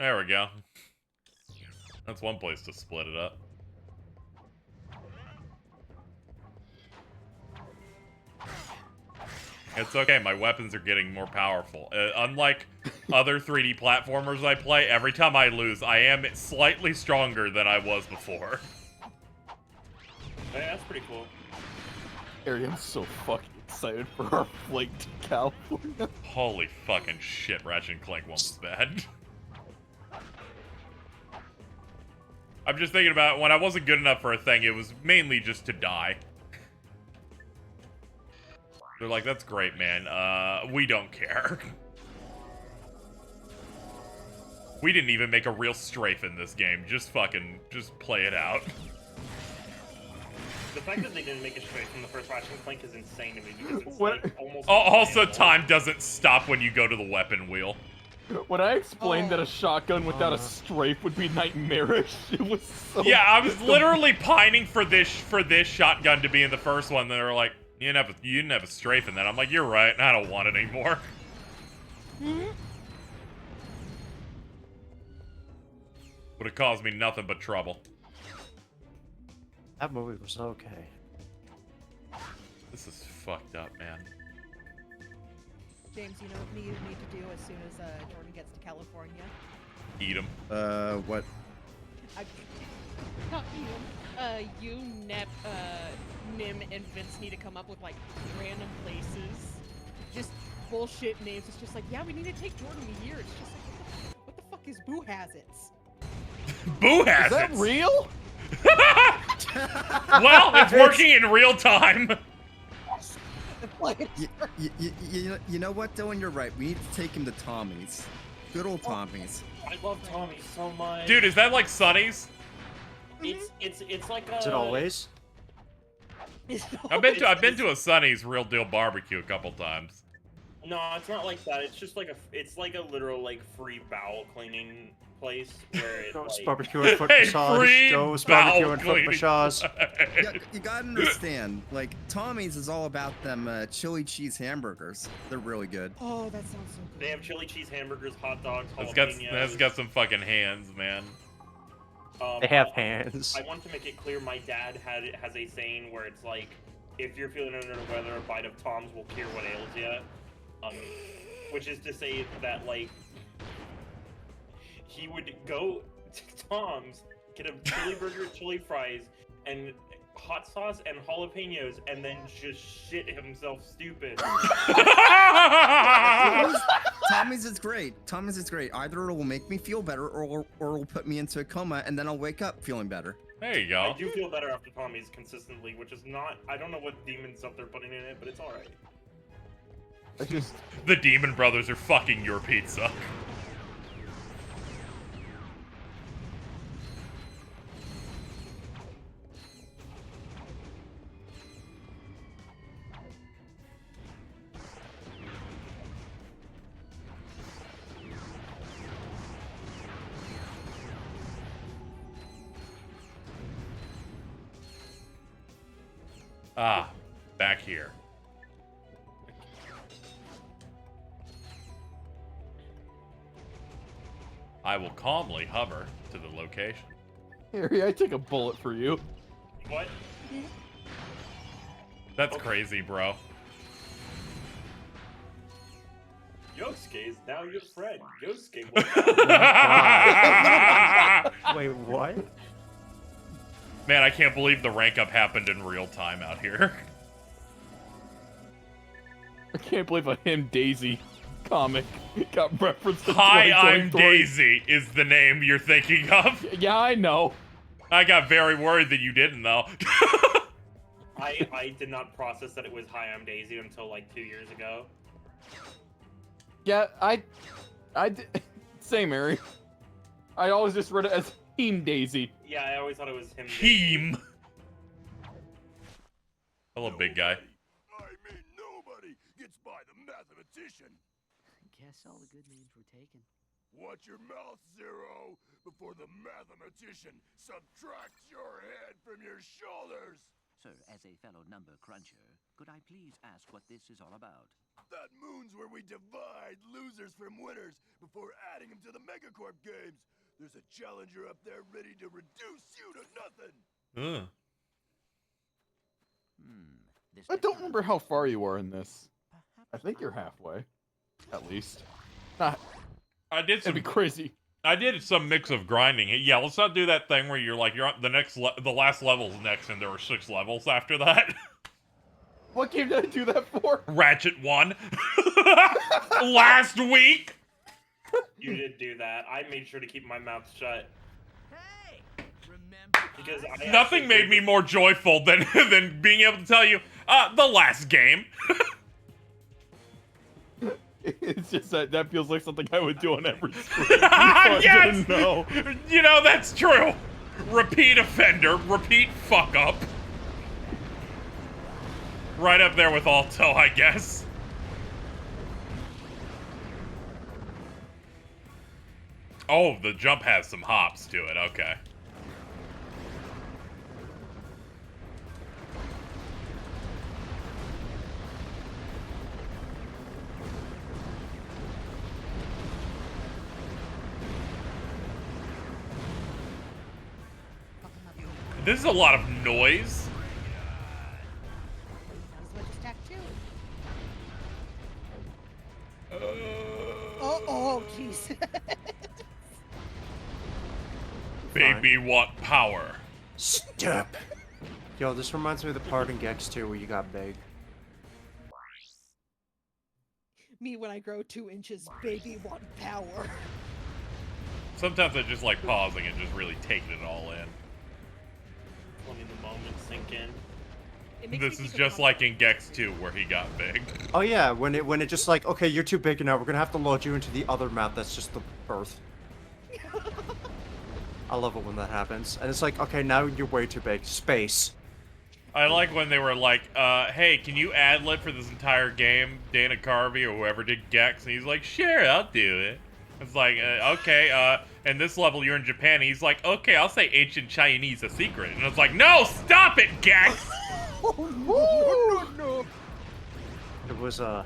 There we go. That's one place to split it up. It's okay, my weapons are getting more powerful. Unlike other 3D platformers I play, every time I lose, I am slightly stronger than I was before. Hey, that's pretty cool. Harry, I'm so fucking excited for our flight to California. Holy fucking shit, Ratchet and Clank 1 was bad. I'm just thinking about when I wasn't good enough for a thing, it was mainly just to die. They're like, that's great, man. We don't care. We didn't even make a real strafe in this game. Just play it out. The fact that they didn't make a straight from the first Ratchet and Clank is insane to me because it's What? like almost. Also, time doesn't stop when you go to the weapon wheel. When I explained that a shotgun without a strafe would be nightmarish, it was so... Yeah, I was literally pining for this shotgun to be in the first one. They were like, you didn't have a strafe in that. I'm like, you're right. I don't want it anymore. Would have caused me nothing but trouble. That movie was okay. This is fucked up, man. James, you know what you need to do as soon as Jordan gets to California? Eat him. What? Not eat him. You, Nim, and Vince need to come up with, like, random places. Just bullshit names. It's just like, yeah, we need to take Jordan here. It's just like, what the fuck is Boo Hazits? Boo Hazits! Is that real? Well, it's working in real time. You know what, Dylan? You're right. We need to take him to Tommy's. Good old Tommy's. I love Tommy so much. Dude, is that like Sonny's? It's like a. Is it always? I've been to a Sonny's Real Deal Barbecue a couple times. No, it's not like that. It's just like it's like a literal like free bowel cleaning place where it's Joe's like, barbecue and foot Hey, massage. free Joe's bowel barbecue and foot cleaning. massage. You gotta understand, like, Tommy's is all about them chili cheese hamburgers. They're really good. Oh, that sounds so good. they have chili cheese hamburgers, hot dogs, That's jalapenos. got some fucking hands, man. They have hands. I want to make it clear my dad has a saying where it's like, if you're feeling under the weather, a bite of Tom's will cure what ails you. Which is to say that, like, he would go to Tom's, get a chili burger, chili fries, and hot sauce and jalapenos, and then just shit himself stupid. Tommy's is great. Tommy's is great. Either it will make me feel better, or it will put me into a coma, and then I'll wake up feeling better. There you I go. do feel better after Tommy's consistently, which is not. I don't know what demon stuff they're putting in it, but it's alright. The Demon Brothers are fucking your pizza. Ah, back here. I will calmly hover to the location. Harry, I take a bullet for you. What? That's crazy, bro. Yosuke is now your friend. Yosuke. Wait, what? Man, I can't believe the rank up happened in real time out here. I can't believe a Him Daisy comic got referenced in Hi, I'm 2023. Daisy is the name you're thinking of. Yeah, I know. I got very worried that you didn't, though. I did not process that it was Hi, I'm Daisy until like 2 years ago. Yeah, I same, Harry. I always just read it as Him Daisy. Yeah, I always thought it was him. Team. Hello, big guy. I mean, nobody gets by the mathematician. Guess all the good names were taken. Watch your mouth, Zero, before the mathematician subtracts your head from your shoulders. Sir, as a fellow number cruncher, could I please ask what this is all about? thought moons where we divide losers from winners before adding them to the Megacorp games. There's a challenger up there ready to reduce you to nothing. I don't remember how far you are in this. I think you're halfway, at least. Not. I did It'd some be crazy. I did some mix of grinding. Yeah, let's not do that thing where you're like you're on the last level's next, and there were 6 levels after that. What game did I do that for? Ratchet 1. Last week. You did do that. I made sure to keep my mouth shut. Hey, remember? Because Nothing made me more joyful than being able to tell you the last game. It's just that feels like something I would do on every stream. Yes! No. You know, that's true. Repeat offender, repeat fuck up. Right up there with Alto, I guess. Oh, the jump has some hops to it, okay. This is a lot of noise. Not as much as Tac 2. Oh, jeez. Baby want power. Step. Yo, this reminds me of the part in Gex 2 where you got big. Me when I grow 2 inches, baby want power. Sometimes I just like pausing and just really taking it all in. Letting the moment sink in. This is just like in Gex 2 where he got big. Oh yeah, when it just like, okay, you're too big now, we're gonna have to load you into the other map that's just the Earth. I love it when that happens. And it's like, okay, now you're way too big. Space. I like when they were like, hey, can you ad-lib for this entire game, Dana Carvey or whoever did Gex? And he's like, sure, I'll do it. It's like, okay, and this level you're in Japan. And he's like, okay, I'll say ancient Chinese a secret. And it's like, no, stop it, Gex! No. It was a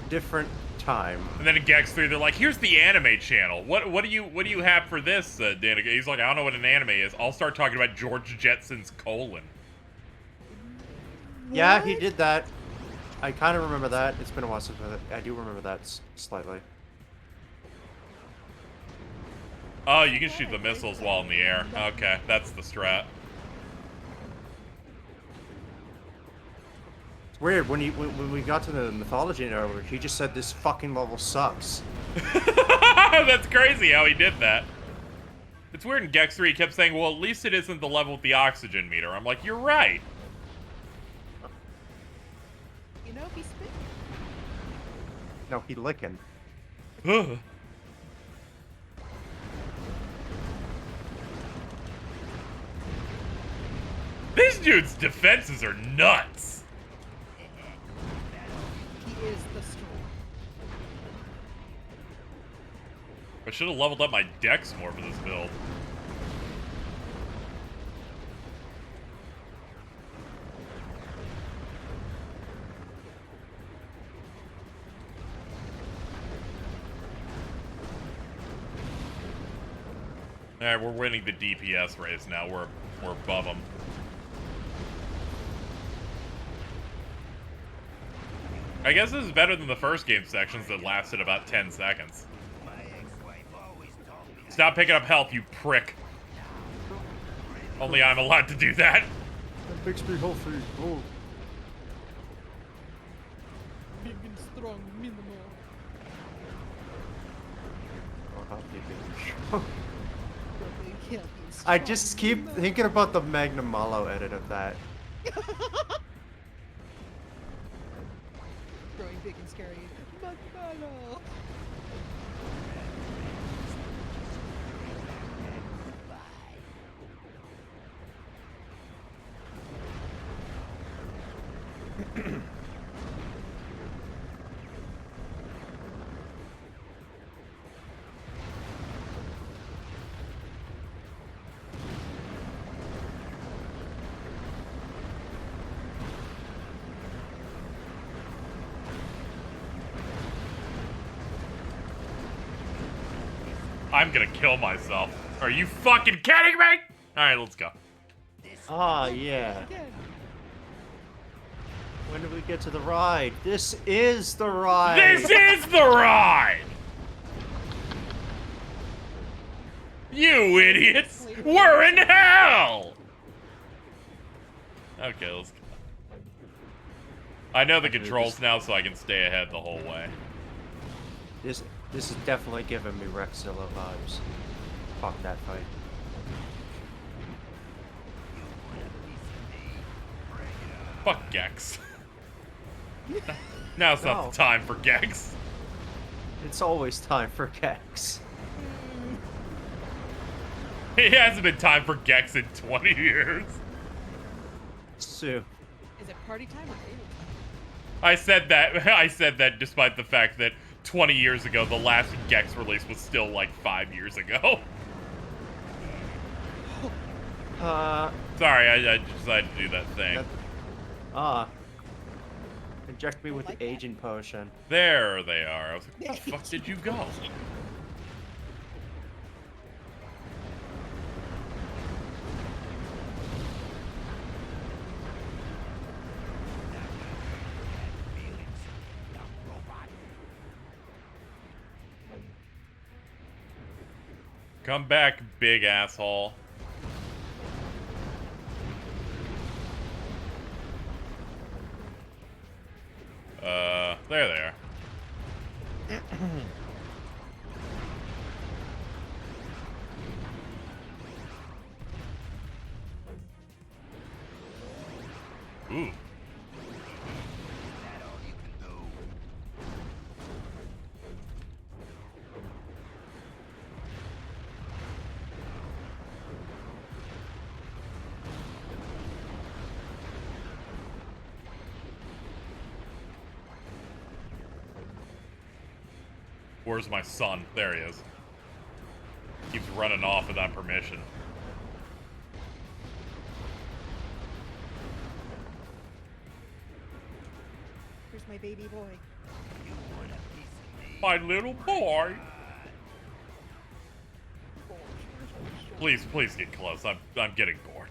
different time. And then in Gex 3, they're like, here's the anime channel. What do you have for this, Dana? He's like, I don't know what an anime is. I'll start talking about George Jetson's colon. Yeah, he did that. I kind of remember that. It's been a while since I do remember that slightly. Oh, you can shoot the missiles while in the air. Okay, that's the strat. It's weird, when we got to the mythology earlier, he just said this fucking level sucks. That's crazy how he did that. It's weird in Gex 3, he kept saying, well, at least it isn't the level with the oxygen meter. I'm like, you're right. You know, he's spitting. No, he licking. This dude's defenses are nuts. He is the strong. I should have leveled up my dex more for this build. Alright, we're winning the DPS race now. We're above them. I guess this is better than the first game sections that lasted about 10 seconds. Stop picking up health, you prick. Only I'm allowed to do that. That makes me healthy. Oh. Big and strong, minimal. I just keep thinking about the Magnum Malo edit of that. Growing big and scary. Magmalo. I'm gonna kill myself. Are you fucking kidding me? Alright, let's go. Ah, yeah. Again. When do we get to the ride? This is the ride. This is the ride! You idiots! We're in hell! Okay, let's go. I know the controls now, so I can stay ahead the whole way. This is definitely giving me Rexzilla vibes. Fuck that fight. Fuck Gex. Now's not No. the time for Gex. It's always time for Gex. It hasn't been time for Gex in 20 years. Sue. Is it party time or food? I said that despite the fact that 20 years ago, the last Gex release was still like 5 years ago. Sorry, I decided to do that thing. Inject me with like the that. aging potion. There they are. I was like, where the fuck did you go? Come back, big asshole. There they are. Ooh. Where's my son? There he is. Keeps running off without permission. Here's my baby boy. My little boy. Please get close. I'm getting bored.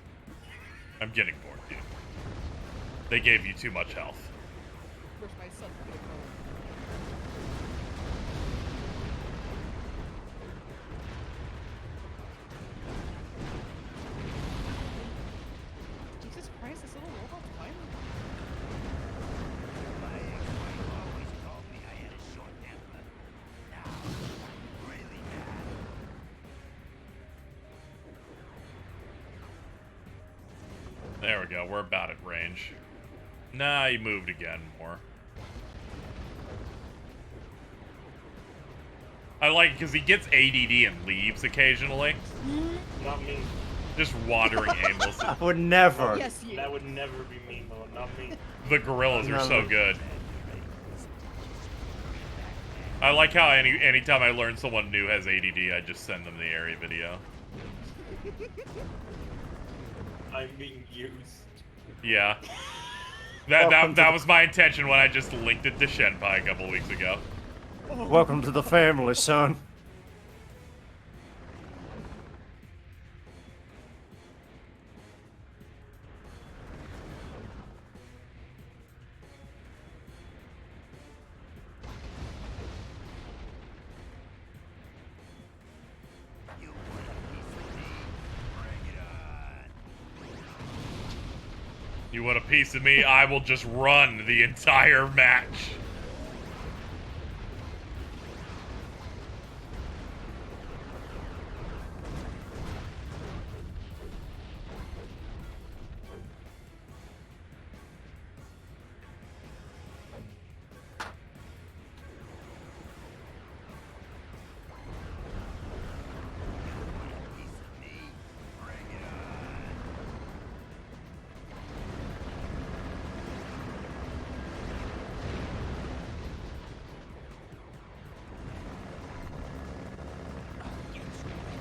I'm getting bored, dude. They gave you too much health. Where's my son? Jesus Christ, this little robot's finally. There we go. We're about at range. Nah, he moved again more. I like it because he gets ADD and leaves occasionally. Not me. Just wandering aimlessly. I would never. Yes, you. That would never be me, though. Not me. The gorillas are so No. good. I like how anytime I learn someone new has ADD, I just send them the area video. I'm being used. Yeah. That was my intention when I just linked it to Shenpai a couple weeks ago. Welcome to the family, son. You want a piece of me? I will just run the entire match.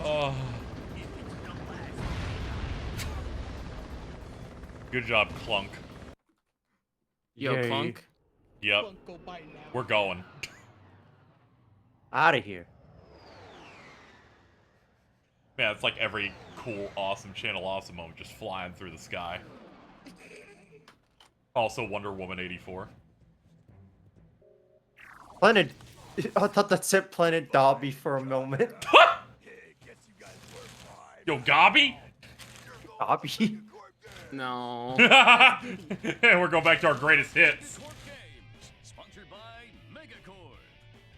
Oh. Good job, Clunk. Yo, Yay. Clunk. Yep, Clunk, go bite now. we're going. Out of here. Yeah, it's like every cool, awesome Channel Awesome moment just flying through the sky. Also Wonder Woman 84. Planet. I thought that said Planet Dobby for a moment. Hey, guess you guys were fine. Yo, Gobby? Dobby. No. We're going back to our greatest hits. Megacorp Games, sponsored by Megacorp.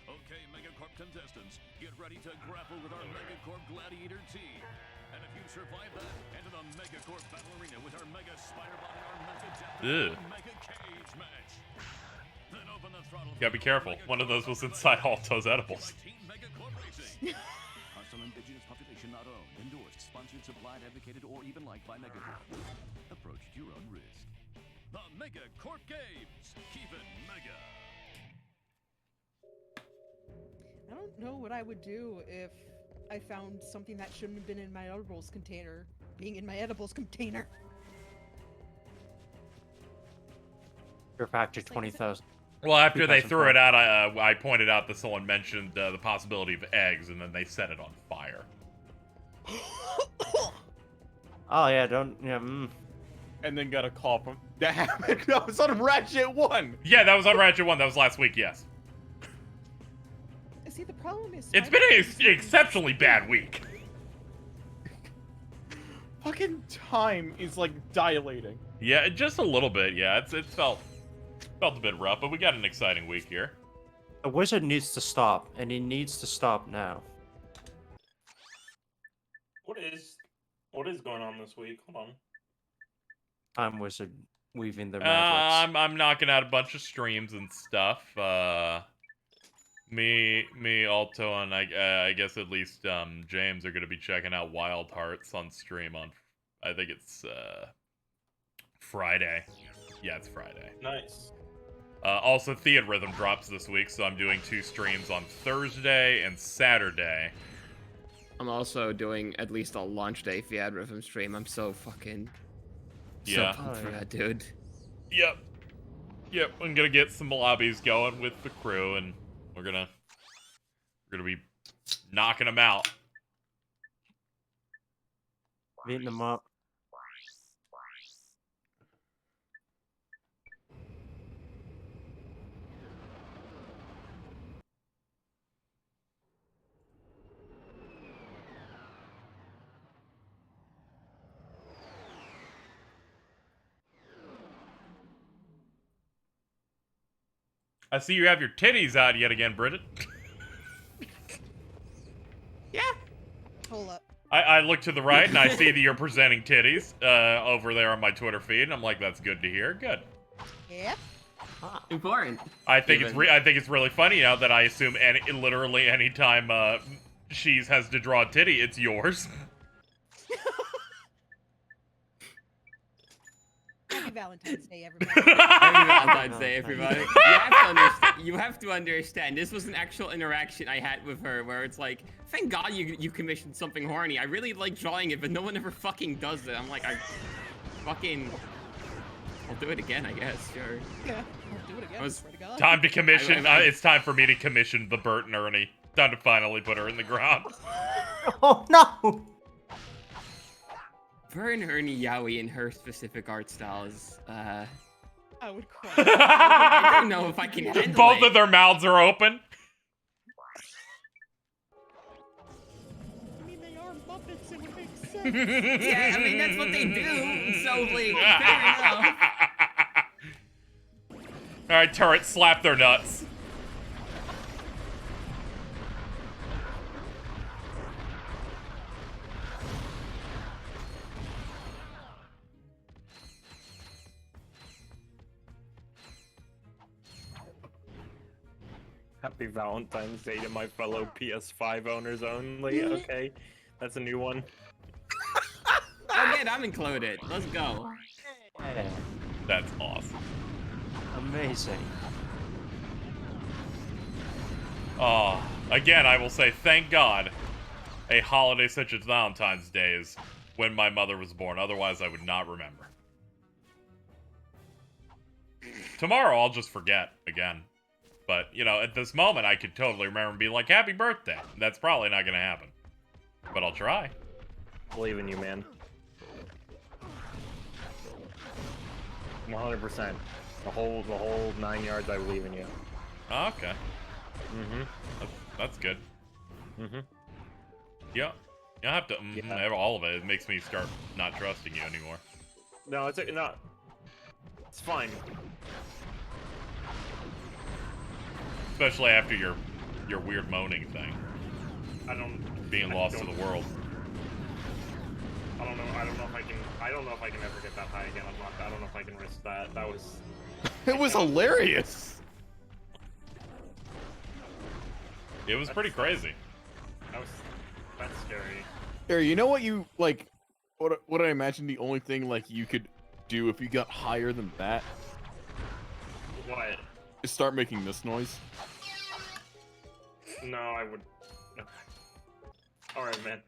Okay, Megacorp contestants, get ready to grapple with our Megacorp Gladiator team. And if you survive that, enter the Megacorp Battle Arena with our Mega Spider-Bot and our Mega Death Ugh. Mega Cage match. Then open the throttle. Gotta be careful. One of those was inside Alto's edibles. Team Megacorp Racing. Hostile indigenous population not owned, endorsed, sponsored, supplied, advocated, or even liked by Megacorp. Approach at your own risk. The Megacorp Games. Keep it mega. I don't know what I would do if I found something that shouldn't have been in my edibles container being in my edibles container. Your factor 20,000. Well, after they 2005. threw it out, I pointed out that someone mentioned the possibility of eggs, and then they set it on fire. Oh yeah, don't And then got a call from. That happened. That was on Ratchet 1. Yeah, that was on Ratchet 1. That was last week, yes. See, the problem is It's been an exceptionally bad week. Fucking time is like dilating. Yeah, just a little bit, yeah. It felt a bit rough, but we got an exciting week here. The wizard needs to stop, and he needs to stop now. What is going on this week? Hold on. I'm wizard weaving the magics. I'm knocking out a bunch of streams and stuff. Me, Alto, and I guess at least James are gonna be checking out Wild Hearts on stream on, I think it's Friday. Yeah, it's Friday. Nice. Also, Theatrhythm drops this week, so I'm doing 2 streams on Thursday and Saturday. I'm also doing at least a launch day Theatrhythm stream. I'm so fucking Yeah. so pumped for that, dude. Yep. I'm gonna get some lobbies going with the crew, and we're gonna be knocking them out. Beating them up. I see you have your titties out yet again, Bridget. Yeah. Hold up. I look to the right and I see that you're presenting titties over there on my Twitter feed, and I'm like, that's good to hear. Good. Yep. Important. I think it's really funny now that I assume literally anytime She's has to draw a titty, it's yours. Happy Valentine's Day, everybody. Happy Valentine's Day, everybody. You have to understand. This was an actual interaction I had with her, where it's like, thank God you commissioned something horny. I really like drawing it, but no one ever fucking does it. I'm like, I'll do it again, I guess. Sure. Yeah, I'll do it again. I swear to God. Time to commission. It's time for me to commission the Bert and Ernie. Time to finally put her in the ground. Oh no! Bert and Ernie Yaoi in her specific art style is, I would cry. I don't know if I can handle Both it. of their mouths are open. I mean, they are Muppets, it would make sense. Yeah, I mean, that's what they do. So, like, fair enough. Alright, turret, slap their nuts. Happy Valentine's Day to my fellow PS5 owners only. Okay, that's a new one. Oh, good, I'm included. Let's go. Yeah. That's awesome. Amazing. Oh, again, I will say thank God a holiday such as Valentine's Day is when my mother was born. Otherwise, I would not remember. Tomorrow, I'll just forget again. But, you know, at this moment, I could totally remember and be like, happy birthday. That's probably not going to happen. But I'll try. Believe in you, man. 100%. The whole 9 yards, I believe in you. Oh, okay. Mm-hmm. That's good. Mm-hmm. Yeah. You have to. Yeah. All of it. It makes me start not trusting you anymore. No, it's not. It's fine. Especially after your weird moaning thing. Being lost to the world. I don't know if I can. I don't know if I can ever get that high again. I don't know if I can risk that. That was. It was hilarious. It was pretty crazy. That's scary. Harry, you know what you like? What I imagine the only thing like you could do if you got higher than that What? is start making this noise. No, I would. No. All right, man.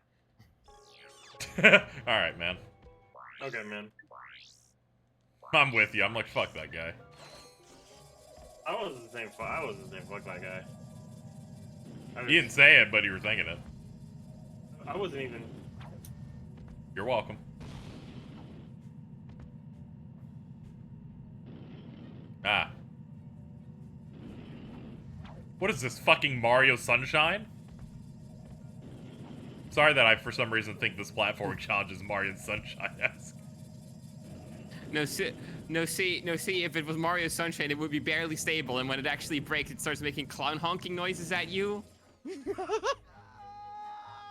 All right, man. Okay, man. I'm with you. I'm like, fuck that guy. I wasn't saying fuck that guy. You didn't say it, but you were thinking it. I wasn't even. You're welcome. Ah. What is this, fucking Mario Sunshine? Sorry that I, for some reason, think this platforming challenge is Mario Sunshine-esque. No, see, if it was Mario Sunshine, it would be barely stable, and when it actually breaks, it starts making clown honking noises at you.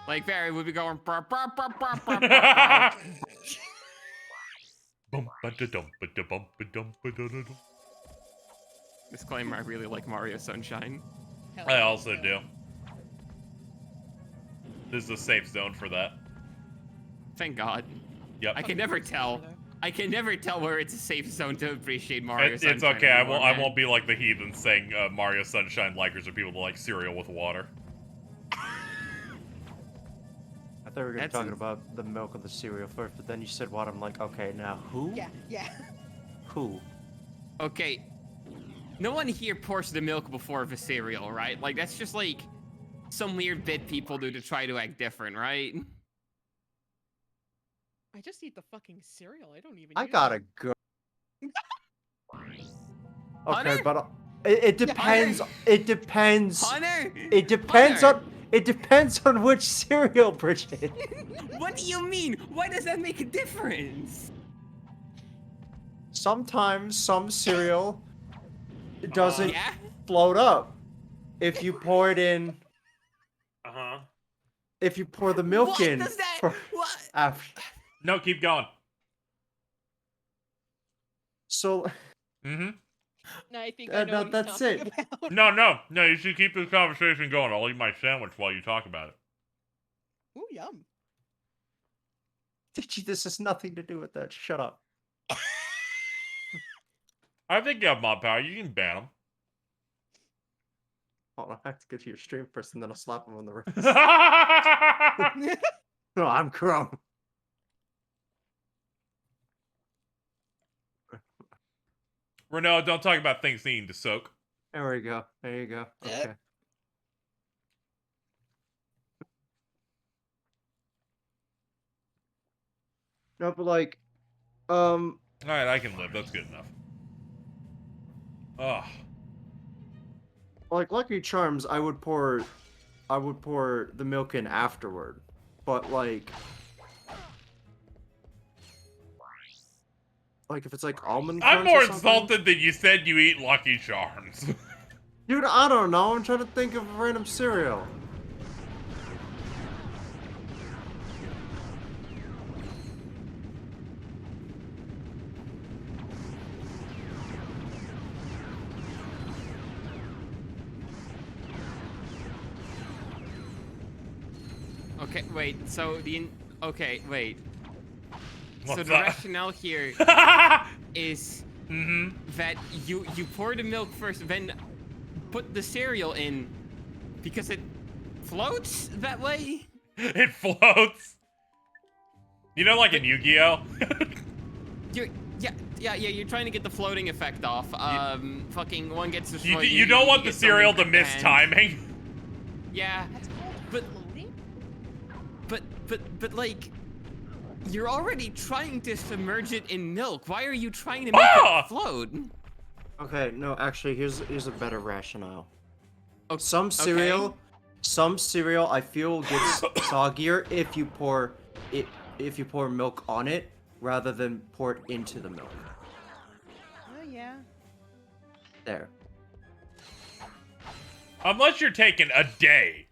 Like Barry would be going. Burr, burr, burr, burr, burr, burr. Disclaimer: I really like Mario Sunshine. I also do. This is a safe zone for that. Thank God. Yep. I can never tell. I can never tell where it's a safe zone to appreciate Mario Sunshine. It's okay. Anymore, I won't be like the heathen saying Mario Sunshine likers are people that like cereal with water. I thought we were talking about the milk of the cereal first, but then you said what? I'm like, okay, now who? Yeah. Who? Okay. No one here pours the milk before the cereal, right? Like, that's just like some weird bit people do to try to act different, right? I just eat the fucking cereal. I don't even. I gotta go. Okay, Hunter? but it depends. Hunter? It depends. Hunter? It depends Hunter? on. It depends on which cereal, Bridget. What do you mean? Why does that make a difference? Sometimes some cereal doesn't Yeah? float up. If you pour it in. If you pour the milk What in. does that? What? After. No, keep going. So. No, I think I know what he's that's talking it. about. No, you should keep this conversation going. I'll eat my sandwich while you talk about it. Ooh, yum. Digi, this has nothing to do with that. Shut up. I think you have mob power. You can ban them. Hold on, I have to get to your stream first, and then I'll slap him on the wrist. No, I'm Chrome. Renault, don't talk about things needing to soak. There we go. There you go. Okay. No, but like, Alright, I can live. That's good enough. Ugh. like Lucky Charms, I would pour the milk in afterward, but like if it's like almond crunch I'm more or something- insulted that you said you eat Lucky Charms. Dude, I don't know. I'm trying to think of a random cereal. Okay, wait. So okay, wait. What's so the that? rationale here is that you pour the milk first, then put the cereal in because it floats that way. It floats. You know, like in Yu-Gi-Oh. You're trying to get the floating effect off. Fucking one gets destroyed. You don't want the get cereal to something miss and- timing. Yeah, That's called but floating. but like, You're already trying to submerge it in milk. Why are you trying to make it float? Okay, no, actually, here's a better rationale. Oh, Some cereal I feel gets soggier if you pour milk on it rather than pour it into the milk. Oh yeah. There. Unless you're taking a day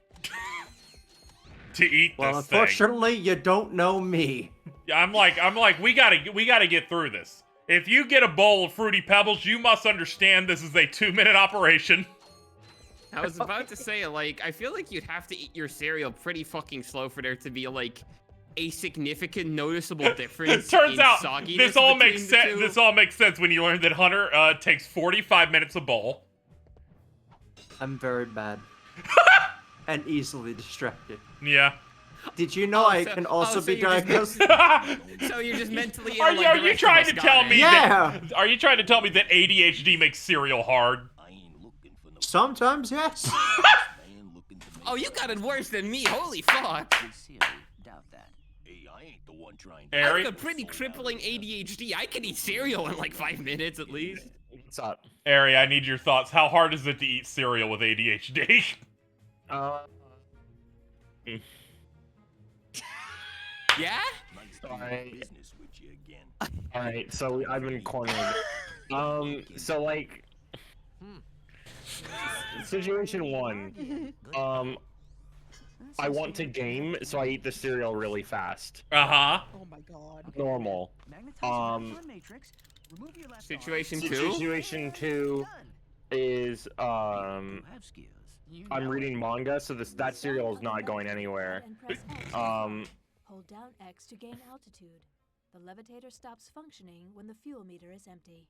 to eat Well, this thing. unfortunately, you don't know me. I'm like, we gotta get through this. If you get a bowl of Fruity Pebbles, you must understand this is a 2-minute operation. I was about to say, like, I feel like you'd have to eat your cereal pretty fucking slow for there to be, like, a significant noticeable difference. Turns in out sogginess this all makes between the sense. two. This all makes sense when you learn that Hunter takes 45 minutes a bowl. I'm very bad. And easily distracted. Yeah. Did you know I can also be diagnosed? So you're just mentally ill Are like the you rest trying of to us, tell got me it. that? Are you trying to tell me that ADHD makes cereal hard? Sometimes, yes. Oh, you got it worse than me. Holy fuck. Doubt that. Hey, I ain't the one trying I Ari? have a pretty crippling ADHD. I can eat cereal in like 5 minutes at least. What's up? Ari, I need your thoughts. How hard is it to eat cereal with ADHD? Yeah? Alright. business with you again. Alright, so I've been cornered. So like, situation 1. I want to game, so I eat the cereal really fast. Uh-huh. Oh my god. Normal. Situation 2? Situation 2 is I'm reading manga, so that cereal is not going anywhere. Hold down X to gain altitude. The levitator stops functioning when the fuel meter is empty.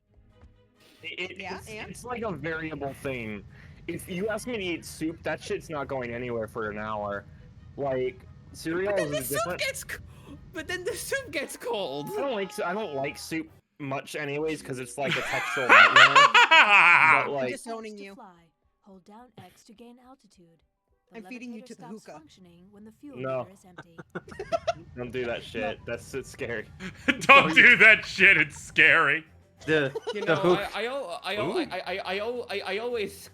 It's like a variable thing. If you ask me to eat soup, that shit's not going anywhere for an hour. Like cereal is different. But then the soup gets cold. I don't like soup much, anyways, because it's like a textural nightmare. But like, Disowning you. Hold down X to gain altitude. I'm feeding you to the hookah. Functioning when the fuel No. meter is empty. don't do that shit. It's scary. Don't do that shit. It's scary. You know, I always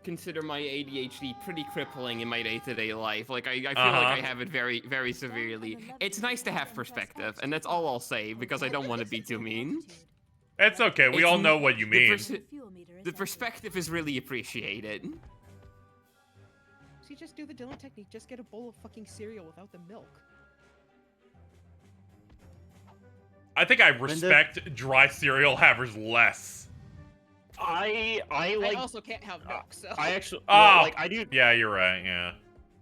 consider my ADHD pretty crippling in my day-to-day life. Like, I feel like I have it very, very severely. It's nice to have perspective, and that's all I'll say, because I don't want to be too mean. It's okay. We all know what you mean. The perspective is really appreciated. See, just do the Dylan technique. Just get a bowl of fucking cereal without the milk. I think I respect dry cereal havers less. I like. I also can't have milk, so. I actually. Oh, well, like I do. Yeah, you're right. Yeah.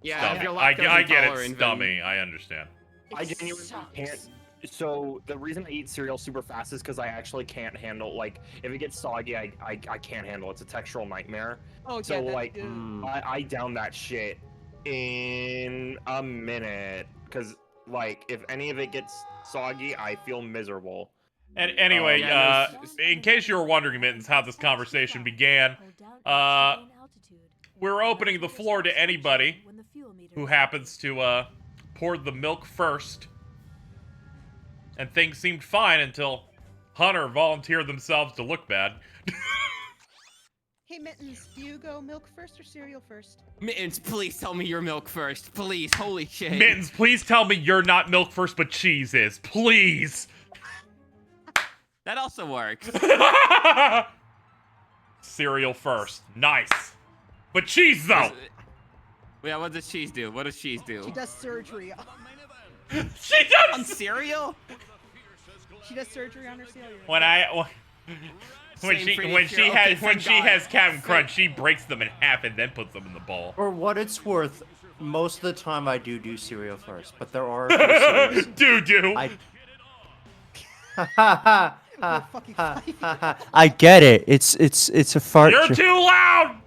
Yeah, if you're I lactose get it, intolerant, stummy. I understand. I genuinely can't. So the reason I eat cereal super fast is because I actually can't handle, like, if it gets soggy, I can't handle it. It's a textural nightmare. Oh, so yeah, like I down that shit in a minute, because like if any of it gets soggy, I feel miserable. And anyway, in case you were wondering, Mittens, how this conversation began, we're opening the floor to anybody who happens to pour the milk first. And things seemed fine until Hunter volunteered themselves to look bad. Hey, Mittens, do you go milk first or cereal first? Mittens, please tell me you're milk first. Please, holy shit. Mittens, please tell me you're not milk first, but cheese is. Please. That also works. Cereal first. Nice. But cheese, though. Yeah, what does cheese do? What does cheese do? She does surgery. She does! On cereal? She does surgery on her cereal. When she has Captain Crunch, she breaks them in half and then puts them in the bowl. For what it's worth, most of the time I do cereal first, but there are a few cereals. I get it. It's a fart. You're too loud.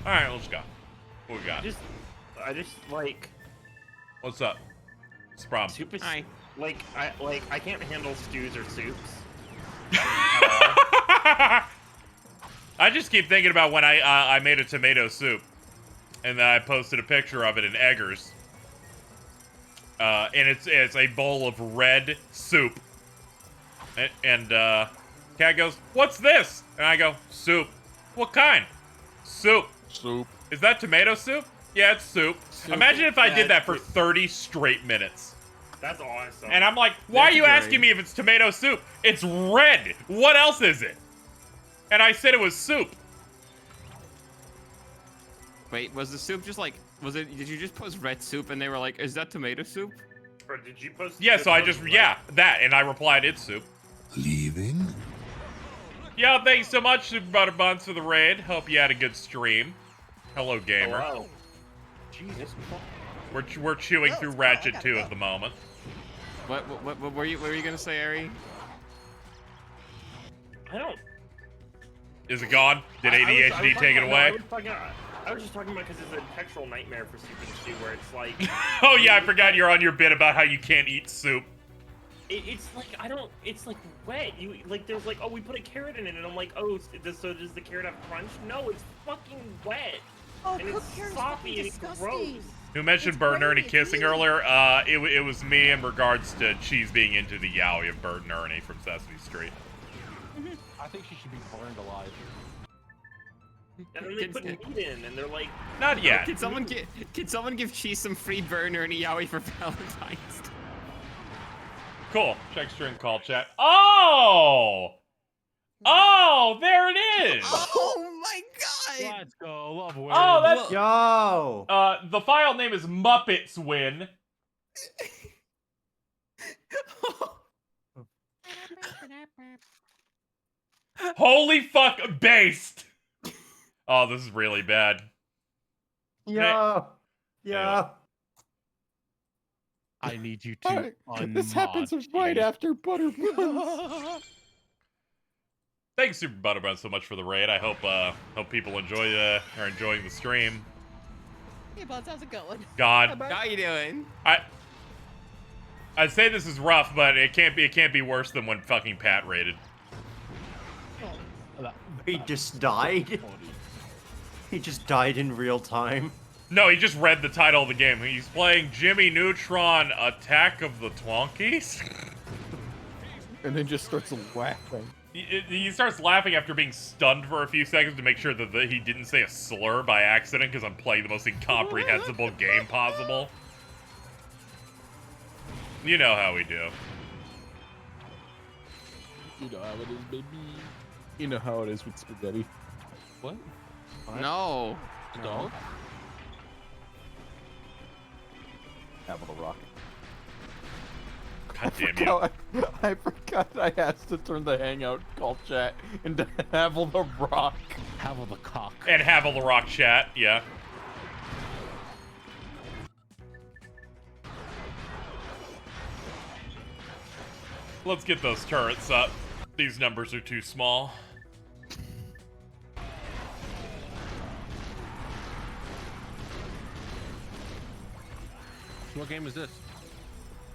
All right, let's go. What we got? I just like. What's up? What's the problem? Soup is I can't handle stews or soups. I just keep thinking about when I made a tomato soup. And then I posted a picture of it in Eggers. And it's a bowl of red soup. And Cat goes, "What's this?" And I go, "Soup." "What kind?" "Soup." Soup. "Is that tomato soup?" "Yeah, it's soup." Imagine if I did that for 30 straight minutes. That's awesome. And I'm like, "Why are you asking me if it's tomato soup? It's red. What else is it?" And I said it was soup. Wait, was the soup just like, did you just post red soup and they were like, "Is that tomato soup?" Or did you post? Yeah, so I just, that. And I replied, "It's soup." Leaving? Yo, thanks so much, Super Butter Buns, for the raid. Hope you had a good stream. Hello, gamer. Hello. Jesus. We're chewing through Ratchet 2 at the moment. What were you gonna say, Ari? I don't. Is it gone? Did ADHD take it away? I was just talking about because it's a textual nightmare for soup and stew, where it's like. Oh yeah, I forgot you're on your bit about how you can't eat soup. It's like it's like wet. You like there's like, oh, we put a carrot in it, and I'm like, oh, so does the carrot have crunch? No, it's fucking wet. Oh, and cooked it's carrot is soppy fucking and it's disgusting. gross. Who mentioned Bert and Ernie kissing earlier? It was me in regards to Cheese being into the yaoi of Bert and Ernie from Sesame Street. I think she should be burned alive. And then they put meat in, and they're like, not yet. Can someone give Cheese some free burner and a yaoi for Valentine's Day? Cool. Check string call chat. Oh! Oh, there it is! Oh my god! Let's go, love win. Oh, that's... Yo! The file name is Muppets Win. Holy fuck, based! Oh, this is really bad. Yo! Yo! I need you to This happens right after Butter Buns. Thanks, Super Butterbuns, so much for the raid. I hope people are enjoying the stream. Hey, Buns, how's it going? God, How you doing? I'd say this is rough, but it can't be worse than when fucking Pat raided. He just died. He just died in real time. No, he just read the title of the game. He's playing Jimmy Neutron Attack of the Twonkies? And then just starts laughing. He starts laughing after being stunned for a few seconds to make sure that he didn't say a slur by accident because I'm playing the most incomprehensible game possible. You know how we do. You know how it is, baby. You know how it is with spaghetti. What? No. No. Have the rock. God damn you. I forgot I asked to turn the hangout call chat into Havel the Rock. Havel the cock. And Havel the Rock chat, yeah. Let's get those turrets up. These numbers are too small. What game is this?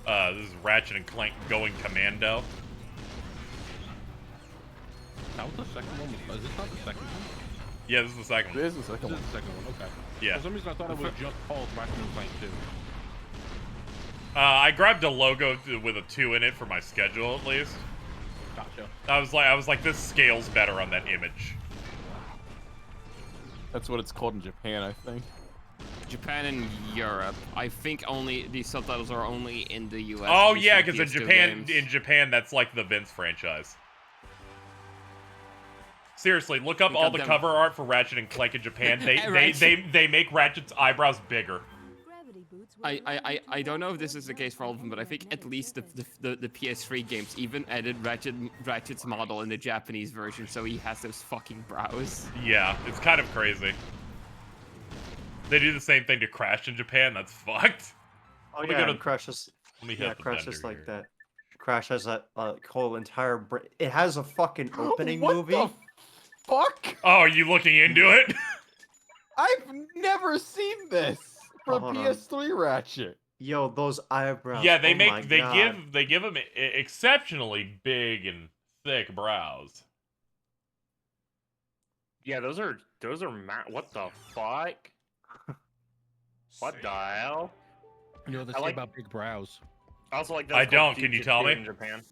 This is Ratchet and Clank going Commando. That was the second one. Is this not the second one? Yeah, this is the second one. This is the second This one. is the second one. Okay. Yeah. For some reason, I thought it was just called Ratchet and Clank 2. I grabbed a logo with a 2 in it for my schedule, at least. Gotcha. I was like, this scales better on that image. That's what it's called in Japan, I think. Japan and Europe. I think only these subtitles are only in the US. Oh yeah, because in PS2 Japan, that's like the Vince franchise. Seriously, look up all the cover art for Ratchet and Clank in Japan. They make Ratchet's eyebrows bigger. I don't know if this is the case for all of them, but I think at least the PS3 games even added Ratchet's model in the Japanese version, so he has those fucking brows. Yeah, it's kind of crazy. They do the same thing to Crash in Japan. That's fucked. Oh yeah, Crash is. Let me Yeah, hit the Crash vendor is like here. that. Crash has a whole entire. It has a fucking opening What movie. the fuck? Oh, are you looking into it? I've never seen this for Hold on. PS3 Ratchet. Yo, those eyebrows. Yeah, they oh my make they God. give them exceptionally big and thick brows. Yeah, those are what the fuck? What the hell? You know what they I say like- about big brows? I also like that. I it's called don't. Can you Jujitsu tell me? in Japan.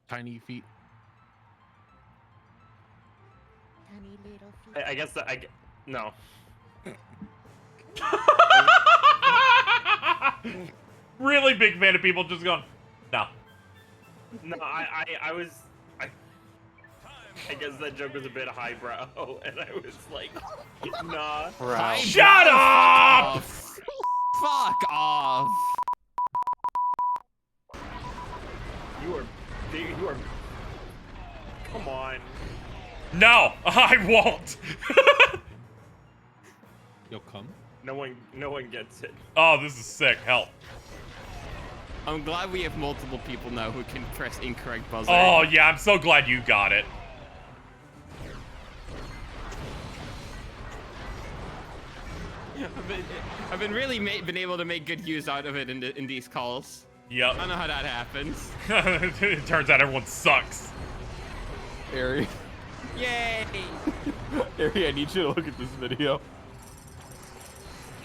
Tiny feet. Tiny little feet. I guess that no. Really big fan of people just going, no. No, I was. I guess that joke was a bit highbrow, and I was like, nah. Bro. Shut up! Fuck off. You are. Come on. No, I won't. Yo, come. No one gets it. Oh, this is sick. Help. I'm glad we have multiple people now who can press incorrect buzzer. Oh, yeah, I'm so glad you got it. I've been really been able to make good use out of it in these calls. Yep. I don't know how that happens. It turns out everyone sucks. Ari. Yay! Ari, I need you to look at this video.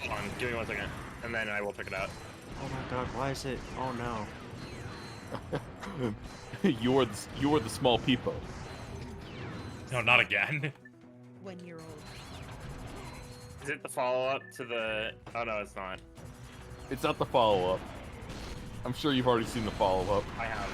Hold on, give me 1 second, and then I will check it out. Oh my god, why is it? Oh no. You're the small peepo. No, not again. 1-year-old. Is it the follow-up to the? Oh no, it's not. It's not the follow-up. I'm sure you've already seen the follow-up. I have.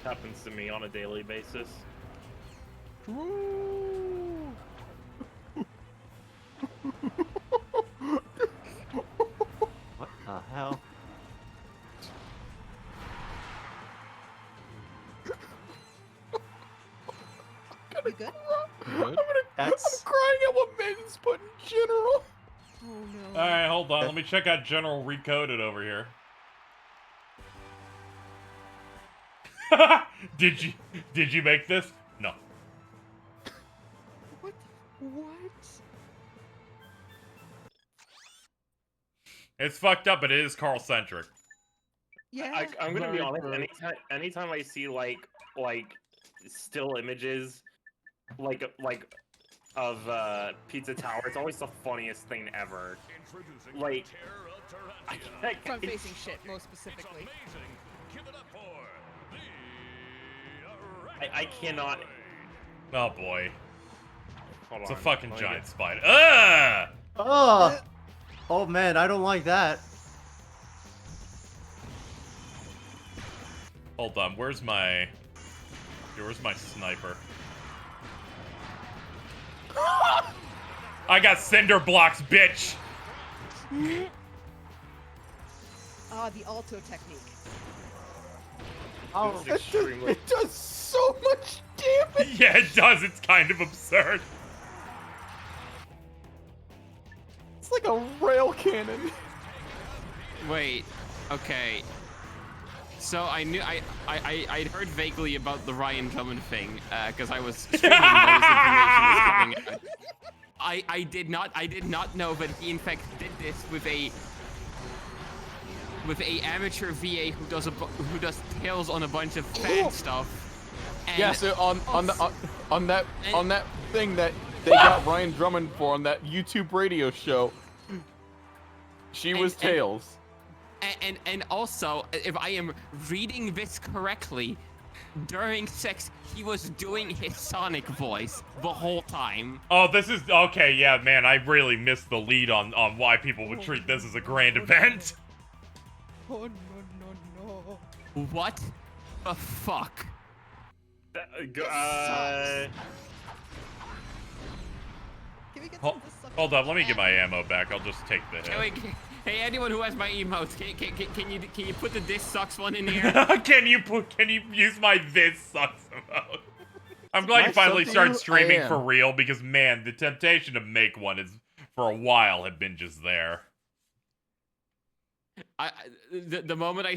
Happens to me on a daily basis. What the hell? You good? Good. That's I'm crying at what Men's put in general. Oh no. All right, hold on. Let me check out General Recoded over here. Did you make this? No. What? What? It's fucked up, but it is Carl-centric. Yeah. I'm gonna be honest. Anytime I see like still images, of Pizza Tower, it's always the funniest thing ever. Like, Front-facing shit, most specifically. I cannot. Oh boy. Hold It's on. a fucking let me giant get- spider. Ah! oh. Oh man, I don't like that. Hold on. Where's my sniper? I got cinder blocks, bitch. Ah, the alto technique. Oh, It's extremely. It does so much damage. Yeah, it does. It's kind of absurd. It's like a rail cannon. Wait. Okay. So I knew I'd heard vaguely about the Ryan Drummond thing because I was streaming when this information was coming out. I did not know that he in fact did this with a amateur VA who does tails on a bunch of fan stuff. And Yeah, so on that thing that they got Ryan Drummond for on that YouTube radio show, she was tails. And also, if I am reading this correctly, during sex, he was doing his Sonic voice the whole time. Oh, this is okay. Yeah, man, I really missed the lead on why people would treat this as a grand event. Oh no. What the fuck? Can we get Hold, some of this stuff? hold up, let me get my ammo back. I'll just take the hit. Hey, anyone who has my emotes, can you put the "this sucks" one in here? Can you use my "this sucks" emote? I'm glad you finally started streaming for real because man, the temptation to make one is for a while had been just there. The moment I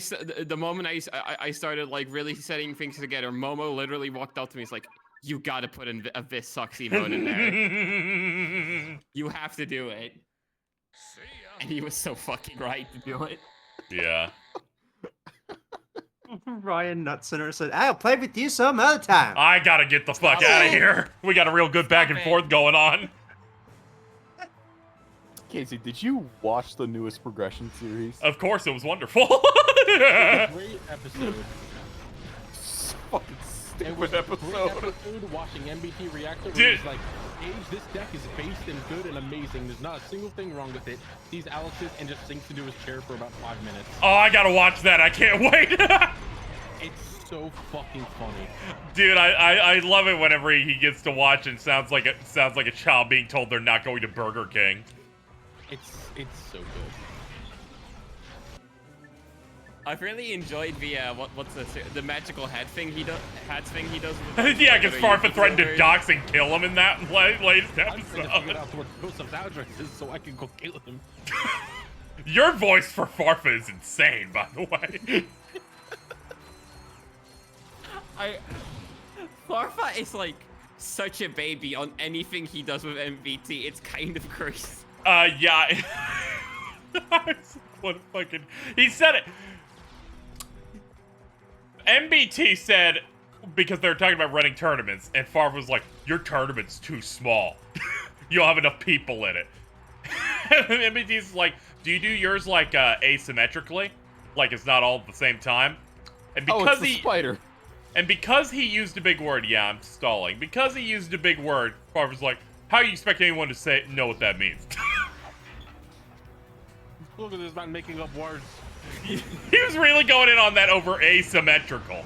started like really setting things together, Momo literally walked up to me. He's like, "You gotta put in a "this sucks" emote in there. You have to do it." And he was so fucking right to do it. Yeah. Ryan Nutcenter said, "I'll play with you some other time." I gotta get the fuck out of here. We got a real good back and forth going on. Casey, did you watch the newest progression series? Of course, it was wonderful. Great episode. Fucking stupid episode. Great episode watching MBT Reactor. Dude. Where it's like, Age, this deck is based and good and amazing. There's not a single thing wrong with it. Sees Alex's and just sinks into his chair for about 5 minutes. Oh, I gotta watch that. I can't wait. It's so fucking funny. Dude, I love it whenever he gets to watch and sounds like a child being told they're not going to Burger King. It's so good. I've really enjoyed the what's the magical hats thing he does. With Yeah, because Farfa threatened to YouTubers. dox and kill him in that latest I'm trying to figure episode. out what Ghost of address is so I can go kill him. Your voice for Farfa is insane, by the way. Farfa is like such a baby on anything he does with MVT. It's kind of gross. Yeah. What fucking... He said it. MBT said, because they were talking about running tournaments, and Farfa was like, your tournament's too small. You don't have enough people in it. And MBT's like, do you do yours like asymmetrically? Like it's not all at the same time? And because it's the spider. And because he used a big word, yeah, I'm stalling. Because he used a big word, Farfa's like, how do you expect anyone to know what that means? Look at this man making up words. He was really going in on that over asymmetrical.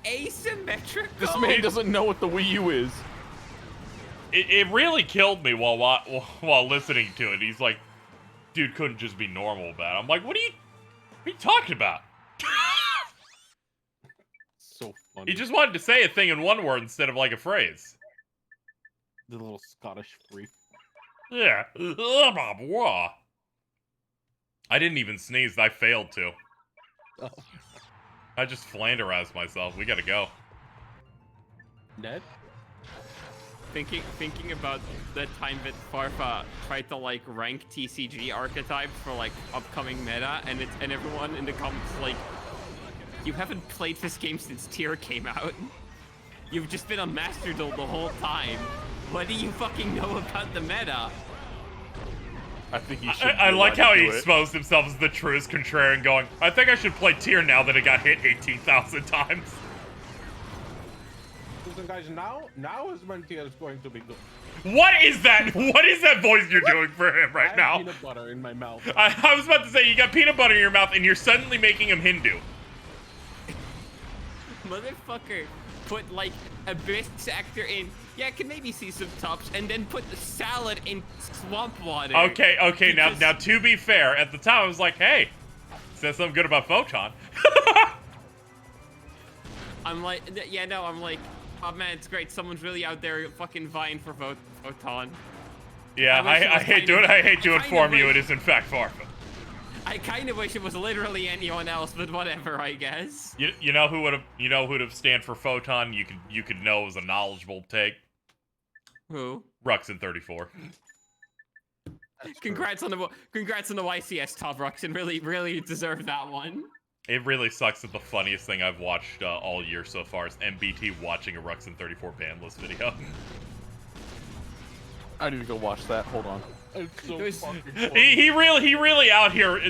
Asymmetrical? This man doesn't know what the Wii U is. It really killed me while listening to it. He's like, dude couldn't just be normal about it. I'm like, what are you talking about? So funny. He just wanted to say a thing in one word instead of like a phrase. The little Scottish freak. Yeah. I didn't even sneeze. I failed to. Oh. I just flanderized myself. We gotta go. Ned? Thinking about the time that Farfa tried to like rank TCG archetypes for like upcoming meta, and everyone in the comments like, you haven't played this game since Tier came out. You've just been a Master Duel the whole time. What do you fucking know about the meta? I think he should. I like how he exposed himself as the truest contrarian, going, I think I should play Tier now that it got hit 18,000 times. Listen, guys, now is when Tier is going to be good. What is that? What is that voice you're doing for him right I now? have peanut butter in my mouth. I was about to say, you got peanut butter in your mouth and you're suddenly making him Hindu. Motherfucker put like a best actor in, yeah, I can maybe see some tops, and then put the salad in swamp water. Okay, now to be fair, at the time I was like, hey, said something good about Photon. I'm like, yeah, no, I'm like, oh man, it's great. Someone's really out there fucking vying for Photon. Yeah, I hate to inform you, it is in fact Farfa. I kind of wish it was literally anyone else, but whatever, I guess. You know who would have stand for Photon? You could know was a knowledgeable take. Who? Ruxin34. Congrats on the YCS top, Ruxin. Really deserved that one. It really sucks that the funniest thing I've watched all year so far is MBT watching a Ruxin34 ban list video. I need to go watch that. Hold on. It's so fucking funny. he really out here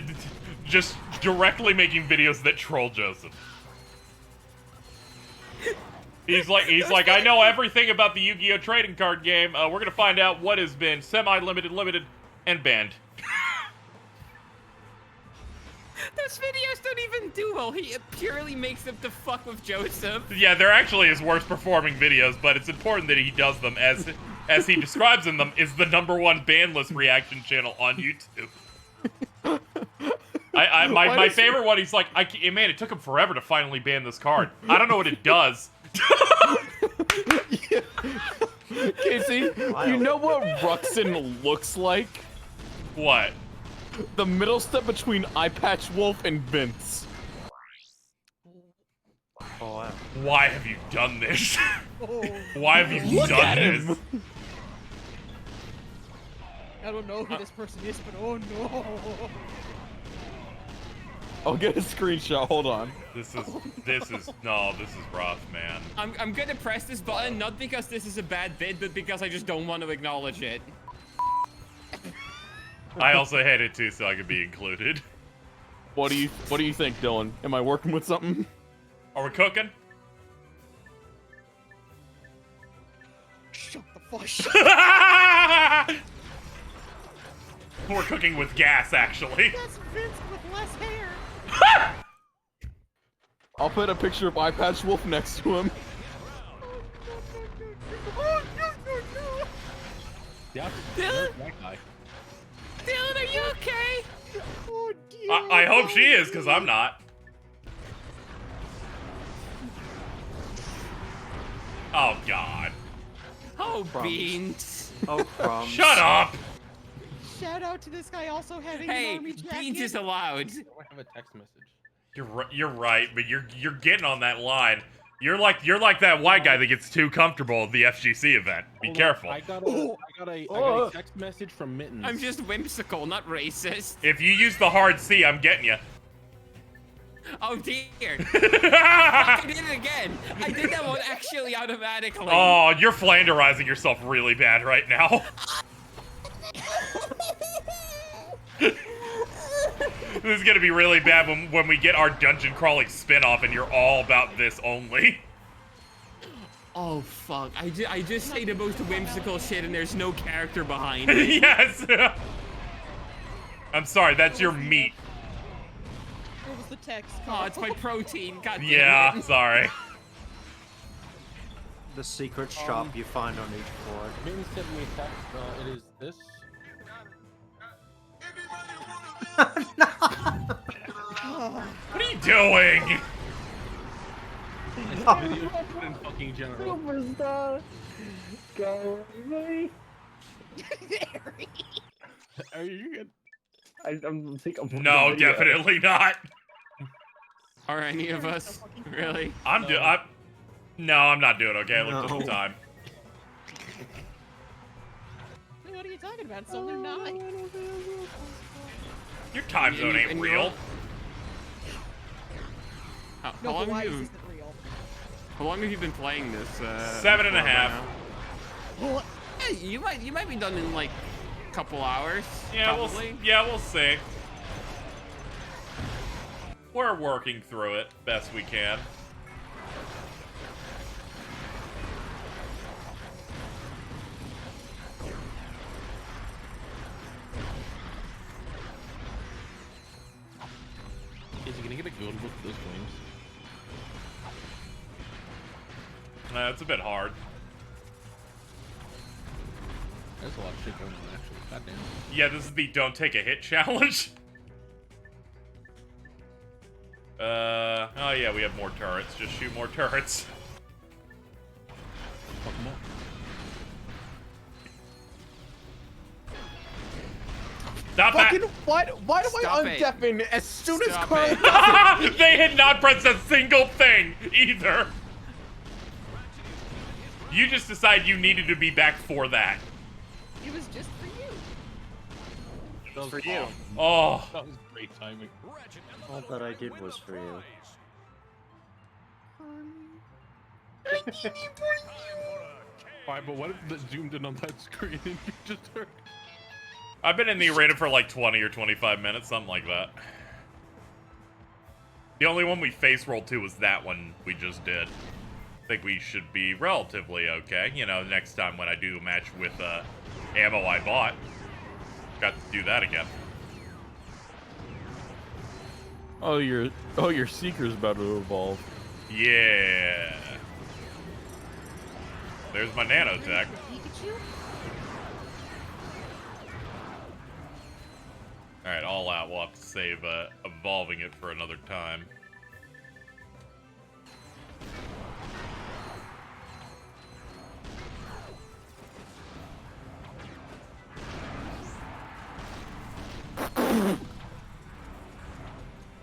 just directly making videos that troll Joseph. He's like, I know everything about the Yu-Gi-Oh! Trading card game. We're gonna find out what has been semi-limited, limited, and banned. Those videos don't even do well. He purely makes them to fuck with Joseph. Yeah, they're actually his worst performing videos, but it's important that he does them as he describes in them is the #1 ban list reaction channel on YouTube. My favorite one, he's like, man, it took him forever to finally ban this card. I don't know what it does. Casey, you know what Ruxin looks like? What? The middle step between Eyepatch Wolf and Vince. Oh, wow. Why have you done this? Why have you Look done at this? him. I don't know who this person is, but oh no. I'll get a screenshot. Hold on. This is rough, man. I'm gonna press this button not because this is a bad bid, but because I just don't want to acknowledge it. I also hate it too, so I could be included. What do you think, Dylan? Am I working with something? Are we cooking? Shut the fuck up. We're cooking with gas, actually. That's Vince with less hair. I'll put a picture of Eye Patch Wolf next to him. Yeah, Dylan? that guy. Dylan, are you okay? Oh dear. I hope she is, because I'm not. Oh, God. Oh, beans. Oh, crumbs. Shut up! Shout out to this guy also having Hey, an army jacket. beans is allowed. I have a text message. You're right, but you're getting on that line. You're like that white guy that gets too comfortable at the FGC event. Be Hold on, careful. I got a text message from Mittens. I'm just whimsical, not racist. If you use the hard C, I'm getting you. Oh dear. I did it again. I did that one actually automatically. Oh, you're Flanderizing yourself really bad right now. This is gonna be really bad when we get our dungeon crawling spin-off and you're all about this only. Oh fuck! I just say the most whimsical shit and there's no character behind it. Yes. I'm sorry, that's your meat. What was the text? Oh, it's my protein. God damn Yeah, it. sorry. The secret shop you find on each floor. Mitten sent me a text. It is this. What are you doing? Video in fucking general. Are you good? I'm No, definitely not. Are any of us really? No, I'm not doing okay. I looked at the time. What are you talking about? It's only 9. Your time zone ain't real. How No, long Hawaii have you? isn't real. How long have you been playing this? 7.5. Well, hey, you might be done in like a couple hours. Yeah, probably. we'll see. We're working through it best we can. Is he gonna get a gold with those wings? It's a bit hard. There's a lot of shit going on, actually. Goddamn. Yeah, this is the don't take a hit challenge. Oh yeah, we have more turrets. Just shoot more turrets. Fuck 'em up. Stop Fucking that! why do Stop I it. undeafen as soon as Stop Carl it. does it? They had not pressed a single thing either. You just decided you needed to be back for that. It was just for you. That was for you. awesome. Oh. That was great timing. All that I did was for you. Alright, but what if the zoomed in on that screen and you just heard? I've been in the arena for like 20 or 25 minutes, something like that. The only one we face rolled to was that one we just did. I think we should be relatively okay. You know, next time when I do a match with ammo I bought. Got to do that again. Oh, your Seeker's about to evolve. Yeah. There's my nanotech. Pikachu? Alright, all out. We'll have to save evolving it for another time.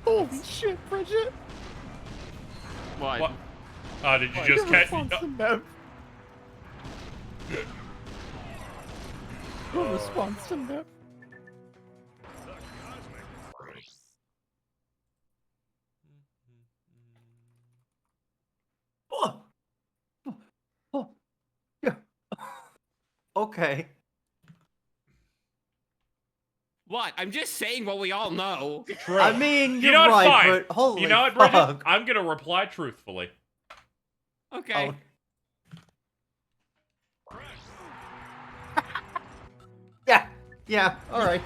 Holy shit, Bridget! What? Did you just catch? No response to that. Oh. Oh. Yeah. Okay. What? I'm just saying what we all know. True. I mean, You you're know what? right, Fine. but holy You know what, Bridget? fuck. I'm gonna reply truthfully. Okay. Oh. Yeah. Yeah. All right.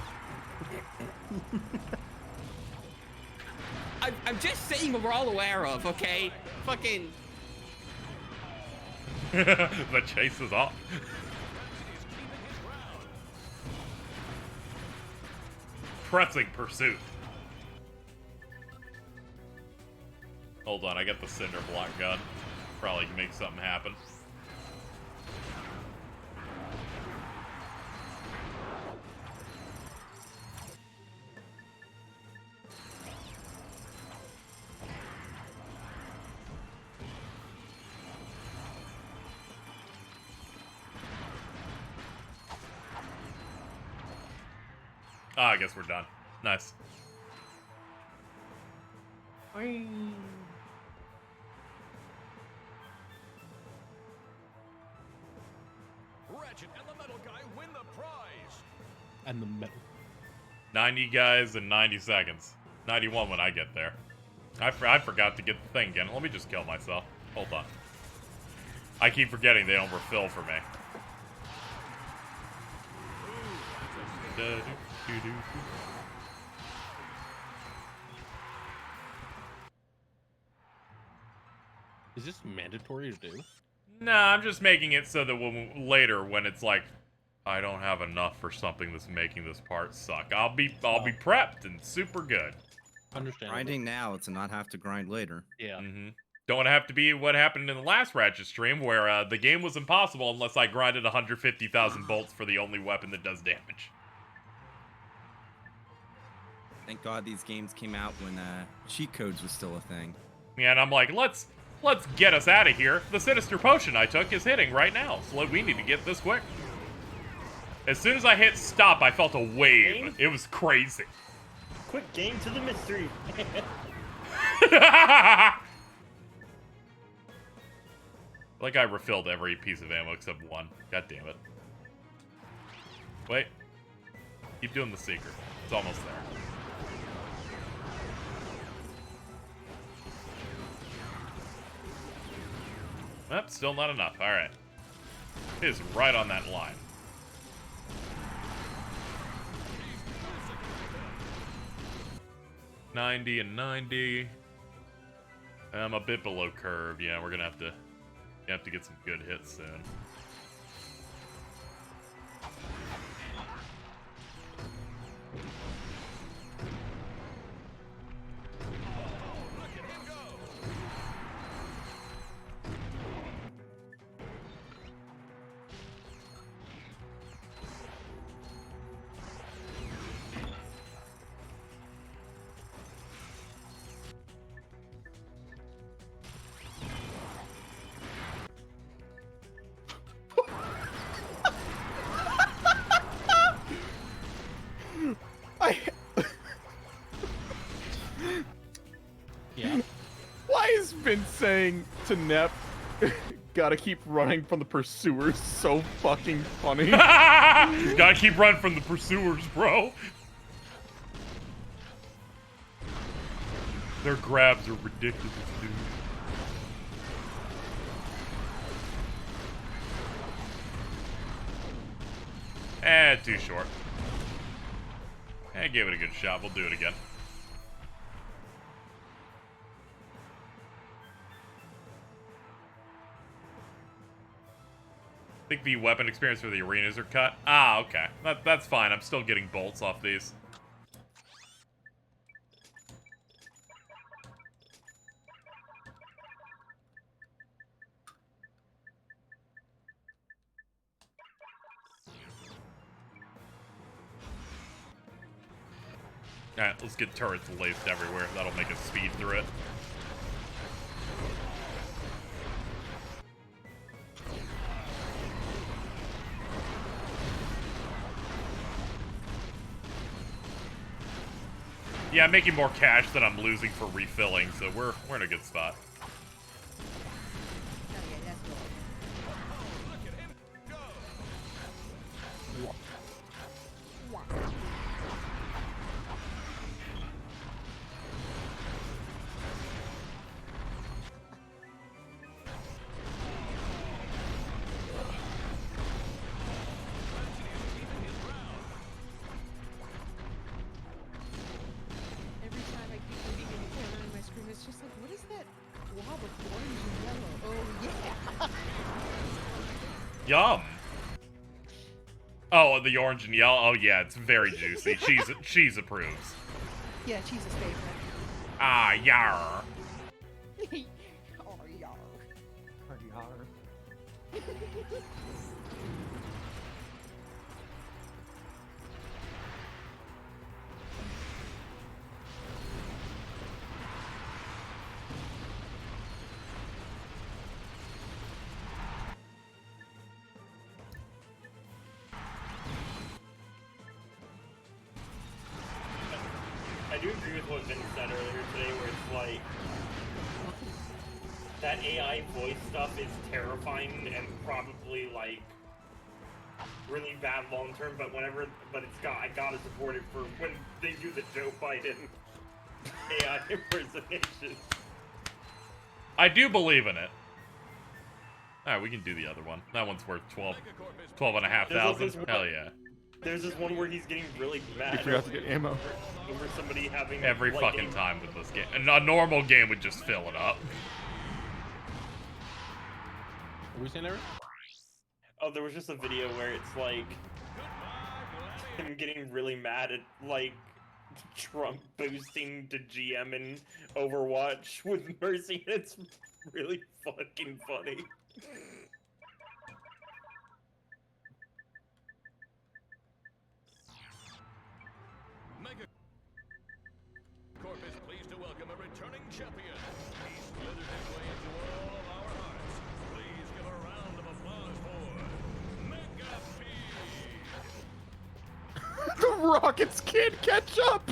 I'm just saying what we're all aware of, okay? Fucking. The chase is off. Pressing pursuit. Hold on, I got the cinder block gun. Probably can make something happen. Ah, I guess we're done. Nice. Ratchet and the metal guy win the prize. And the metal. 90 guys in 90 seconds. 91 when I get there. I forgot to get the thing again. Let me just kill myself. Hold on. I keep forgetting they don't refill for me. Is this mandatory to do? Nah, I'm just making it so that later when it's like I don't have enough for something that's making this part suck, I'll be prepped and super good. Understand. Grinding now to not have to grind later. Yeah. Don't have to be what happened in the last Ratchet stream where the game was impossible unless I grinded 150,000 bolts for the only weapon that does damage. Thank God these games came out when cheat codes was still a thing. Yeah, and I'm like, let's get us out of here. The Sinister Potion I took is hitting right now, so we need to get this quick. As soon as I hit stop, I felt a wave. It was crazy. Quick game to the mystery. Like I refilled every piece of ammo except one. God damn it. Wait. Keep doing the secret. It's almost there. Yep, still not enough. Alright. It is right on that line. $90 and $90. I'm a bit below curve. Yeah, we're gonna have to get some good hits soon. Yeah. Why has been saying to Nep, gotta keep running from the pursuers so fucking funny? Gotta keep running from the pursuers, bro. Their grabs are ridiculous, dude. Too short. Give it a good shot. We'll do it again. I think the weapon experience for the arenas are cut. Ah, okay. That's fine. I'm still getting bolts off these. Alright, let's get turrets laced everywhere. That'll make us speed through it. Yeah, I'm making more cash than I'm losing for refilling, so we're in a good spot. Every time I keep looking in the camera on my screen, it's just like, what is that blob of orange and yellow? Oh yeah. Yum. Oh, the orange and yellow. Oh yeah, it's very juicy. Cheese approves. Yeah, cheese is favorite. Ah, yar. Oh, yar. I do agree with what Vince said earlier today, where it's like that AI voice stuff is terrifying and probably like really bad long term. But I gotta support it for when they do the Joe Biden AI impersonation. I do believe in it. All right, we can do the other one. That one's worth 12,500. Hell yeah. There's this one where he's getting really mad. You forgot to get ammo. Over somebody having Every like, fucking time with this game. A normal game would just fill it up. What are we saying, Eric? Oh, there was just a video where it's like him getting really mad at like Trump boosting to GM in Overwatch with Mercy. It's really fucking funny. Corp is pleased to welcome a returning champion. He slithered his way into all of our hearts. Please give a round of applause for Mega P. The Rockets can't catch up.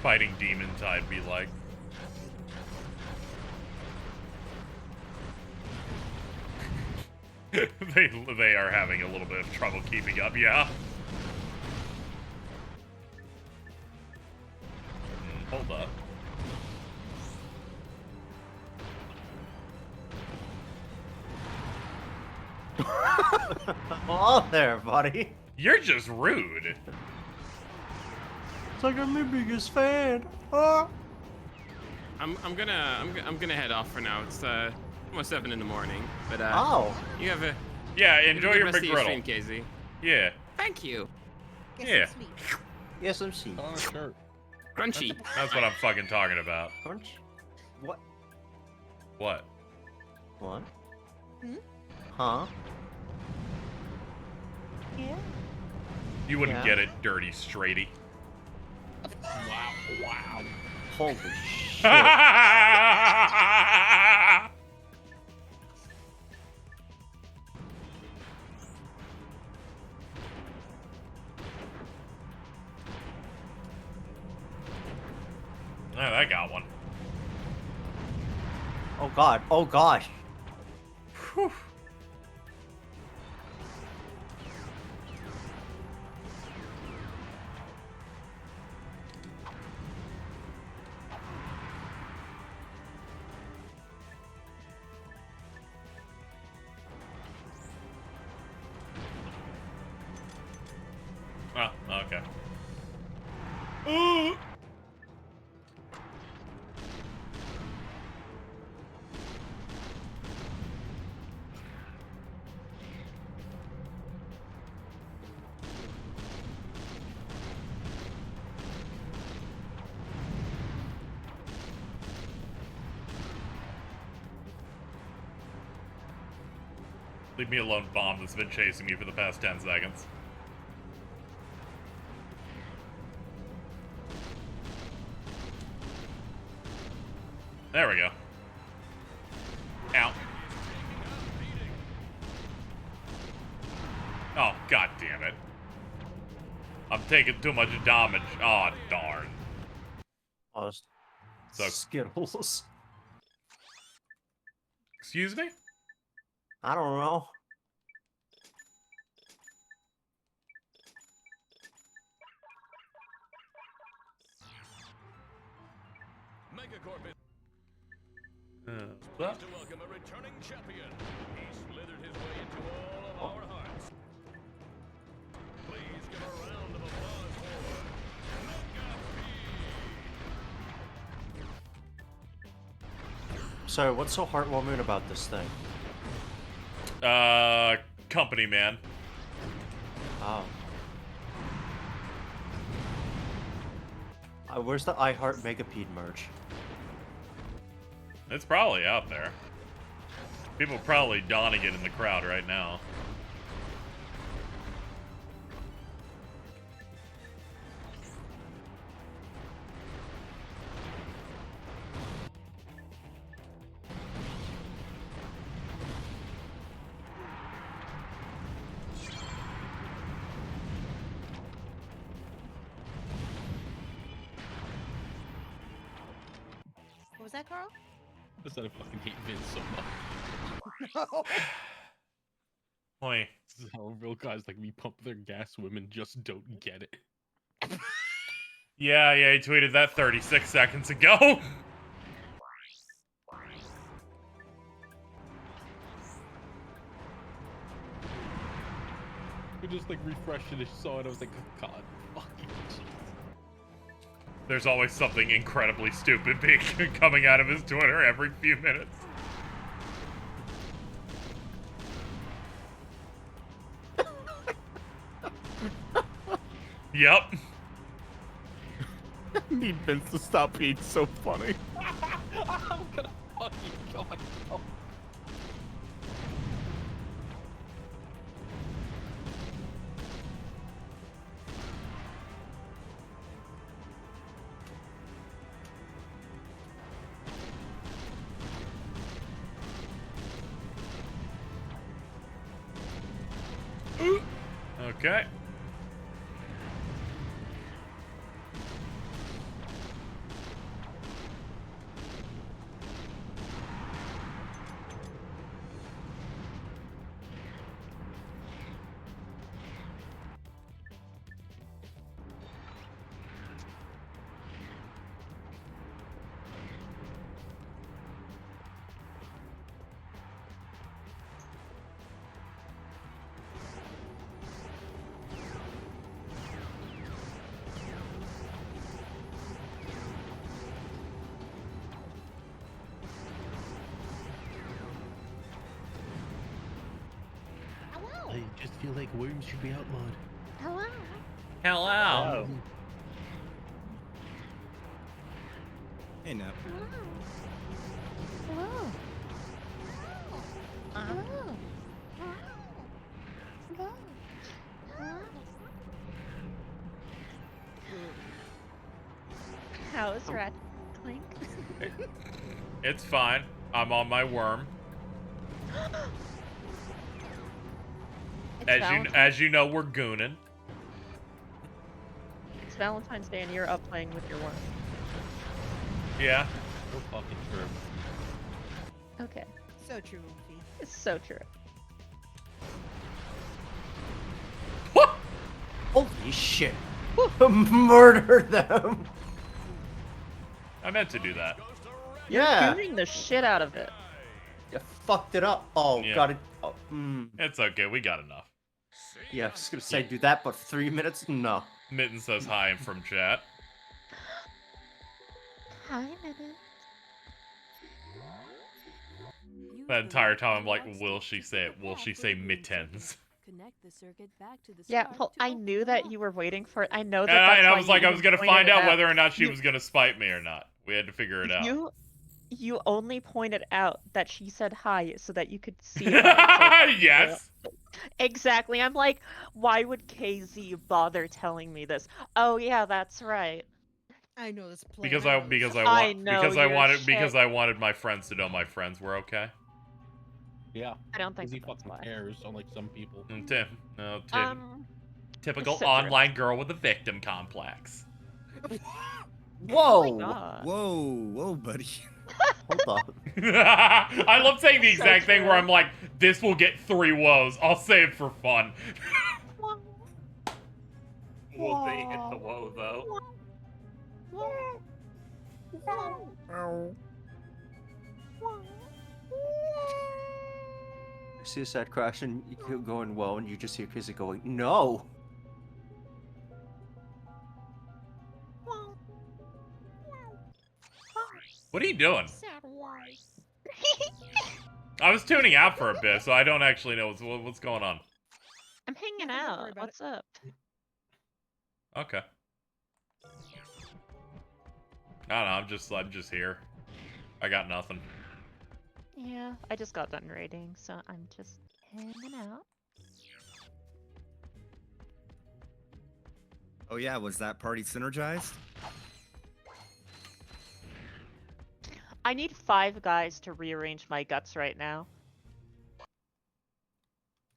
Fighting Demon Tide be like. they are having a little bit of trouble keeping up, yeah. Hold up. Oh, there, buddy. You're just rude. It's like I'm your biggest fan. Oh. I'm gonna head off for now. It's almost 7 in the morning. But Oh. you have a Yeah, enjoy your rest of McGriddle. stream, KZ. Yeah. Thank you. Yeah. Yes, I'm seeing. Oh, sure. Crunchy. That's what I'm fucking talking about. Crunch? What? What? What? Hmm? Huh? Yeah. You wouldn't Yeah. get it, dirty straighty. Wow. Holy shit. Oh, that got one. Oh god. Oh gosh. Whew. Oh, okay. Ooh. Leave me alone, bomb that's been chasing me for the past 10 seconds. There we go. Ow. Oh, god damn it. I'm taking too much damage. Oh, darn. Oh, So, Skittles. excuse me? I don't know. Megacorp is What? pleased to welcome a returning champion. He slithered his way into all of our hearts. Please give a round of applause for So, what's so heartwarming about this thing? Company man. Oh. Where's the I Heart Megapede merch? It's probably out there. People probably donning it in the crowd right now. What was that, Carl? I said I fucking hate Vince so much. Wait. This is how real guys like me pump their gas, women just don't get it. Yeah, he tweeted that 36 seconds ago. I just like refreshed it and saw it. I was like, oh, God, fucking Jesus. There's always something incredibly stupid coming out of his Twitter every few minutes. Yep. I need Vince to stop being so funny. I'm gonna fucking God. No. Okay. I just feel like worms should be outlawed. Hello. Hello. Hey, Nap. Hello. Hello. Hello. How's Ratchet Clank? It's fine. I'm on my worm. As you know, we're gooning. It's Valentine's Day and you're up playing with your worm. Yeah. So fucking true. Okay. So true, Wolfie. It's so true. Holy shit. Murder them. I meant to do that. Yeah. Shooting the shit out of it. You fucked it up. Oh, Yeah. got it. Oh, It's okay. We got enough. Yeah, I was gonna say do that, but 3 minutes? No. Mitten says hi from chat. Hi, Mitten. That entire time I'm like, will she say it? Will she say mittens? Connect the circuit back to the Yeah, start well, to I open knew the that lock. you were waiting for it. I know that. And That's I why was you like, I was even gonna find pointed out out. whether or not she was gonna spite me or not. We had to figure it out. You only pointed out that she said hi so that you could see it. Yes. Exactly. I'm like, why would KZ bother telling me this? Oh yeah, that's right. I know this plan. Because I I know because this. I I want know because I your wanted shit. because I wanted my friends to know my friends were okay. Yeah. I don't think He that's fucking why. cares, unlike some people. And Tim, no Tim. Typical Citrus. online girl with a victim complex. Whoa! God. Whoa, buddy. Hold on. I love saying the So exact thing where true. I'm like, this will get 3 woes. I'll say it for fun. Will they hit the woe though? You see a set crash and you keep going well, and you just hear Kizzy going, no! What are you doing? Sad why. I was tuning out for a bit, so I don't actually know what's going on. I'm hanging Don't out. worry about What's up? Okay. I don't know, I'm just here. I got nothing. Yeah, I just got done raiding, so I'm just hanging out. Oh yeah, was that party synergized? I need 5 guys to rearrange my guts right now.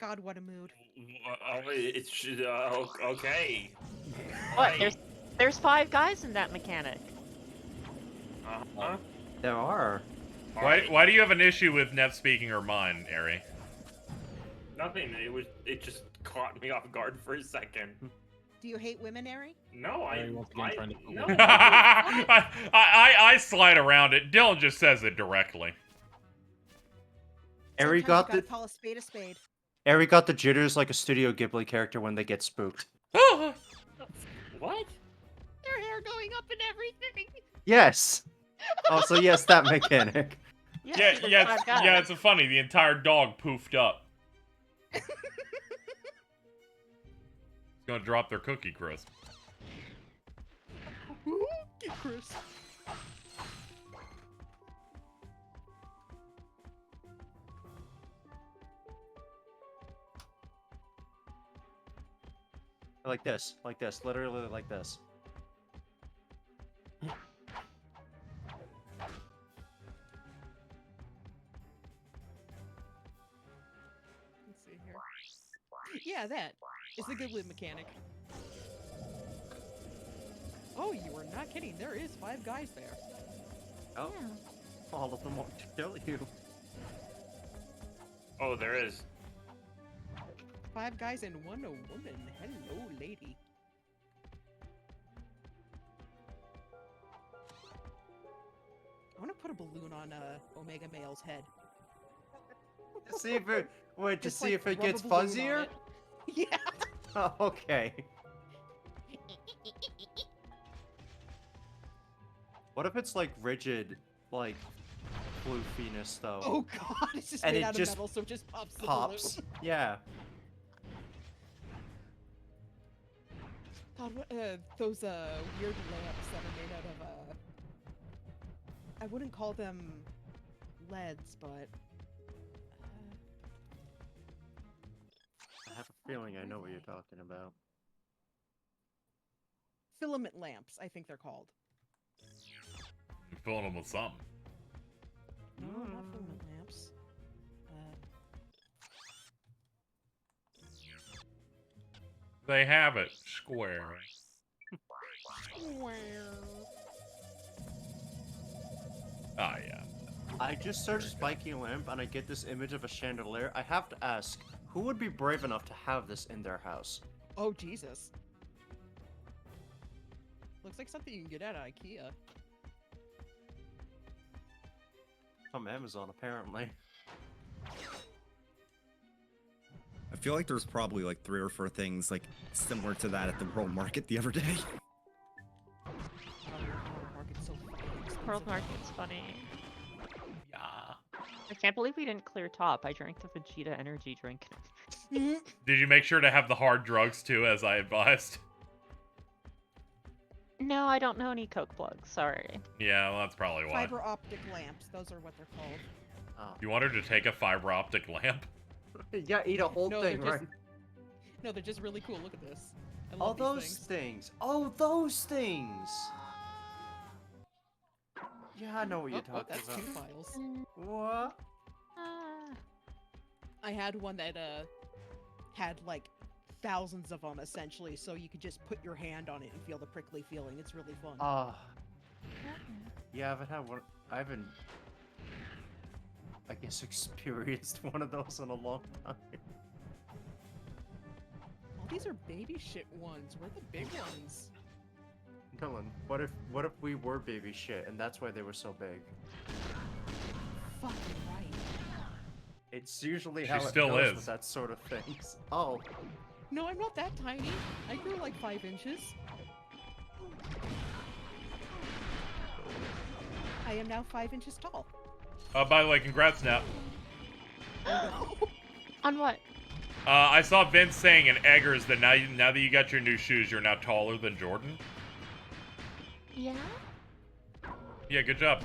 God, what a mood. It's okay. What? Right. There's 5 guys in that mechanic. Uh-huh. There are. Why do you have an issue with Nep speaking her mind, Ari? Nothing. It just caught me off guard for a second. Do you hate women, Ari? No, Ari once again trying to no. I slide around it. Dylan just says it directly. Ari Sometimes got you gotta the call a spade a spade. Ari got the jitters like a Studio Ghibli character when they get spooked. What? Their hair going up and everything. Yes. Oh, so yes, that mechanic. Yeah, it's a funny. The entire dog poofed up. It's gonna drop their cookie crisp. Cookie crisp. Like this, literally like this. Let's see here. Yeah, that is the Ghibli mechanic. Oh, you are not kidding. There is 5 guys there. Oh, all of them want to kill you. Oh, there is. 5 guys and 1 a woman. Hello, lady. I want to put a balloon on Omega Male's head. To see if it, wait, to Just, see like, if it rub a gets balloon on fuzzier? it. Yeah. Oh, okay. What if it's like rigid, like floofiness though? Oh god, it's just and made it out of just metal, so it just pops the pops. balloon. Yeah. God, what, those weird lamps that are made out of I wouldn't call them LEDs, but I have a feeling I know what you're talking about. filament lamps, I think they're called. I'm filling them with something. No, not filament lamps. They have it square. Ah, yeah. I just searched spiky lamp and I get this image of a chandelier. I have to ask, who would be brave enough to have this in their house? Oh, Jesus. Looks like something you can get at IKEA. From Amazon, apparently. I feel like there's probably like 3 or 4 things like similar to that at the World Market the other day. World Market's funny. Yeah. I can't believe we didn't clear top. I drank the Vegeta energy drink. Did you make sure to have the hard drugs too, as I advised? No, I don't know any Coke plugs. Sorry. Yeah, well, that's probably why. Fiber optic lamps, those are what they're called. Oh. You want her to take a fiber optic lamp? Yeah, eat a whole No, thing, they're right? just, no, they're just really cool. Look at this. I Oh, love these those things. Oh, those things. Yeah, I know what you're talking that's about. 2 files. What? I had one that had like thousands of them essentially, so you could just put your hand on it and feel the prickly feeling. It's really fun. Yeah, I haven't had one. I haven't, I guess, experienced one of those in a long time. All these are baby shit ones. We're the big ones. Dylan, what if we were baby shit and that's why they were so big? Fucking right. It's usually She how it still goes is. with that sort of things. Oh. No, I'm not that tiny. I grew like 5 inches. I am now 5 inches tall. By the way, congrats, Nap. On what? I saw Vince saying in Eggers that now that you got your new shoes, you're now taller than Jordan. Yeah? Yeah, good job.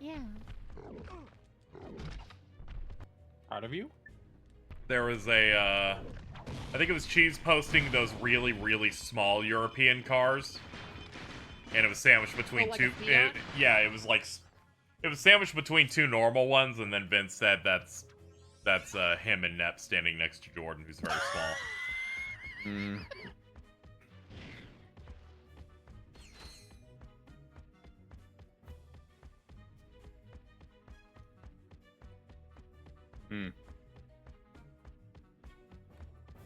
Yeah. Proud of you? There was a, I think it was Cheese posting those really, really small European cars. And it was sandwiched between like two. a Fiat? Yeah, it was like, it was sandwiched between two normal ones, and then Vince said that's him and Nep standing next to Jordan, who's very small.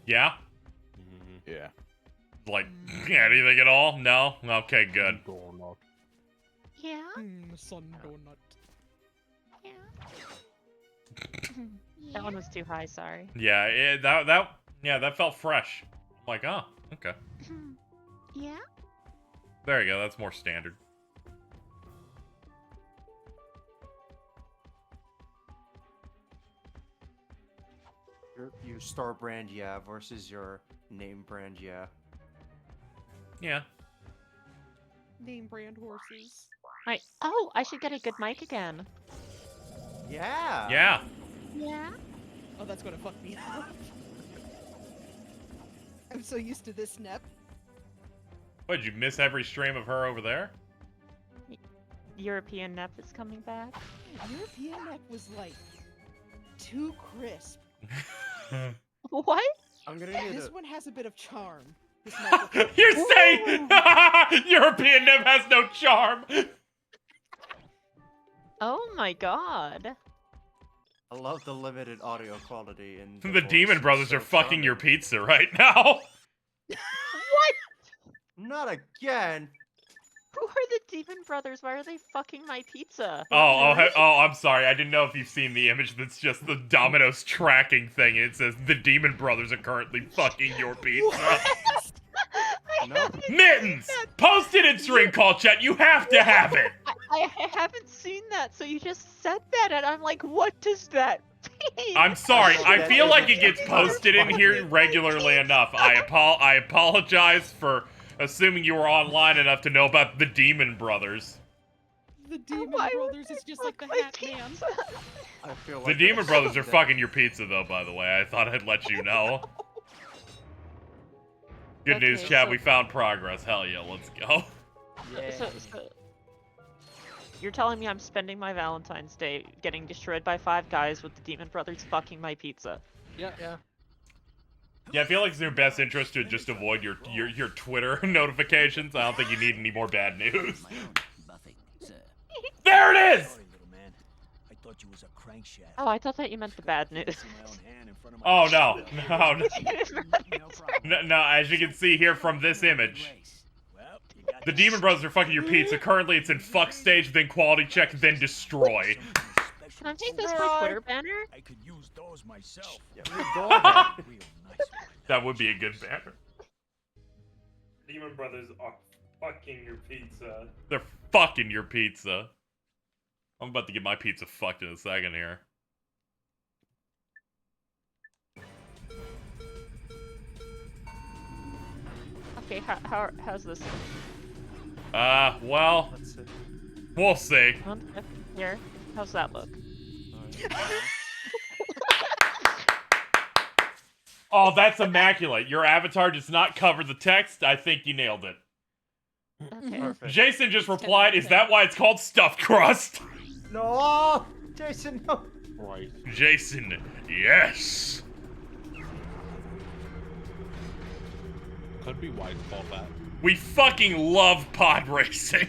Yeah? Yeah. Like, anything at all? No? Okay, good. Yeah? Sun donut. Yeah. That one was too high, sorry. Yeah, that felt fresh. I'm like, oh, okay. Yeah? There you go, that's more standard. Your star brand, yeah, versus your name brand, yeah. Yeah. Name brand horses. Oh, I should get a good mic again. Yeah. Yeah. Yeah? Oh, that's gonna fuck me up. I'm so used to this, Nep. What, did you miss every stream of her over there? European Nep is coming back. European Nep was like too crisp. What? I'm gonna need This a... one has a bit of charm. This You're saying European Nep has no charm? Oh my god. I love the limited audio quality in The Demon Brothers are fucking your pizza right now. What? Not again. Who are the Demon Brothers? Why are they fucking my pizza? I'm sorry. I didn't know if you've seen the image that's just the Domino's tracking thing. It says the Demon Brothers are currently fucking your pizza. No. Mittens! Post it in stream call chat. You have to have it. I haven't seen that, so you just said that, and I'm like, what does that mean? I'm sorry. I feel like it gets posted in here regularly enough. I apologize for assuming you were online enough to know about the Demon Brothers. The Demon Brothers is just like the Hat Man. I feel like The Demon Brothers are fucking your pizza, though, by the way. I thought I'd let you know. Good news, Okay, chat. so- We found progress. Hell yeah, let's go. So, you're telling me I'm spending my Valentine's Day getting destroyed by 5 guys with the Demon Brothers fucking my pizza? Yeah. Yeah, I feel like it's in your best interest to just avoid your Twitter notifications. I don't think you need any more bad news. There it is! Oh, I thought that you meant the bad news. Oh, no. No, as you can see here from this image. The Demon Brothers are fucking your pizza. Currently, it's in fuck stage, then quality check, then destroy. Can I take this for Twitter banner? I could use those myself. That would be a good banner. Demon Brothers are fucking your pizza. They're fucking your pizza. I'm about to get my pizza fucked in a second here. Okay, how's this? Well, we'll see. Here, how's that look? Oh, that's immaculate. Your avatar does not cover the text. I think you nailed it. Okay. Perfect. Jason just replied, is that why it's called stuffed crust? No! Jason, no! Right. Jason, yes! could be why it's called that. We fucking love pod racing.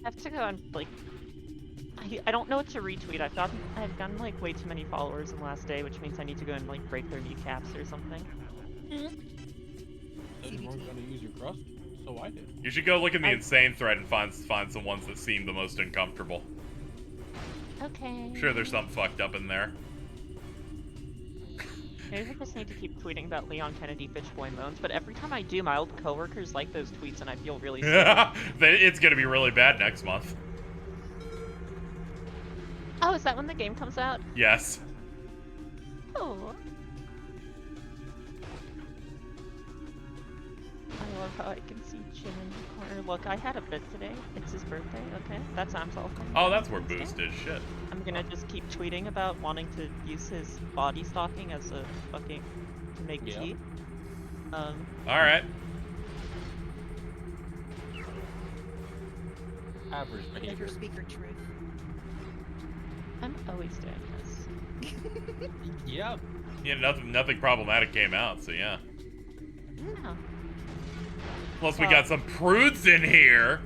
I have to go and like. I don't know what to retweet. I've gotten like way too many followers in the last day, which means I need to go and like break their kneecaps or something. Everyone's gonna use your crust, so I did. You should go look in the insane thread and find some ones that seem the most uncomfortable. Okay. I'm sure there's something fucked up in there. Maybe I just need to keep tweeting about Leon Kennedy bitch boy moans, but every time I do, my old coworkers like those tweets and I feel really sick. It's gonna be really bad next month. Oh, is that when the game comes out? Yes. Oh. I love how I can see Jim in the corner. Look, I had a bit today. It's his birthday, okay? That sounds all fine. Oh, that's where Boost is. Shit. I'm gonna just keep tweeting about wanting to use his body stocking as a fucking to make tea. Alright. Average behavior. Never speak your truth. I'm always doing this. Yep. Yeah, nothing problematic came out, so yeah. No. Plus, we got some prudes in here.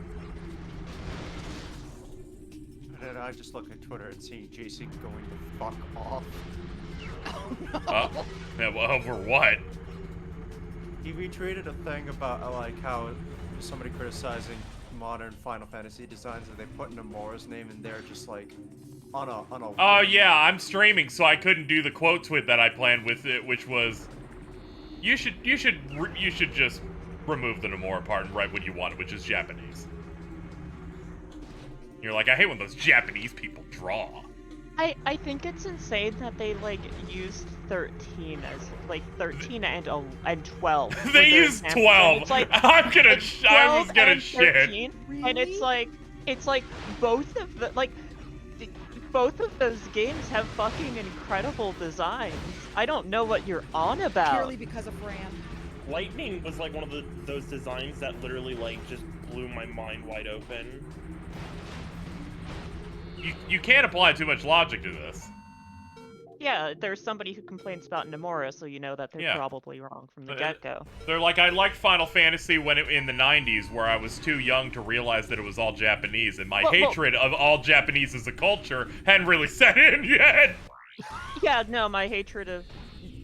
And then I just look at Twitter and see JC going to fuck off. Yeah, well, over what? He retweeted a thing about like how somebody criticizing modern Final Fantasy designs and they put Nomura's name in there just like on a Oh yeah, I'm streaming, so I couldn't do the quote tweet that I planned with it, which was, you should just remove the Nomura part and write what you want, which is Japanese. You're like, I hate when those Japanese people draw. I think it's insane that they like used 13 as like 13 and 12. They used 12. It's like, I was gonna and shit. 13, and it's like both of the both of those games have fucking incredible designs. I don't know what you're on about. Purely because of Ram. Lightning was like one of those designs that literally like just blew my mind wide open. You can't apply too much logic to this. Yeah, there's somebody who complains about Nomura, so you know that they're probably wrong from the get-go. They're like, I liked Final Fantasy in the 90s, where I was too young to realize that it was all Japanese, and my hatred of all Japanese as a culture hadn't really set in yet. Yeah, no, my hatred of,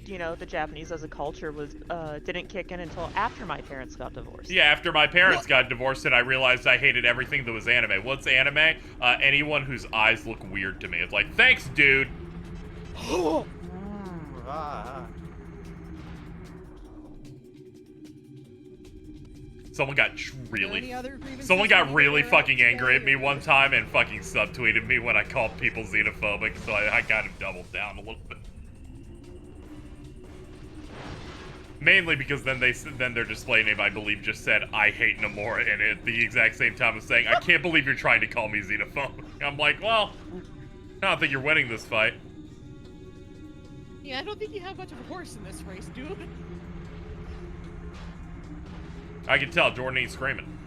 the Japanese as a culture was didn't kick in until after my parents got divorced. Yeah, after my parents got divorced, and I realized I hated everything that was anime. What's anime? Anyone whose eyes look weird to me. It's like, thanks, dude. Someone got really fucking angry at me one time and fucking subtweeted me when I called people xenophobic, so I kind of doubled down a little bit. Mainly because then their display name, I believe, just said, I hate Nomura, and at the exact same time as saying, I can't believe you're trying to call me xenophobic. I'm like, well, I don't think you're winning this fight. Yeah, I don't think you have much of a horse in this race, dude. I can tell, Jordan ain't screaming.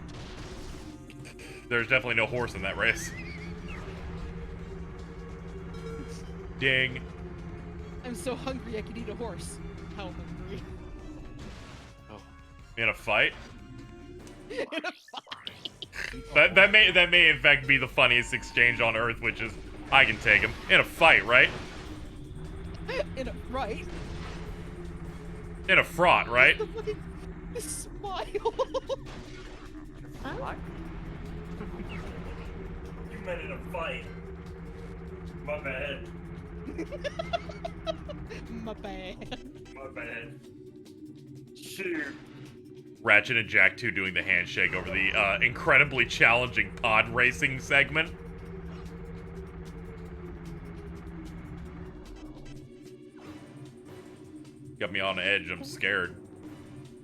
There's definitely no horse in that race. Ding. I'm so hungry I could eat a horse. How hungry? In a fight? In a fight. That may in fact be the funniest exchange on Earth, which is, I can take him. In a fight, right? Right. In a fraught, right? The smile. What? You meant in a fight. My bad. My bad. My bad. Shoot. Ratchet and Jack 2 doing the handshake over the incredibly challenging pod racing segment. Got me on edge, I'm scared.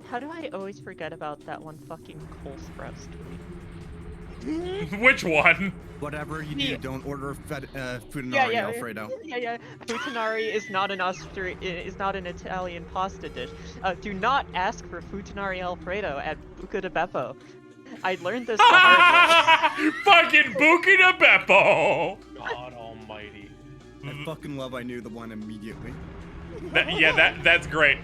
How do I always forget about that one fucking Cole Sprouse tweet? Which one? Whatever you do, don't order Futanari Alfredo. Yeah. Futanari is not an Italian pasta dish. Do not ask for Futanari Alfredo at Buca di Beppo. I learned this the hard way. Fucking Buca di Beppo! God almighty. I fucking love I knew the one immediately. That's great.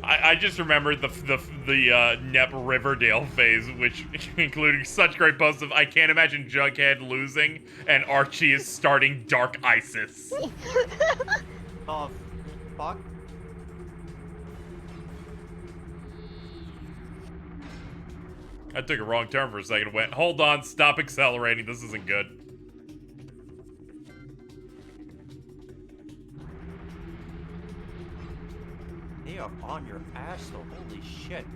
I just remembered the Nep Riverdale phase, which included such great posts of I can't imagine Jughead losing and Archie is starting Dark ISIS. Oh, fuck. I took a wrong turn for a second. Went, hold on, stop accelerating. This isn't good. They are on your ass though. Holy shit.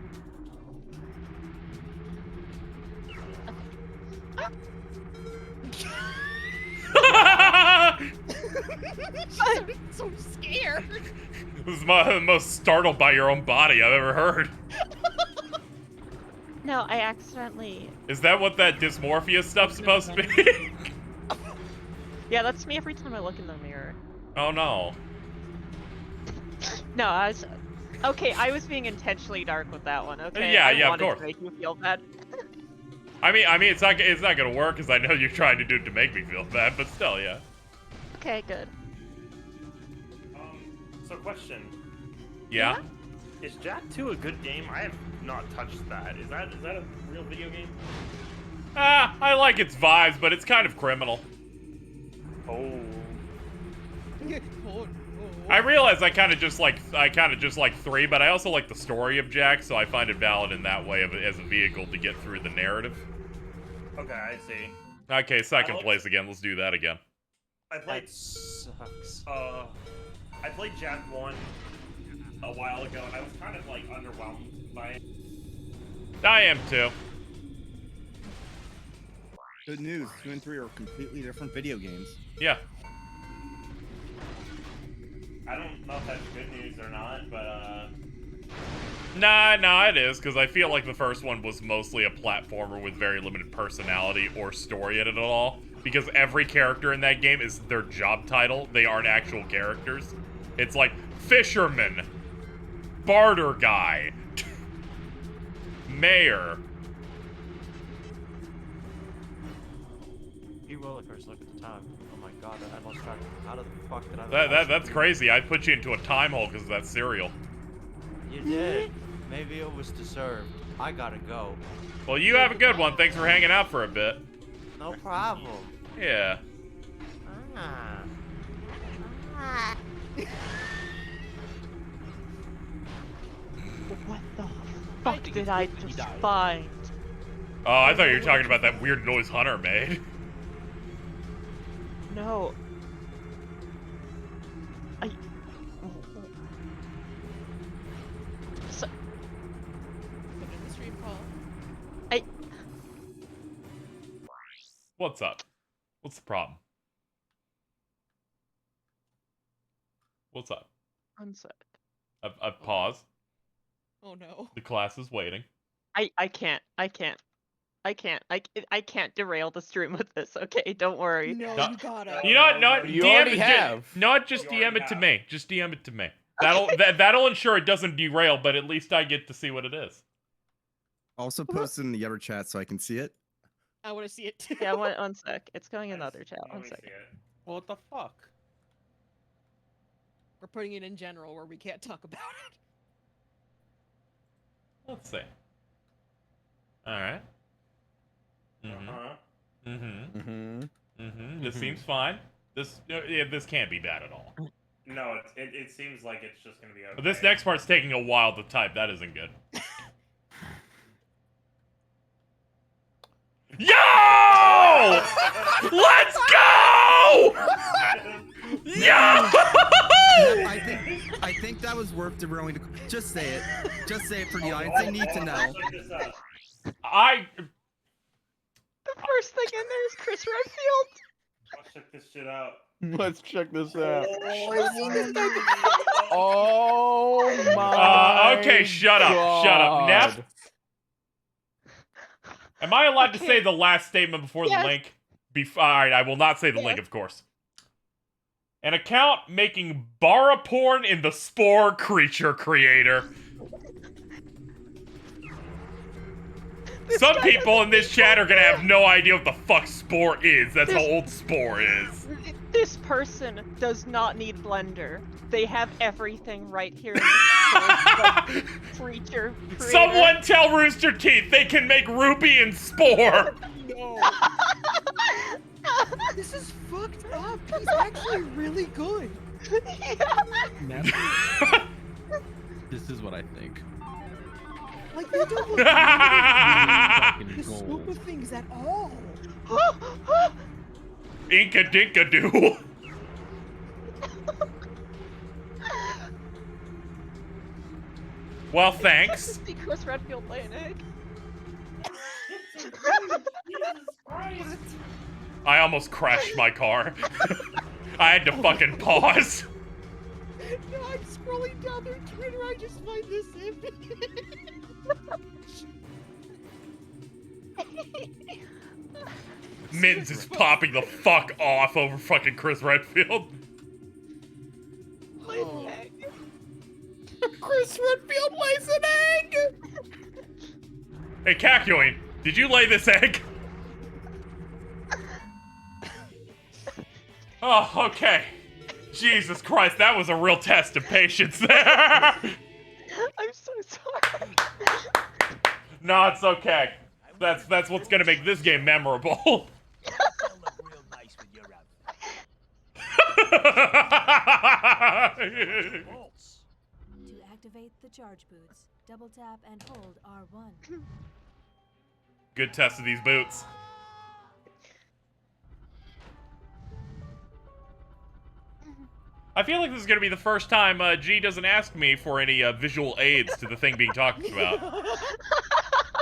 I'm so scared. This is the most startled by your own body I've ever heard. No, I accidentally. Is that what that dysmorphia stuff's supposed to be? Yeah, that's me every time I look in the mirror. Oh no. No, I was. Okay, I was being intentionally dark with that one. Okay. Yeah, I yeah, of wanted course. to make you feel bad. I mean, it's not gonna work because I know you're trying to do it to make me feel bad, but still, yeah. Okay, good. So question. Yeah. Is Jak 2 a good game? I have not touched that. Is that a real video game? I like its vibes, but it's kind of criminal. Oh. I realize I kind of just like 3, but I also like the story of Jak, so I find it valid in that way as a vehicle to get through the narrative. Okay, I see. Okay, second place again. Let's do that again. I played. That sucks. I played Jak 1 a while ago, and I was kind of like underwhelmed by it. I am too. Good news, 2 and 3 are completely different video games. Yeah. I don't know if that's good news or not, but Nah, it is, because I feel like the first one was mostly a platformer with very limited personality or story in it at all. Because every character in that game is their job title. They aren't actual characters. It's like, fisherman, barter guy, mayor. You roller coaster, look at the time. Oh my god, I lost track. How the fuck did I That's crazy. I put you into a time hole because of that cereal. You did. Maybe it was deserved. I gotta go. Well, you have a good one. Thanks for hanging out for a bit. No problem. Yeah. What the fuck did I just find? Oh, I thought you were talking about that weird noise Hunter made. No. What's up? What's the problem? What's up? One sec. I've paused. Oh no. The class is waiting. I can't derail the stream with this. Okay, don't worry. No, No. you gotta. You know what? Not You DM already it. have. Not just DM it to me. Just DM it to me. That'll ensure it doesn't derail, but at least I get to see what it is. Also post it in the other chat so I can see it. I want to see it too. Yeah, one sec. It's going in the other chat. One sec. What the fuck? We're putting it in general where we can't talk about it. Let's see. All right. This seems fine. This can't be bad at all. no, it seems like it's just gonna be okay. But this next part's taking a while to type. That isn't good. Yo! Let's go! Yo! I think that was worth derailing. Just say it. Just say it for the audience. They need to know. The first thing in there is Chris Redfield. Let's check this shit out. Let's check this out. Oh, Oh my. Okay, shut up. God. Shut up. Nep? Am I allowed to say the last statement before the link? Alright, I will not say the link, of course. An account making bara porn in the Spore creature creator. Some people in this chat are gonna have no idea what the fuck Spore is. That's how old Spore is. This person does not need Blender. They have everything right here in the creature. Someone tell Rooster Teeth they can make Ruby and Spore. No. This is fucked up. He's actually really good. Nep, this is what I think. Like, they don't look like the Gold. scope of things at all. Inka dinka doo. Well, thanks. See Chris Redfield lay an egg. I almost crashed my car. I had to fucking pause. No, I'm scrolling down their Twitter. I just find this image. Mins is popping the fuck off over fucking Chris Redfield. Lays an egg. Chris Redfield lays an egg. Hey, Kakyoin, did you lay this egg? Oh, okay. Jesus Christ, that was a real test of patience there. I'm so sorry. No, it's okay. That's what's gonna make this game memorable. To activate the charge boots, double tap and hold R1. Good test of these boots. I feel like this is gonna be the first time G doesn't ask me for any visual aids to the thing being talked about.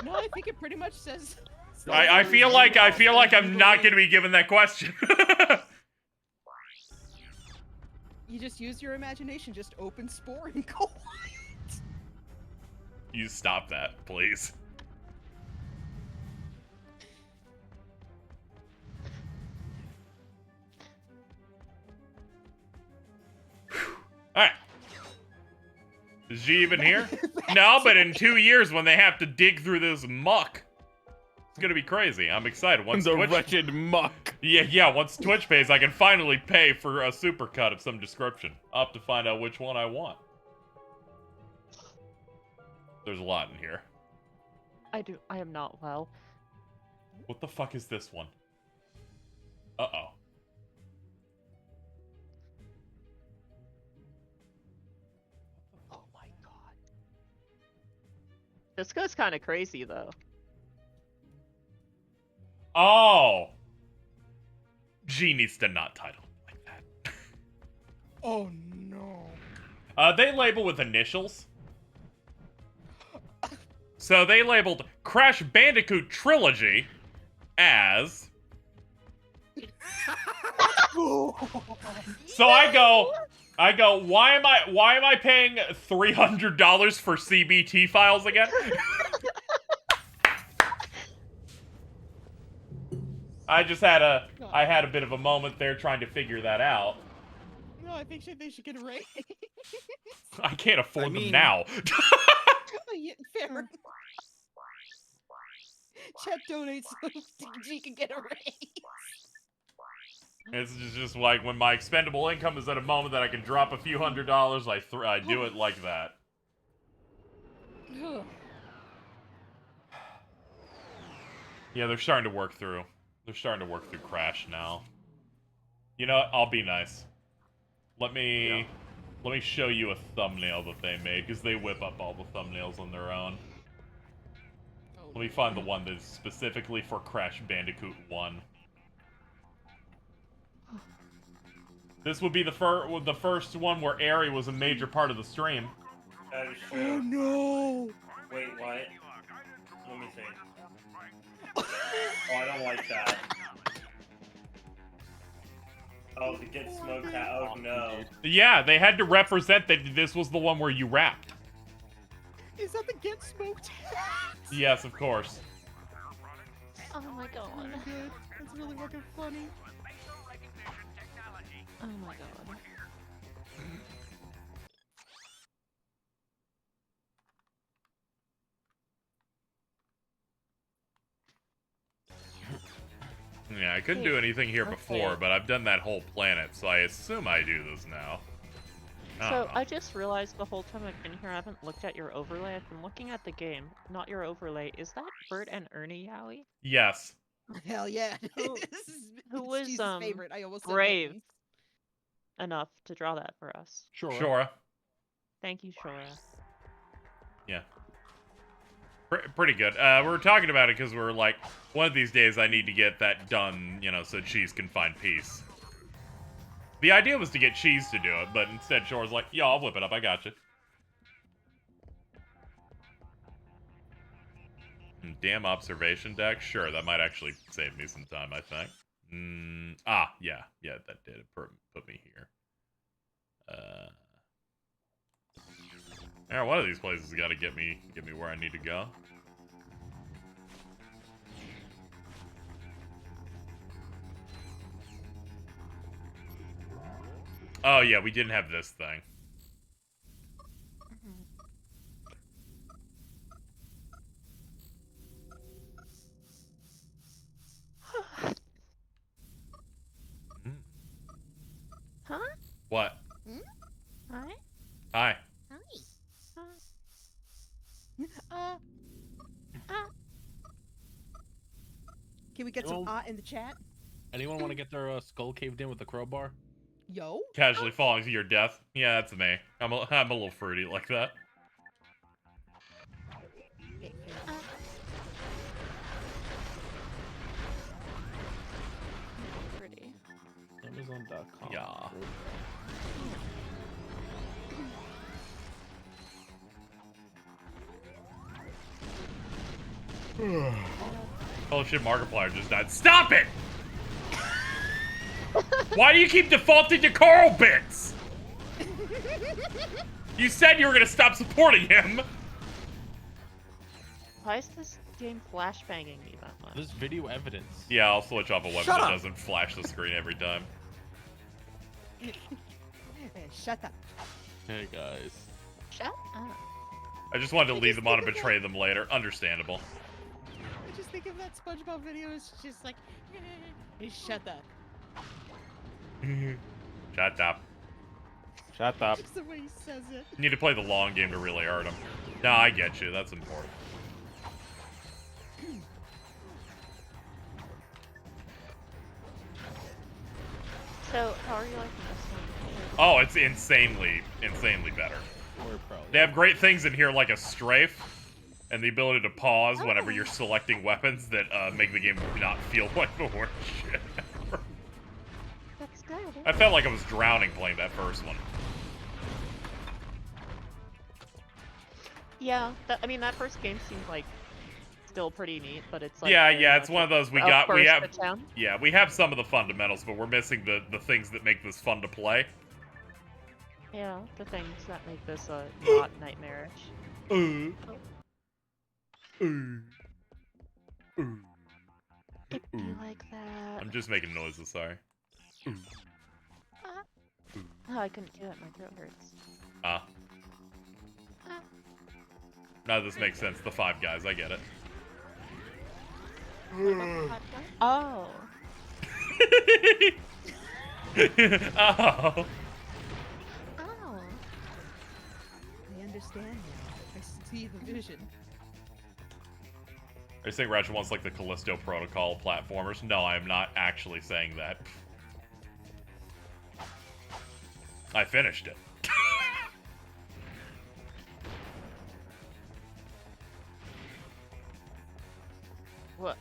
No, I think it pretty much says. I feel like I'm not gonna be given that question. You just use your imagination. Just open Spore and go. You stop that, please. Alright. Is G even here? No, but in 2 years when they have to dig through this muck, it's gonna be crazy. I'm excited. Once The Twitch... wretched muck. Yeah, once Twitch pays, I can finally pay for a supercut of some description. I'll have to find out which one I want. There's a lot in here. I am not well. What the fuck is this one? Uh-oh. Oh my god. This goes kind of crazy though. Oh! G needs to not title it like that. Oh no. They label with initials. So they labeled Crash Bandicoot Trilogy as... So I go, why am I paying $300 for CBT files again? I had a bit of a moment there trying to figure that out. No, I think they should get a raise. I can't afford them now. Yeah, fair. Chat donates so G can get a raise. It's just like when my expendable income is at a moment that I can drop a few $100s, I do it like that. Yeah, they're starting to work through. They're starting to work through Crash now. You know what? I'll be nice. Let me show you a thumbnail that they made, because they whip up all the thumbnails on their own. Let me find the one that's specifically for Crash Bandicoot 1. This would be the first one where Aerie was a major part of the stream. That is true. Oh no! Wait, what? Let me see. Oh, I don't like that. Oh, to get smoked out. Oh no. Yeah, they had to represent that this was the one where you rapped. Is that the get smoked? Yes, of course. Oh my god. Really good. That's really fucking funny. Oh my god. Yeah, I couldn't do anything here before, okay. but I've done that whole planet, so I assume I do this now. So I just realized the whole time I've been here, I haven't looked at your overlay. I've been looking at the game, not your overlay. Is that Bert and Ernie, Yowie? Yes. Hell yeah. Who was Steve's favorite. I almost said brave Mittens. enough to draw that for us? Shora. Thank you, Shora. Yeah. Pretty good. We were talking about it because we were like, one of these days I need to get that done, you know, so Cheese can find peace. The idea was to get Cheese to do it, but instead Shora's like, yo, I'll whip it up, I got you. Damn observation deck? Sure, that might actually save me some time, I think. Yeah, that did. It put me here. Yeah, one of these places has got to get me where I need to go. Oh yeah, we didn't have this thing. Huh? What? Hi? Hi. Can we get some in the chat? Anyone want to get their skull caved in with a crowbar? Yo. Casually falling to your death. Yeah, that's me. I'm a little fruity like that. Pretty. Amazon.com. Yeah. Oh shit, Markiplier just died. Stop it! Why do you keep defaulting to Carl bits? You said you were gonna stop supporting him! Why is this game flashbanging me that much? There's video evidence. Yeah, I'll switch off a weapon that doesn't flash the screen every time. Shut up. Hey guys. Shut up. I just wanted to leave them on and betray them later. Understandable. I just think of that SpongeBob video. It's just like, shut up. Shut up. Shut up. Just the way he says it. You need to play the long game to really hurt him. No, I get you. That's important. So, how are you liking this one? Oh, it's insanely better. They have great things in here like a strafe and the ability to pause whenever you're selecting weapons that make the game not feel like the worst shit ever. That's good. I felt like I was drowning playing that first one. Yeah, I mean, that first game seemed like still pretty neat, but it's like Yeah, it's one of those we have attempt. Yeah, we have some of the fundamentals, but we're missing the things that make this fun to play. Yeah, the things that make this not nightmarish. It'd be like that. I'm just making noises, sorry. Oh, I couldn't do it. My throat hurts. Now this makes sense. The Five Guys, I get it. Oh. Oh. I understand now. I see the vision. Are you saying Ratchet wants like the Callisto Protocol platformers? No, I'm not actually saying that. I finished it. What?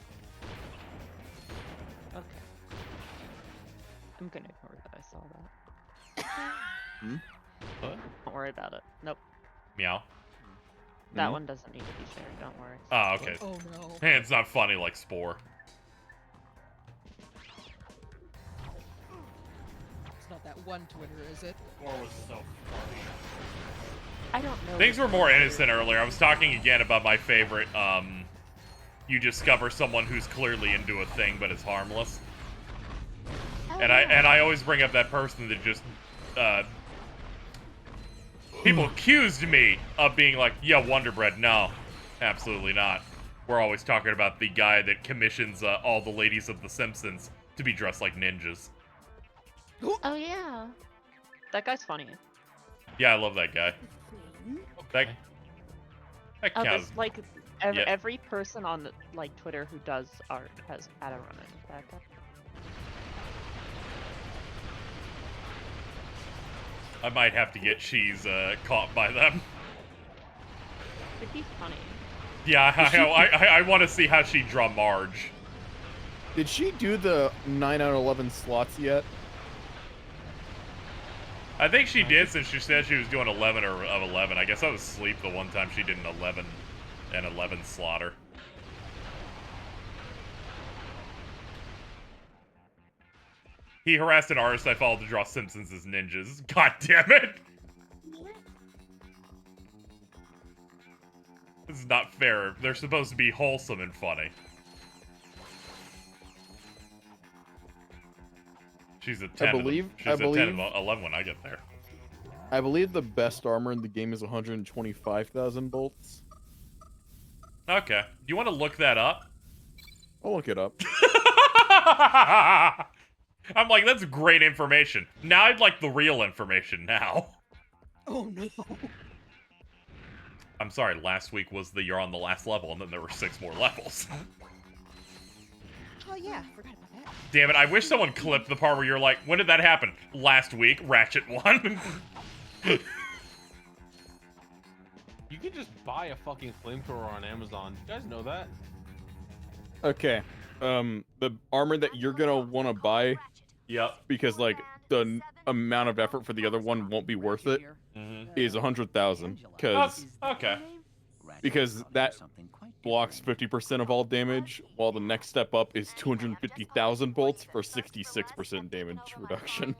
Okay. I'm gonna ignore that I saw that. What? Don't worry about it. Nope. Meow. That one doesn't need to be shared, don't worry. Oh, okay. Oh no. Hey, it's not funny like Spore. It's not that one Twitter, is it? Spore was so funny. I don't know. Things were more innocent earlier. I was talking again about my favorite, you discover someone who's clearly into a thing but is harmless. And I always bring up that person that just people accused me of being like, yeah, Wonder Bread. No, absolutely not. We're always talking about the guy that commissions all the ladies of The Simpsons to be dressed like ninjas. Oh yeah, that guy's funny. Yeah, I love that guy. That Oh, counts. this, like Yeah. every person on like Twitter who does art has had a run-in with that guy. I might have to get Cheese caught by them. It'd be funny. Yeah, I want to see how she draw Marge. Did she do the 9 out of 11 slots yet? I think she did, since she said she was doing 11 of 11. I guess I was asleep the one time she did an 11 and 11 slaughter. He harassed an artist I followed to draw Simpsons as ninjas. God damn it! This is not fair. They're supposed to be wholesome and funny. She's a 10. She's a 10 and 11 when I get there. I believe the best armor in the game is 125,000 bolts. Okay. Do you want to look that up? I'll look it up. I'm like, that's great information. Now I'd like the real information now. Oh no. I'm sorry, last week was the you're on the last level, and then there were 6 more levels. Oh yeah, forgot about that. Damn it, I wish someone clipped the part where you're like, when did that happen? Last week, Ratchet won. You could just buy a fucking flamethrower on Amazon. You guys know that? Okay. The armor that you're gonna want to buy, because like the amount of effort for the other one won't be worth it, is 100,000. Because that blocks 50% of all damage, while the next step up is 250,000 bolts for 66% damage reduction.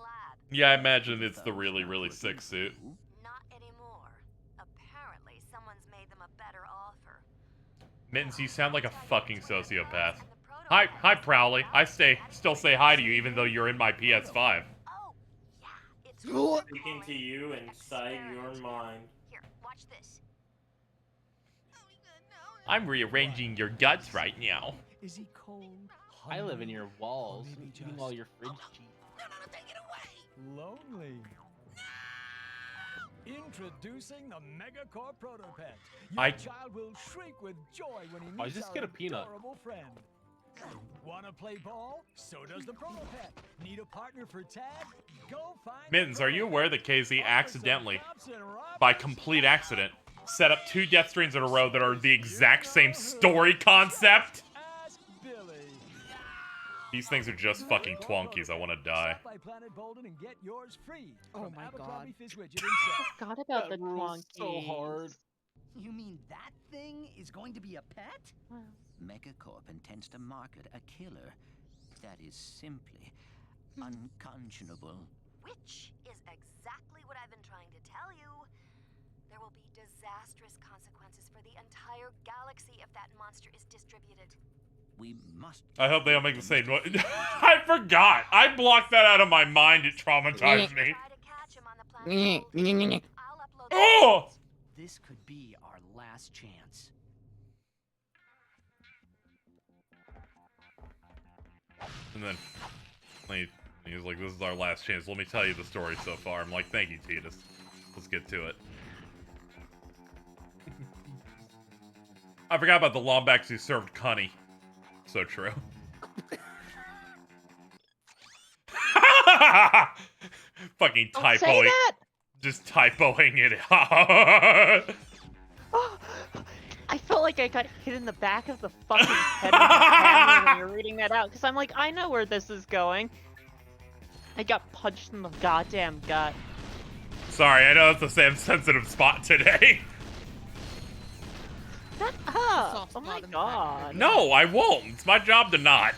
Yeah, I imagine it's the really, really sick suit. Mittens, you sound like a fucking sociopath. Hi, Prowley. I still say hi to you even though you're in my PS5. Speaking to you inside your mind. Here, watch this. I'm rearranging your guts right now. Is he cold? I live in your walls, eating all your fridge cheese. No, take it away. Lonely. Introducing the Megacore Protopet. Your child will shriek with joy when he meets just our get a peanut. adorable friend. Wanna play ball? So does the Protopet. Need a partner for tag? Go find Mittens, are you aware that KZ accidentally, by complete accident, set up 2 Deathstreams in a row that are the exact same story concept? These things are just fucking twonkies. I want to die. Oh my god. Forgot about the twonkies. So hard. You mean that thing is going to be a pet? Megacorp intends to market a killer that is simply unconscionable. Which is exactly what I've been trying to tell you. There will be disastrous consequences for the entire galaxy if that monster is distributed. We must. I hope they don't make the same noise. I forgot. I blocked that out of my mind. It traumatized me. Oh! This could be our last chance. And then he was like, this is our last chance. Let me tell you the story so far. I'm like, thank you, Titus. Let's get to it. I forgot about the Lombax who served Cunny. So true. Fucking typoing. Just typoing it out. I felt like I got hit in the back of the fucking head with the camera when you were reading that out, because I'm like, I know where this is going. I got punched in the goddamn gut. Sorry, I know it's the same sensitive spot today. Shut up! Oh my god. No, I won't. It's my job to not.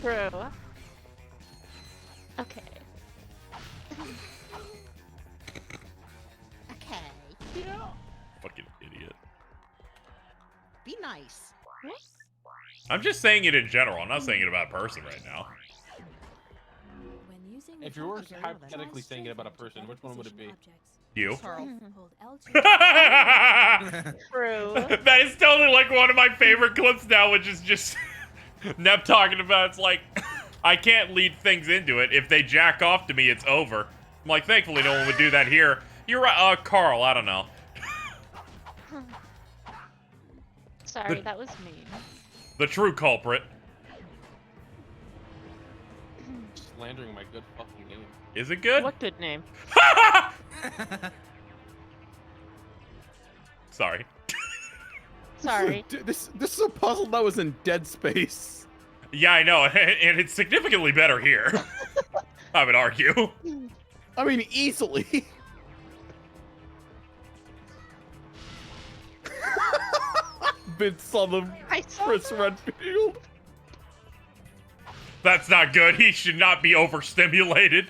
True. Okay. Okay. Yeah. Fucking idiot. Be nice. I'm just saying it in general. I'm not saying it about a person right now. When using If you were hypothetically saying it about a person, which one would it be? You. Carl. True. That is totally like one of my favorite clips now, which is just Nep talking about, it's like, I can't lead things into it. If they jack off to me, it's over. I'm like, thankfully no one would do that here. You're right, Carl, I don't know. Sorry, that was mean. The true culprit. Slandering my good fucking name. Is it good? What good name? Sorry. Sorry. Dude, this is a puzzle that was in Dead Space. Yeah, I know, and it's significantly better here. I would argue. I mean, easily. Vince on the Chris Redfield. That's not good. He should not be overstimulated.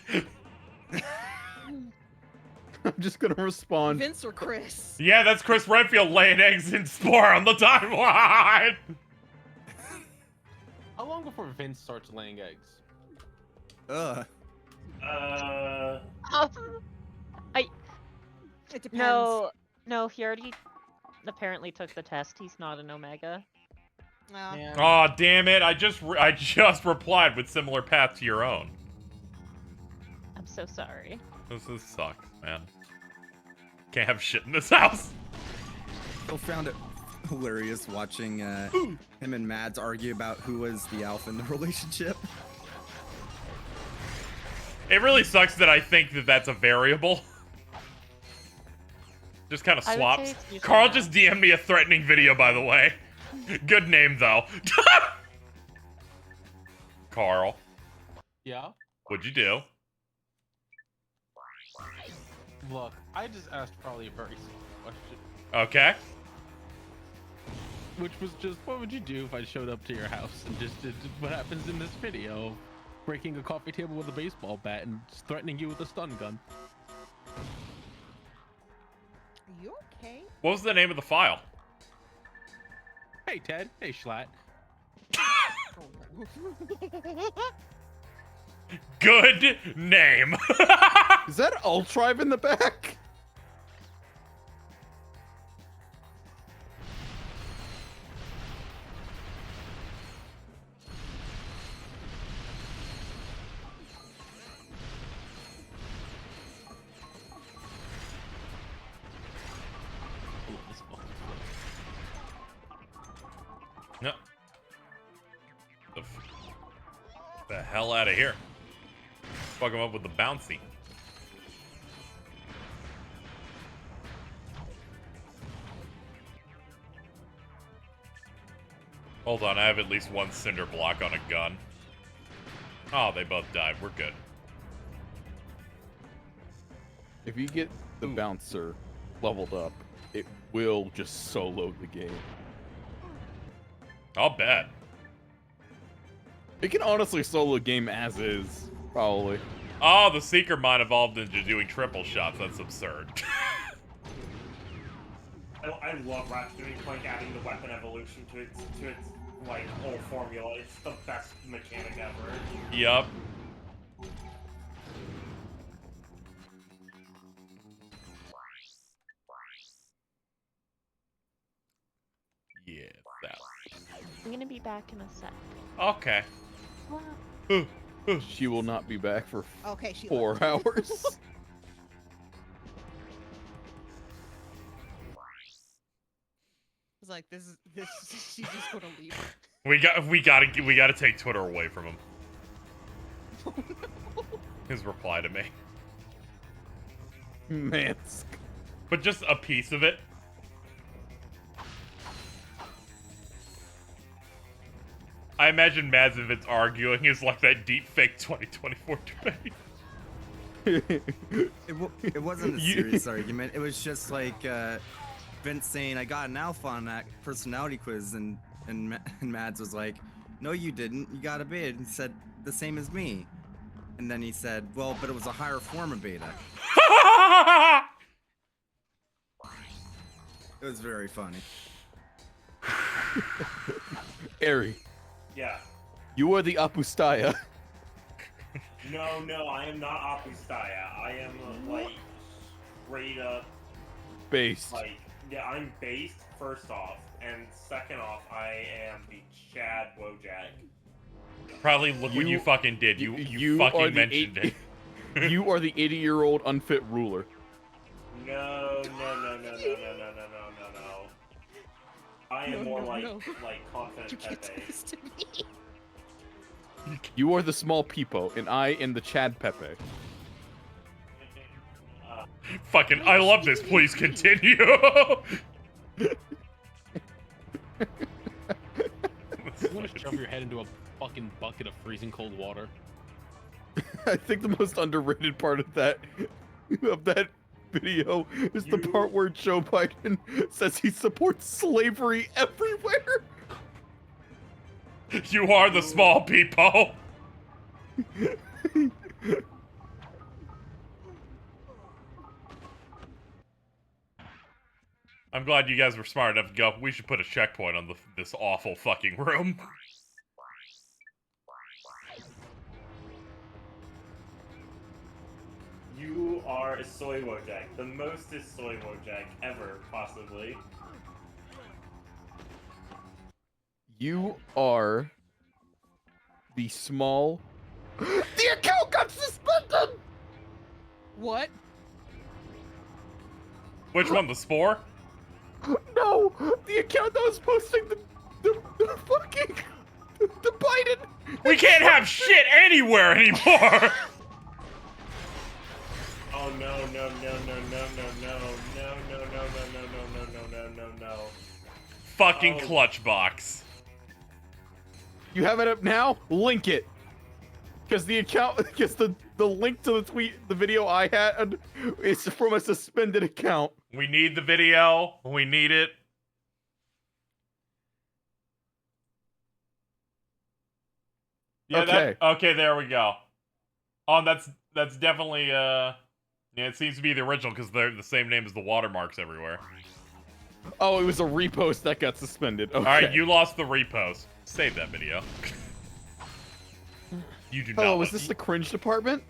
I'm just gonna respond. Vince or Chris? Yeah, that's Chris Redfield laying eggs in Spore on the timeline. How long before Vince starts laying eggs? It depends. No, he already apparently took the test. He's not an Omega. No. Oh, damn it. I just replied with similar path to your own. I'm so sorry. This sucks, man. Can't have shit in this house. I found it hilarious watching him and Mads argue about who was the alpha in the relationship. It really sucks that I think that that's a variable. Just kind of I would swaps. say it's usually Carl not. just DM'd me a threatening video, by the way. Good name, though. Carl. Yeah? What'd you do? Look, I just asked probably a very simple question. Okay. Which was just, what would you do if I showed up to your house and just did what happens in this video? Breaking a coffee table with a baseball bat and threatening you with a stun gun. Are you okay? What was the name of the file? Hey, Ted. Hey, Schlatt. Good name. Is that Ultrive in the back? No. The hell out of here. Fuck him up with the bouncy. Hold on, I have at least one cinder block on a gun. Oh, they both died. We're good. If you get the bouncer leveled up, it will just solo the game. I'll bet. It can honestly solo a game as is, probably. Oh, the Seeker mod evolved into doing triple shots. That's absurd. I love Ratchet and Clank adding the weapon evolution to its like whole formula. It's the best mechanic ever. Yup. Yeah, that. I'm gonna be back in a sec. Okay. She will not be back for Okay, she 4 left. hours. It's like this. She's just gonna leave. We gotta take Twitter away from him. His reply to me. Mansk. But just a piece of it. I imagine Mads if it's arguing is like that deep fake 2024 debate. It wasn't a serious argument. It was just like Vince saying, "I got an alpha on that personality quiz," and Mads was like, "No, you didn't. You got a beta." And he said, "The same as me." And then he said, "Well, but it was a higher form of beta." It was very funny. Eri. Yeah. You are the Apustaya. No, I am not Apustaya. I am like straight up Based. like yeah, I'm based first off, and second off, I am the Chad Wojak. Probably look what you fucking did. You fucking mentioned it. You are the 80-year-old unfit ruler. No. I am more like confident Pepe. You are the small Peepo, and I am the Chad Pepe. Fucking, I love this. Please continue. You want to shove your head into a fucking bucket of freezing cold water? I think the most underrated part of that video is the part where Joe Biden says he supports slavery everywhere. You are the small people. I'm glad you guys were smart enough to go. We should put a checkpoint on this awful fucking room. You are a soy Wojak, the mostest soy Wojak ever, possibly. You are the small. The account got suspended. What? Which one? The Spore? No, the account that was posting the fucking the Biden. We can't have shit anywhere anymore. Oh no. Fucking clutch box. You have it up now? Link it. Because the account, because the link to the video I had is from a suspended account. We need the video. We need it. Yeah, okay. Okay, there we go. Oh, that's definitely yeah, it seems to be the original because they're the same name as the watermarks everywhere. Oh, it was a repost that got suspended. Okay. Alright, you lost the repost. Save that video. You do not. Hello, is this the cringe department?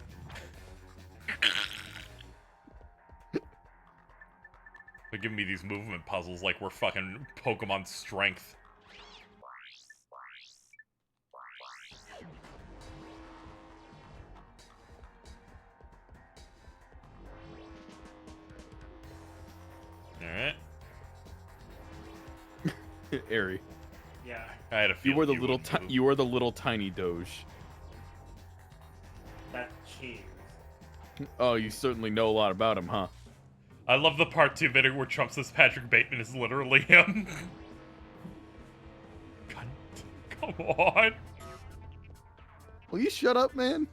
They're giving me these movement puzzles like we're fucking Pokemon Strength. Yeah. Alright. Airy. Yeah. I had a feeling You were the little tiny Doge. That's cheese. Oh, you certainly know a lot about him, huh? I love the part 2 video where Trump says Patrick Bateman is literally him. God, come on. Will you shut up, man?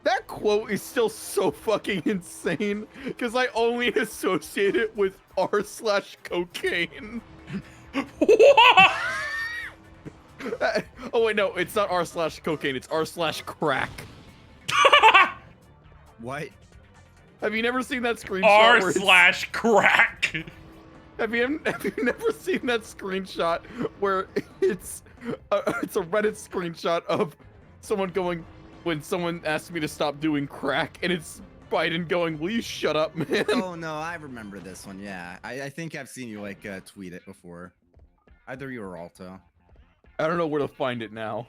That quote is still so fucking insane because I only associate it with r/cocaine. What? Oh wait, no, it's not r/cocaine. It's r/crack. What? Have you never seen that screenshot? r/crack. Have you never seen that screenshot where it's a Reddit screenshot of someone going, when someone asked me to stop doing crack, and it's Biden going, "Will you shut up, man?" Oh no, I remember this one. Yeah, I think I've seen you like tweet it before. Either you or Alto. I don't know where to find it now.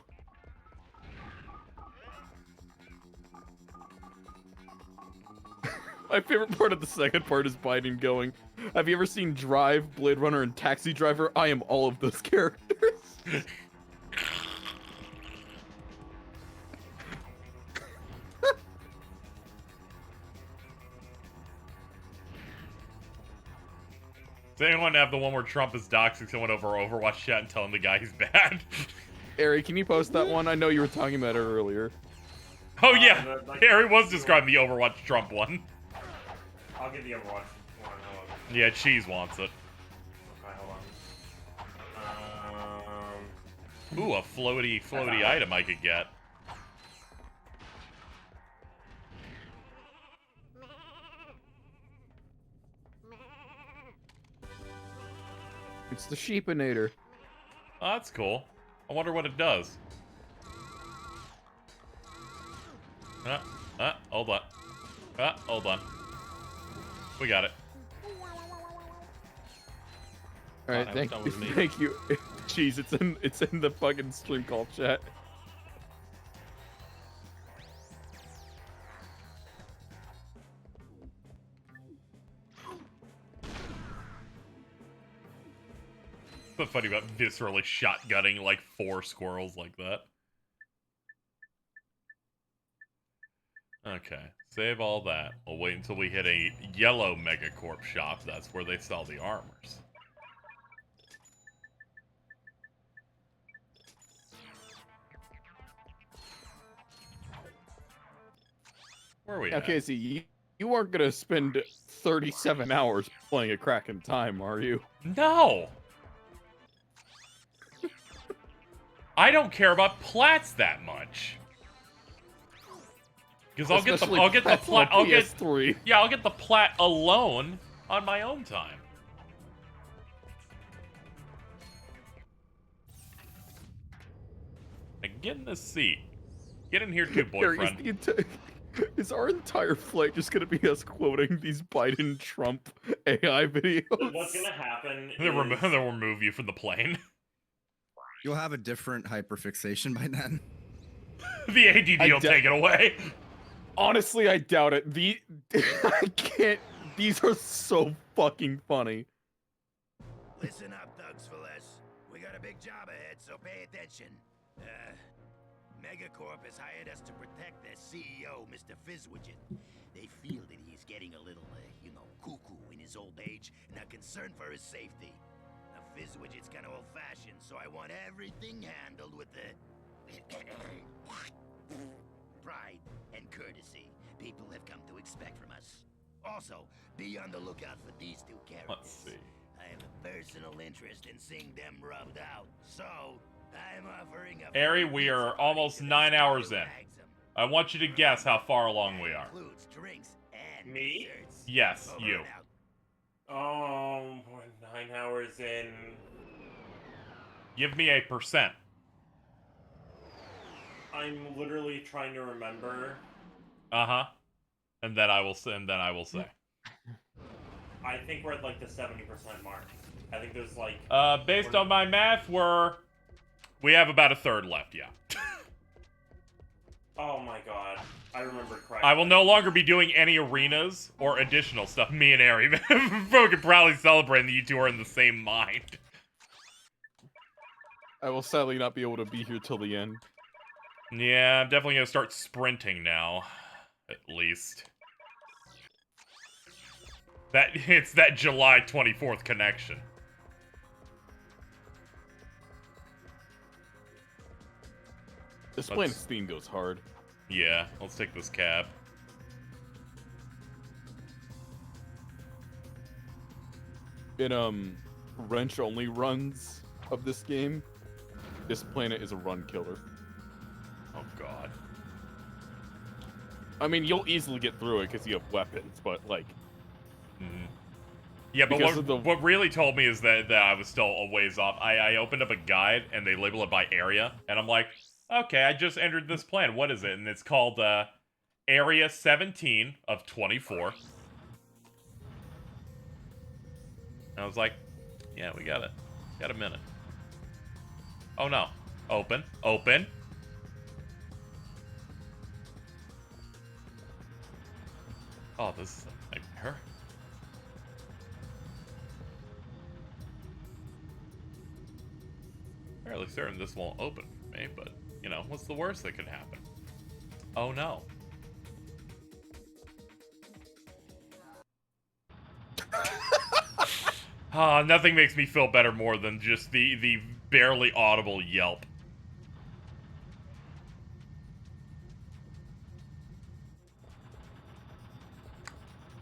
My favorite part of the second part is Biden going, "Have you ever seen Drive, Blade Runner, and Taxi Driver? I am all of those characters." Does anyone have the one where Trump is doxing someone over Overwatch chat and telling the guy he's bad? Ari, can you post that one? I know you were talking about it earlier. Oh yeah, Harry was describing the Overwatch Trump one. I'll get the Overwatch one. Hold on. Yeah, Cheese wants it. Okay, hold on. Ooh, a floaty item I could get. It's the Sheepinator. Oh, that's cool. I wonder what it does. Hold on. Hold on. We got it. All right, thank you. Thank you. Jeez, it's in the fucking stream call chat. What's funny about viscerally shotgunning like 4 squirrels like that? Okay, save all that. We'll wait until we hit a yellow Megacorp shop. That's where they sell the armors. Where are we Okay, at? so you aren't gonna spend 37 hours playing a crack in time, are you? No! I don't care about plats that much. Because I'll get the plat. I'll get the plat alone on my own time. Now get in the seat. Get in here too, boyfriend. Is our entire flight just gonna be us quoting these Biden Trump AI videos? What's gonna happen They'll is... remove you from the plane. You'll have a different hyperfixation by then. The ADD will take it away. Honestly, I doubt it. I can't. These are so fucking funny. Listen up, thugs for less. We got a big job ahead, so pay attention. Megacorp has hired us to protect their CEO, Mr. Fizzwidget. They feel that he's getting a little, cuckoo in his old age and are concerned for his safety. Now, Fizzwidget's kind of old-fashioned, so I want everything handled with the pride and courtesy people have come to expect from us. Also, be on the lookout for these two characters. Let's see. I have a personal interest in seeing them rubbed out, so I'm offering a... Ari, we are almost 9 hours in. I want you to guess how far along we are. Me? Yes, you. We're 9 hours in. Give me a percent. I'm literally trying to remember. Uh-huh. And then I will say. I think we're at like the 70% mark. I think there's like... based on my math, we have about a third left, yeah. Oh my god. I remember correctly. I will no longer be doing any arenas or additional stuff. Me and Ari, we can proudly celebrate that you two are in the same mind. I will sadly not be able to be here till the end. Yeah, I'm definitely gonna start sprinting now. At least. It's that July 24th connection. This planet's theme goes hard. Yeah, let's take this cab. In wrench only runs of this game, this planet is a run killer. Oh god. I mean, you'll easily get through it because you have weapons, but like... Yeah, but what really told me is that I was still a ways off. I opened up a guide, and they label it by area, and I'm like, okay, I just entered this plan. What is it? And it's called Area 17 of 24. And I was like, yeah, we got it. Got a minute. Oh no. Open. Open. Oh, this is a nightmare. Fairly certain this won't open for me, but, you know, what's the worst that could happen? Oh no. Nothing makes me feel better more than just the barely audible yelp.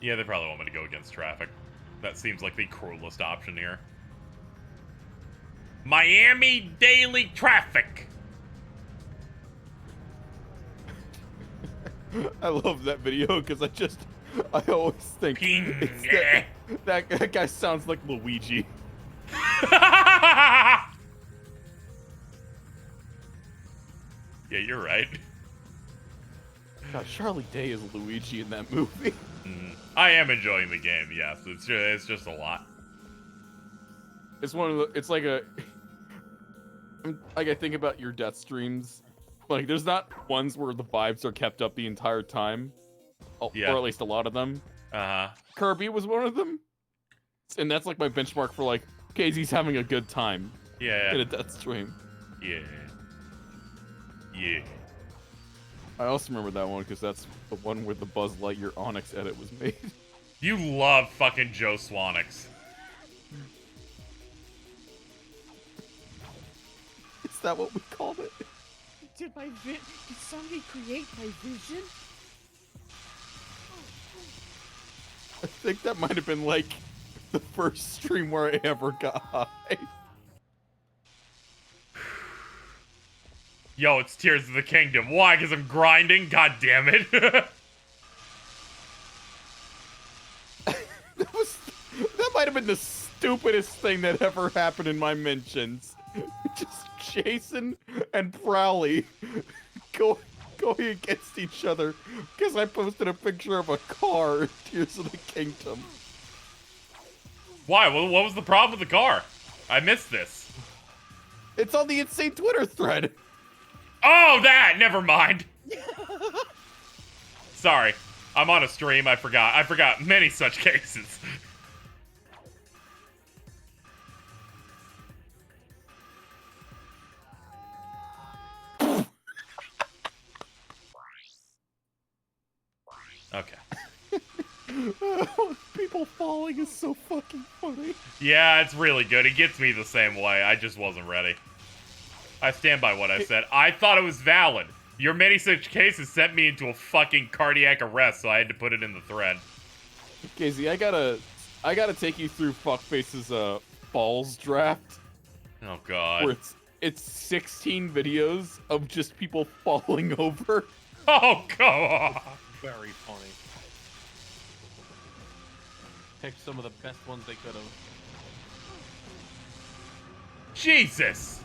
Yeah, they probably want me to go against traffic. That seems like the cruelest option here. Miami daily traffic. I love that video because I always think that guy sounds like Luigi. Yeah, you're right. God, Charlie Day is Luigi in that movie. I am enjoying the game. Yes, it's just a lot. It's one of the. It's like a. Like I think about your death streams. Like there's not ones where the vibes are kept up the entire time. Or at least a lot of them. Kirby was one of them. And that's like my benchmark for like, KZ's having a good time. Yeah. In a death stream. Yeah. Yeah. I also remember that one because that's the one where the Buzz Lightyear Onyx edit was made. You love fucking Joe Swanix. Is that what we called it? Did somebody create my vision? I think that might have been like the first stream where I ever got high. Yo, it's Tears of the Kingdom. Why? Because I'm grinding? God damn it. That might have been the stupidest thing that ever happened in my mentions. Just Jason and Prowley going against each other because I posted a picture of a car in Tears of the Kingdom. Why? What was the problem with the car? I missed this. It's on the insane Twitter thread. Oh, that! Never mind. Sorry. I'm on a stream. I forgot many such cases. Okay. People falling is so fucking funny. Yeah, it's really good. It gets me the same way. I just wasn't ready. I stand by what I said. I thought it was valid. Your many such cases sent me into a fucking cardiac arrest, so I had to put it in the thread. KZ, I gotta take you through Fuckface's balls draft. Oh god. Where it's 16 videos of just people falling over. Oh god. Very funny. Picked some of the best ones they could have. Jesus.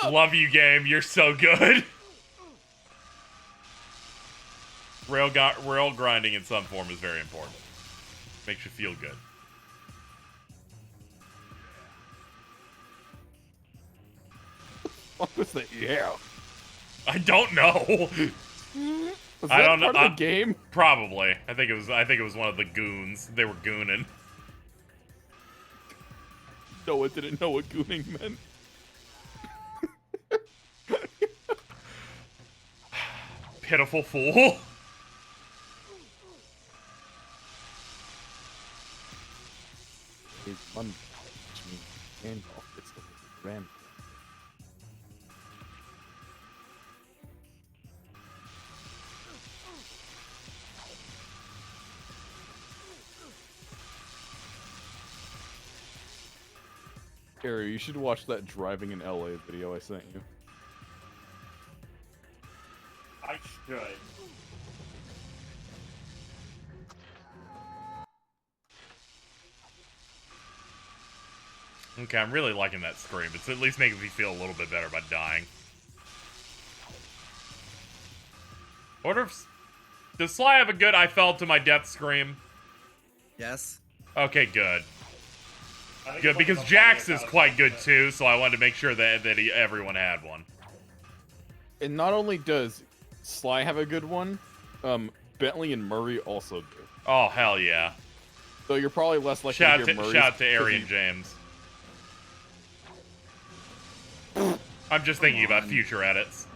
Love you, game. You're so good. Rail grinding in some form is very important. Makes you feel good. What was that? Yeah. I don't know. Was I that don't know. part of the game? Probably. I think it was one of the goons. They were gooning. Noah didn't know what gooning meant. Pitiful fool. It's one which means handoff. It's the ram. Gary, you should watch that driving in LA video I sent you. I should. Okay, I'm really liking that scream. It's at least making me feel a little bit better about dying. Does Sly have a good I fell to my death scream? Yes. Okay, good. Good, because Jax is quite good too, so I wanted to make sure that everyone had one. And not only does Sly have a good one, Bentley and Murray also do. Oh, hell yeah. So you're probably less likely to hear Murray's. Shout out to Arian James. I'm just thinking about future edits.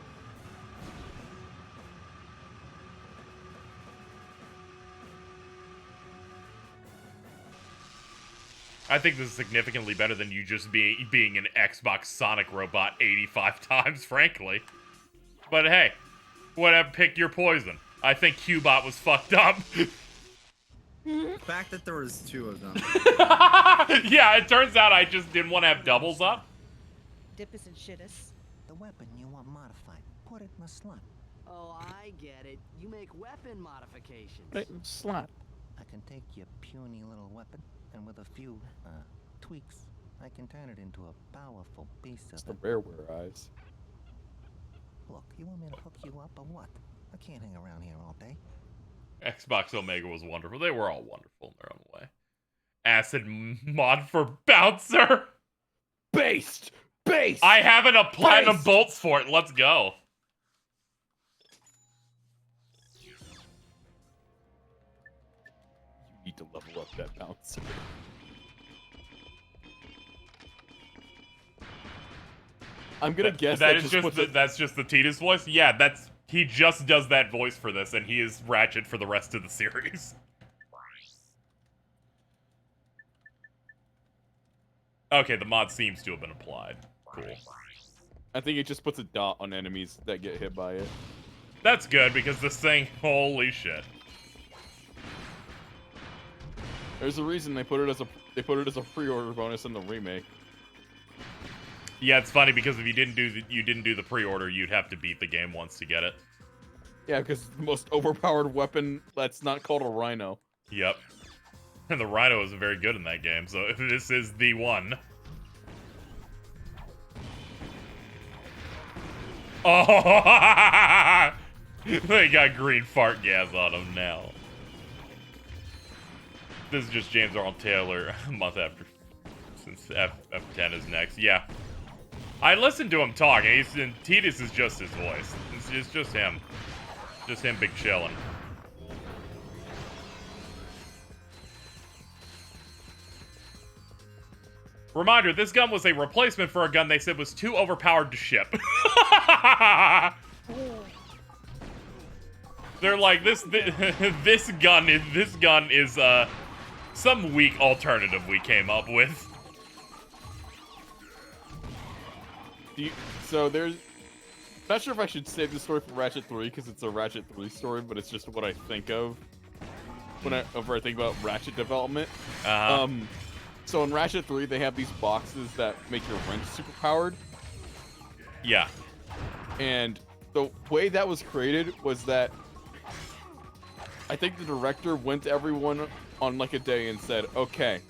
I think this is significantly better than you just being an Xbox Sonic robot 85 times, frankly. But hey, whatever, pick your poison. I think Qbot was fucked up. The fact that there was two of them. Yeah, it turns out I just didn't want to have doubles up. Dippus and Shittus. The weapon you want modified, put it in the slot. Oh, I get it. You make weapon modifications. Hey, slap. I can take your puny little weapon, and with a few tweaks, I can turn it into a powerful piece It's of the rareware eyes. Look, you want me to hook you up or what? I can't hang around here all day. Xbox Omega was wonderful. They were all wonderful in their own way. Acid mod for Bouncer. Based! I have a platinum bolts for it. Let's go. You need to level up that Bouncer. I'm gonna guess that's just the Tidus voice. Yeah, he just does that voice for this, and he is Ratchet for the rest of the series. Okay, the mod seems to have been applied. Cool. I think it just puts a dot on enemies that get hit by it. That's good because this thing, holy shit. There's a reason they put it as a pre-order bonus in the remake. Yeah, it's funny because if you didn't do the pre-order, you'd have to beat the game once to get it. Yeah, because the most overpowered weapon that's not called a rhino. Yep. And the rhino is very good in that game, so this is the one. Oh, they got green fart gas on them now. This is just James Arnold Taylor a month after, since F10 is next. Yeah. I listened to him talk, and Tidus is just his voice. It's just him. Just him big chillin'. Reminder, this gun was a replacement for a gun they said was too overpowered to ship. They're like, this gun is some weak alternative we came up with. So there's... Not sure if I should save the story for Ratchet 3, because it's a Ratchet 3 story, but it's just what I think of whenever I think about Ratchet development. So in Ratchet 3, they have these boxes that make your wrench superpowered. Yeah. And the way that was created was that I think the director went to everyone on like a day and said, okay,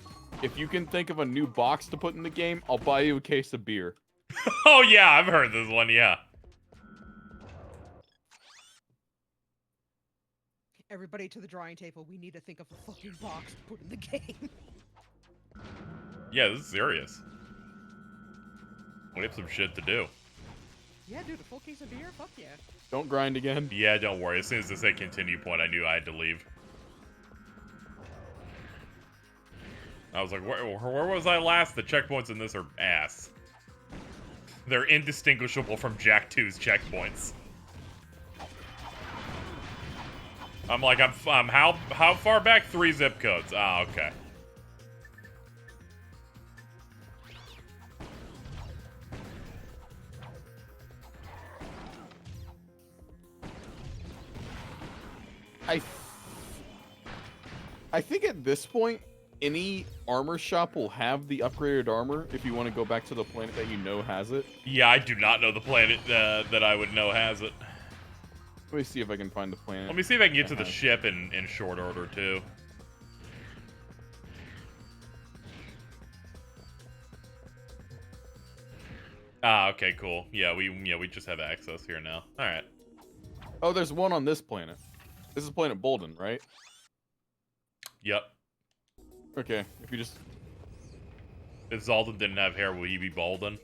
if you can think of a new box to put in the game, I'll buy you a case of beer. Oh yeah, I've heard this one, yeah. Everybody to the drawing table. We need to think of a fucking box to put in the game. Yeah, this is serious. We have some shit to do. Yeah, dude, a full case of beer? Fuck yeah. Don't grind again. Yeah, don't worry. As soon as they said continue point, I knew I had to leave. I was like, where was I last? The checkpoints in this are ass. They're indistinguishable from Jack 2's checkpoints. I'm like, I'm how far back? 3 zip codes. Ah, okay. I think at this point, any armor shop will have the upgraded armor if you want to go back to the planet that you know has it. Yeah, I do not know the planet that I would know has it. Let me see if I can find the planet. Let me see if I can get to the ship in short order, too. Ah, okay, cool. Yeah, we just have access here now. All right. Oh, there's one on this planet. This is planet Bolden, right? Yep. Okay, if you just... If Zalden didn't have hair, will he be Bolden?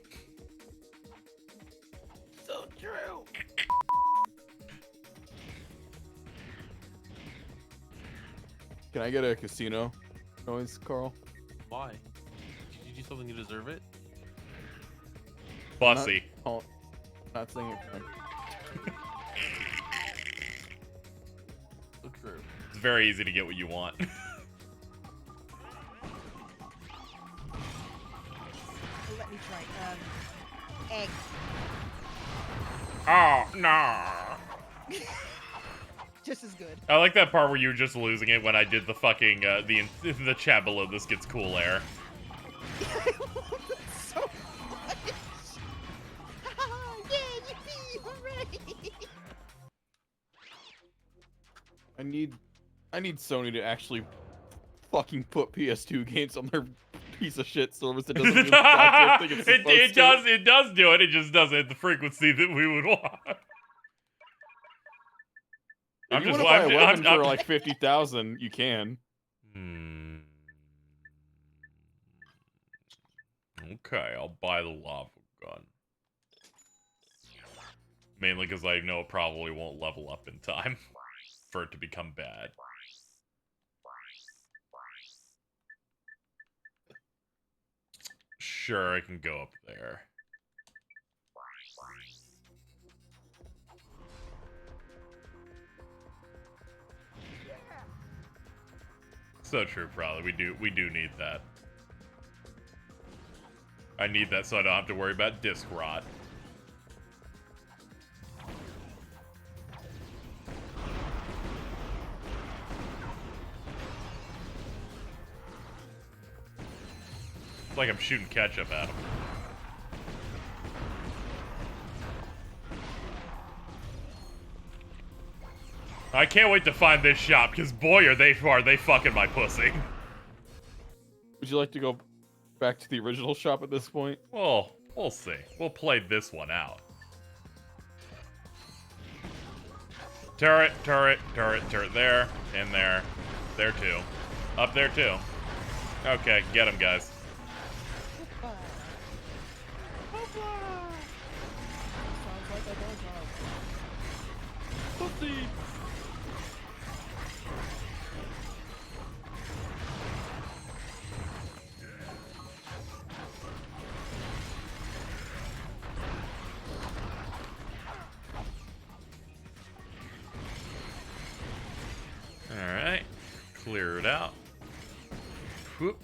So true. Can I get a casino noise, Carl? Why? Did you do something to deserve it? Bussy. Not saying it. So true. It's very easy to get what you want. Let me try. Egg. Oh, no. Just as good. I like that part where you were just losing it when I did the fucking, the chat below this gets cool air. So much. Yeah, yippee, hooray. I need Sony to actually fucking put PS2 games on their piece of shit service that doesn't do the goddamn thing it's supposed to. It does do it. It just doesn't at the frequency that we would want. If you want to buy a weapon for like 50,000, you can. Okay, I'll buy the lava gun. Mainly because I know it probably won't level up in time for it to become bad. Sure, I can go up there. So true, probably. We do need that. I need that so I don't have to worry about disc rot. It's like I'm shooting ketchup at him. I can't wait to find this shop, because boy are they fucking my pussy. Would you like to go back to the original shop at this point? Well, we'll see. We'll play this one out. Turret, turret, turret, turret there, in there, there too. Up there too. Okay, get him, guys. Pussy. Alright. Clear it out. Whoop.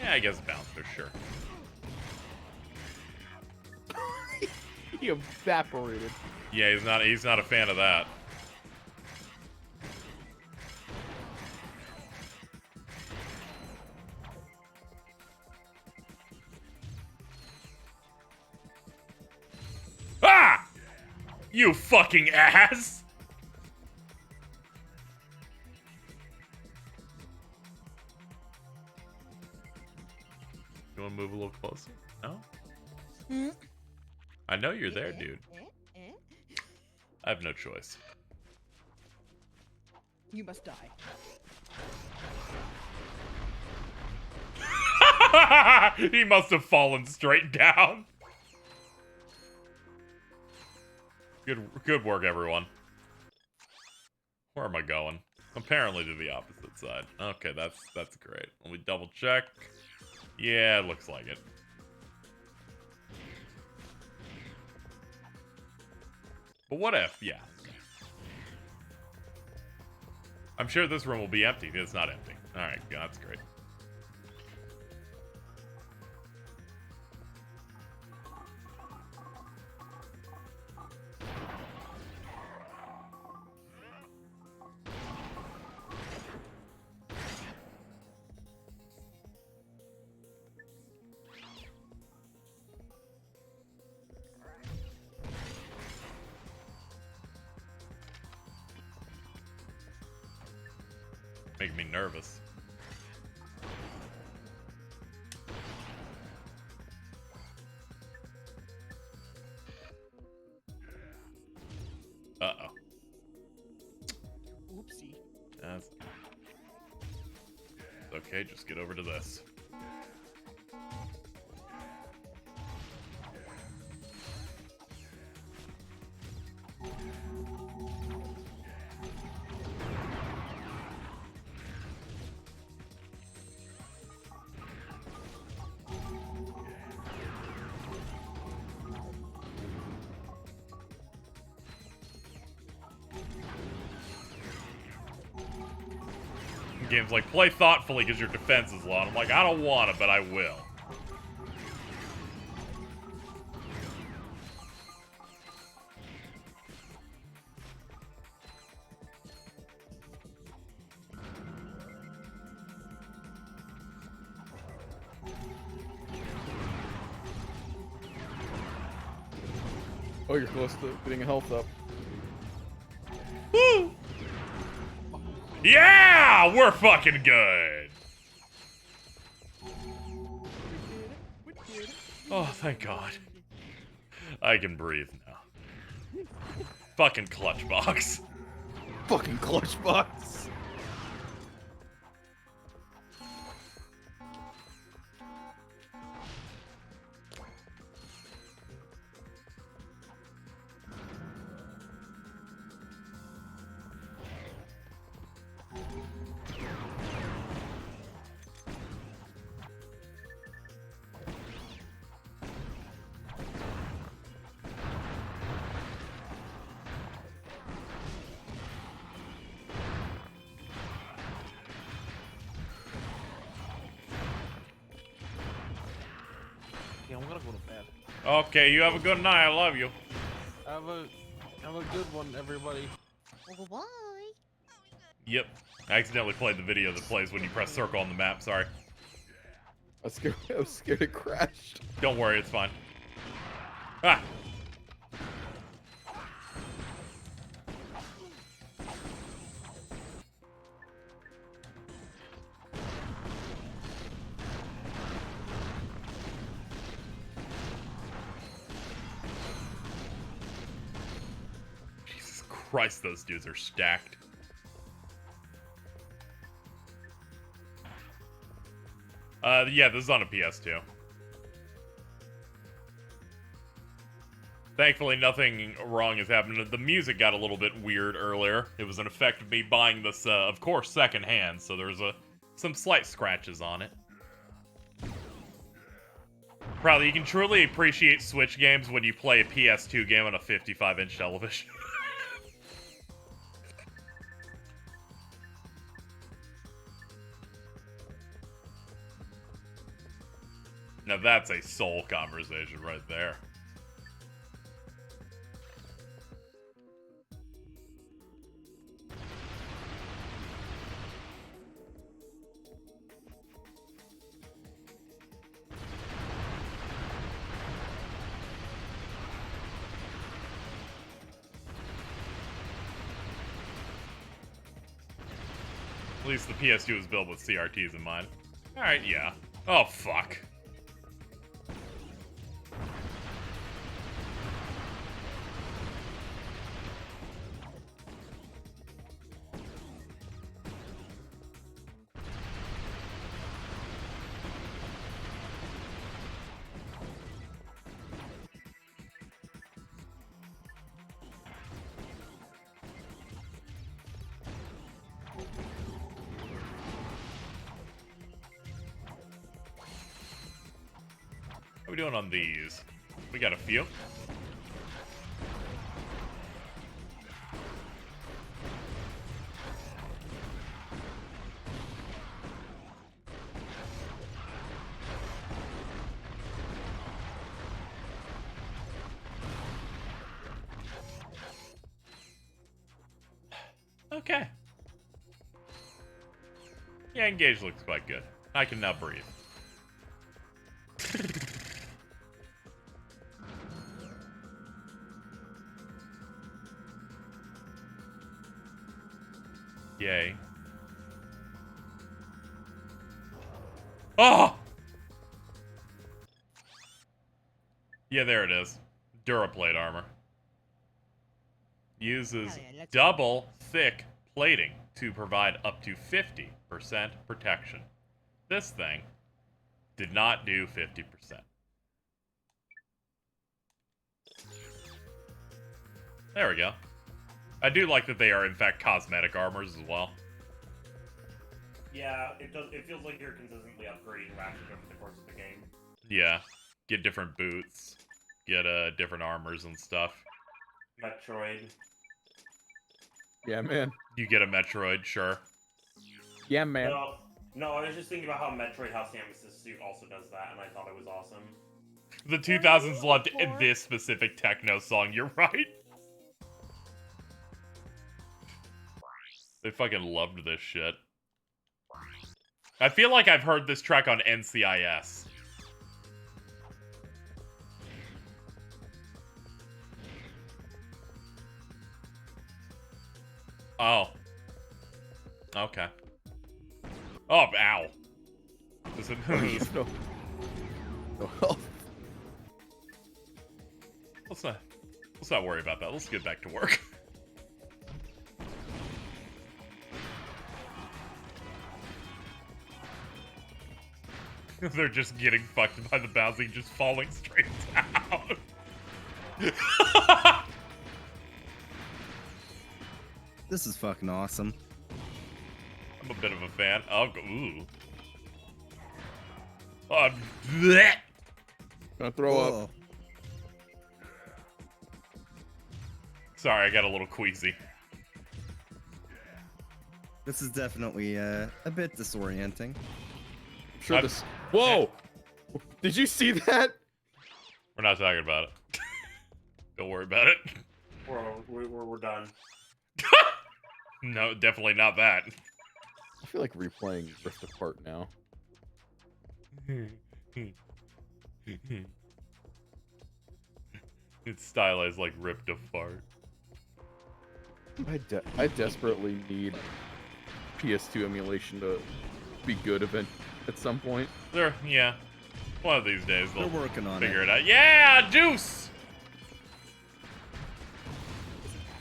Yeah, I guess bouncer, sure. He evaporated. Yeah, he's not a fan of that. Ah! You fucking ass! You wanna move a little closer? No? I know you're there, dude. I have no choice. You must die. He must have straight down. Good work, everyone. Where am I going? Apparently to the opposite side. Okay, that's great. Let me double check. Yeah, it looks like it. But what if? Yeah. I'm sure this room will be empty. It's not empty. Alright, that's great. Making me nervous. Uh-oh. Oopsie. That's... Okay, just get over to this. Game's like, play thoughtfully because your defense is low. And I'm like, I don't want to, but I will. Oh Oh, you're close to getting a health up. Woo! Yeah, we're fucking good. Oh, thank God. I can breathe now. Fucking clutch box. Fucking clutch box. Yeah, I'm gonna go to bed. Okay, you have a good night. I love you. Have a good one, everybody. Bye. Yep. I accidentally played the video that plays when you press circle on the map. Sorry. I was scared it crashed. Don't worry, it's fine. Ah! Jesus Christ, those dudes are stacked. Yeah, this is on a PS2. Thankfully, nothing wrong has happened. The music got a little bit weird earlier. It was an effect of me buying this, of course, secondhand, so there's some slight scratches on it. Probably, you can truly appreciate Switch games when you play a PS2 game on a 55-inch television. Now that's a soul conversation right there. At least the PS2 was built with CRTs in mind. Alright, yeah. Oh, fuck. How are we doing on these? We got a few. Okay. Yeah, engage looks quite good. I can now breathe. Yay. Oh! Yeah, there it is. Duraplate armor. Uses double thick plating to provide up to 50% protection. This thing did not do 50%. There we go. I do like that they are, in fact, cosmetic armors as well. Yeah, it does. It feels like you're consistently upgrading Ratchet over the course of the game. Yeah. Get different boots. Get different armors and stuff. Metroid. Yeah, man. You get a Metroid, sure. Yeah, man. No, I was just thinking about how Metroid House Samus's suit also does that, and I thought it was awesome. The 2000s loved this specific techno song, you're right. They fucking loved this shit. I feel like I've heard this track on NCIS. Oh. Okay. Oh, ow. Is it, No. let's not worry about that. Let's get back to work. They're just getting fucked by the bouncing, just falling straight down. This is fucking awesome. I'm a bit of a fan. Oh, ooh. Bleh. Gonna throw up. Sorry, I got a little queasy. This is definitely a bit disorienting. Sure, this. Whoa! Did you see that? We're not talking about it. Don't worry about it. We're done. No, definitely not that. I feel like replaying Rift Apart now. It's stylized like ripped apart. I desperately need PS2 emulation to be good at some point. Yeah. One of these days they'll They're working on figure it out. Yeah, Deuce!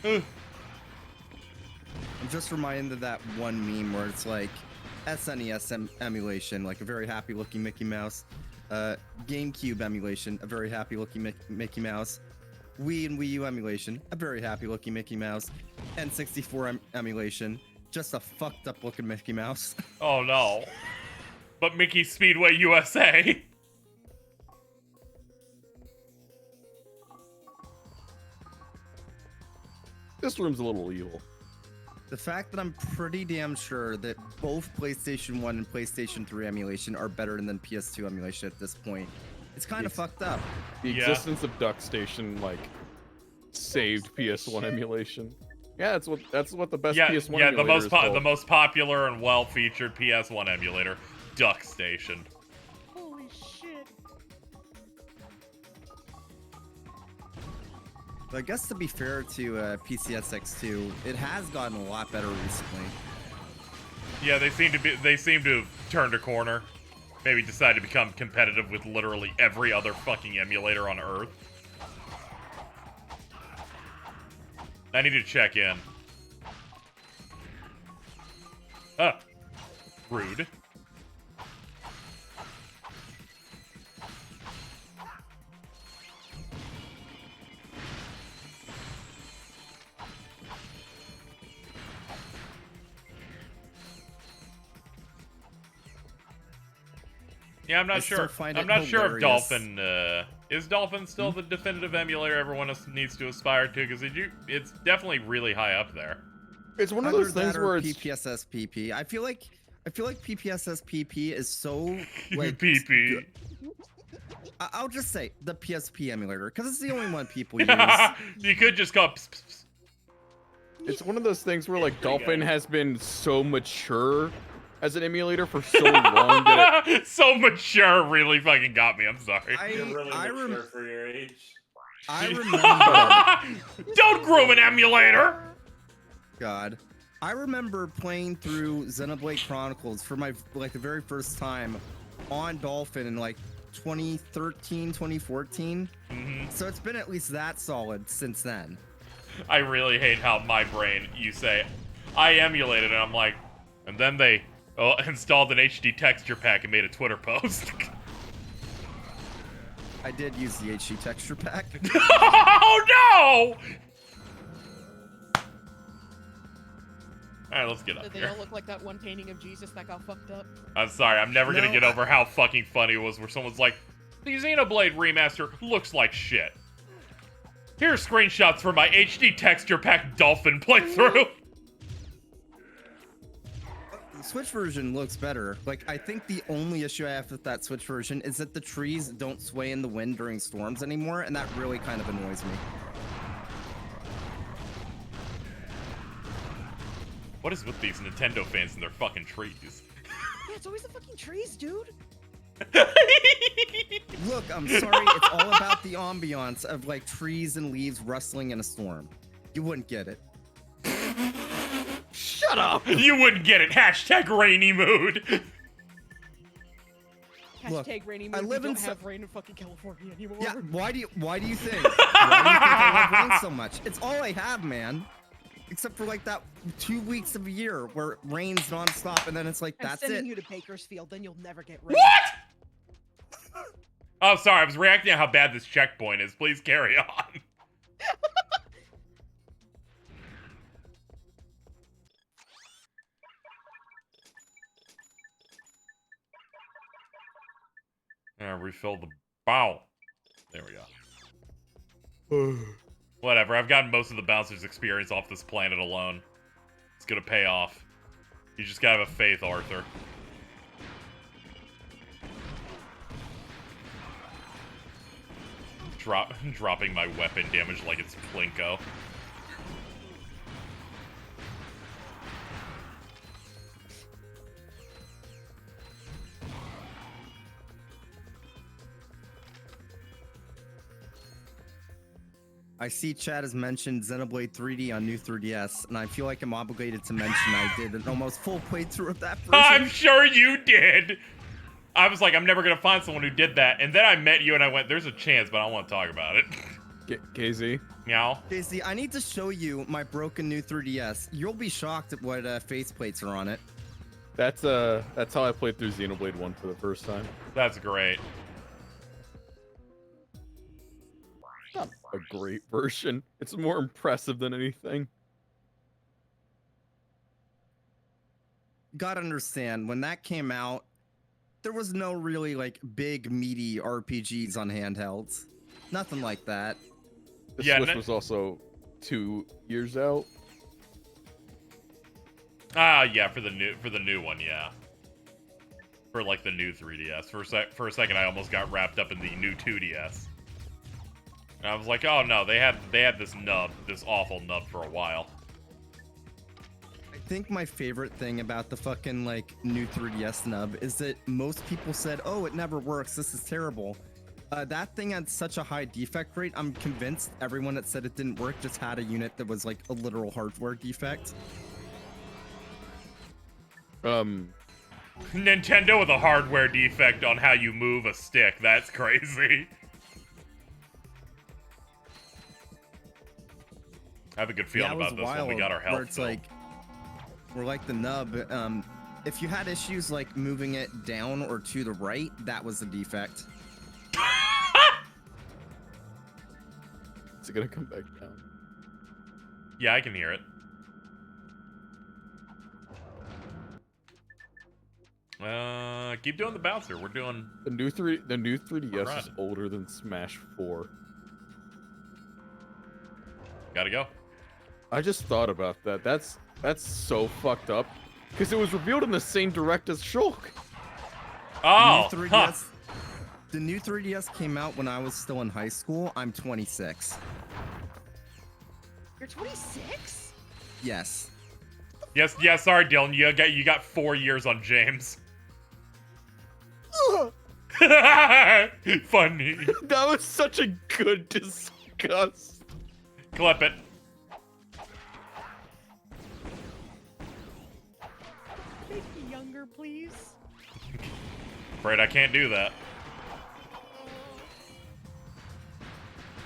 I'm just reminded of that one meme where it's like SNES emulation, like a very happy looking Mickey Mouse. GameCube emulation, a very happy looking Mickey Mouse. Wii and Wii U emulation, a very happy looking Mickey Mouse. N64 emulation, just a fucked up looking Mickey Mouse. Oh no. But Mickey Speedway USA. This room's a little evil. The fact that I'm pretty damn sure that both PlayStation 1 and PlayStation 3 emulation are better than PS2 emulation at this point. It's kind of fucked up. The existence of DuckStation, like, saved PS1 emulation. Yeah, that's what the best PS1 emulator is called. The most popular and well-featured PS1 emulator, DuckStation. Holy shit. But I guess to be fair to PCSX2, it has gotten a lot better recently. Yeah, they seem to have turned a corner. Maybe decided to become competitive with literally every other fucking emulator on Earth. I need to check in. Rude. Yeah, I'm not sure. I'm not sure if Dolphin is Dolphin still the definitive emulator everyone needs to aspire to, because it's definitely really high up there. It's one of those things where it's PPSSPP. I feel like PPSSPP is so like PP. I'll just say the PSP emulator because it's the only one people use. You could just go. It's one of those things where like Dolphin has been so mature as an emulator for so long that so mature really fucking got me. I'm sorry. You're really mature for your age. I remember. Don't groom an emulator. God, I remember playing through Xenoblade Chronicles for my the very first time on Dolphin in like 2013, 2014. So it's been at least that solid since then. I really hate how my brain, you say, I emulated it, and I'm like, and then they installed an HD texture pack and made a Twitter post. I did use the HD texture pack. Oh no! Alright, let's get up They here. all look like that one painting of Jesus that got fucked up. I'm sorry, I'm never gonna get over how fucking funny it was where someone's like, the Xenoblade remaster looks like shit. Here's screenshots for my HD texture pack Dolphin playthrough. The Switch version looks better. Like, I think the only issue I have with that Switch version is that the trees don't sway in the wind during storms anymore, and that really kind of annoys me. What is with these Nintendo fans and their fucking trees? Yeah, it's always the fucking trees, dude. Look, I'm sorry, it's all about the ambiance of like trees and leaves rustling in a storm. You wouldn't get it. Shut up! You wouldn't get it. Hashtag rainy mood. Hashtag rainy mood. I live we in don't have rain in fucking California anymore. Yeah, why do you think? Why do you think I love rain so much? It's all I have, man. Except for like that 2 weeks of a year where it rains nonstop, and then it's like I'm that's sending it. you to Bakersfield, then you'll never get rain. What? Oh, sorry. I was reacting to how bad this checkpoint is. Please carry on. Refill the bow. There we go. Whatever. I've gotten most of the bouncers' experience off this planet alone. It's gonna pay off. You just gotta have a faith, Arthur. Dropping my weapon damage like it's Plinko. I see Chad has mentioned Xenoblade 3D on new 3DS, and I feel like I'm obligated to mention I did an almost full playthrough of that version. I'm sure you did! I was like, I'm never gonna find someone who did that. And then I met you and I went, there's a chance, but I don't want to talk about it. KZ? Meow. KZ, I need to show you my broken new 3DS. You'll be shocked at what faceplates are on it. That's how I played through Xenoblade 1 for the first time. That's great. Not a great version. It's more impressive than anything. Gotta understand, when that came out, there was no really like big meaty RPGs on handhelds. Nothing like that. The Yeah, Switch was also 2 years out. Ah, yeah, for the new one, yeah. For like the new 3DS. For a second, I almost got wrapped up in the new 2DS. And I was like, oh no, they had this nub, this awful nub for a while. I think my favorite thing about the fucking like new 3DS nub is that most people said, "Oh, it never works. This is terrible." That thing had such a high defect rate. I'm convinced everyone that said it didn't work just had a unit that was like a literal hardware defect. Nintendo with a hardware defect on how you move a stick. That's crazy. I have a good feeling about this when we got our health. Where it's like, we're like the nub. If you had issues like moving it down or to the right, that was the defect. Is it gonna come back down? Yeah, I can hear it. Keep doing the bouncer. We're doing the new 3DS Run. is older than Smash 4. Gotta go. I just thought about that. That's so fucked up. Because it was revealed in the same direct as Shulk. Oh, the new 3DS, the new 3DS came out when I was still in high school. I'm 26. You're 26? Yes. Yes, sorry, Dylan. You got 4 years on James. Funny. That was such a good disgust. Clip it. Make me younger, please. Afraid I can't do that.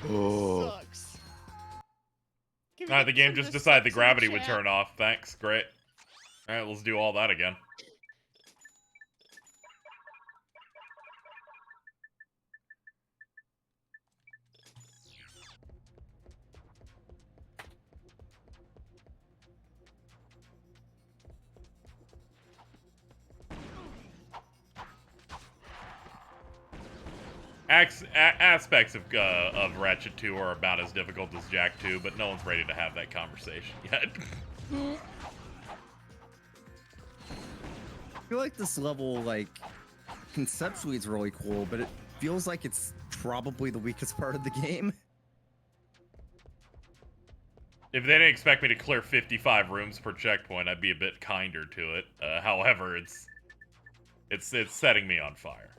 Oh. Sucks. Alright, the game just decided the gravity would turn off. Thanks, great. Alright, let's do all that again. Aspects of Ratchet 2 are about as difficult as Jak 2, but no one's ready to have that conversation yet. I feel like this level, like, conceptually is really cool, but it feels like it's probably the weakest part of the game. If they didn't expect me to clear 55 rooms per checkpoint, I'd be a bit kinder to it. However, it's setting me on fire.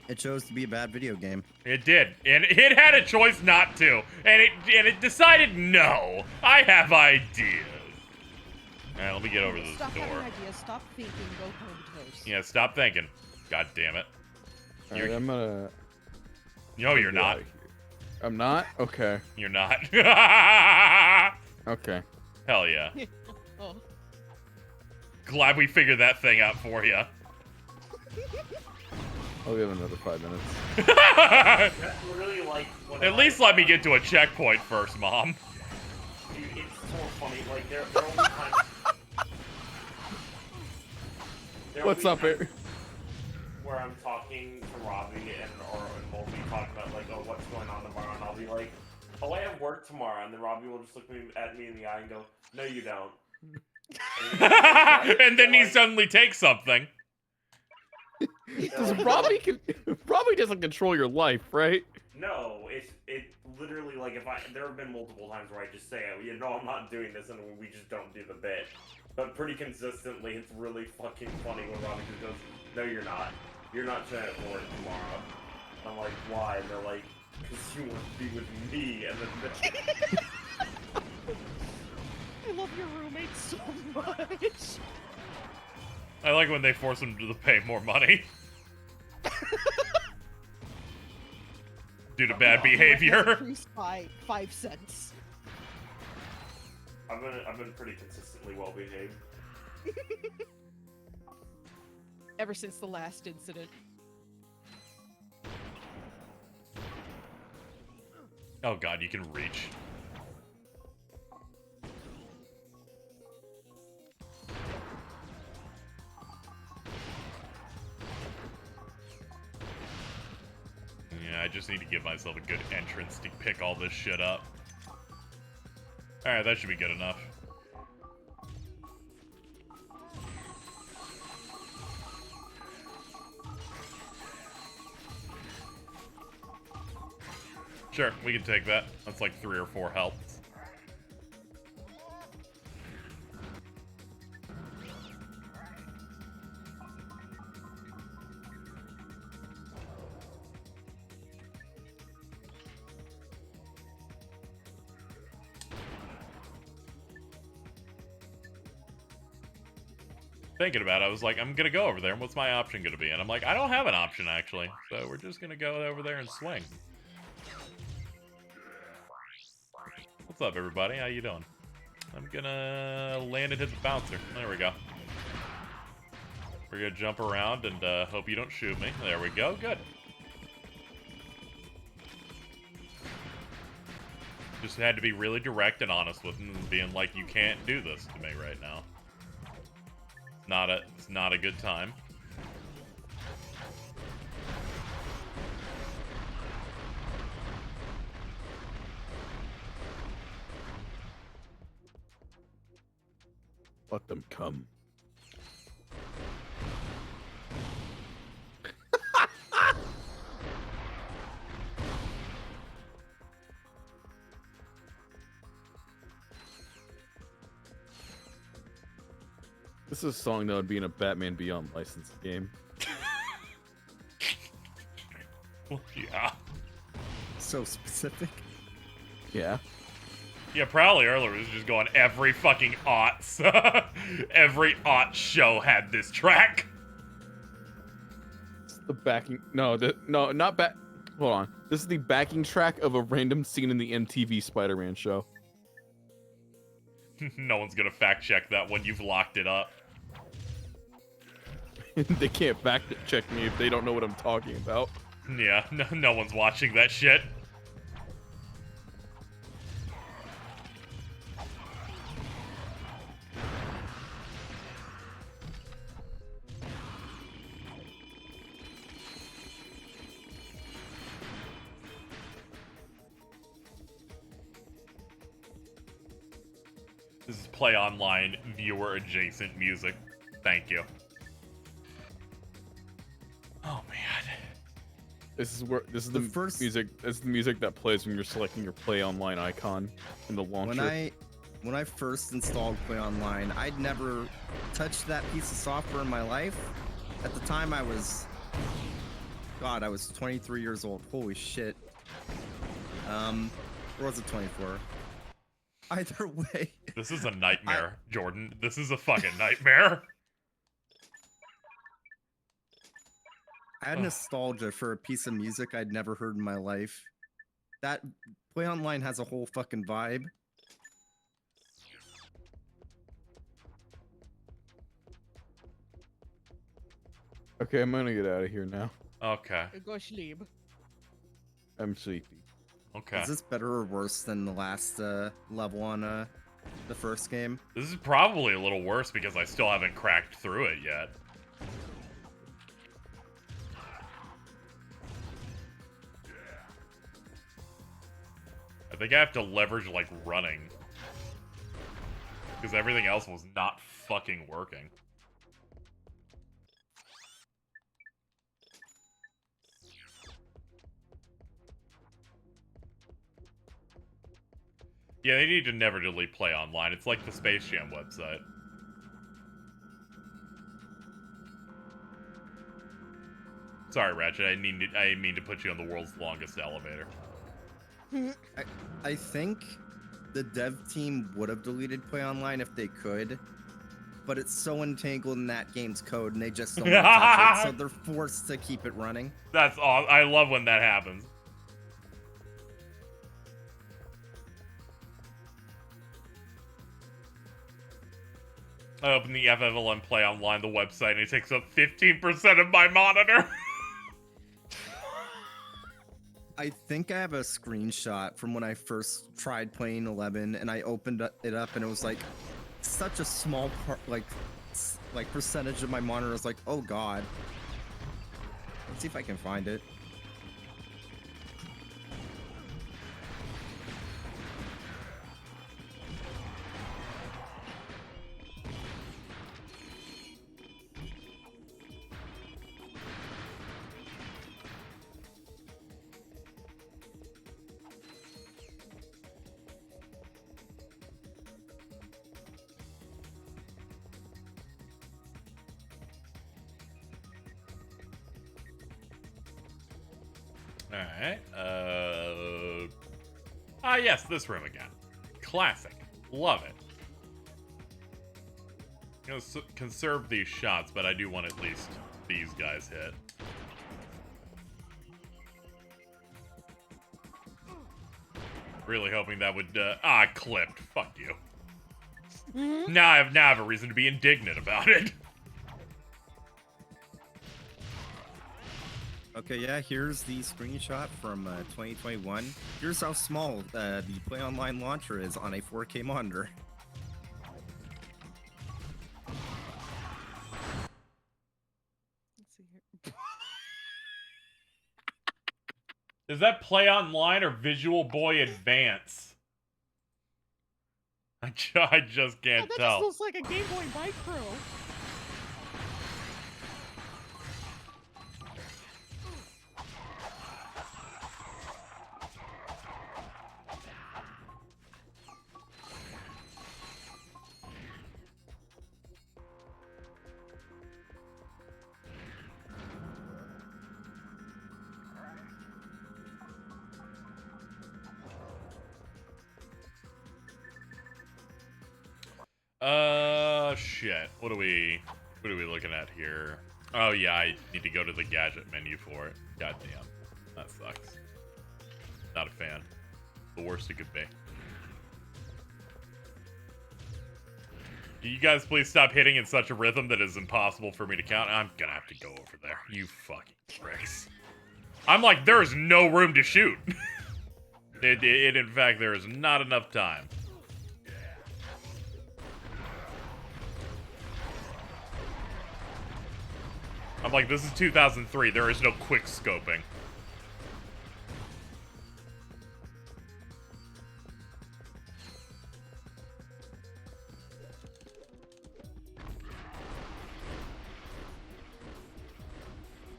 It chose to be a bad video game. It did, and it had a choice not to, and it decided no. I have ideas. Alright, let me get over this Stop door. having ideas. Stop thinking. Go comatose. Yeah, stop thinking. God damn it. Alright, I'm gonna... No, you're not. I'm not? Okay. You're not. Okay. Hell yeah. Oh. Glad we figured that thing out for you. Oh, we have another 5 minutes. That's literally like. At least let me get to a checkpoint first, Mom. Dude, it's so funny. Like there will be times. What's up, Eric? Where I'm talking to Robbie or we'll be talking about like, oh, what's going on tomorrow, and I'll be like, oh, I have work tomorrow, and then Robbie will just look at me in the eye and go, no, you don't. And then he suddenly takes something. Robbie doesn't control your life, right? No, it literally like there have been multiple times where I just say, oh, you know, I'm not doing this, and we just don't do the bit. But pretty consistently, it's really fucking funny when Robbie just goes, no, you're not. You're not trying to work tomorrow. I'm like, why? And they're like, because you want to be with me. And then I love your roommate so much. I like when they force him to pay more money. Due to bad behavior. Increased by 5 cents. I've been pretty consistently well behaved. Ever since the last incident. Oh god, you can reach. Yeah, I just need to give myself a good entrance to pick all this shit up. Alright, that should be good enough. Sure, we can take that. That's like 3 or 4 health. Thinking about it, I was like, I'm gonna go over there, and what's my option gonna be? And I'm like, I don't have an option, actually. So we're just gonna go over there and swing. What's up, everybody? How you doing? I'm gonna land and hit the bouncer. There we go. We're gonna jump around and hope you don't shoot me. There we go. Good. Just had to be really direct and honest with him, and being like, you can't do this to me right now. It's not a good time. Let them come. This is a song that would be in a Batman Beyond licensed game. Yeah. So specific. Yeah. Yeah, probably earlier was just going every fucking aughts. Every aught show had this track. It's the backing. No, not back. Hold on. This is the backing track of a random scene in the MTV Spider-Man show. No one's gonna fact check that when you've locked it up. They can't fact check me if they don't know what I'm talking about. Yeah, no one's watching that shit. This is play online viewer adjacent music. Thank you. Oh man. This is the first music. This is the music that plays when you're selecting your play online icon in the launcher. When I first installed Play Online, I'd never touched that piece of software in my life. At the time, I was 23 years old. Holy shit. Or was it 24? Either way. This is a nightmare, Jordan. This is a fucking nightmare. I had nostalgia for a piece of music I'd never heard in my life. That Play Online has a whole fucking vibe. Okay, I'm gonna get out of here now. Okay. Go sleep. I'm sleepy. Okay. Is this better or worse than the last level on the first game? This is probably a little worse because I still haven't cracked through it yet. I think I have to leverage, like, running. Because everything else was not fucking working. Yeah, they need to never delete Play Online. It's like the Space Jam website. Sorry, Ratchet. I mean to put you on the world's longest elevator. I think the dev team would have deleted Play Online if they could, but it's so entangled in that game's code and they just don't want to touch it, so they're forced to keep it running. That's awesome. I love when that happens. I open the FFLM Play Online, the website, and it takes up 15% of my monitor. I think I have a screenshot from when I first tried playing 11, and I opened it up, and it was like such a small part, like percentage of my monitor. Was like, oh god. Let's see if I can find it. Alright, yes, this room again. Classic. Love it. I'm gonna conserve these shots, but I do want at least these guys hit. Really hoping that would, clipped. Fuck you. Now I have a reason to be indignant about it. Okay, yeah, here's the screenshot from 2021. Here's how small the Play Online launcher is on a 4K monitor. Let's see here. Is that Play Online or Visual Boy Advance? I just can't That tell. just looks like a Game Boy Micro. Shit. What are we looking at here? Oh yeah, I need to go to the gadget menu for it. Goddamn. That sucks. Not a fan. The worst it could be. Can you guys please stop hitting in such a rhythm that it's impossible for me to count? I'm gonna have to go over there. You fucking pricks. I'm like, there's no room to shoot. In fact, there is not enough time. I'm like, this is 2003. There is no quick scoping.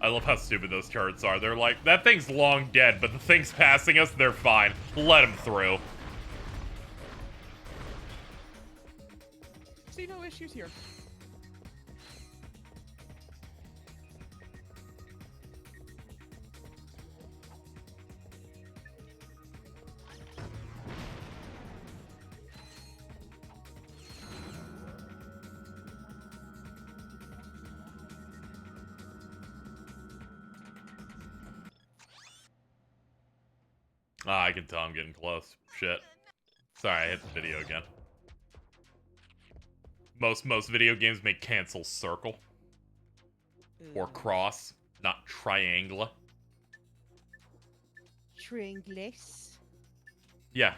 I love how stupid those turrets are. They're like, that thing's long dead, but the thing's passing us, they're fine. Let him through. See no issues here. Ah, I can tell I'm getting close. Shit. Sorry, I hit the video again. Most video games make cancel circle. Or cross, not triangle. Triangless. Yeah.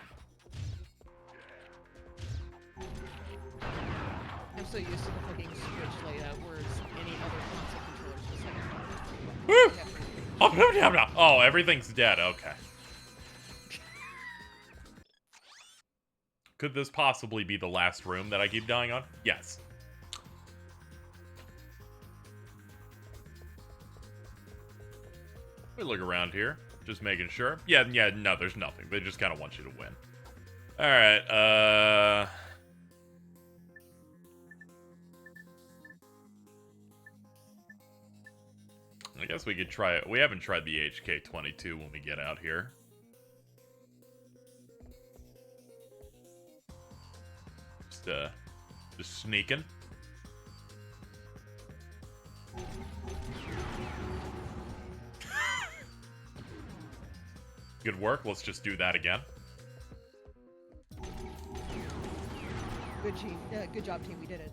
I'm so used to the fucking Switch layout where it's any other console controllers just like Oh, everything's dead. Okay. Could this possibly be the last room that I keep dying on? Yes. We look around here, just making sure. Yeah, no, there's nothing. They just kind of want you to win. All right, I guess we could try it. We haven't tried the HK-22 when we get out here. Just sneaking. Good work. Let's just do that again. Good team. Good job, team. We did it.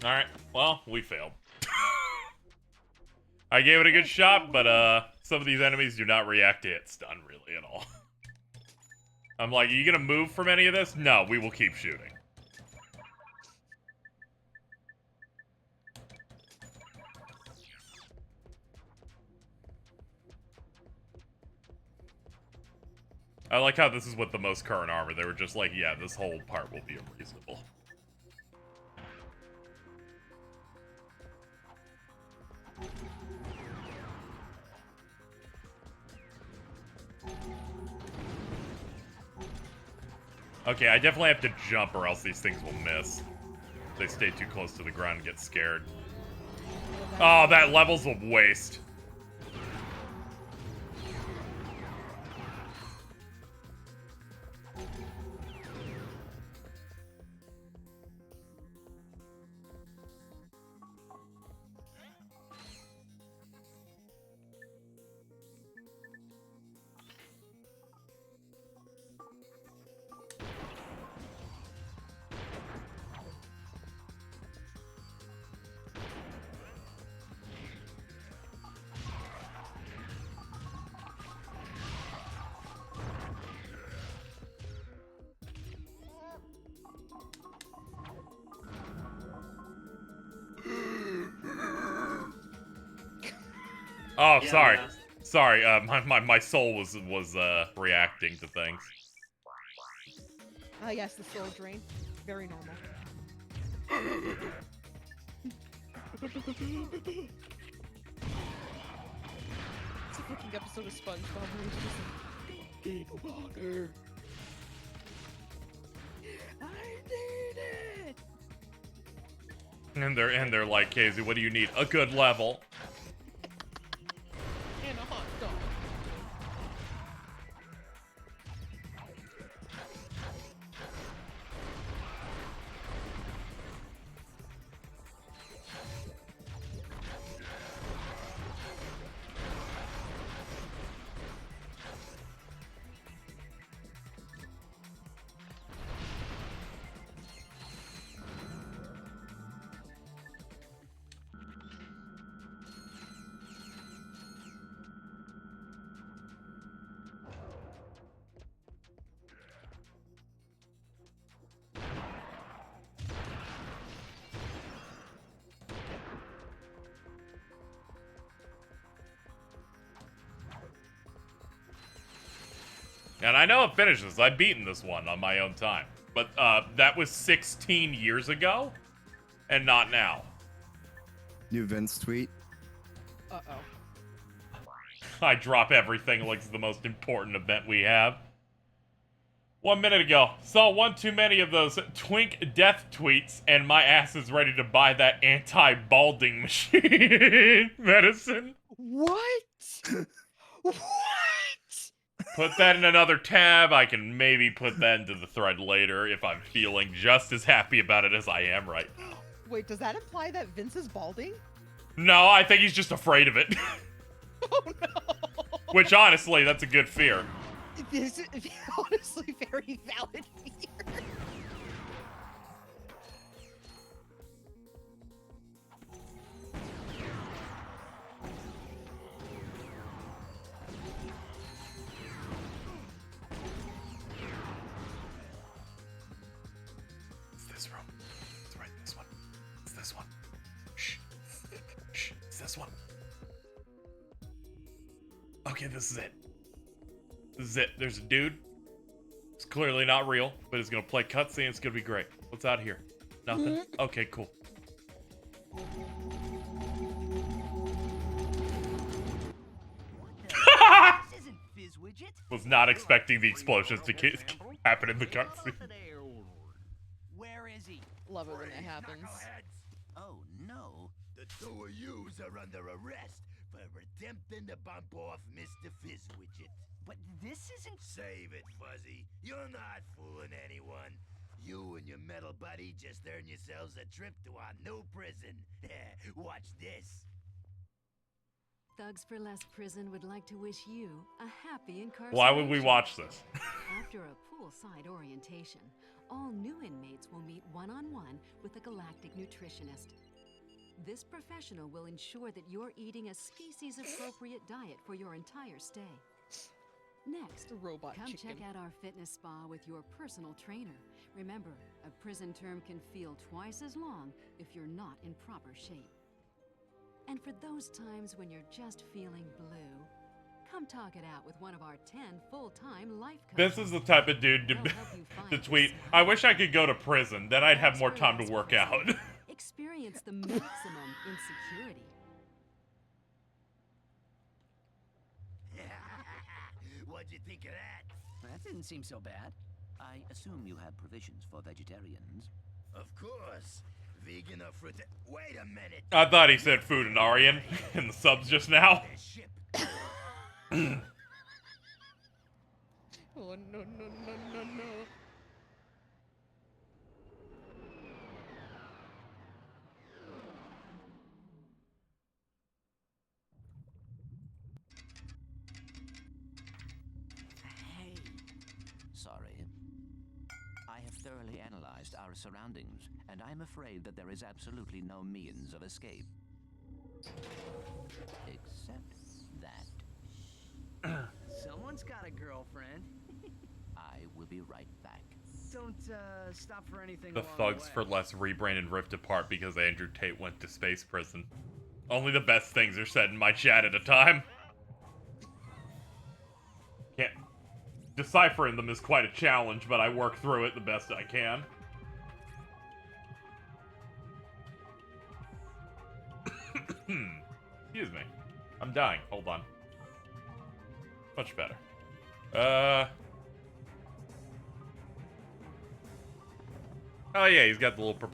Alright, well, we failed. I gave it a good shot, but some of these enemies do not react to hit stun really at all. I'm like, are you gonna move from any of this? No, we will keep shooting. I like how this is with the most current armor. They were just like, yeah, this whole part will be unreasonable. Okay, I definitely have to jump or else these things will miss. If they stay too close to the ground and get scared. Oh, that level's a waste. Oh, Yeah, sorry. yeah. Sorry, my soul was reacting to things. Ah, yes, the soul drain. Very normal. It's a fucking episode of SpongeBob where he's just like, "Need water. I need it." And they're like, Casey, what do you need? A good level. And a hot dog. And I know I've finished this. I've beaten this one on my own time. But that was 16 years ago, and not now. New Vince tweet. Uh-oh. I drop everything like it's the most important event we have. 1 minute ago, saw one too many of those twink death tweets, and my ass is ready to buy that anti-balding machine medicine. What? What? Put that in another tab. I can maybe put that into the thread later if I'm feeling just as happy about it as I am right now. Wait, does that imply that Vince is balding? No, I think he's just afraid of it. Oh no! Which, honestly, that's a good fear. This is honestly very valid fear. It's this room. It's right, this one. It's this one. Shh. Shh. It's this one. Okay, this is it. This is it. There's a dude. It's clearly not real, but it's gonna play cutscene. It's gonna be great. What's out here? Nothing? Okay, cool. This isn't Fizzwidget. Was not expecting the explosions to happen in the cutscene. Where is he? Love it when that happens. Oh no. The two of yous are under arrest for attempting to bump off Mr. Fizzwidget. But this isn't. Save it, Fuzzy. You're not fooling anyone. You and your metal buddy just earned yourselves a trip to our new prison. Watch this. Thugs for Less Prison would like to wish you a happy incarceration. Why would we watch this? After a poolside orientation, all new inmates will meet one-on-one with a galactic nutritionist. This professional will ensure that you're eating a species-appropriate diet for your entire stay. Next, Robot come chicken. check out our fitness spa with your personal trainer. Remember, a prison term can feel twice as long if you're not in proper shape. And for those times when you're just feeling blue, come talk it out with one of our 10 full-time life coaches. This is the type of dude to tweet, I wish I could go to prison, then I'd have more time to work out. Experience the maximum in security. What'd you think of that? That didn't seem so bad. I assume you have provisions for vegetarians. Of course. Vegan or fruit. Wait a minute. I thought he said food and Aryan in the subs just now. Oh no no no no no. Hey. Sorry. I have thoroughly analyzed our surroundings, and I'm afraid that there is absolutely no means of escape. Except that. Someone's got a girlfriend. I will be right back. Don't stop for anything. The along Thugs way. for Less rebranded Rift Apart because Andrew Tate went to space prison. Only the best things are said in my chat at a time. Can't. Deciphering them is quite a challenge, but I work through it the best I can. Excuse me. I'm dying. Hold on. Much better. Oh yeah, he's got the little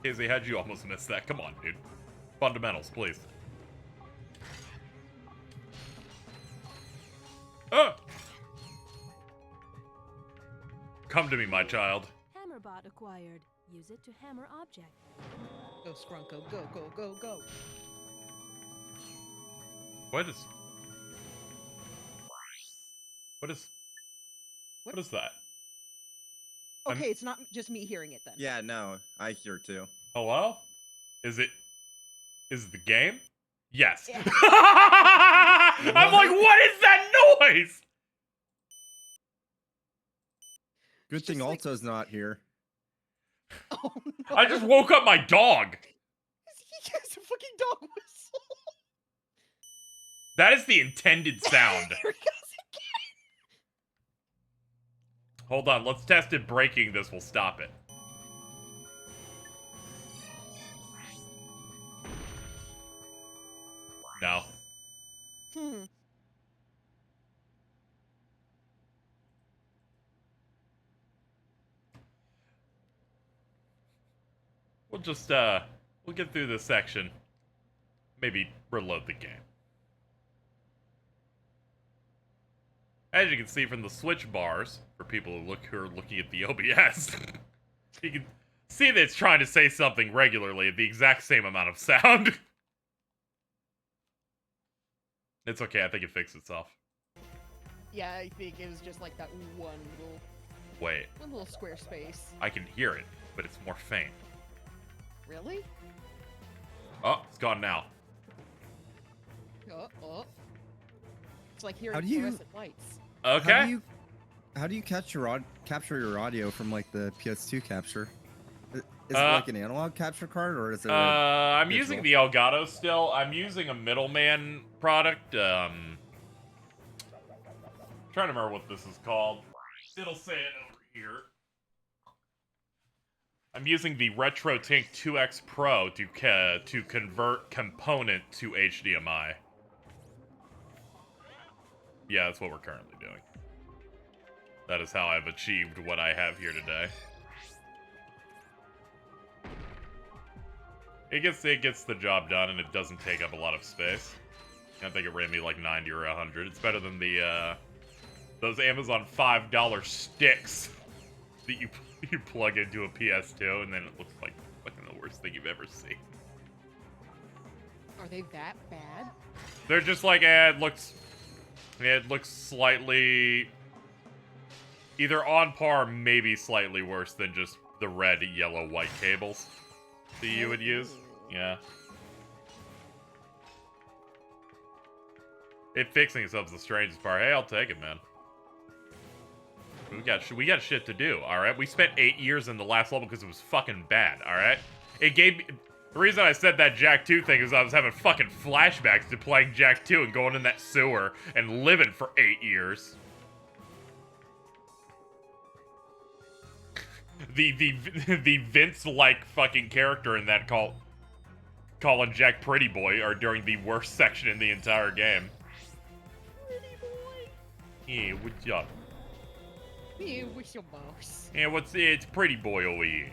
Casey, how'd you almost miss that? Come on, dude. Fundamentals, please. Ah! Come to me, my child. Hammerbot acquired. Use it to hammer object. Go Scrunko, go go go go. What is that? Okay, it's not just me hearing it then. Yeah, no, I hear too. Hello? Is it the game? Yes. I'm like, what is that noise? Good thing Alto's not here. Oh, no. I just woke up my dog. He has a fucking dog whistle. That is the intended sound. Here he goes again. Hold on, let's test it. Breaking this will stop it. No. We'll just, we'll get through this section. Maybe reload the game. As you can see from the switch bars, for people who are looking at the OBS, you can see that it's trying to say something regularly at the exact same amount of sound. It's okay, I think it fixed itself. Yeah, I think it was just like that one little square space. I can hear it, but it's more faint. Really? Oh, it's gone now. Oh. It's like hearing How do you- fluorescent lights. Okay. How do you capture your audio from like the PS2 capture? Is it Uh, like an analog capture card or is it? I'm using the Elgato still. I'm using a middleman product. Trying to remember what this is called. It'll say it over here. I'm using the RetroTink 2X Pro to convert component to HDMI. Yeah, that's what we're currently doing. That is how I've achieved what I have here today. It gets the job done, and it doesn't take up a lot of space. I think it ran me like 90 or 100. It's better than the those Amazon $5 sticks that you plug into a PS2, and then it looks like fucking the worst thing you've ever seen. Are they that bad? They're just like, it looks slightly either on par, maybe slightly worse than just the red, yellow, white cables that you would use. Yeah. It fixing itself's the strangest part. Hey, I'll take it, man. We got shit to do, alright? We spent 8 years in the last level because it was fucking bad, alright? It gave me... The reason I said that Jak 2 thing is I was having fucking flashbacks to playing Jak 2 and going in that sewer and living for 8 years. The Vince-like fucking character in that calling Jak Pretty Boy are during the worst section in the entire game. Pretty boy. Yeah, what's up? Yeah, what's your boss? Yeah, it's Pretty Boy over here.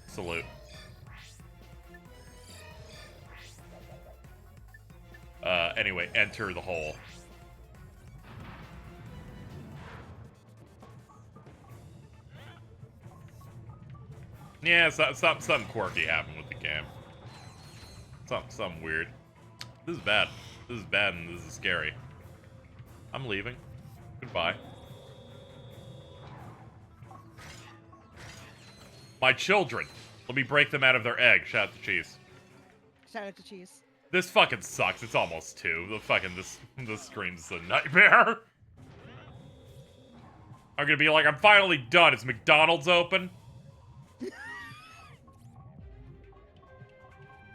Salute. Anyway, enter the hole. Yeah, something quirky happened with the game. Something weird. This is bad. This is bad and this is scary. I'm leaving. Goodbye. My children. Let me break them out of their egg. Shout out to Cheese. Shout out to Cheese. This fucking sucks. It's almost 2. This screen's a nightmare. I'm gonna be like, I'm finally done. Is McDonald's open?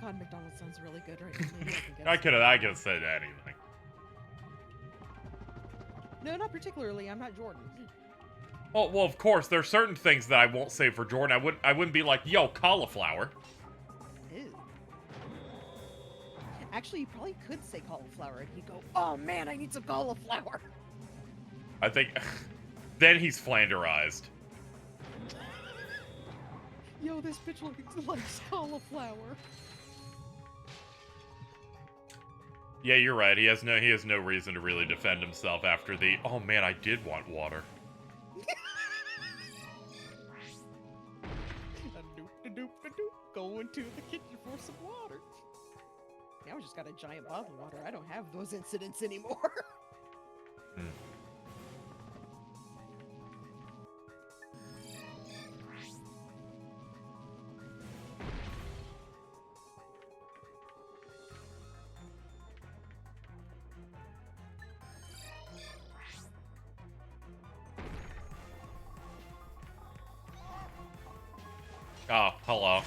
God, McDonald's sounds really good right now. Maybe I can get I some. could have said anything. No, not particularly. I'm not Jordan. Well, of course, there are certain things that I won't say for Jordan. I wouldn't be like, yo, cauliflower. Ew. Actually, you probably could say cauliflower, and he'd go, "Oh man, I need some cauliflower." I think. Then he's flanderized. Yo, this bitch likes cauliflower. Yeah, you're right. He has no reason to really defend himself after the. Oh man, I did want water. Going to the kitchen for some water. Now I just got a giant bottle of water. I don't have those incidents anymore. Oh, hello.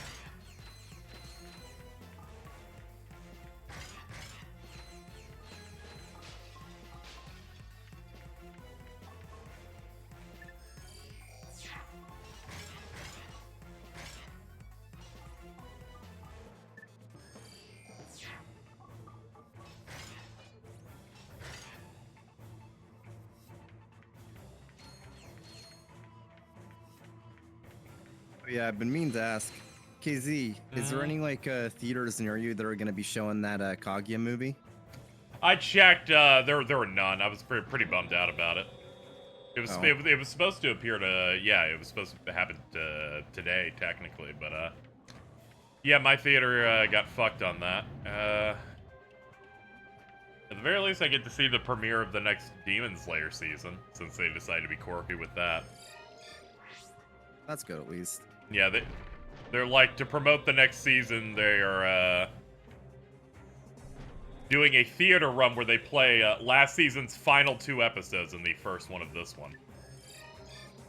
Yeah, I've been meaning to ask. KZ, is there any like theaters near you that are gonna be showing that Kaguya movie? I checked. There were none. I was pretty bummed out about it. It was Oh. it was supposed to appear to it was supposed to happen today technically, but yeah, my theater got fucked on that. At the very least, I get to see the premiere of the next Demon Slayer season, since they decided to be quirky with that. That's good, at least. Yeah, they're like, to promote the next season, they are doing a theater run where they play last season's final 2 episodes in the first one of this one.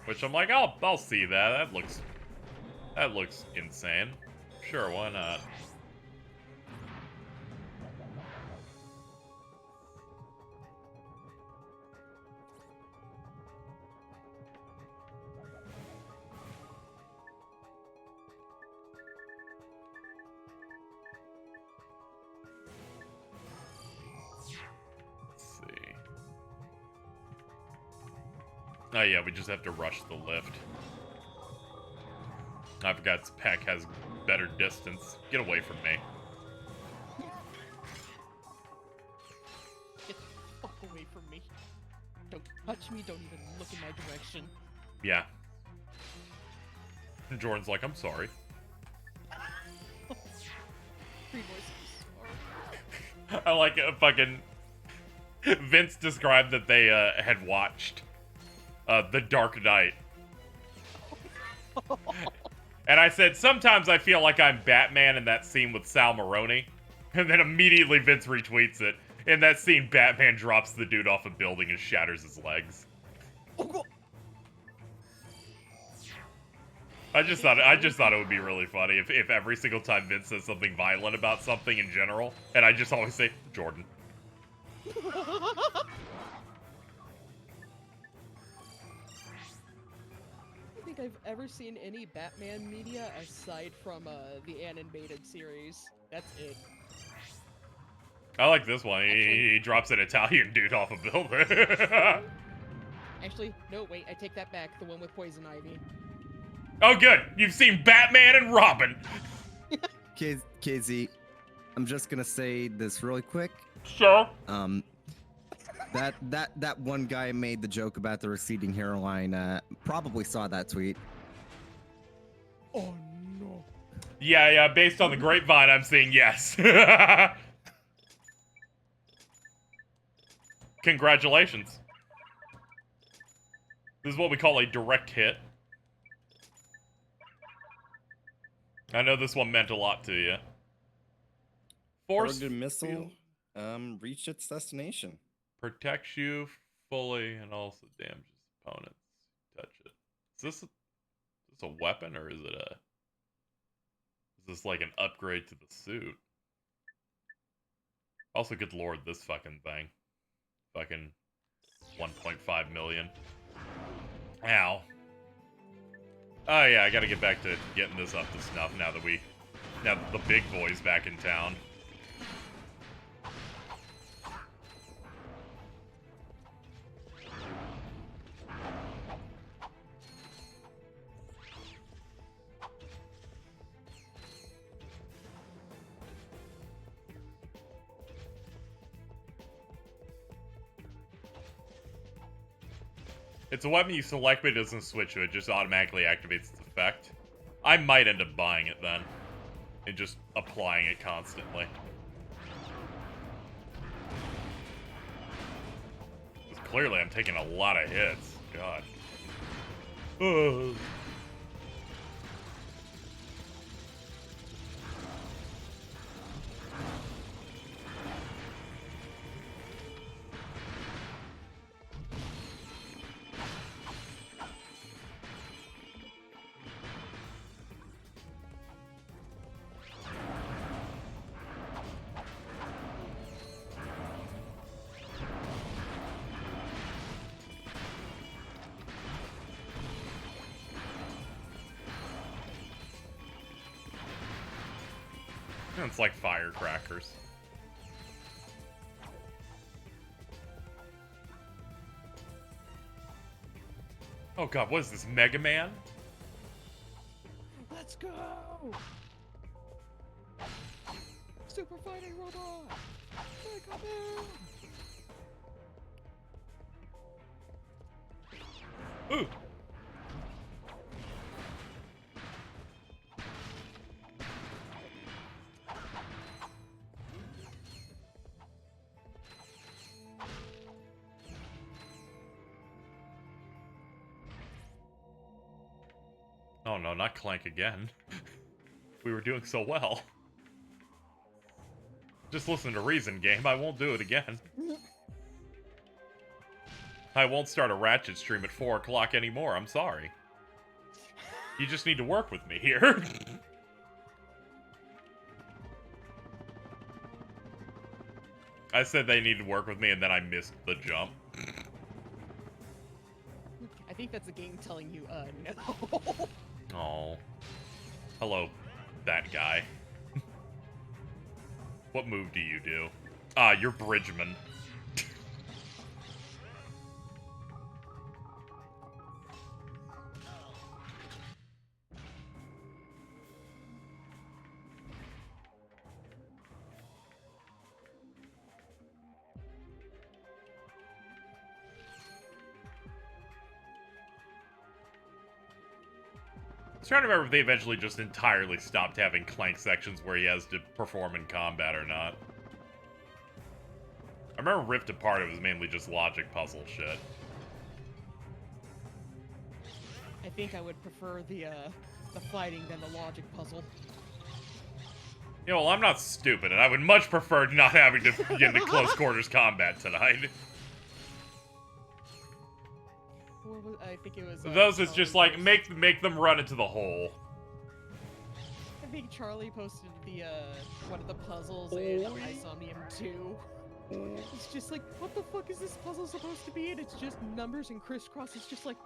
Which I'm like, I'll see that. That looks insane. Sure, why not? Oh yeah, we just have to rush the lift. I forgot Spec has better distance. Get away from me. Get the fuck away from me. Don't touch me, don't even look in my direction. Yeah. And Jordan's like, I'm sorry. I like fucking... Vince described that they had watched The Dark Knight. And I said, sometimes I feel like I'm Batman in that scene with Sal Maroni. And then immediately Vince retweets it. In that scene, Batman drops the dude off a building and shatters his legs. I just thought it would be really funny if every single time Vince says something violent about something in general, and I just always say, Jordan. I don't think I've ever seen any Batman media aside from the animated series. That's it. I like this one. He drops an Italian dude off a building. Actually, no, wait, I take that back. The one with Poison Ivy. Oh, good. You've seen Batman and Robin. KZ, I'm just gonna say this really quick. Sure. That one guy made the joke about the receding hairline. Probably saw that tweet. Oh no. Yeah. Based on the grapevine, I'm saying yes. Congratulations. This is what we call a direct hit. I know this one meant a lot to you. Force Targeted missile reached its destination. Protects you fully and also damages opponents. Touch it. Is this a weapon or is this like an upgrade to the suit? Also, good lord, this fucking thing. Fucking 1.5 million. Ow. Oh yeah, I gotta get back to getting this up to snuff now that the big boy's back in town. It's a weapon you select, but it doesn't switch to it. It just automatically activates its effect. I might end up buying it then. And just applying it constantly. Because clearly I'm taking a lot of hits. God. It's like firecrackers. Oh god, what is this, Mega Man? Let's go! Super fighting robot! Mega Man! Ooh! Oh no, not Clank again. We were doing so well. Just listen to reason, game. I won't do it again. I won't start a Ratchet stream at 4 o'clock anymore. I'm sorry. You just need to work with me here. I said they need to work with me, and then I missed the jump. I think that's a game telling you, no. Oh. Hello, that guy. What move do you do? Ah, you're Bridgman. I was trying to remember if they eventually just entirely stopped having Clank sections where he has to perform in combat or not. I remember Rift Apart, it was mainly just logic puzzle shit. I think I would prefer the fighting than the logic puzzle. Yeah, well, I'm not stupid, and I would much prefer not having to get into close quarters combat tonight. I think it was. Those is just like make them run into the hole. I think Charlie posted the one of the puzzles in Isomnium 2. It's just like, what the fuck is this puzzle supposed to be? And it's just numbers and crisscross. It's just like,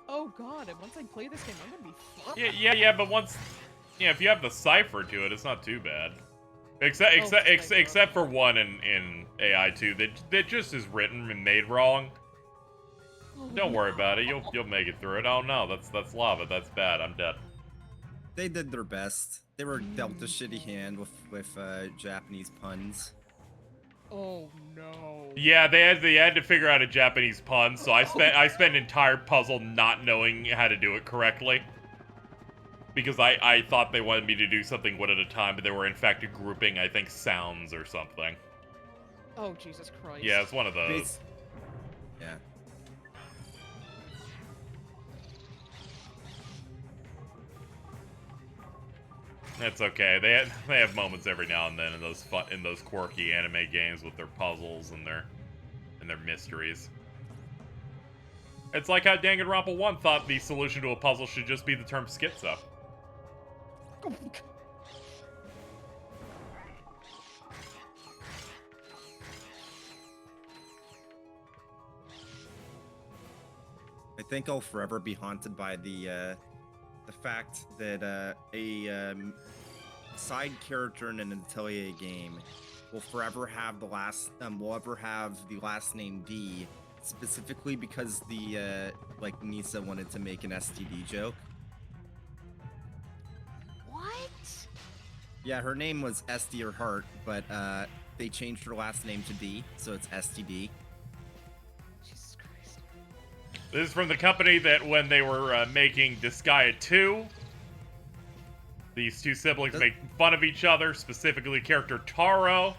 oh god! And once I play this game, I'm gonna be fucked. Yeah, but once, if you have the cipher to it, it's not too bad. Except for one in AI2 that just is written and made wrong. Don't worry about it. You'll make it through it. Oh no, that's lava. That's bad. I'm dead. They did their best. They were dealt a shitty hand with Japanese puns. Oh no. Yeah, they had to figure out a Japanese pun, so I spent an entire puzzle not knowing how to do it correctly. Because I thought they wanted me to do something one at a time, but they were in fact grouping, I think, sounds or something. Oh Jesus Christ. Yeah, it's one of those. Yeah. It's okay. They have moments every now and then in those quirky anime games with their puzzles and their mysteries. It's like how Danganronpa 1 thought the solution to a puzzle should just be the term schizo. I think I'll forever be haunted by the fact that a side character in an Atelier game will forever have the last name D, specifically because the like Nisa wanted to make an STD joke. What? Yeah, her name was SD or Heart, but they changed her last name to D, so it's STD. Jesus Christ. This is from the company that when they were making Disgaea 2, these two siblings make fun of each other, specifically character Taro.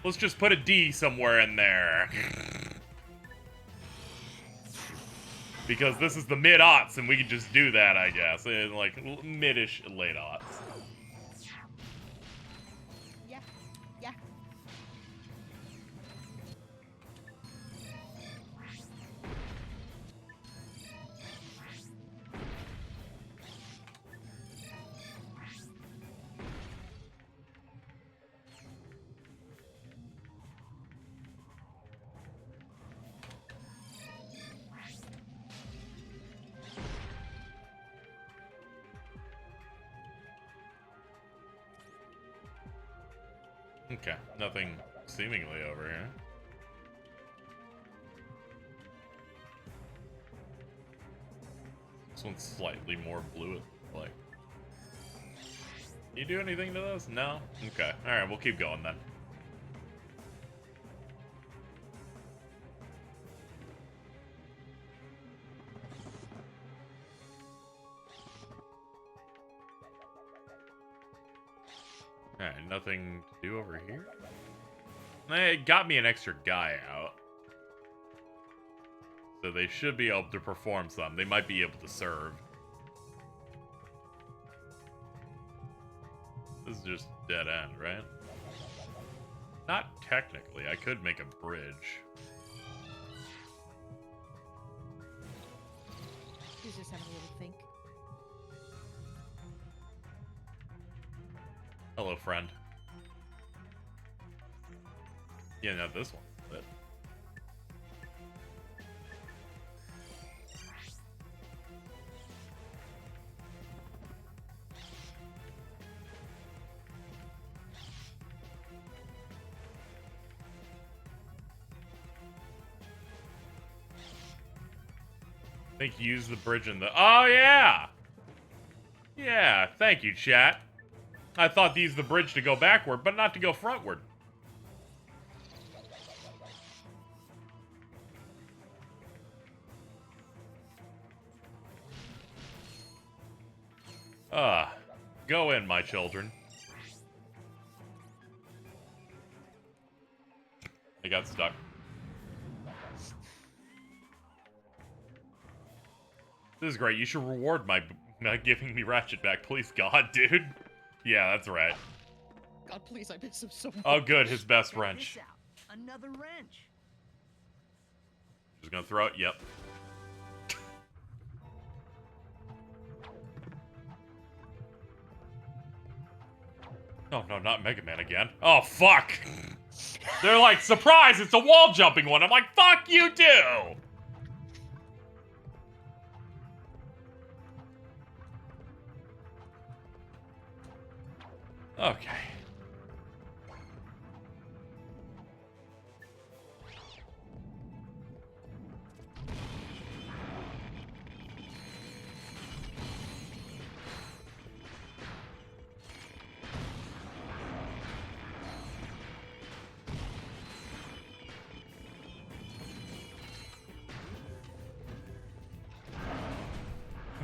Let's just put a D somewhere in there. Because this is the mid-aughts, and we can just do that, I guess. In like mid-ish, late-aughts. Yeah. Yeah. Okay, nothing seemingly over here. This one's slightly more blue, like. You do anything to this? No? Okay. Alright, we'll keep going then. Alright, nothing to do over here? It got me an extra guy out. So they should be able to perform some. They might be able to serve. This is just dead end, right? Not technically. I could make a bridge. He's just having a little think. Hello, friend. Yeah, not this one. But... I think use the bridge in the... Oh, yeah! Yeah, thank you, chat. I thought to use the bridge to go backward, but not to go frontward. Go in, my children. I got stuck. This is great. You should reward my giving me Ratchet back. Please, God, dude. Yeah, that's right. God, please, I miss him so much. Oh, good. His best wrench. Another wrench. Just gonna throw it? Yep. Oh, no, not Mega Man again. Oh, fuck! They're like, surprise, it's a wall jumping one. I'm like, fuck you too! Okay.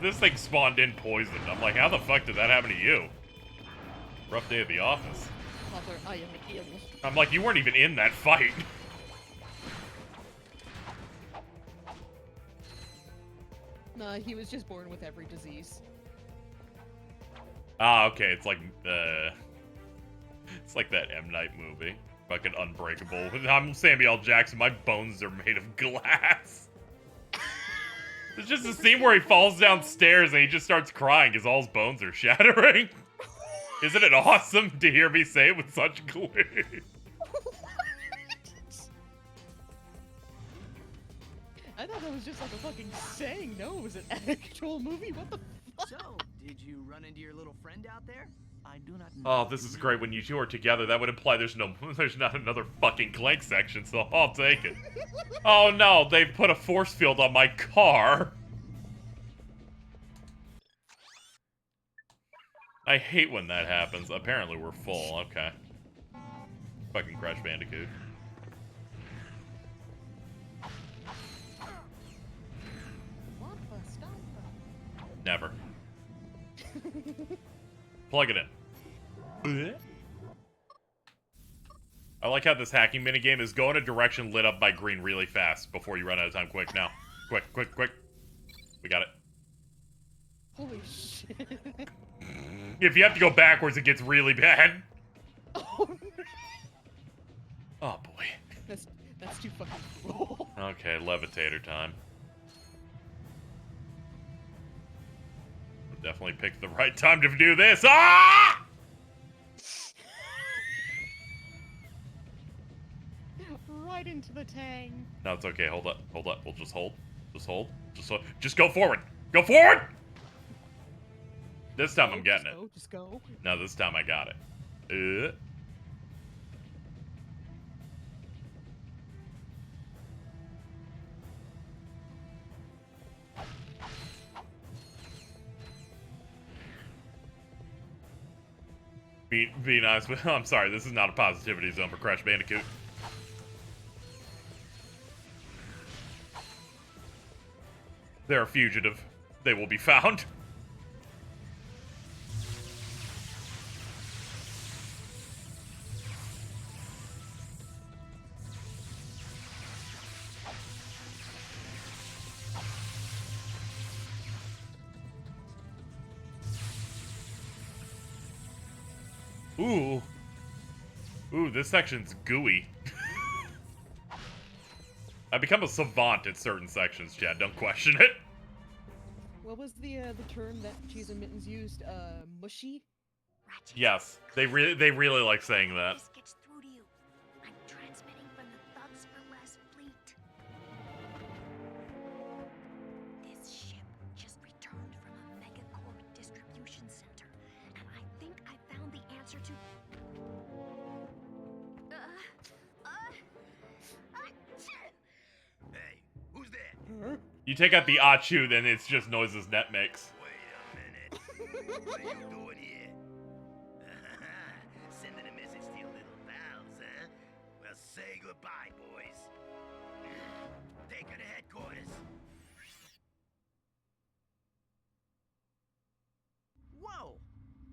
This thing spawned in poisoned. I'm like, how the fuck did that happen to you? Rough day at the office. Mother, I am ill. I'm like, you weren't even in that fight. Nah, he was just born with every disease. Ah, okay, it's like that M. Night movie. Fucking Unbreakable. I'm Samuel L. Jackson, my bones are made of glass. It's just a scene where he falls downstairs and he just starts crying because all his bones are shattering. Isn't it awesome to hear me say it with such glee? I thought that was just like a fucking saying. No, it was an actual movie. What the fuck? So, did you run into your little friend out there? I do not know. Oh, this is great. When you two are together, that would imply there's not another fucking Clank section, so I'll take it. Oh no, they've put a force field on my car. I hate when that happens. Apparently we're full. Okay. Fucking Crash Bandicoot. Never. Plug it in. I like how this hacking minigame is go in a direction lit up by green really fast before you run out of time. Quick, now. Quick, quick, quick. We got it. Holy shit. If you have to go backwards, it gets really bad. Oh, oh boy. That's too fucking cool. Okay, levitator time. Definitely picked the right time to do this. Ah! Right into the tang. No, it's okay. Hold up. Hold up. We'll just hold. Just hold. Just go forward. Go forward! This time I'm getting it. Just go. No, this time I got it. Be nice, but I'm sorry, this is not a positivity zone for Crash Bandicoot. They're a fugitive. They will be found. Ooh. Ooh, this section's gooey. I become a savant at certain sections, Chad. Don't question it. What was the term that Cheese and Mittens used? Mushy? Yes, they really like saying that. This gets through to you. I'm transmitting from the Thugs for Less fleet. This ship just returned from a megacorp distribution center, and I think I found the answer to. Hey, who's there? You take out the Achu, then it's just noises Net makes. What are you doing here? Sending a message to your little pals, huh? Well, say goodbye, boys. Take her to headquarters. Whoa!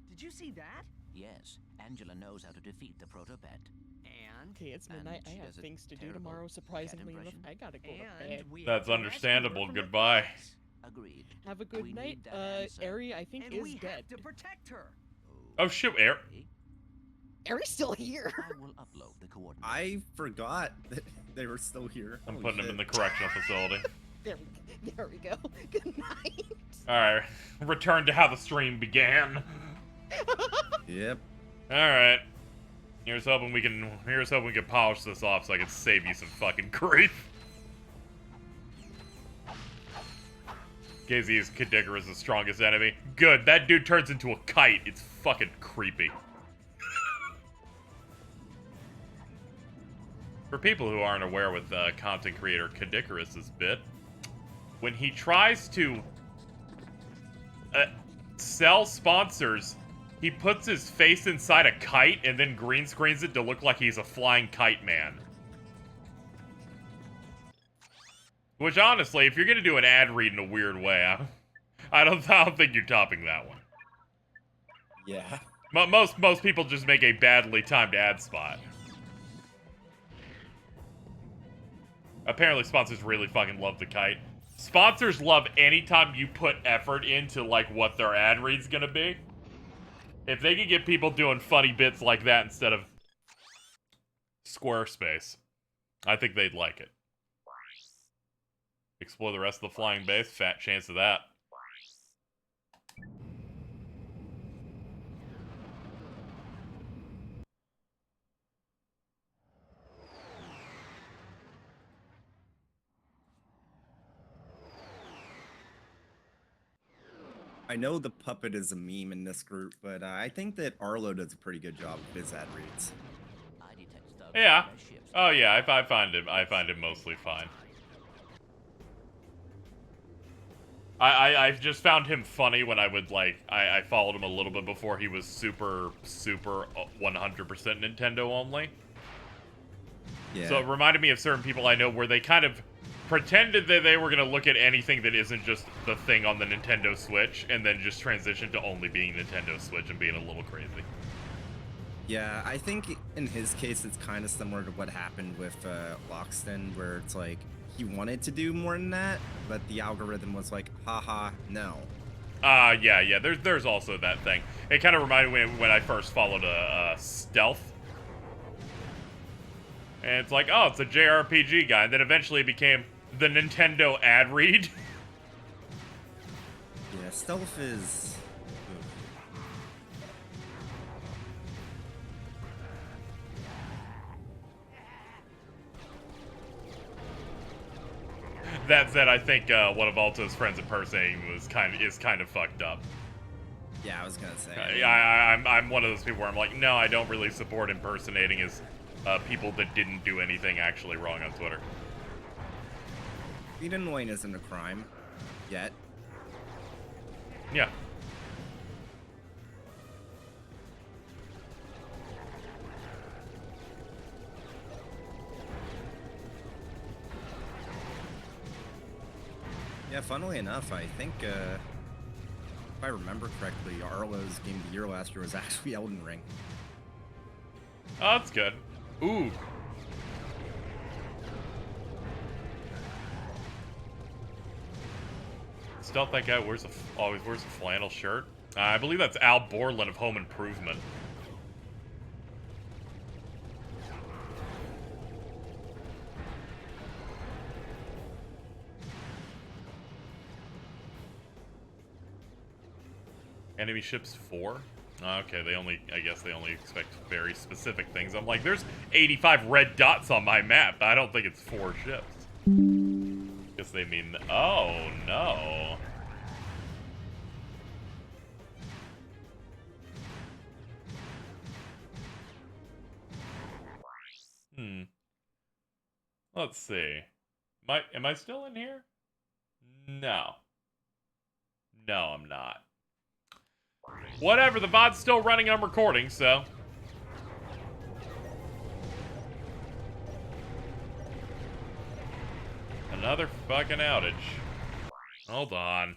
Did you see that? Yes, Angela knows how to defeat the Protopet. And? Okay, it's midnight. I have things to do tomorrow, surprisingly enough. I gotta go to bed. That's understandable. Goodbye. Agreed. Have a good night. Eri, I think, is dead. To protect her. Oh, shoot, Eri's still here. I will upload the coordinates. I forgot that they were still here. I'm putting them in the correctional facility. There we go. Good night. Alright, return to how the stream began. Yep. Alright. Here's hoping we can polish this off so I can save you some fucking grief. KZ's Kadigger is the strongest enemy. Good, that dude turns into a kite. It's fucking creepy. For people who aren't aware with content creator Kadigarus's bit, when he tries to sell sponsors, he puts his face inside a kite and then green screens it to look like he's a flying kite man. Which, honestly, if you're gonna do an ad read in a weird way, I don't think you're topping that one. Yeah. Most people just make a badly timed ad spot. Apparently, sponsors really fucking love the kite. Sponsors love anytime you put effort into, like, what their ad read's gonna be. If they could get people doing funny bits like that instead of Squarespace, I think they'd like it. Explore the rest of the flying base, fat chance of that. I know the puppet is a meme in this group, but I think that Arlo does a pretty good job with his ad reads. Yeah. Oh yeah, I find him mostly fine. I've just found him funny when I would, like, I followed him a little bit before he was super 100% Nintendo only. Yeah. So it reminded me of certain people I know where they kind of pretended that they were going to look at anything that isn't just the thing on the Nintendo Switch, and then just transition to only being Nintendo Switch and being a little crazy. Yeah, I think in his case it's kind of similar to what happened with Loxton, where it's like, he wanted to do more than that, but the algorithm was like, haha, no. Yeah, there's also that thing. It kind of reminded me when I first followed Stealth. And it's like, oh, it's a JRPG guy. And then eventually it became the Nintendo ad read. Yeah, Stealth is... That said, I think one of Alto's friends impersonating is kind of fucked up. Yeah, I was gonna say. I'm one of those people where I'm like, no, I don't really support impersonating as people that didn't do anything actually wrong on Twitter. Speed annoying isn't a crime. Yet. Yeah. Yeah, funnily enough, I think, if I remember correctly, Arlo's Game of the Year last year was actually Elden Ring. Oh, that's good. Ooh. Stealth that guy always wears a flannel shirt. I believe that's Al Borland of Home Improvement. Enemy ships 4? Okay, I guess they only expect very specific things. I'm like, there's 85 red dots on my map. I don't think it's 4 ships. Guess they mean, oh no. Let's see. Am I still in here? No. No, I'm not. Whatever, the VOD's still running, I'm recording, so. Another fucking outage. Hold on.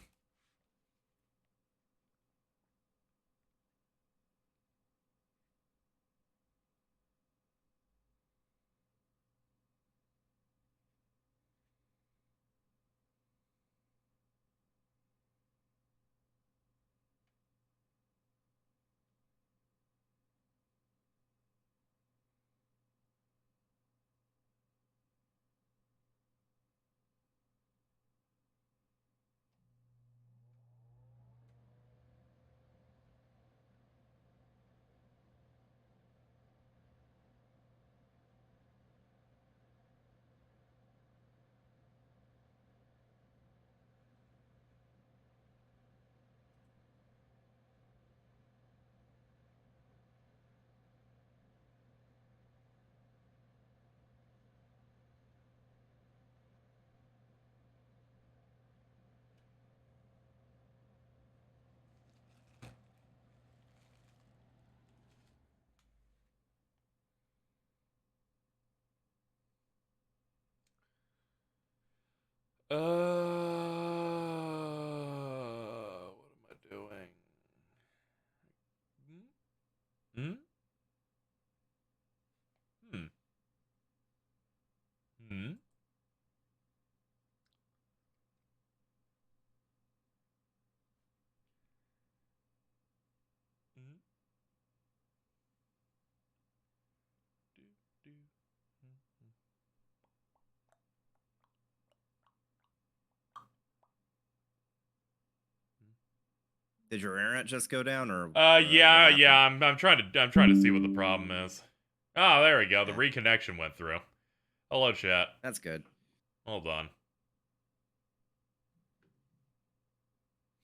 What am I doing? Hmm? Hmm? Hmm? Did your internet just go down, or? Yeah. I'm trying to see what the problem is. Oh, there we go. The reconnection went through. Hello, chat. That's good. Hold on.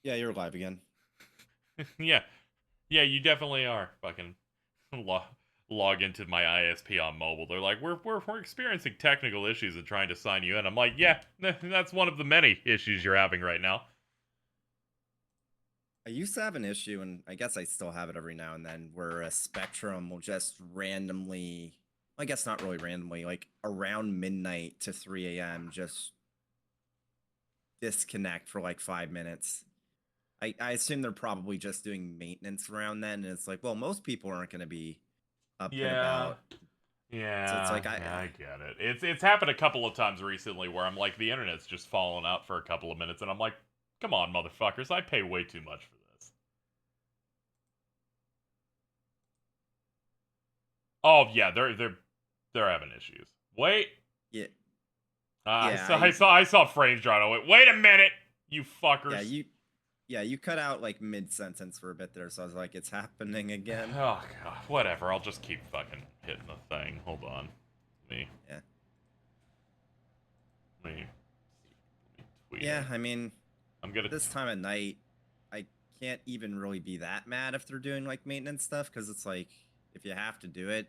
Yeah, you're live again. Yeah, you definitely are. Fucking log into my ISP on mobile. They're like, we're experiencing technical issues and trying to sign you in. I'm like, yeah, that's one of the many issues you're having right now. I used to have an issue, and I guess I still have it every now and then, where a Spectrum will just randomly, I guess not really randomly, like around midnight to 3 a.m. just disconnect for like 5 minutes. I assume they're probably just doing maintenance around then, and it's like, well, most people aren't going to be up and about. Yeah, So it's like I get it. It's happened a couple of times recently where I'm like, the internet's just falling out for a couple of minutes, and I'm like, come on, motherfuckers, I pay way too much for this. Oh yeah, they're having issues. Wait. Yeah. I saw frames drawn. I went, wait a minute, you fuckers. Yeah, you cut out like mid-sentence for a bit there, so I was like, it's happening again. Oh god, whatever. I'll just keep fucking hitting the thing. Hold on. Yeah. Tweet Yeah, it. I mean, I'm gonna this time of night, I can't even really be that mad if they're doing like maintenance stuff, because it's like, if you have to do it,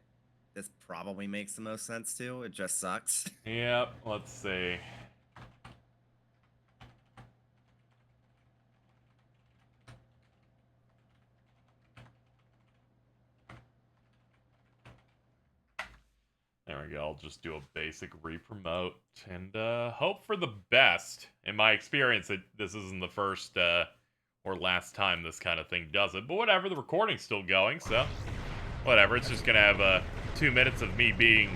this probably makes the most sense too. It just sucks. Yep, let's see. There we we go. I'll just do a basic re-promote and hope for the best. In my experience, this isn't the first or last time this kind of thing does it. But whatever, the recording's still going, so whatever. It's just gonna have 2 minutes of me doomering.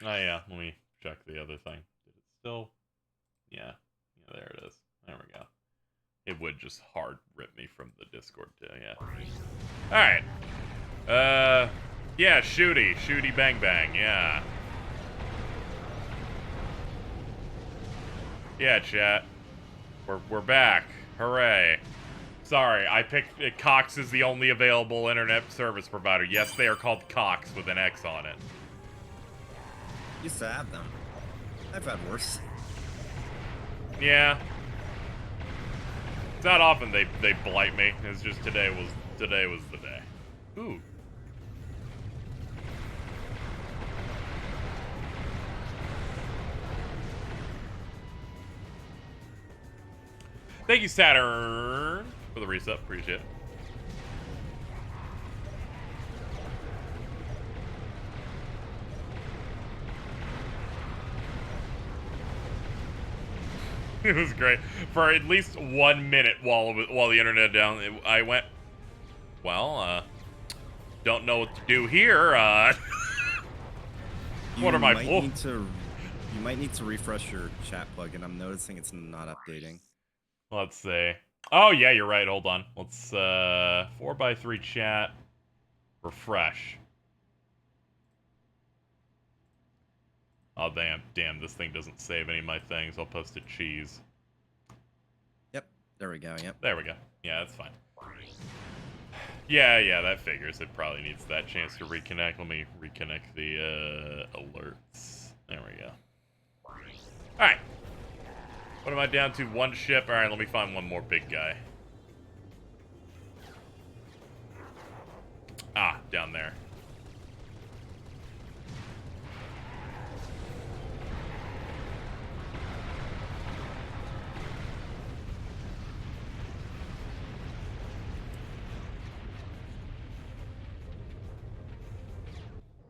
Oh yeah, let me check the other thing. Did it still? Yeah, there it is. There we go. It would just hard rip me from the Discord too, yeah. Alright. Yeah, shooty bang bang, yeah. Yeah, chat. We're back. Hooray. Sorry, I picked Cox is the only available internet service provider. Yes, they are called Cox with an X on it. Used to have them. I've had worse. Yeah. It's not often they blight me. It's just today was the day. Ooh. Thank you, Saturn, for the reset. Appreciate it. It was great. For at least 1 minute while the internet down, I went, well, don't know what to do here. What am I? You might need to refresh your chat plugin. I'm noticing it's not updating. Let's see. Oh yeah, you're right. Hold on. Let's 4x3 chat. Refresh. Oh damn! This thing doesn't save any of my things. I'll post a cheese. Yep. There we go. Yep. There we go. Yeah, that's fine. Yeah, that figures. It probably needs that chance to reconnect. Let me reconnect the alerts. There we go. Alright. What am I down to? 1 ship? Alright, let me find one more big guy. Ah, down there.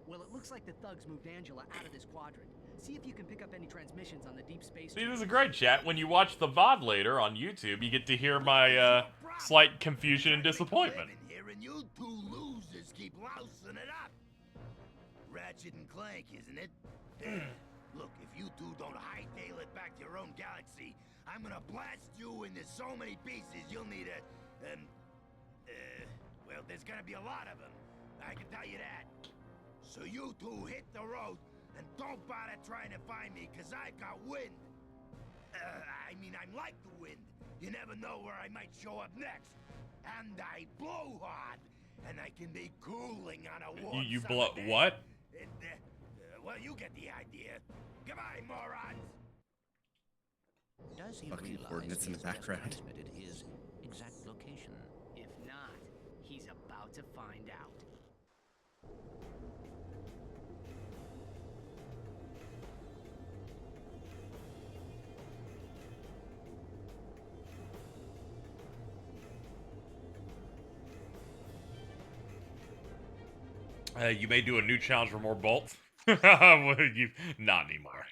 Well, it looks like the thugs moved Angela out of this quadrant. See if you can pick up any transmissions on the deep space. See, this is a great chat. When you watch the VOD later on YouTube, you get to hear my slight confusion and disappointment. And you two losers keep lousing it up. Ratchet and Clank, isn't it? Look, if you two don't hightail it back to your own galaxy, I'm gonna blast you into so many pieces you'll need well, there's gonna be a lot of them. I can tell you that. So you two hit the road and don't bother trying to find me, cause I've got wind. I mean, I'm like the wind. You never know where I might show up next. And I blow hard, and I can be cooling on a warm You summer blow day. what? Well, you get the idea. Goodbye, morons. Does he Fucking realize coordinates in the he's just background. transmitted his exact location? If not, he's about to find out. You may do a new challenge for more bolts. Not anymore.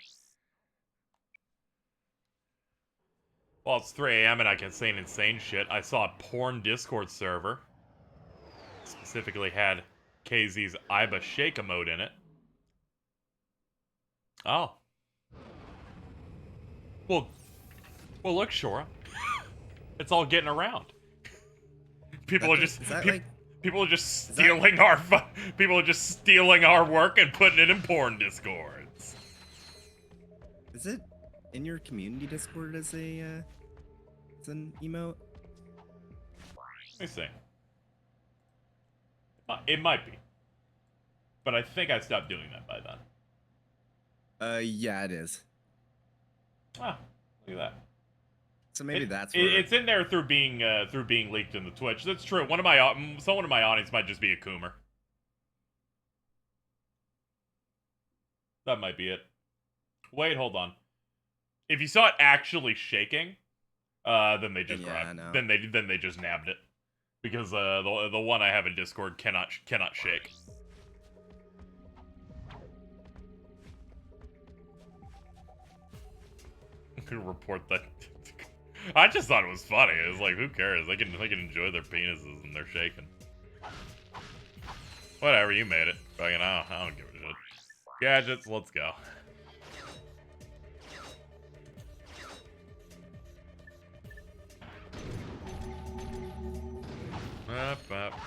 Well, it's 3 a.m. and I can say insane shit. I saw a porn Discord server. Specifically had KZ's Iba Shake mode in it. Oh. Well, look, Shora. It's all getting around. People are just people are just stealing our people are just stealing our work and putting it in porn Discords. Is it in your community Discord as a as an emote? Let me see. It might be, but I think I stopped doing that by then. Yeah, it is. Ah, look at that. So maybe that's it's in there through being leaked in the Twitch. That's true. Someone in my audience might just be a Coomer. That might be it. Wait, hold on. If you saw it actually shaking, Then they just Yeah, I grabbed. know. Then they just nabbed it. Because the one I have in Discord cannot shake. Report that. I just thought it was funny. It was like, who cares? They can enjoy their penises and they're shaking. Whatever, you made it. Fucking, I don't give a shit. Gadgets, let's go.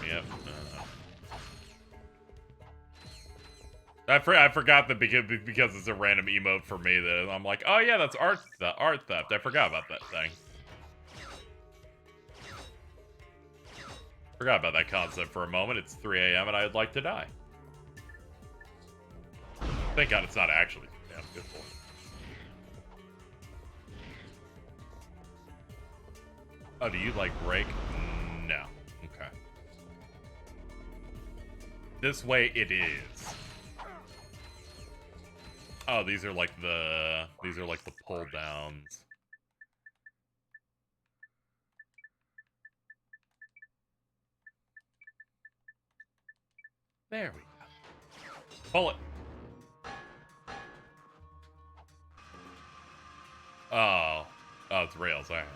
Yep. I forgot that because it's a random emote for me that I'm like, oh yeah, that's art theft. I forgot about that thing. Forgot about that concept for a moment. It's 3 a.m. and I'd like to die. Thank God it's not actually. Damn, good boy. Oh, do you like break? No. Okay. This way it is. Oh, these are like the pull downs. There we go. Pull it. Oh, it's rails. All right.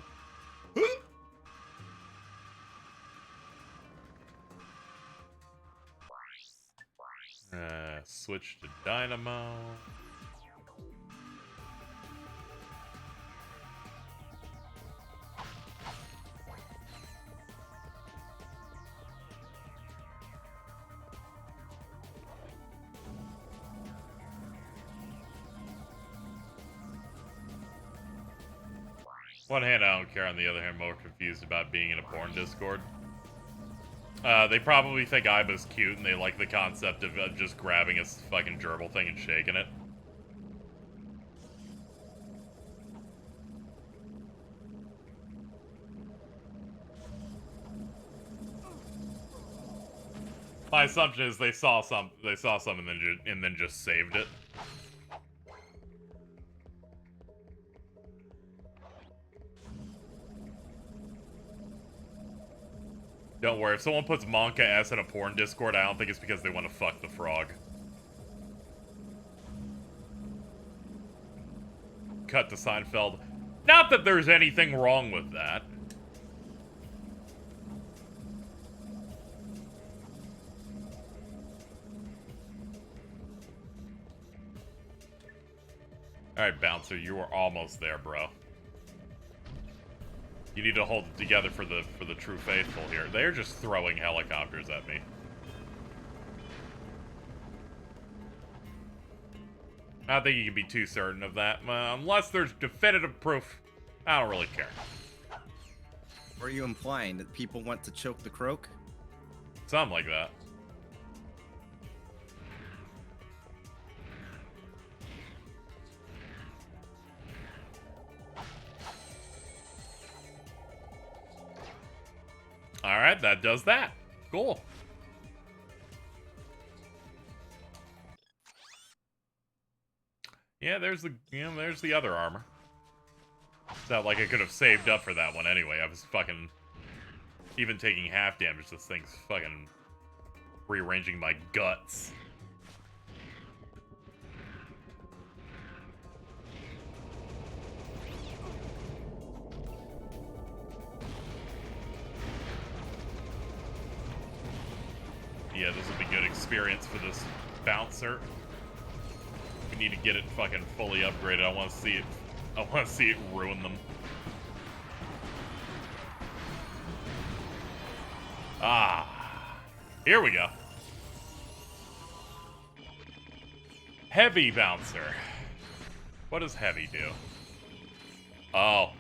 Switch to dynamo. One hand, I don't care. On the other hand, more confused about being in a porn Discord. They probably think Iba's cute, and they like the concept of just grabbing a fucking gerbil thing and shaking it. My assumption is they saw some and then just saved it. Don't worry, if someone puts Monka S in a porn Discord, I don't think it's because they want to fuck the frog. Cut to Seinfeld. Not that there's anything wrong with that. Alright, Bouncer, you are almost there, bro. You need to hold it together for the true faithful here. They're just throwing helicopters at me. I don't think you can be too certain of that. Unless there's definitive proof, I don't really care. What are you implying? That people want to choke the croak? Something like that. Alright, that does that. Cool. Yeah, there's the other armor. It's not like I could have saved up for that one anyway. I was fucking even taking half damage. This thing's fucking rearranging my guts. Yeah, this will be good experience for this bouncer. We need to get it fucking fully upgraded. I want to see it ruin them. Ah. Here we go. Heavy bouncer. What does heavy do? Oh.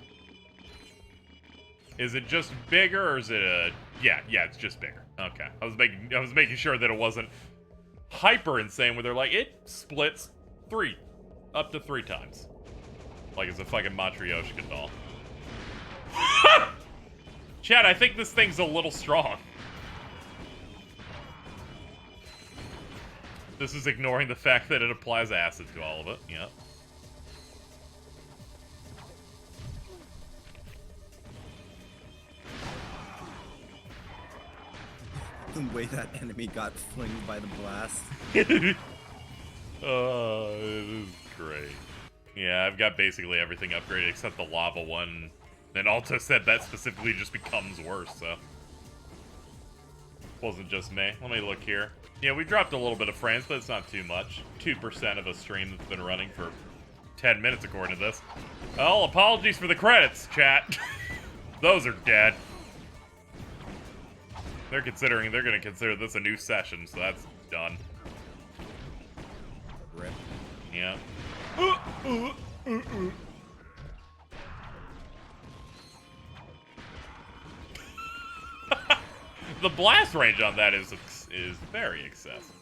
Is it just bigger or is it a... Yeah, it's just bigger. Okay. I was making sure that it wasn't hyper insane where they're like, it splits up to 3 times. Like it's a fucking Matryoshka doll. Chad, I think this thing's a little strong. This is ignoring the fact that it applies acid to all of it. Yep. the way that enemy got flinged by the blast. Oh, this is great. Yeah, I've got basically everything upgraded except the lava one. And Alto said that specifically just becomes worse, so. Wasn't just me. Let me look here. Yeah, we dropped a little bit of frames, but it's not too much. 2% of a stream that's been running for 10 minutes according to this. Well, apologies for the credits, chat. Those are dead. They're gonna consider this a new session, so that's done. Rip. Yeah. The blast range on that is very excessive.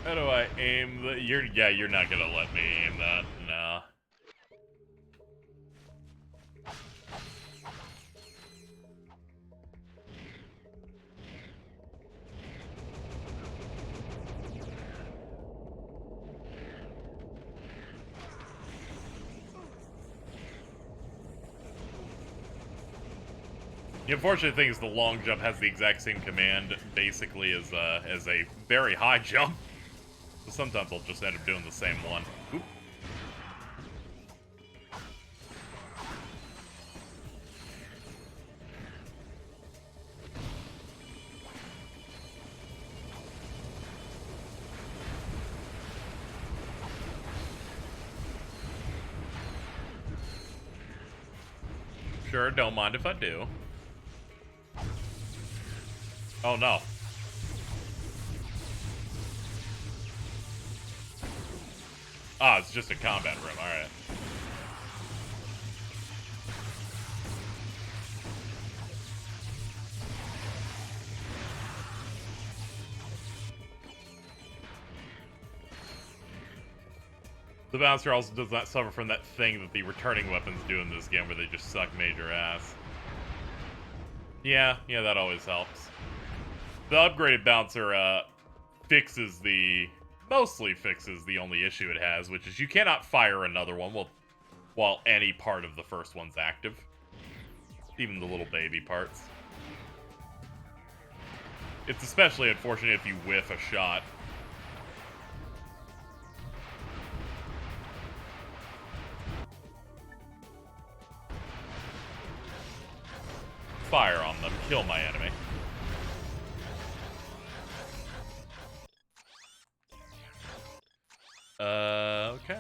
How do I aim the... You're not gonna let me aim that. Nah. The unfortunate thing is the long jump has the exact same command, basically, as a very high jump. So sometimes I'll just end up doing the same one. Oop. Sure, don't mind if I do. Oh no. Ah, it's just a combat room, alright. The bouncer also does not suffer from that thing that the returning weapons do in this game where they just suck major ass. Yeah, that always helps. The upgraded bouncer, mostly fixes the only issue it has, which is you cannot fire another one while any part of the first one's active. Even the little baby parts. It's especially unfortunate if you whiff a shot. Fire on them, kill my enemy. Okay.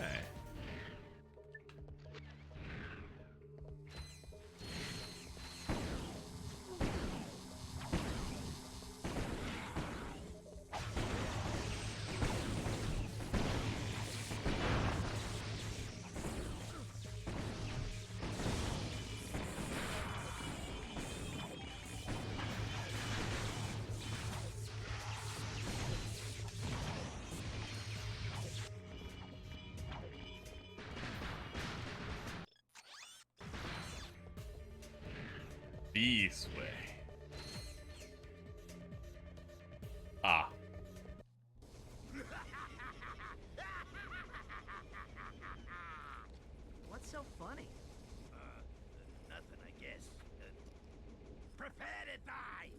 This way. Ah. What's so funny? Nothing, I guess. Prepare to die!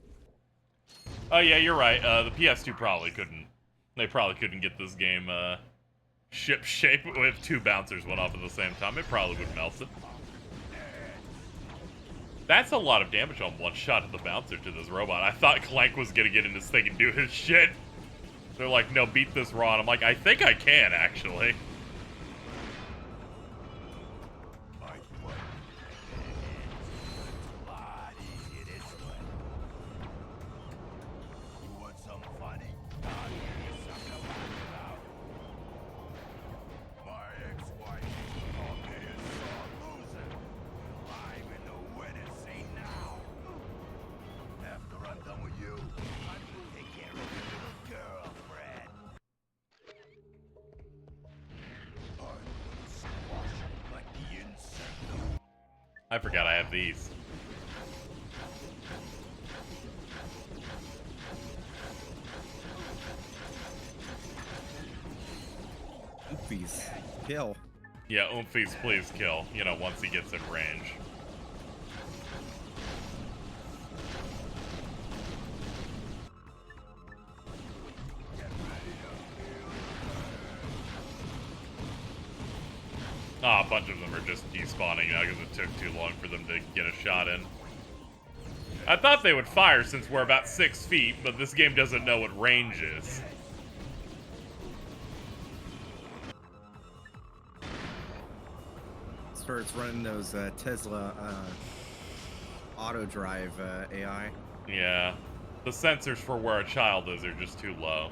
Oh yeah, you're right. The PS2 probably couldn't. They probably couldn't get this game ship shape if two bouncers went off at the same time. It probably would melt it. That's a lot of damage on one shot of the bouncer to this robot. I thought Clank was gonna get in this thing and do his shit. They're like, no, beat this raw. And I'm like, I think I can, actually. I forgot I have these. Oofies. Kill. Yeah, Oomfies, please kill. You know, once he gets in range. Ah, a bunch of them are just despawning now because it took too long for them to get a shot in. I thought they would fire since we're about 6 feet, but this game doesn't know what range is. Starts running those Tesla auto drive AI. Yeah. The sensors for where a child is are just too low.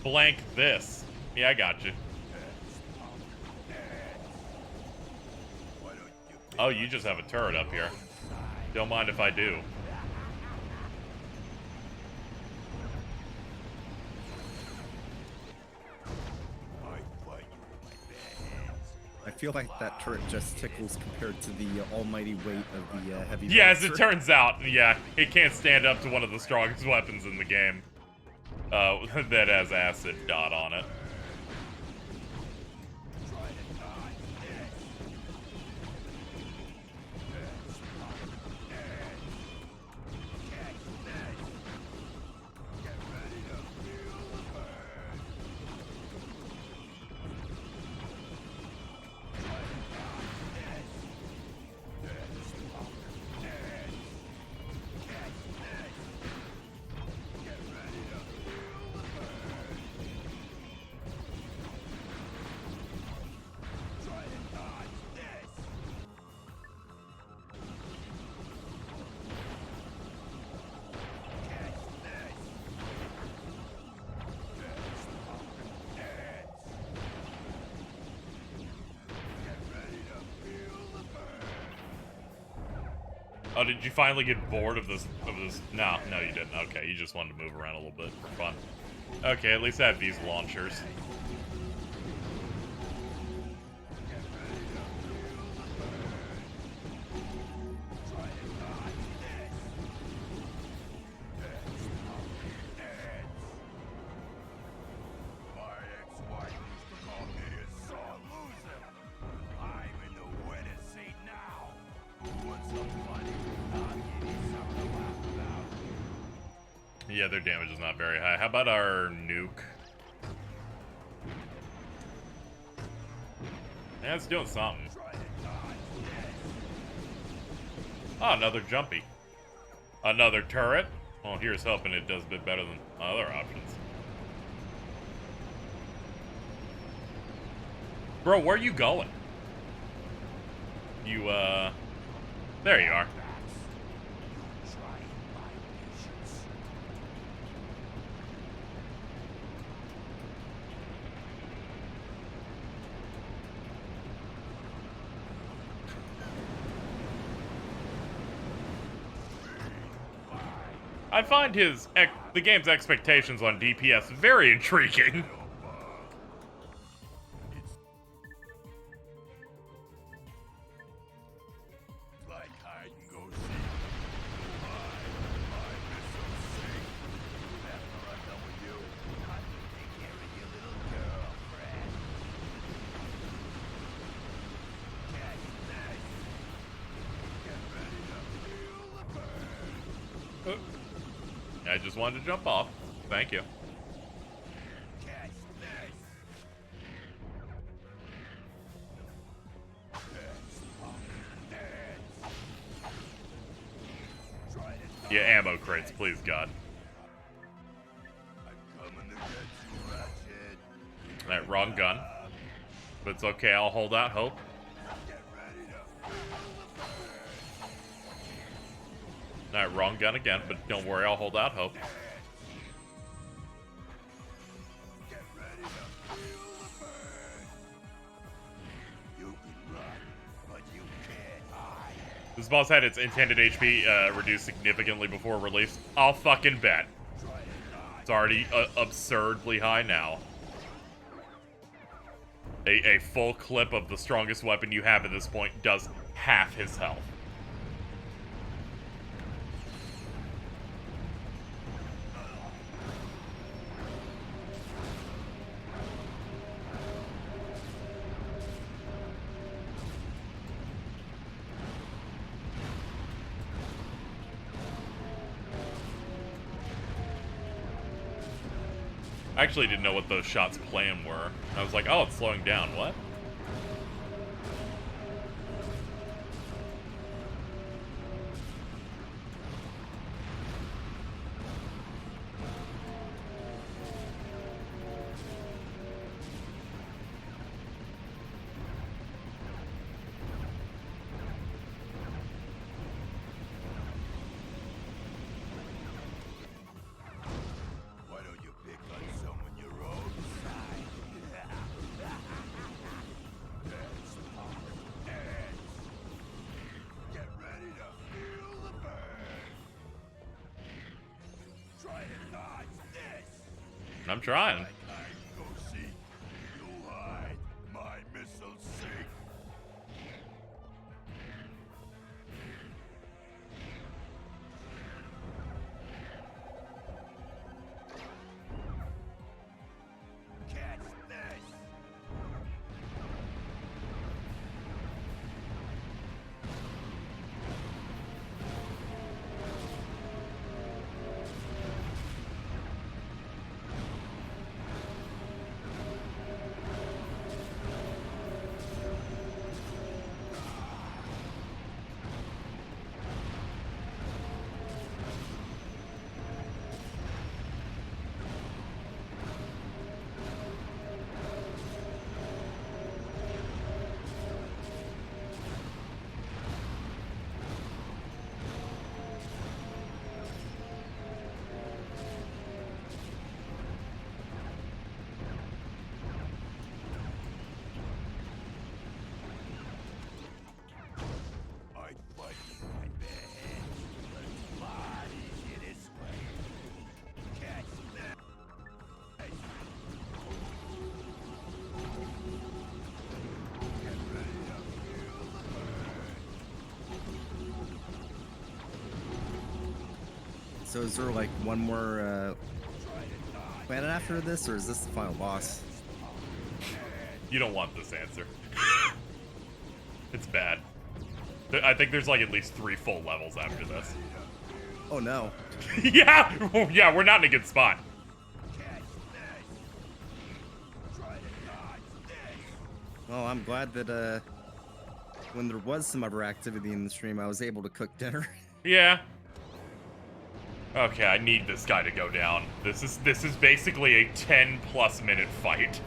Blank this. Yeah, I got you. Oh, you just have a turret up here. Don't mind if I do. I feel like that turret just tickles compared to the almighty weight of the heavy. Yeah, as it monster. turns out, yeah, it can't stand up to one of the strongest weapons in the game. That has acid dot on it. Oh, did you finally get bored of this? No, you didn't. Okay, you just wanted to move around a little bit for fun. Okay, at least I have these launchers. Yeah, their damage is not very high. How about our nuke? Yeah, it's doing something. Oh, another jumpy. Another turret. Well, here's hoping it does a bit better than other options. Bro, where are you going? You, there you are. I find the game's expectations on DPS very intriguing. I just wanted to jump off. Thank you. Yeah, ammo crates, please, God. Alright, wrong gun. But it's okay, I'll hold out hope. Alright, wrong gun again, but don't worry, I'll hold out hope. This boss had its intended HP reduced significantly before release. I'll fucking bet. It's already absurdly high now. A full clip of the strongest weapon you have at this point does half his health. I actually didn't know what those shots plan were. I was like, oh, it's slowing down. What? I'm trying. So is there like one more planet after this, or is this the final boss? You don't want this answer. It's bad. I think there's like at least 3 full levels after this. Oh no. Yeah! Yeah, we're not in a good spot. Well, I'm glad that when there was some other activity in the stream, I was able to cook dinner. Yeah. Okay, I need this guy to go down. This is basically a 10+ minute fight.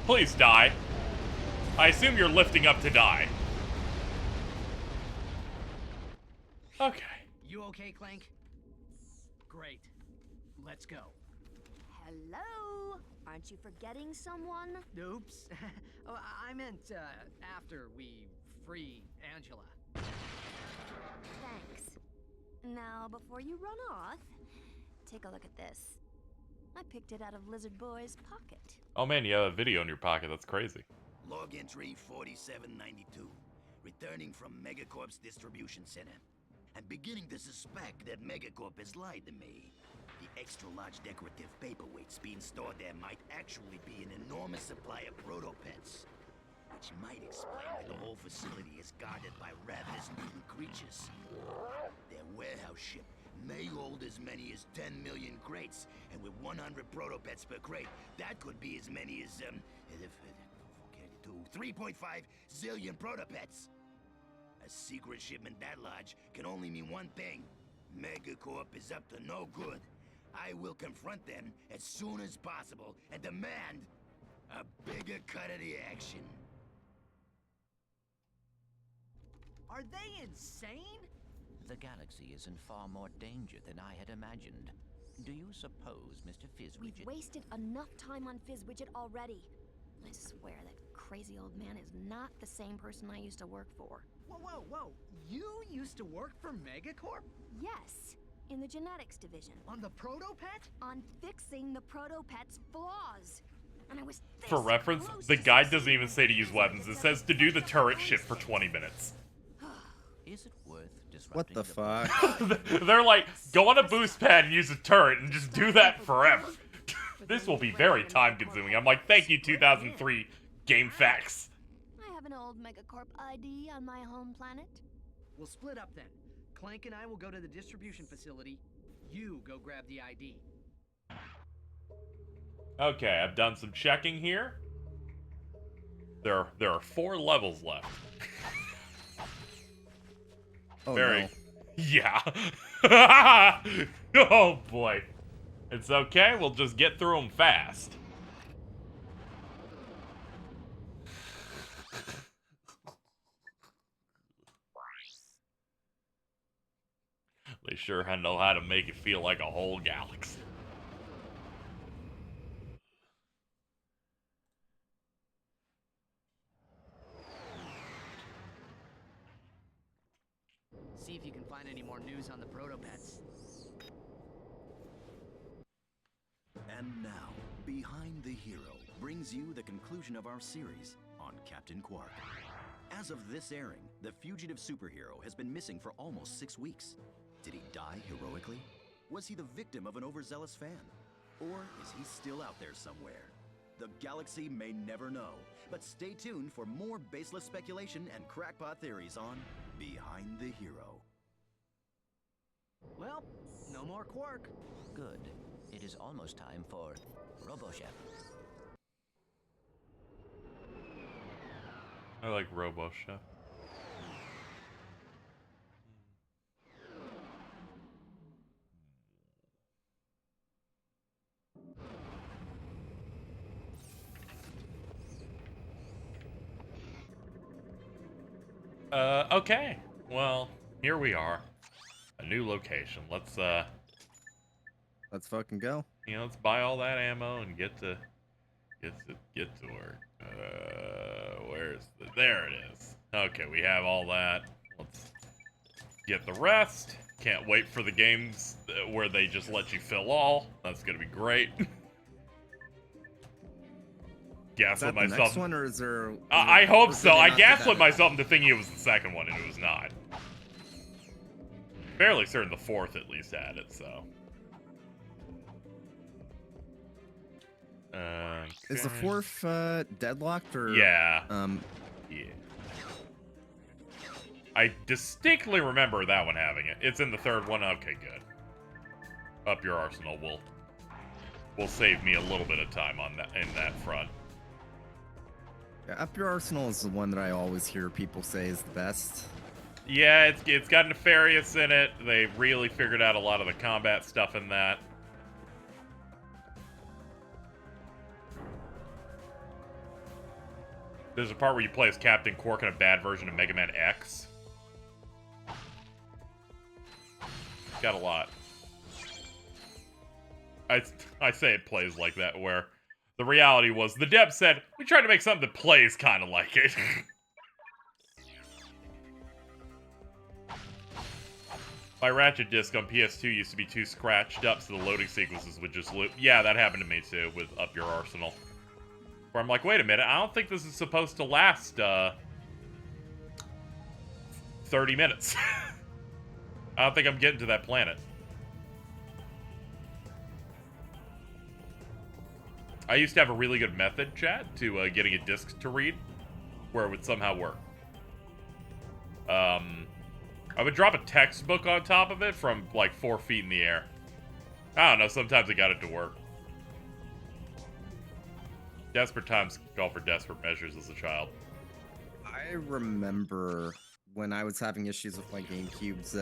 Please die. I assume you're lifting up to die. Okay. You okay, Clank? Great. Let's go. Hello? Aren't you forgetting someone? Oops. Oh, I meant after we free Angela. Thanks. Now, before you run off, take a look at this. I picked it out of Lizard Boy's pocket. Oh man, you have a video in your pocket. That's crazy. Log entry 4792. returning from Megacorp's distribution center. I'm beginning to suspect that Megacorp has lied to me. The extra-large decorative paperweights being stored there might actually be an enormous supply of proto-pets, which might explain why the whole facility is guarded by ravenous mutant creatures. Their warehouse ship may hold as many as 10 million crates, and with 100 proto-pets per crate, that could be as many as, 3.5 zillion proto-pets. A secret shipment that large can only mean one thing. Megacorp is up to no good. I will confront them as soon as possible and demand a bigger cut of the action. Are they insane? The galaxy is in far more danger than I had imagined. Do you suppose, Mr. Fizzwidget? We've wasted enough time on Fizzwidget already. I swear that crazy old man is not the same person I used to work for. Whoa, whoa, whoa! You used to work for Megacorp? Yes, in the genetics division. On the Proto-Pet? On fixing the Proto-Pet's flaws. And I was For reference, the guide doesn't even say to use weapons. It says to do the turret shit for 20 minutes. Is it worth What the fuck? They're like, go on a boost pad and use a turret and just do that forever. This will be very time consuming. I'm like, thank you, 2003 Game Facts. I have an old Megacorp ID on my home planet. We'll split up then. Clank and I will go to the distribution facility. You go grab the ID. Okay, I've done some checking here. There are 4 levels left. Oh, Very. no. Yeah. Oh boy. It's okay. We'll just get through them fast. They sure know how to make it feel like a whole galaxy. See if you can find any more news on the Proto-Pets. And now, Behind the Hero brings you the conclusion of our series on Captain Quark. As of this airing, the fugitive superhero has been missing for almost 6 weeks. Did he die heroically? Was he the victim of an overzealous fan? Or is he still out there somewhere? The galaxy may never know, but stay tuned for more baseless speculation and crackpot theories on Behind the Hero. Well, no more Quark. Good. It is almost time for RoboChef. I like RoboChef. Okay. Well, here we are. A new location. Let's fucking go. You know, let's buy all that ammo and get to work. There it is. Okay, we have all that. Let's get the rest. Can't wait for the games where they just let you fill all. That's gonna be great. Gaslit myself. The next one, or is there? I hope so. I gaslit myself into thinking it was the second one, and it was not. Fairly certain the 4th at least had it, so. Is the 4th deadlocked or? Yeah. Yeah. I distinctly remember that one having it. It's in the 3rd one. Okay, good. Up your arsenal will save me a little bit of time on that in that front. Yeah, Up Your Arsenal is the one that I always hear people say is the best. Yeah, it's got Nefarious in it. They really figured out a lot of the combat stuff in that. There's a part where you play as Captain Quark in a bad version of Mega Man X. Got a lot. I say it plays like that, where the reality was the dev said, we tried to make something that plays kind of like it. My Ratchet disc on PS2 used to be too scratched up, so the loading sequences would just loop. Yeah, that happened to me too with Up Your Arsenal. Where I'm like, wait a minute, I don't think this is supposed to last 30 minutes. I don't think I'm getting to that planet. I used to have a really good method, chat, to getting a disc to read, where it would somehow work. I would drop a textbook on top of it from like 4 feet in the air. I don't know, sometimes I got it to work. Desperate times call for desperate measures as a child. I remember when I was having issues with my GameCube's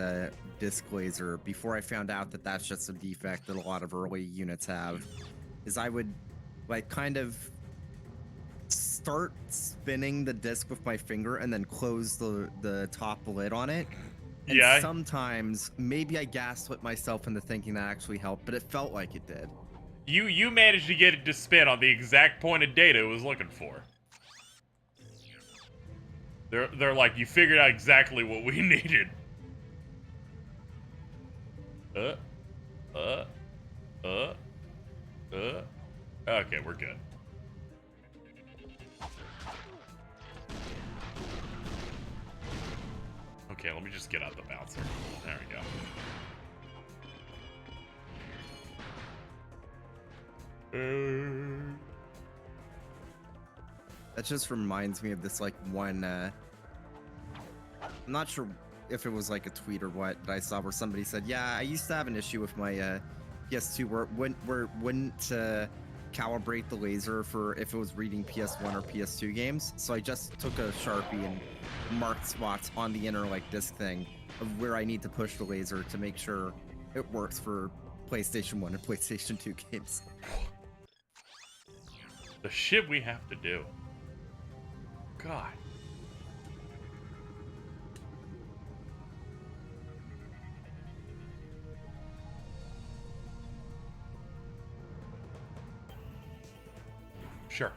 disc laser, before I found out that that's just a defect that a lot of early units have, is I would like kind of start spinning the disc with my finger and then close the top lid on it. And yeah. Sometimes maybe I gaslit myself into thinking that actually helped, but it felt like it did. You managed to get it to spin on the exact point of data it was looking for. They're like, you figured out exactly what we needed. Okay, we're good. Okay, let me just get out the bouncer. There we go. That just reminds me of this like one I'm not sure if it was like a tweet or what that I saw where somebody said, yeah, I used to have an issue with my PS2 where it wouldn't calibrate the laser for if it was reading PS1 or PS2 games. So I just took a Sharpie and marked spots on the inner like disc thing of where I need to push the laser to make sure it works for PlayStation 1 and PlayStation 2 games. The shit we have to do. God. Sure.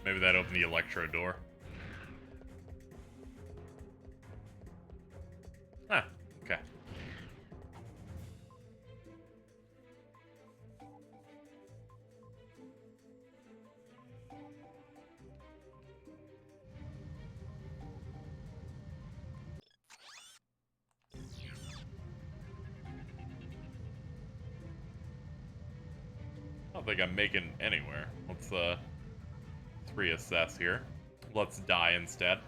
Maybe that opened the electro door. Ah, okay. I don't think I'm making anywhere. Let's reassess here. Let's die instead.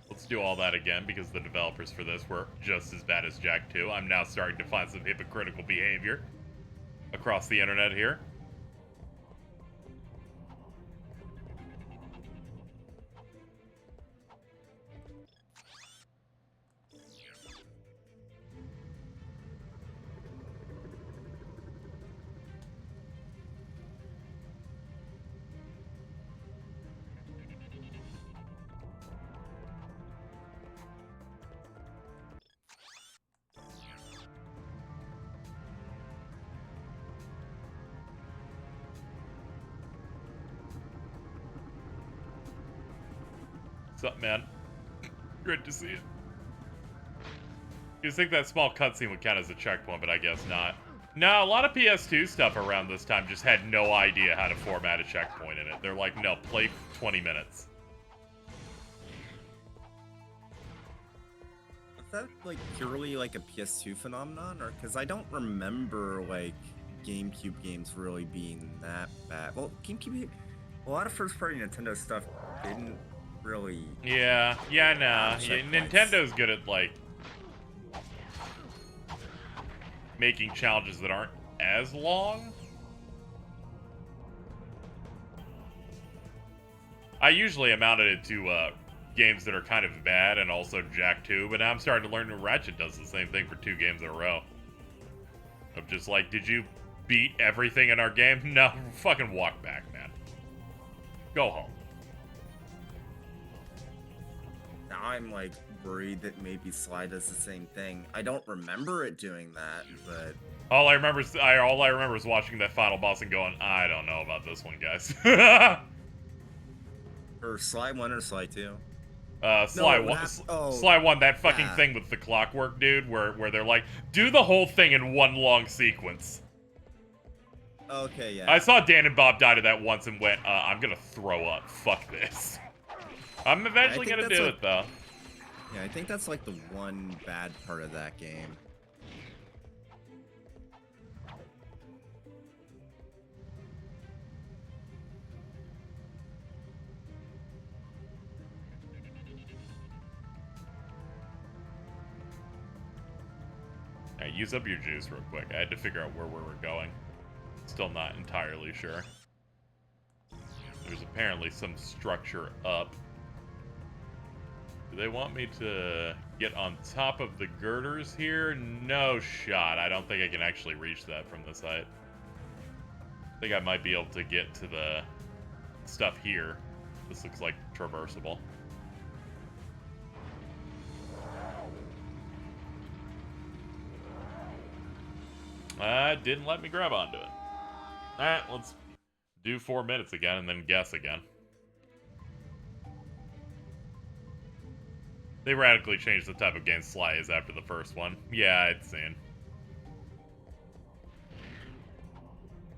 Let's do all that again because the developers for this were just as bad as Jak 2. I'm now starting to find some hypocritical behavior across the internet here. What's up, man? Good to see you. You'd think that small cutscene would count as a checkpoint, but I guess not. No, a lot of PS2 stuff around this time just had no idea how to format a checkpoint in it. They're like, no, play 20 minutes. Is that like purely like a PS2 phenomenon, or because I don't remember like GameCube games really being that bad. Well, GameCube, a lot of first-party Nintendo stuff didn't really. Yeah, nah. Yeah, Nintendo's good at like making challenges that aren't as long. I usually amounted it to games that are kind of bad and also Jak 2, but now I'm starting to learn that Ratchet does the same thing for 2 games in a row. I'm just like, did you beat everything in our game? No, fucking walk back, man. Go home. Now I'm like worried that maybe Sly does the same thing. I don't remember it doing that, but All I remember is watching that final boss and going, I don't know about this one, guys. or Sly 1 or Sly 2. Sly No, 1, Sly 1, that fucking yeah. thing with the clockwork dude, where they're like, do the whole thing in one long sequence. Okay, yeah. I saw Dan and Bob die to that once and went, I'm gonna throw up. Fuck this. I'm eventually gonna do it, though. Yeah, I think that's like the one bad part of that game. Alright, use up your juice real quick. I had to figure out where we were going. Still not entirely sure. There's apparently some structure up. Do they want me to get on top of the girders here? No shot. I don't think I can actually reach that from this height. I think I might be able to get to the stuff here. This looks like traversable. Didn't let me grab onto it. Alright, let's do 4 minutes again and then guess again. They radically changed the type of game Sly is after the first one. Yeah, I'd seen.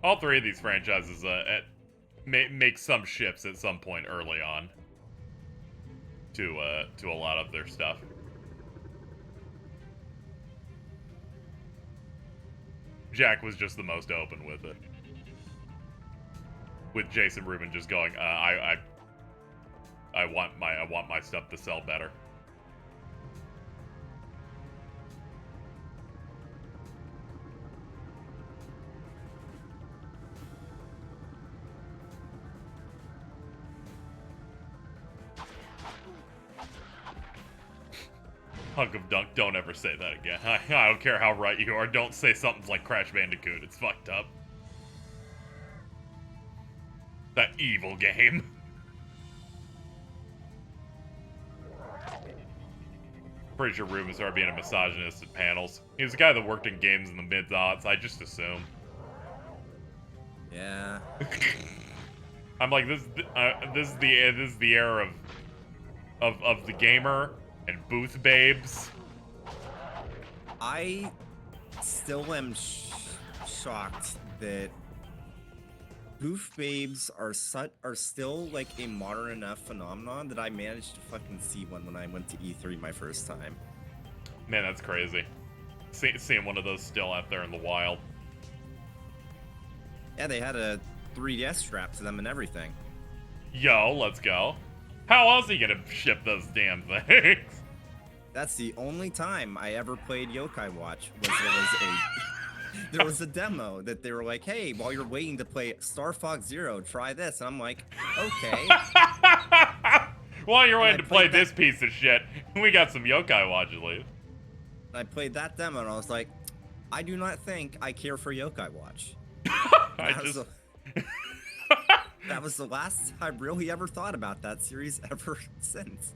All three of these franchises make some shifts at some point early on to a lot of their stuff. Jack was just the most open with it. With Jason Rubin just going, I want my stuff to sell better. Hunk of Dunk, don't ever say that again. I don't care how right you are. Don't say something like Crash Bandicoot. It's fucked up. That evil game. Pretty sure Ruben started being a misogynist at panels. He was the guy that worked in games in the mid-aughts. I just assume. Yeah. I'm like, this is the era of the gamer and booth babes. I still am shocked that booth babes are still like a modern enough phenomenon that I managed to fucking see one when I went to E3 my first time. Man, that's crazy. Seeing one of those still out there in the wild. Yeah, they had a 3DS strap to them and everything. Yo, let's go. How else are you gonna ship those damn things? That's the only time I ever played Yokai Watch. There was a demo that they were like, hey, while you're waiting to play Star Fox Zero, try this. And I'm like, okay. While you're waiting to play this piece of shit, we got some Yokai Watch at least. I played that demo and I was like, I do not think I care for Yokai Watch. That was the last I really ever thought about that series ever since.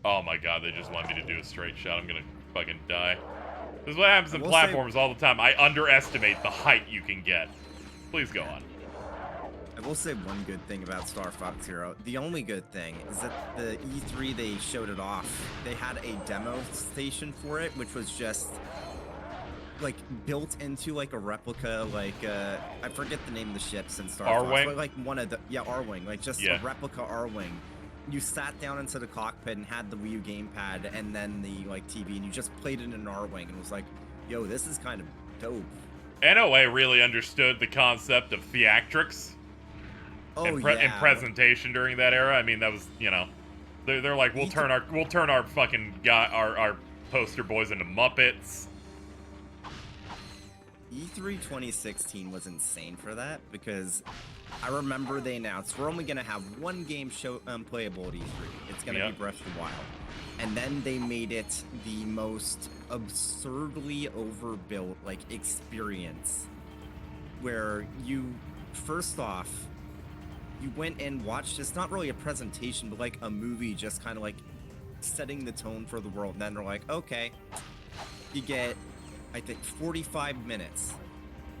Oh my god, they just want me to do a straight shot. I'm gonna fucking die. This is what happens in platforms all the time. I underestimate the height you can get. Please go on. I will say one good thing about Star Fox Zero. The only good thing is that the E3, they showed it off. They had a demo station for it, which was just like built into like a replica, like I forget the name of the ships in Star Fox. But like one of the R-Wing, like just a replica R-Wing. You sat down into the cockpit and had the Wii U gamepad and then the like TV, and you just played it in an R-Wing and was like, yo, this is kind of dope. NOA really understood the concept of theatrics and presentation during that era. I mean, that was, you know, they're like, we'll turn our fucking our poster boys into Muppets. E3 2016 was insane for that because I remember they announced we're only gonna have one game playable at E3. It's gonna be Breath of the Wild, and then they made it the most absurdly overbuilt like experience, where you first off you went and watched. It's not really a presentation, but like a movie, just kind of like setting the tone for the world. And then they're like, okay, you get, I think, 45 minutes.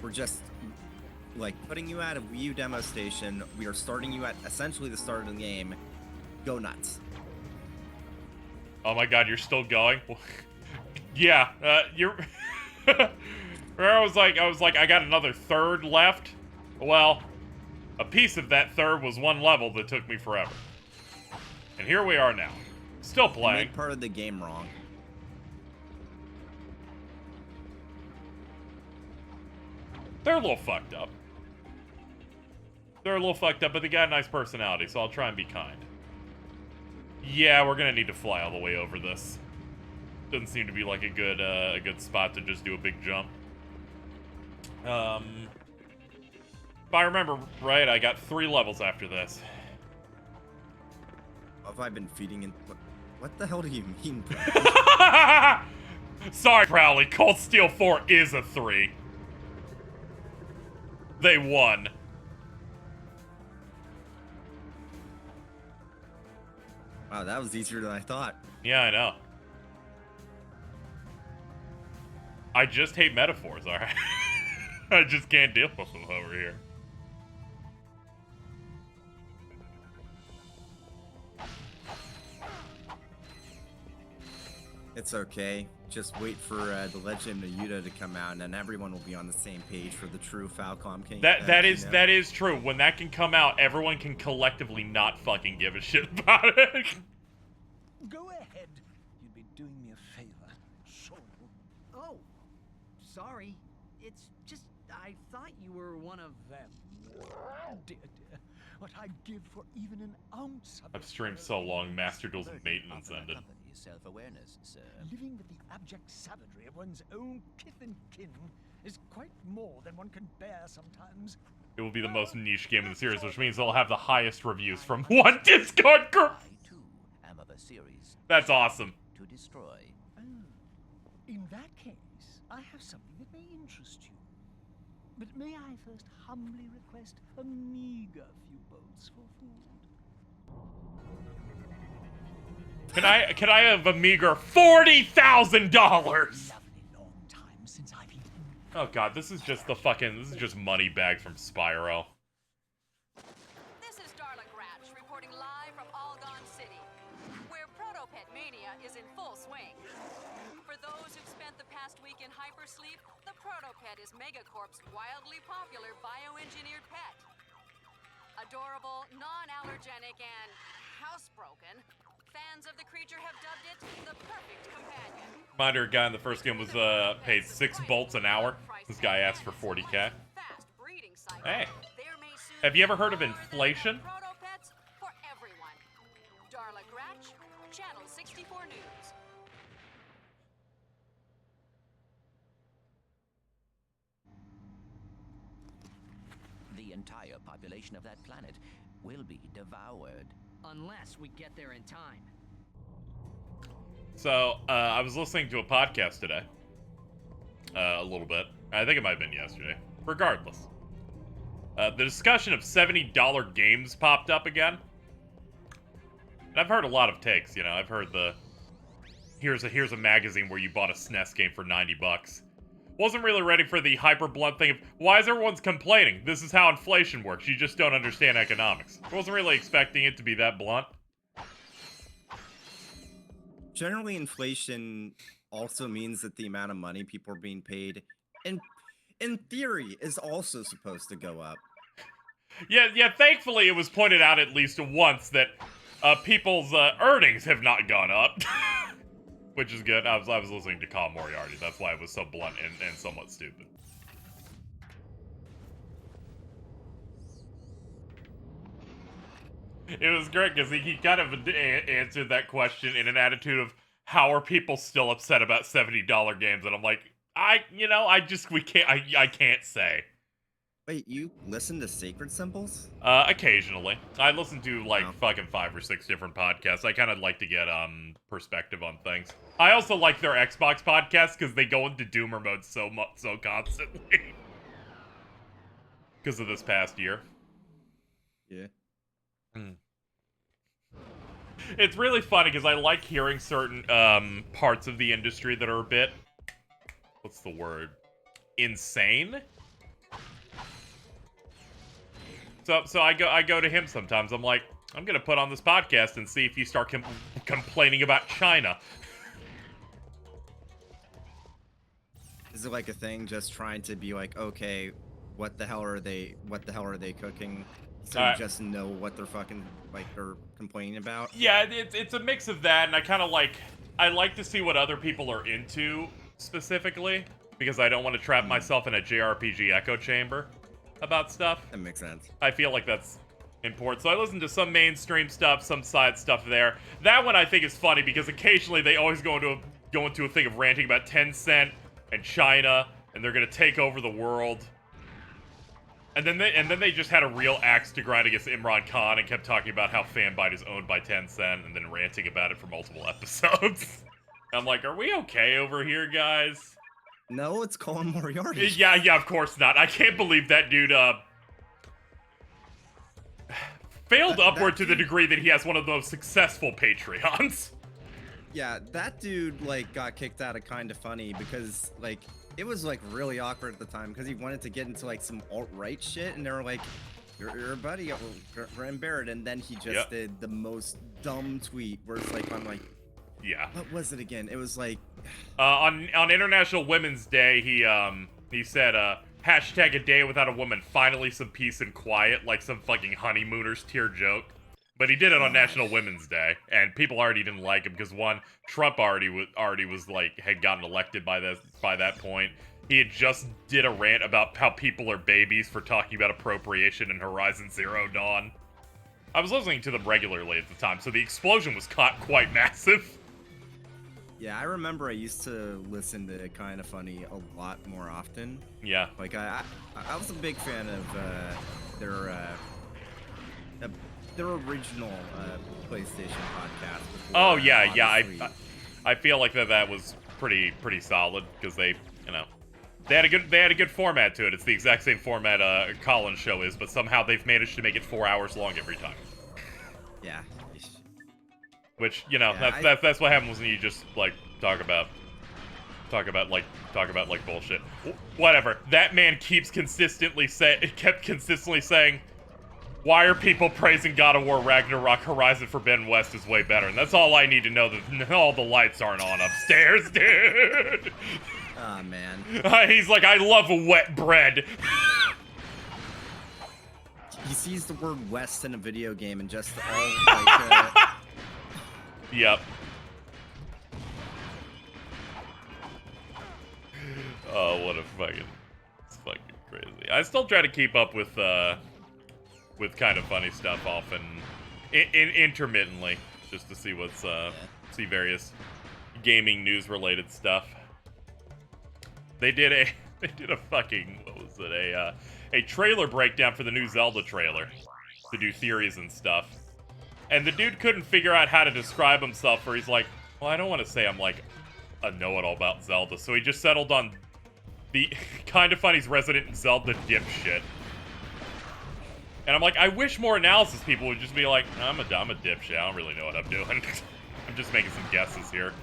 We're just like putting you at a Wii U demo station. We are starting you at essentially the start of the game. Go nuts. Oh my god, you're still going? Yeah, you're... I was like, I got another third left. Well, a piece of that third was one level that took me forever. And here we are now. Still playing. You made part of the game wrong. They're a little fucked up. They're a little fucked up, but they got a nice personality, so I'll try and be kind. Yeah, we're gonna need to fly all the way over this. Doesn't seem to be like a good spot to just do a big jump. If I remember right, I got 3 levels after this. Have I been feeding in? What the hell do you mean? Sorry, Prowley. Cold Steel 4 is a 3. They won. Wow, that was easier than I thought. Yeah, I know. I just hate metaphors, alright? I just can't deal with them over here. It's okay. Just wait for the Legend of Yuta to come out, and then everyone will be on the same page for the true Falcom King. That is true. When that can come out, everyone can collectively not fucking give a shit about it. Go ahead. You'd be doing me a favor. Sure. Oh, sorry. It's just I thought you were one of them. Dear, dear, what I'd give for even an ounce of I've streamed so long, Master Duel's maintenance ended. Self-awareness, sir. Living with the abject savagery of one's own kith and kin is quite more than one can bear sometimes. It will be the most niche game in the series, which means they'll have the highest reviews from one Discord group. I too am of a series That's awesome. to destroy. Oh, in that case, I have something that may interest you. But may I first humbly request a meager few bolts for food? Can I have a meager $40,000? Since I've eaten. Oh god, this is just money bags from Spyro. This is Darla Gratch reporting live from Algon City, where Protopet Mania is in full swing. For those who've spent the past week in hypersleep, the Protopet is Megacorp's wildly popular bioengineered pet. Adorable, non-allergenic, and housebroken, fans of the creature have dubbed it the perfect companion. Reminder, guy in the first game was paid 6 bolts an hour. This guy asked for 40k. Hey, have you ever heard of inflation? Protopets for everyone. Darla Gratch, Channel 64 News. The entire population of that planet will be devoured. Unless we get there in time. So, I was listening to a podcast today. A little bit. I think it might have been yesterday. Regardless. The discussion of $70 games popped up again. And I've heard a lot of takes, you know. I've heard the... Here's a magazine where you bought a SNES game for 90 bucks. Wasn't really ready for the hyper blunt thing of, why is everyone's complaining? This is how inflation works. You just don't understand economics. I wasn't really expecting it to be that blunt. Generally, inflation also means that the amount of money people are being paid, in theory, is also supposed to go up. Yeah, thankfully it was pointed out at least once that people's earnings have not gone up. Which is good. I was listening to Colin Moriarty. That's why it was so blunt and somewhat stupid. It was great because he kind of answered that question in an attitude of, how are people still upset about $70 games? And I'm like, I can't say. Wait, you listen to Sacred Symbols? Occasionally. I listen to like fucking 5 or 6 different podcasts. I kind of like to get perspective on things. I also like their Xbox podcast because they go into doomer mode so constantly. Because of this past year. Yeah. It's really funny because I like hearing certain parts of the industry that are a bit, what's the word, insane. So I go to him sometimes. I'm like, I'm gonna put on this podcast and see if you start complaining about China. Is it like a thing just trying to be like, okay, what the hell are they cooking? So you just know what they're fucking, like, they're complaining about? Yeah, it's a mix of that, and I like to see what other people are into, specifically, because I don't want to trap myself in a JRPG echo chamber about stuff. That makes sense. I feel like that's important. So I listen to some mainstream stuff, some side stuff there. That one I think is funny, because occasionally they always go into a thing of ranting about Tencent and China, and they're gonna take over the world. And then they just had a real axe to grind against Imran Khan and kept talking about how Fanbyte is owned by Tencent and then ranting about it for multiple episodes. I'm like, are we okay over here, guys? No, it's Colin Moriarty. Yeah, of course not. I can't believe that dude failed upward to the degree that he has one of the most successful Patreons. Yeah, that dude, like, got kicked out of Kinda Funny because, like, it was, like, really awkward at the time because he wanted to get into, like, some alt-right shit, and they were like, you're a buddy, Graham Barrett, and then he just did the most dumb tweet where it's like, I'm like, yeah. What was it again? It was like... on International Women's Day, he said, hashtag a day without a woman, finally some peace and quiet, like some fucking honeymooners tier joke. But he did it on National Women's Day, and people already didn't like him because, one, Trump already was like, had gotten elected by that point. He had just did a rant about how people are babies for talking about appropriation in Horizon Zero Dawn. I was listening to them regularly at the time, so the explosion was quite massive. Yeah, I remember I used to listen to Kinda Funny a lot more often. Yeah. Like, I was a big fan of their original PlayStation podcast. Oh yeah. I feel like that was pretty solid because they had a good format to it. It's the exact same format Colin's show is, but somehow they've managed to make it 4 hours long every time. Yeah. Which that's what happens when you just like talk about bullshit. Whatever. That man kept consistently saying, why are people praising God of War Ragnarok? Horizon Forbidden West is way better. And that's all I need to know, that all the lights aren't on upstairs, dude. Oh, man. He's like, I love wet bread. He sees the word West in a video game and just all, like, Yep. Oh, what a it's fucking crazy. I still try to keep up with Kinda Funny stuff often, intermittently, just to see what's, see various gaming news related stuff. They did a fucking, what was it, a trailer breakdown for the new Zelda trailer to do theories and stuff. And the dude couldn't figure out how to describe himself, or he's like, well, I don't want to say I'm like a know-it-all about Zelda, so he just settled on the Kinda Funny's resident Zelda dipshit. And I'm like, I wish more analysis people would just be like, I'm a dipshit, I don't really know what I'm doing. I'm just making some guesses here.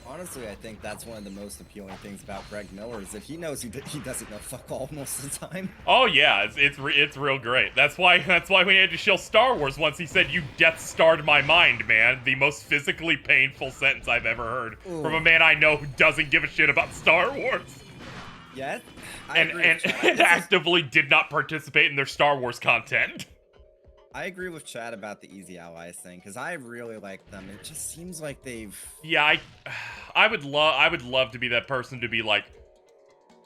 Honestly, I think that's one of the most appealing things about Greg Miller is that he knows he doesn't know fuck all most of the time. Oh yeah, it's real great. That's why we had to shill Star Wars once. He said, "You Death Starred my mind, man." The most physically painful sentence I've ever heard from a man I know who doesn't give a shit about Star Wars. Yeah, and actively did not participate in their Star Wars content. I agree with Chad about the Easy Allies thing because I really like them. It just seems like they've. Yeah, I would love to be that person to be like,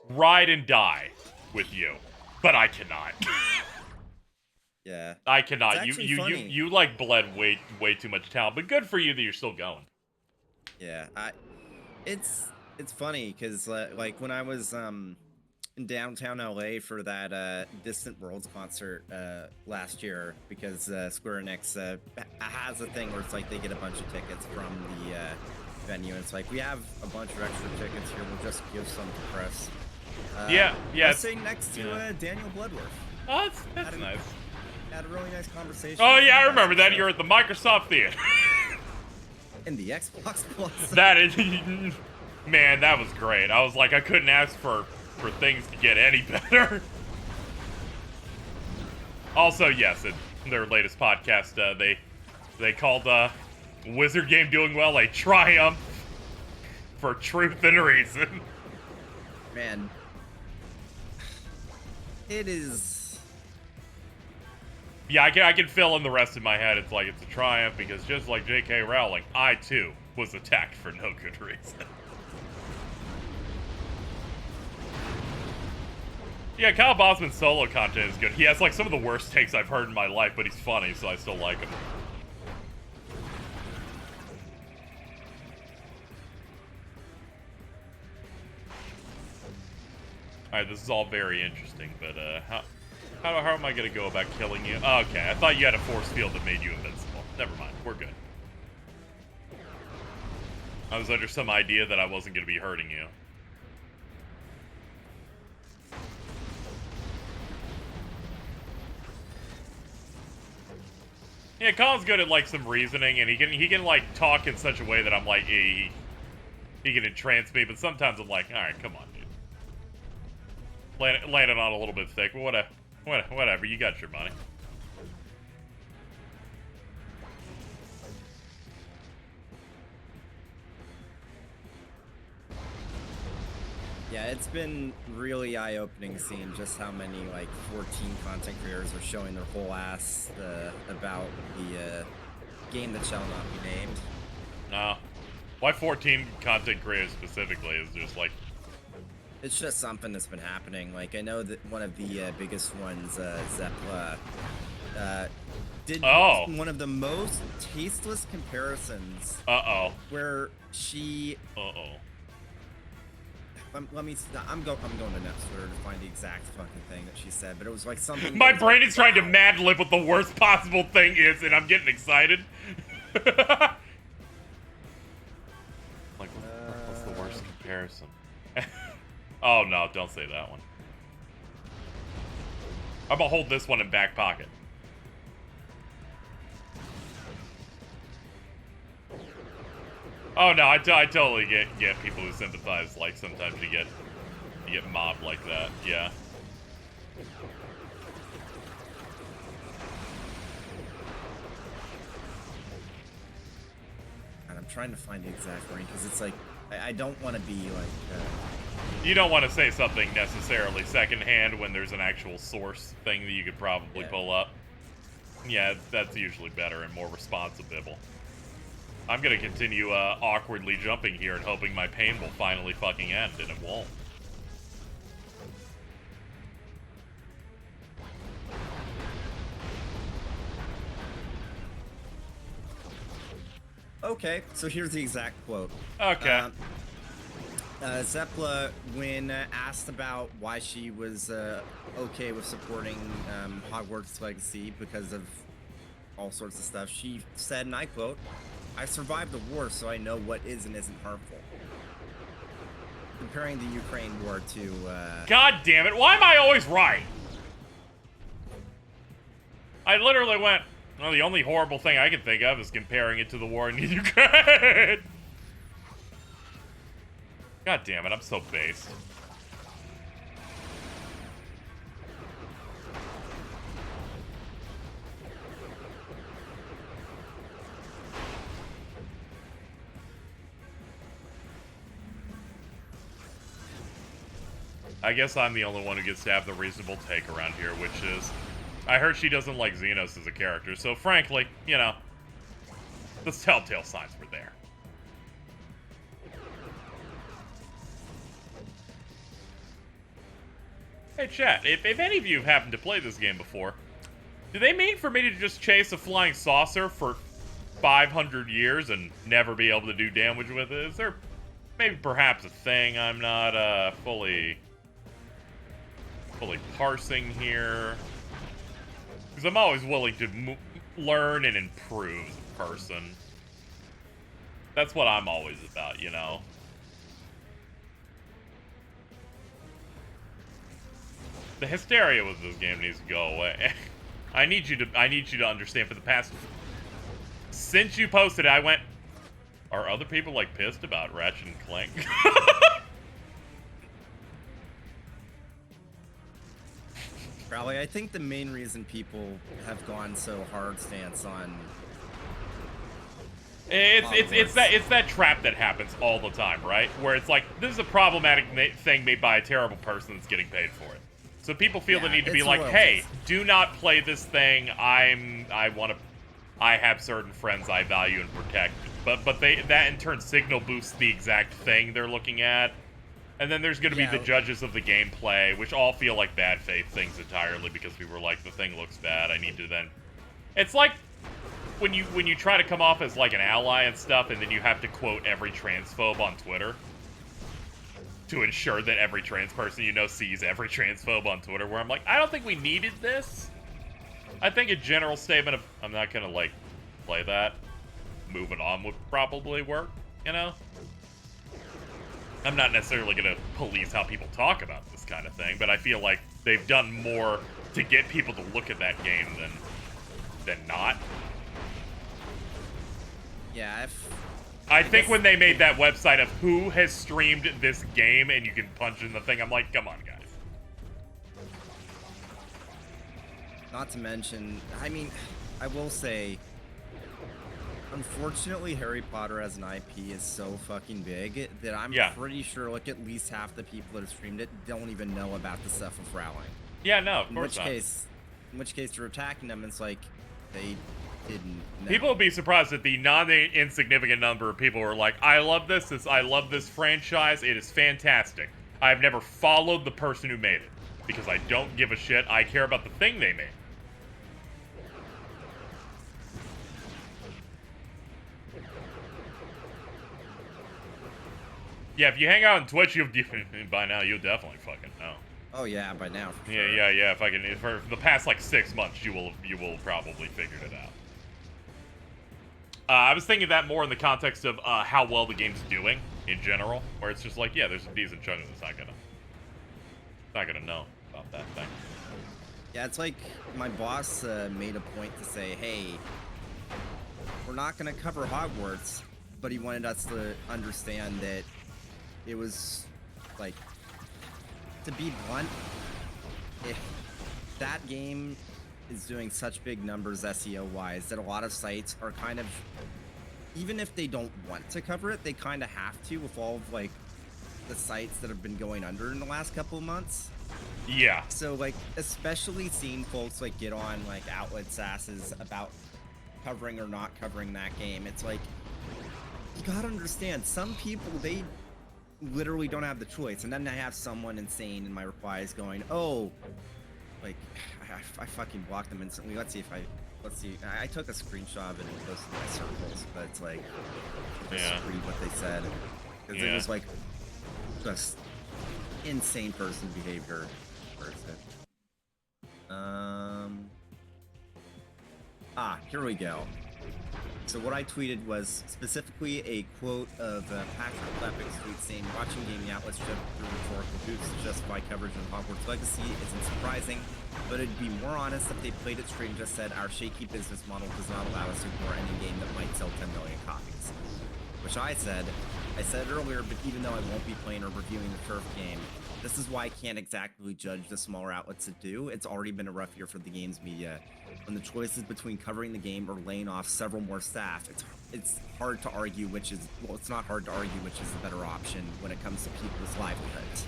ride and die with you, but I cannot. Yeah, I cannot. It's You like bled way too much talent, but good for you that you're still going. Yeah, it's funny because like when I was in downtown LA for that Distant Worlds concert last year, because Square Enix has a thing where it's like they get a bunch of tickets from the venue, and it's like, we have a bunch of extra tickets here, we'll just give some to press. Yeah. I was sitting next to Daniel Bloodworth. Oh, that's nice. Had a really nice conversation. Oh yeah, I remember that. You're at the Microsoft Theater. In the Xbox Plus. That is, man, that was great. I was like, I couldn't ask for things to get any better. Also, yes, in their latest podcast, they called Wizard Game doing well a triumph for truth and reason. Man, it is. Yeah, I can fill in the rest in my head. It's like it's a triumph because just like J.K. Rowling, I too was attacked for no good reason. Yeah, Kyle Bosman's solo content is good. He has like some of the worst takes I've heard in my life, but he's funny, so I still like him. Alright, this is all very interesting, but how am I gonna go about killing you? Oh, okay, I thought you had a force field that made you invincible. Never mind, we're good. I was under some idea that I wasn't gonna be hurting you. Yeah, Colin's good at like some reasoning, and he can like talk in such a way that I'm like, he can entrance me, but sometimes I'm like, all right, come on, dude. Land it on a little bit thick, but whatever, you got your money. Yeah, it's been really eye-opening seeing just how many, like, 14 content creators are showing their whole ass about the game that shall not be named. No. Why 14 content creators specifically is just like... It's just something that's been happening. Like, I know that one of the biggest ones, Zepla, did one of the most tasteless comparisons. Uh-oh. Where she... Uh-oh. Let me. I'm going to Netflix to find the exact fucking thing that she said, but it was like something. My brain is trying to mad lib what the worst possible thing is, and I'm getting excited. Like, what's the worst comparison? Oh no, don't say that one. I'm gonna hold this one in back pocket. Oh no, I totally get people who sympathize. Like sometimes you get mobbed like that. Yeah. And I'm trying to find the exact ring because it's like I don't want to be like. You don't want to say something necessarily secondhand when there's an actual source thing that you could probably pull up. Yeah, that's usually better and more responsible. I'm gonna continue awkwardly jumping here and hoping my pain will finally fucking end, and it won't. Okay, so here's the exact quote. Okay. Zepla, when asked about why she was okay with supporting Hogwarts Legacy because of all sorts of stuff, she said, and I quote, "I survived the war, so I know what is and isn't harmful." Comparing the Ukraine war to... God damn it, why am I always right? I literally went, well, the only horrible thing I can think of is comparing it to the war in Ukraine. God damn it, I'm so based. I guess I'm the only one who gets to have the reasonable take around here, which is, I heard she doesn't like Xenos as a character, so frankly, you know, the telltale signs were there. Hey chat, if any of you have happened to play this game before, do they mean for me to just chase a flying saucer for 500 years and never be able to do damage with it? Is there maybe perhaps a thing I'm not fully parsing here? Because I'm always willing to learn and improve as a person. That's what I'm always about, you know? The hysteria with this game needs to go away. I need you to understand. For the past, since you posted it, I went. Are other people like pissed about Ratchet and Clank? Probably. I think the main reason people have gone so hard stance on it's that trap that happens all the time, right? Where it's like, this is a problematic thing made by a terrible person that's getting paid for it. So people feel the need to be like, hey, do not play this thing. I have certain friends I value and protect. But that in turn signal boosts the exact thing they're looking at. And then there's going to be the judges of the gameplay, which all feel like bad faith things entirely because people are like, the thing looks bad. I need to then. It's like when you try to come off as like an ally and stuff, and then you have to quote every transphobe on Twitter to ensure that every trans person you know sees every transphobe on Twitter. Where I'm like, I don't think we needed this. I think a general statement of I'm not going to like play that, moving on would probably work. You know. I'm not necessarily going to police how people talk about this kind of thing, but I feel like they've done more to get people to look at that game than not. Yeah, I think when they made that website of who has streamed this game and you can punch in the thing, I'm like, come on, guys. Not to mention, I mean, I will say, unfortunately, Harry Potter as an IP is so fucking big that I'm pretty sure like at least half the people that have streamed it don't even know about the stuff with Rowling. Yeah, no, of course not. In which case you're attacking them, it's like they didn't know. People will be surprised at the non-insignificant number of people who are like, I love this franchise, it is fantastic. I've never followed the person who made it because I don't give a shit. I care about the thing they made. Yeah, if you hang out on Twitch, by now you'll definitely fucking know. Oh yeah, by now. Yeah. For the past like 6 months, you will probably figured it out. I was thinking that more in the context of how well the game's doing in general, where it's just like, yeah, there's a decent chunk that's not gonna know about that thing. Yeah, it's like my boss made a point to say, hey, we're not gonna cover Hogwarts, but he wanted us to understand that it was, like, to be blunt, if that game is doing such big numbers SEO-wise that a lot of sites are kind of, even if they don't want to cover it, they kind of have to with all of, like, the sites that have been going under in the last couple of months. Yeah. So, like, especially seeing folks, like, get on, like, outlets' asses about covering or not covering that game, it's like, you gotta understand, some people, they literally don't have the choice. And then I have someone insane in my replies going, oh, like, I fucking blocked them instantly. Let's see. I took a screenshot of it and posted my circles, but it's like, just read what they said. Because it was like, just insane person behavior. Here we go. So what I tweeted was specifically a quote of Patrick Lepic's tweet saying, watching gaming outlets jump through rhetorical hoops to justify coverage of Hogwarts Legacy isn't surprising, but it'd be more honest if they played it straight and just said, our shaky business model does not allow us to ignore any game that might sell 10 million copies. Which I said it earlier, but even though I won't be playing or reviewing the Turf game, this is why I can't exactly judge the smaller outlets that do. It's already been a rough year for the games media. When the choice is between covering the game or laying off several more staff, it's hard to argue which is, well, it's not hard to argue which is the better option when it comes to people's livelihoods.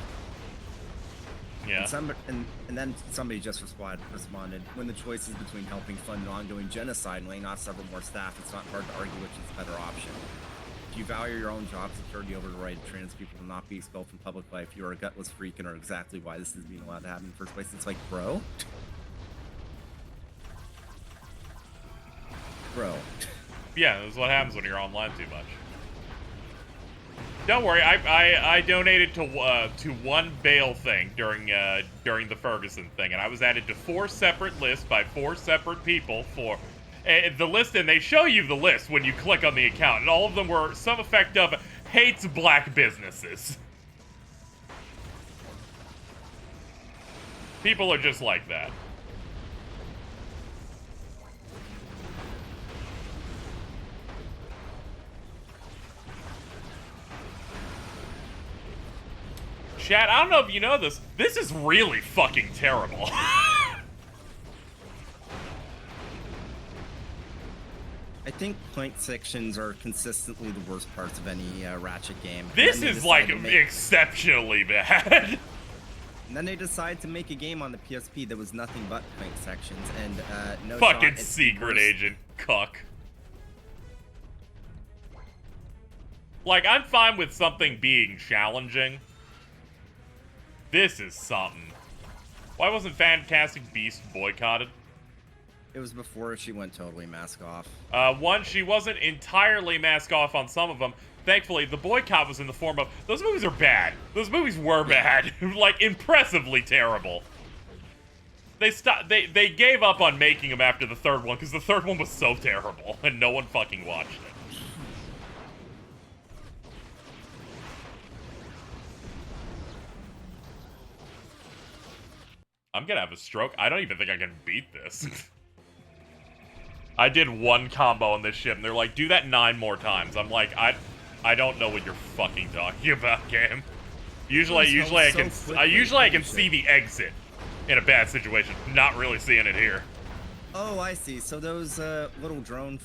Yeah. And then somebody just responded, when the choice is between helping fund an ongoing genocide and laying off several more staff, it's not hard to argue which is the better option. If you value your own job security over the right of trans people to not be expelled from public life, you are a gutless freak and are exactly why this is being allowed to happen in the first place. It's like, bro? Bro. Yeah, that's what happens when you're online too much. Don't worry, I donated to one bail thing during the Ferguson thing, and I was added to 4 separate lists by 4 separate people for the list, and they show you the list when you click on the account, and all of them were some effect of hates black businesses. People are just like that. Chat, I don't know if you know this. This is really fucking terrible. I think Clank sections are consistently the worst parts of any Ratchet game. This is like exceptionally bad. And then they decided to make a game on the PSP that was nothing but Clank sections, and no Fucking shot, secret agent cuck. Like, I'm fine with something being challenging. This is something. Why wasn't Fantastic Beast boycotted? It was before she went totally mask off. One, she wasn't entirely mask off on some of them. Thankfully, the boycott was in the form of, those movies are bad. Those movies were bad. Like, impressively terrible. They stopped, they gave up on making them after the third one, because the third one was so terrible, and no one fucking watched it. I'm gonna have a stroke. I don't even think I can beat this. I did one combo on this ship, and they're like, do that 9 more times. I'm like, I don't know what you're fucking talking about, game. Usually I can see the exit in a bad situation. Not really seeing it here. Oh, I see. So those little drone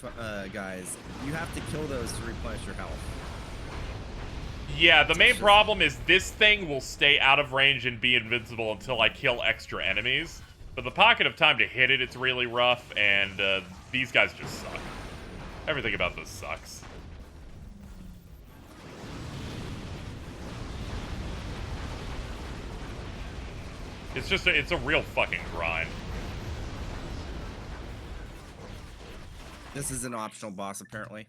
guys, you have to kill those to replenish your health. Yeah, the main problem is this thing will stay out of range and be invincible until I kill extra enemies. But the pocket of time to hit it, it's really rough, and these guys just suck. Everything about this sucks. It's just it's a real fucking grind. This is an optional boss, apparently.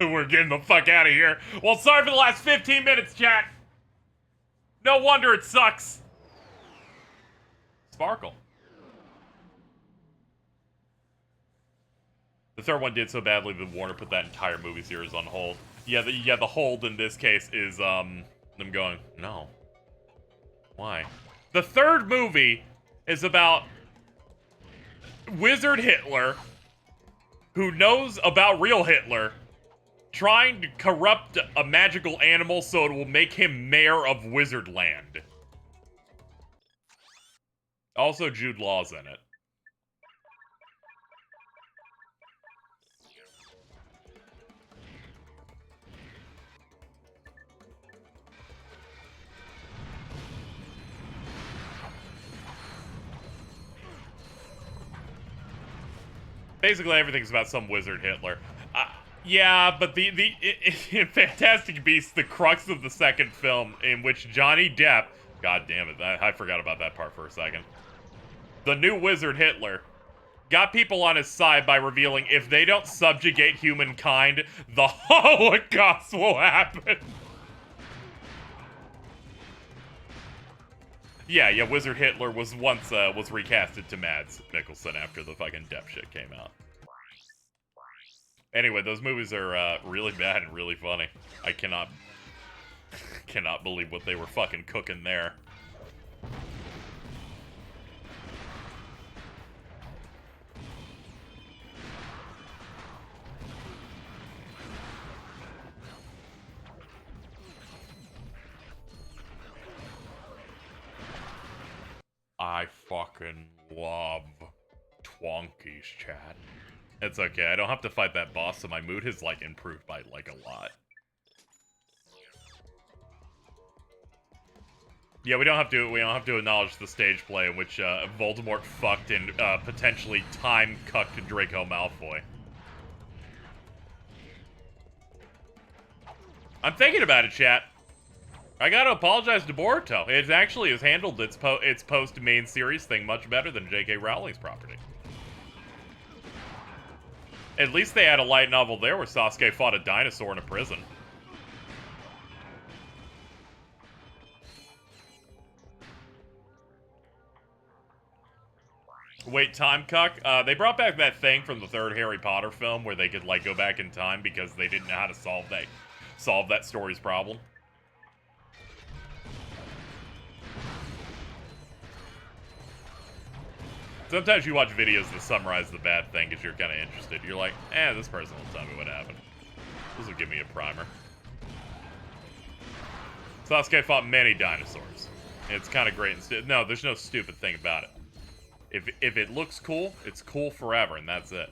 We're getting the fuck out of here. Well, sorry for the last 15 minutes, chat. No wonder it sucks. Sparkle. The third one did so badly that Warner put that entire movie series on hold. Yeah, the hold in this case is, them going, no. Why? The third movie is about Wizard Hitler, who knows about real Hitler, trying to corrupt a magical animal so it will make him mayor of Wizardland. Also, Jude Law's in it. Basically, everything's about some wizard Hitler. Yeah, but in Fantastic Beasts, the crux of the second film, in which Johnny Depp, god damn it, I forgot about that part for a second. The new wizard Hitler got people on his side by revealing if they don't subjugate humankind, the Holocaust will happen. Yeah, Wizard Hitler was once was recasted to Mads Mikkelsen after the fucking Depp shit came out. Anyway, those movies are really bad and really funny. I cannot believe what they were fucking cooking there. I fucking love Twonkies, chat. It's okay, I don't have to fight that boss, so my mood has, like, improved by, like, a lot. Yeah, we don't have to acknowledge the stage play in which, Voldemort fucked and, potentially time-cucked Draco Malfoy. I'm thinking about it, chat. I gotta apologize to Boruto. It actually has handled its post-main series thing much better than J.K. Rowling's property. At least they had a light novel there where Sasuke fought a dinosaur in a prison. Wait, time cuck? They brought back that thing from the third Harry Potter film where they could, like, go back in time because they didn't know how to solve that story's problem. Sometimes you watch videos that summarize the bad thing because you're kind of interested. You're like, this person will tell me what happened. This will give me a primer. Sasuke fought many dinosaurs. It's kind of great. No, there's no stupid thing about it. If it looks cool, it's cool forever, and that's it.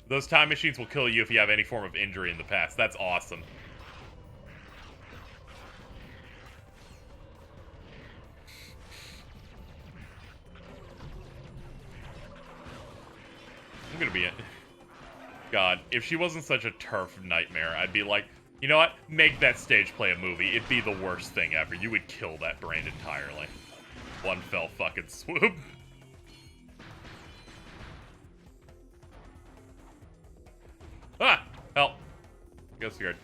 Those time machines will kill you if you have any form of injury in the past. That's awesome. I'm gonna be it. God, if she wasn't such a turf nightmare, I'd be like, you know what? Make that stage play a movie. It'd be the worst thing ever. You would kill that brand entirely. One fell fucking swoop. Ah! Help. Ghost guard.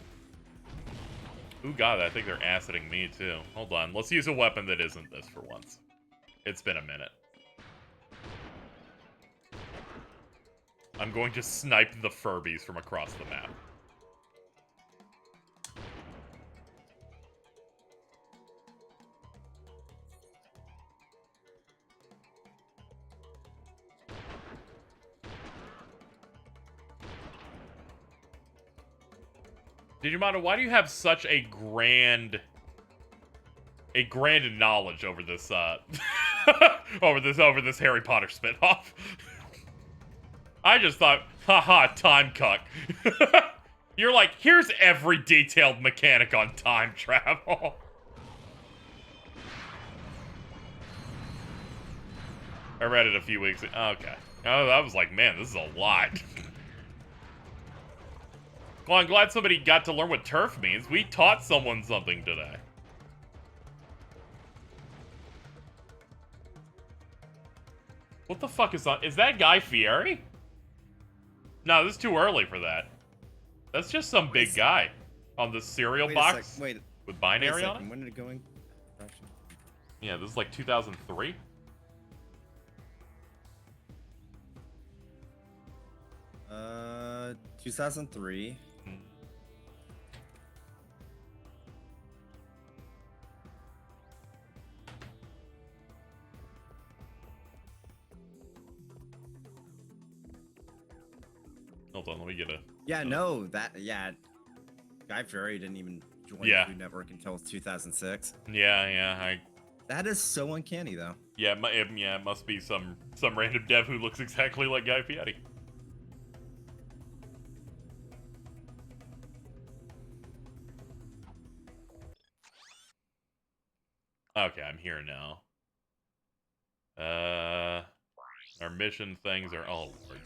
Ooh, God, I think they're aciding me, too. Hold on. Let's use a weapon that isn't this for once. It's been a minute. I'm going to snipe the Furbies from across the map. Digimon, why do you have such a grand knowledge over this, over this Harry Potter spinoff? I just thought, haha, time cuck. You're like, here's every detailed mechanic on time travel. I read it a few weeks ago. Okay. I was like, man, this is a lot. Well, I'm glad somebody got to learn what turf means. We taught someone something today. What the fuck is that? Is that Guy Fieri? No, this is too early for that. That's just some big guy on the cereal box with binary on it. When did it go in? Yeah, this is like 2003. Uh, 2003. Hold on, let me get a... Yeah, no, Guy Fieri didn't even join the Food Network until 2006. Yeah, That is so uncanny, though. Yeah, it must be some random dev who looks exactly like Guy Fieri. Okay, I'm here now. Our mission things are... Oh, Lord.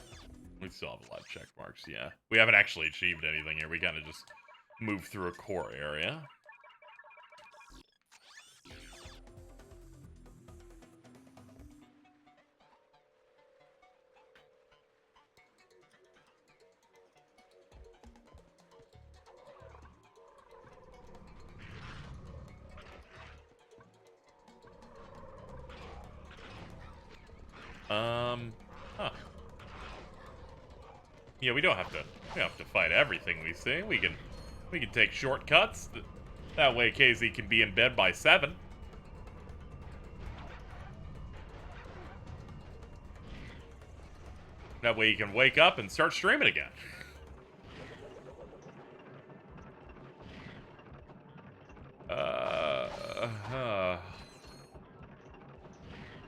We still have a lot of check marks, yeah. We haven't actually achieved anything here. We kind of just moved through a core area. Huh. Yeah, we don't have to fight everything we see. We can take shortcuts. That way KZ can be in bed by 7. That way you can wake up and start streaming again.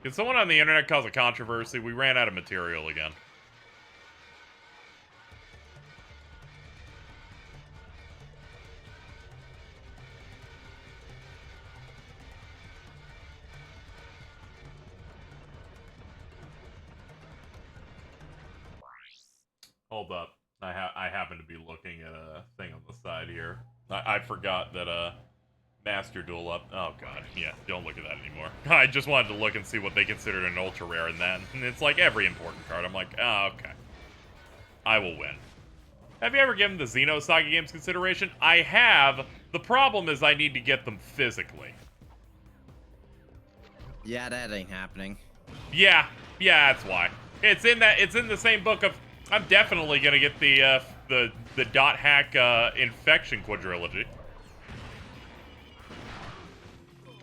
Can someone on the internet cause a controversy? We ran out of material again. Hold up. I happen to be looking at a thing on the side here. I forgot that Master Duel up. Oh god, yeah, don't look at that anymore. I just wanted to look and see what they considered an ultra rare in that. And it's like every important card. I'm like, oh, okay. I will win. Have you ever given the Xenosaga games consideration? I have. The problem is I need to get them physically. Yeah, that ain't happening. Yeah, that's why. It's in the same book of I'm definitely gonna get the dot hack infection quadrilogy.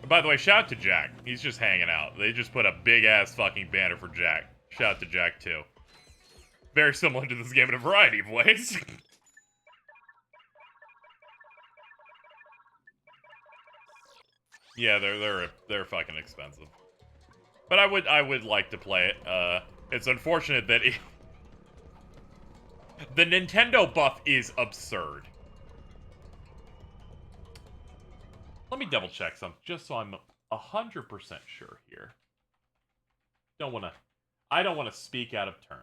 By the way, shout out to Jack. He's just hanging out. They just put a big ass fucking banner for Jack. Shout out to Jack, too. Very similar to this game in a variety of ways. Yeah, they're fucking expensive. But I would like to play it. It's unfortunate that the Nintendo buff is absurd. Let me double check something just so I'm 100% sure here. I don't wanna speak out of turn.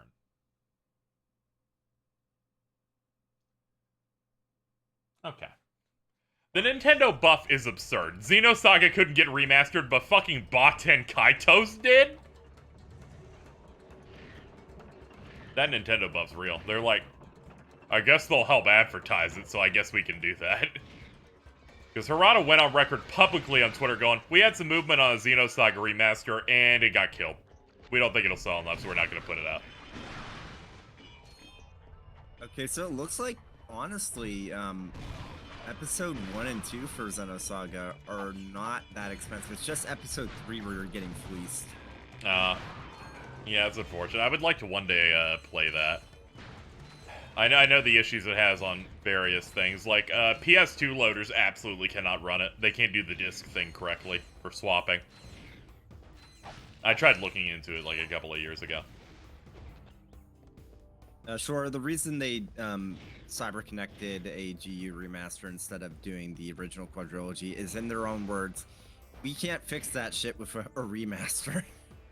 Okay. The Nintendo buff is absurd. Xenosaga couldn't get remastered, but fucking Baten Kaitos did? That Nintendo buff's real. They're like, I guess they'll help advertise it, so I guess we can do that. Because Harada went on record publicly on Twitter going, we had some movement on a Xenosaga remaster, and it got killed. We don't think it'll sell enough, so we're not going to put it out. Okay, so it looks like, honestly, episode 1 and 2 for Xenosaga are not that expensive. It's just episode 3 where you're getting fleeced. Yeah, it's unfortunate. I would like to one day play that. I know the issues it has on various things. Like, PS2 loaders absolutely cannot run it. They can't do the disc thing correctly for swapping. I tried looking into it like a couple of years ago. Sure, the reason they cyber-connected a GU remaster instead of doing the original quadrilogy is, in their own words, we can't fix that shit with a remaster.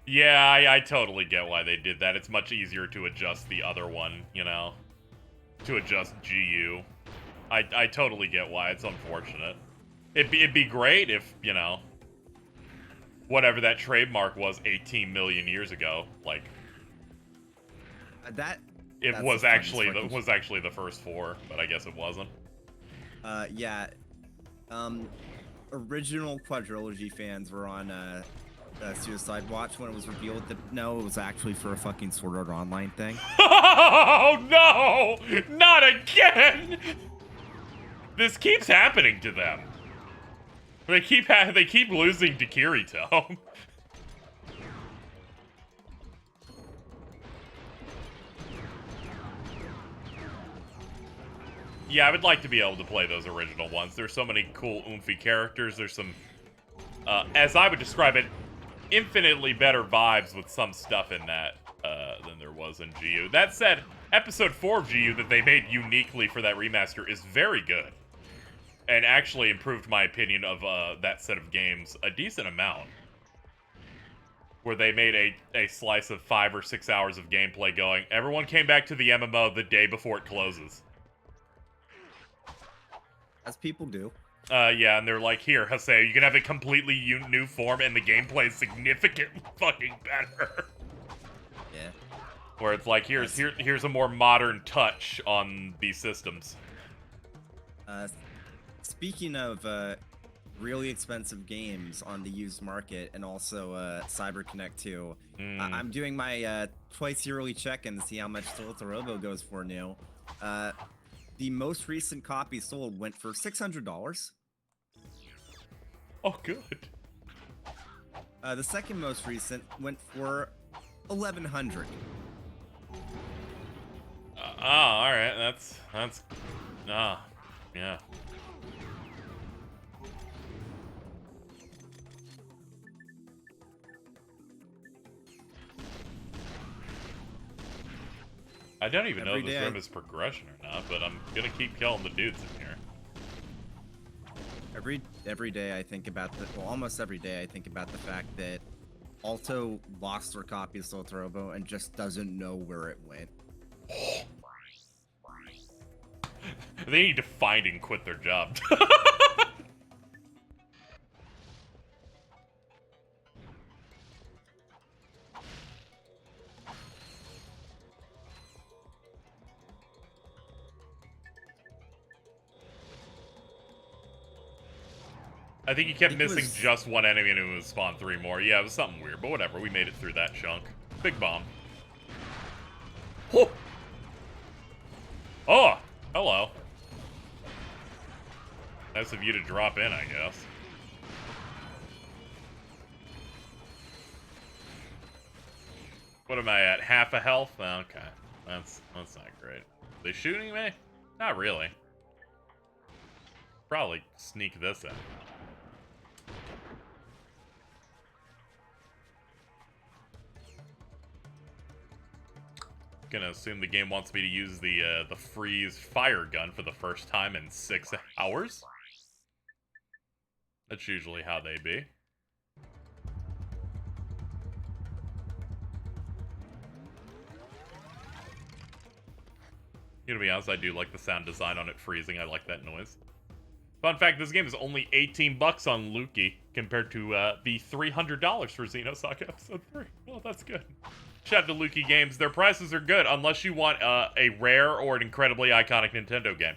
Yeah, I totally get why they did that. It's much easier to adjust the other one, you know? To adjust GU. I totally get why. It's unfortunate. It'd be great if, you know, whatever that trademark was 18 million years ago, like... It was actually the first 4, but I guess it wasn't. Yeah. Original quadrilogy fans were on Suicide Watch when it was revealed that no, it was actually for a fucking Sword Art Online thing. Oh no! Not again! This keeps happening to them. They keep losing to Kirito. Yeah, I would like to be able to play those original ones. There's so many cool, oomphy characters. There's some, as I would describe it, infinitely better vibes with some stuff in that than there was in GU. That said, Episode 4 of GU that they made uniquely for that remaster is very good. And actually improved my opinion of that set of games a decent amount. Where they made a slice of 5 or 6 hours of gameplay going, everyone came back to the MMO the day before it closes. As people do. Yeah, and they're like, here, Haseo, you can have a completely new form and the gameplay is significantly fucking better. Yeah. Where it's like, here's a more modern touch on these systems. Speaking of really expensive games on the used market and also CyberConnect 2, I'm doing my twice yearly check-in to see how much Solita Robo goes for new. The most recent copy sold went for $600. Oh, good. The second most recent went for $1,100. All right, that's yeah. I don't even know if this room is progression or not, but I'm gonna keep killing the dudes in here. Every day I think about almost every day I think about the fact that Alto lost their copy of Solita Robo and just doesn't know where it went. They need to find and quit their job. I think he kept missing just one enemy and it was spawn 3 more. Yeah, it was something weird, but whatever. We made it through that chunk. Big bomb. Oh! Oh! Hello. Nice of you to drop in, I guess. What am I at? Half a health? Oh, okay. That's not great. They shooting me? Not really. Probably sneak this in. Gonna assume the game wants me to use the freeze fire gun for the first time in 6 hours. That's usually how they be. Gonna be honest, I do like the sound design on it freezing. I like that noise. Fun fact, this game is only 18 bucks on Luki compared to the $300 for Xenosaga Episode 3. Well, that's good. Shout out to Luki Games. Their prices are good unless you want a rare or an incredibly iconic Nintendo game.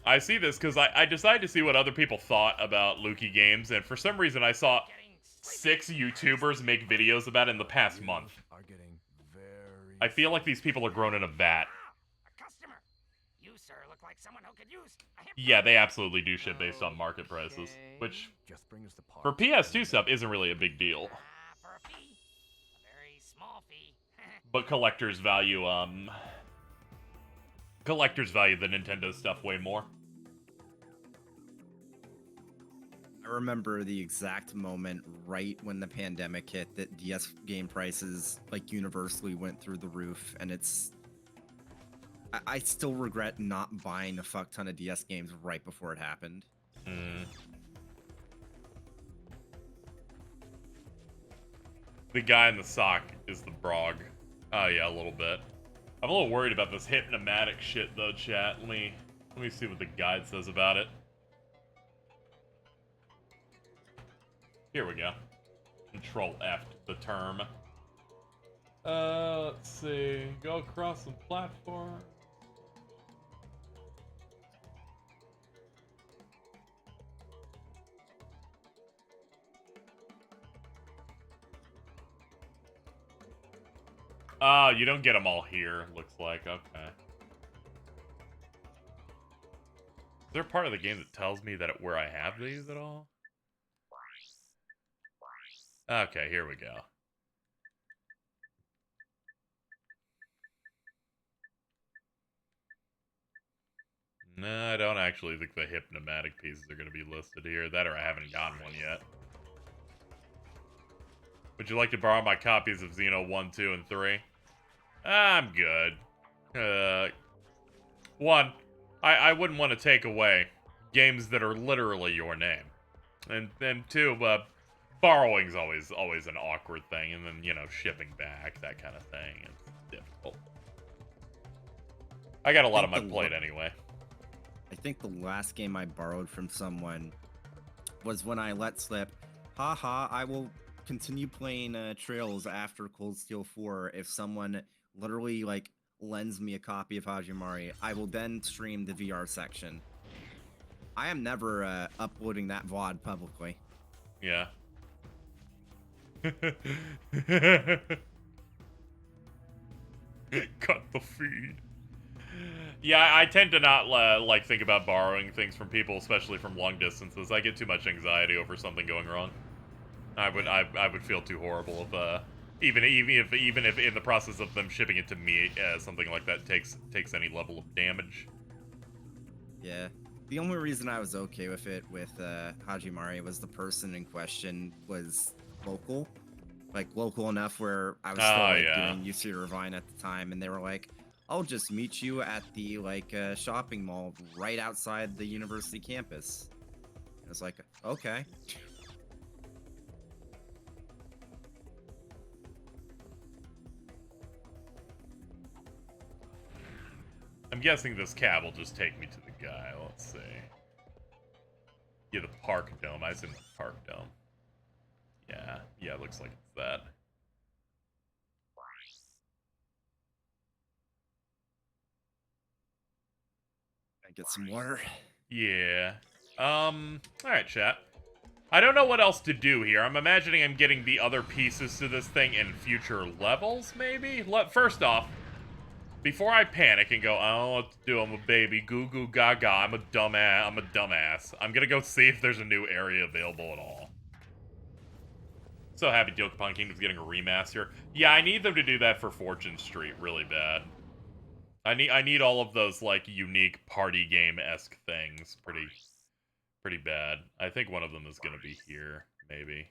I see this because I decided to see what other people thought about Luki Games, and for some reason I saw 6 YouTubers make videos about it in the past month. I feel like these people are grown in a vat. You, sir, look like someone who could use a hip Yeah, they absolutely do shit based on market prices, which for PS2 stuff isn't really a big deal. for a fee. A very small fee. But collectors value the Nintendo stuff way more. I remember the exact moment right when the pandemic hit that DS game prices like universally went through the roof, and I still regret not buying a fuck ton of DS games right before it happened. The guy in the sock is the Brog. Oh yeah, a little bit. I'm a little worried about this hypnomatic shit though, chat. Let me see what the guide says about it. Here we go. Control F the term. Let's see. Go across some platforms. Oh, you don't get them all here, looks like. Okay. Is there a part of the game that tells me that where I have these at all? Okay, here we go. No, I don't actually think the hypnomatic pieces are going to be listed here. That or I haven't gotten one yet. Would you like to borrow my copies of Xeno 1, 2, and 3? I'm good. One, I wouldn't want to take away games that are literally your name. And then two, borrowing's always an awkward thing, and then, you know, shipping back, that kind of thing. It's difficult. I got a lot on my plate anyway. I think the last game I borrowed from someone was when I let slip, haha, I will continue playing Trails after Cold Steel 4 if someone literally, like, lends me a copy of Hajimari. I will then stream the VR section. I am never uploading that VOD publicly. Yeah. Cut the feed. Yeah, I tend to not like think about borrowing things from people, especially from long distances. I get too much anxiety over something going wrong. I would feel too horrible if even if in the process of them shipping it to me, something like that takes any level of damage. Yeah. The only reason I was okay with it with Hajimari was the person in question was local. Like, local enough where I was still doing UC Irvine at the time, and they were like, I'll just meet you at the, like, shopping mall right outside the university campus. I was like, okay. I'm guessing this cab will just take me to the guy. Let's see. Yeah, the Park Dome. I assume the Park Dome. Yeah, it looks like it's that. I get some water. Yeah. Alright, chat. I don't know what else to do here. I'm imagining I'm getting the other pieces to this thing in future levels, maybe? First off, before I panic and go, I don't know what to do, I'm a baby, goo goo gaga, I'm a dumbass, I'm gonna go see if there's a new area available at all. So happy Dokapon Kingdom's getting a remaster. Yeah, I need them to do that for Fortune Street really bad. I need all of those like unique party game-esque things pretty bad. I think one of them is gonna be here, maybe.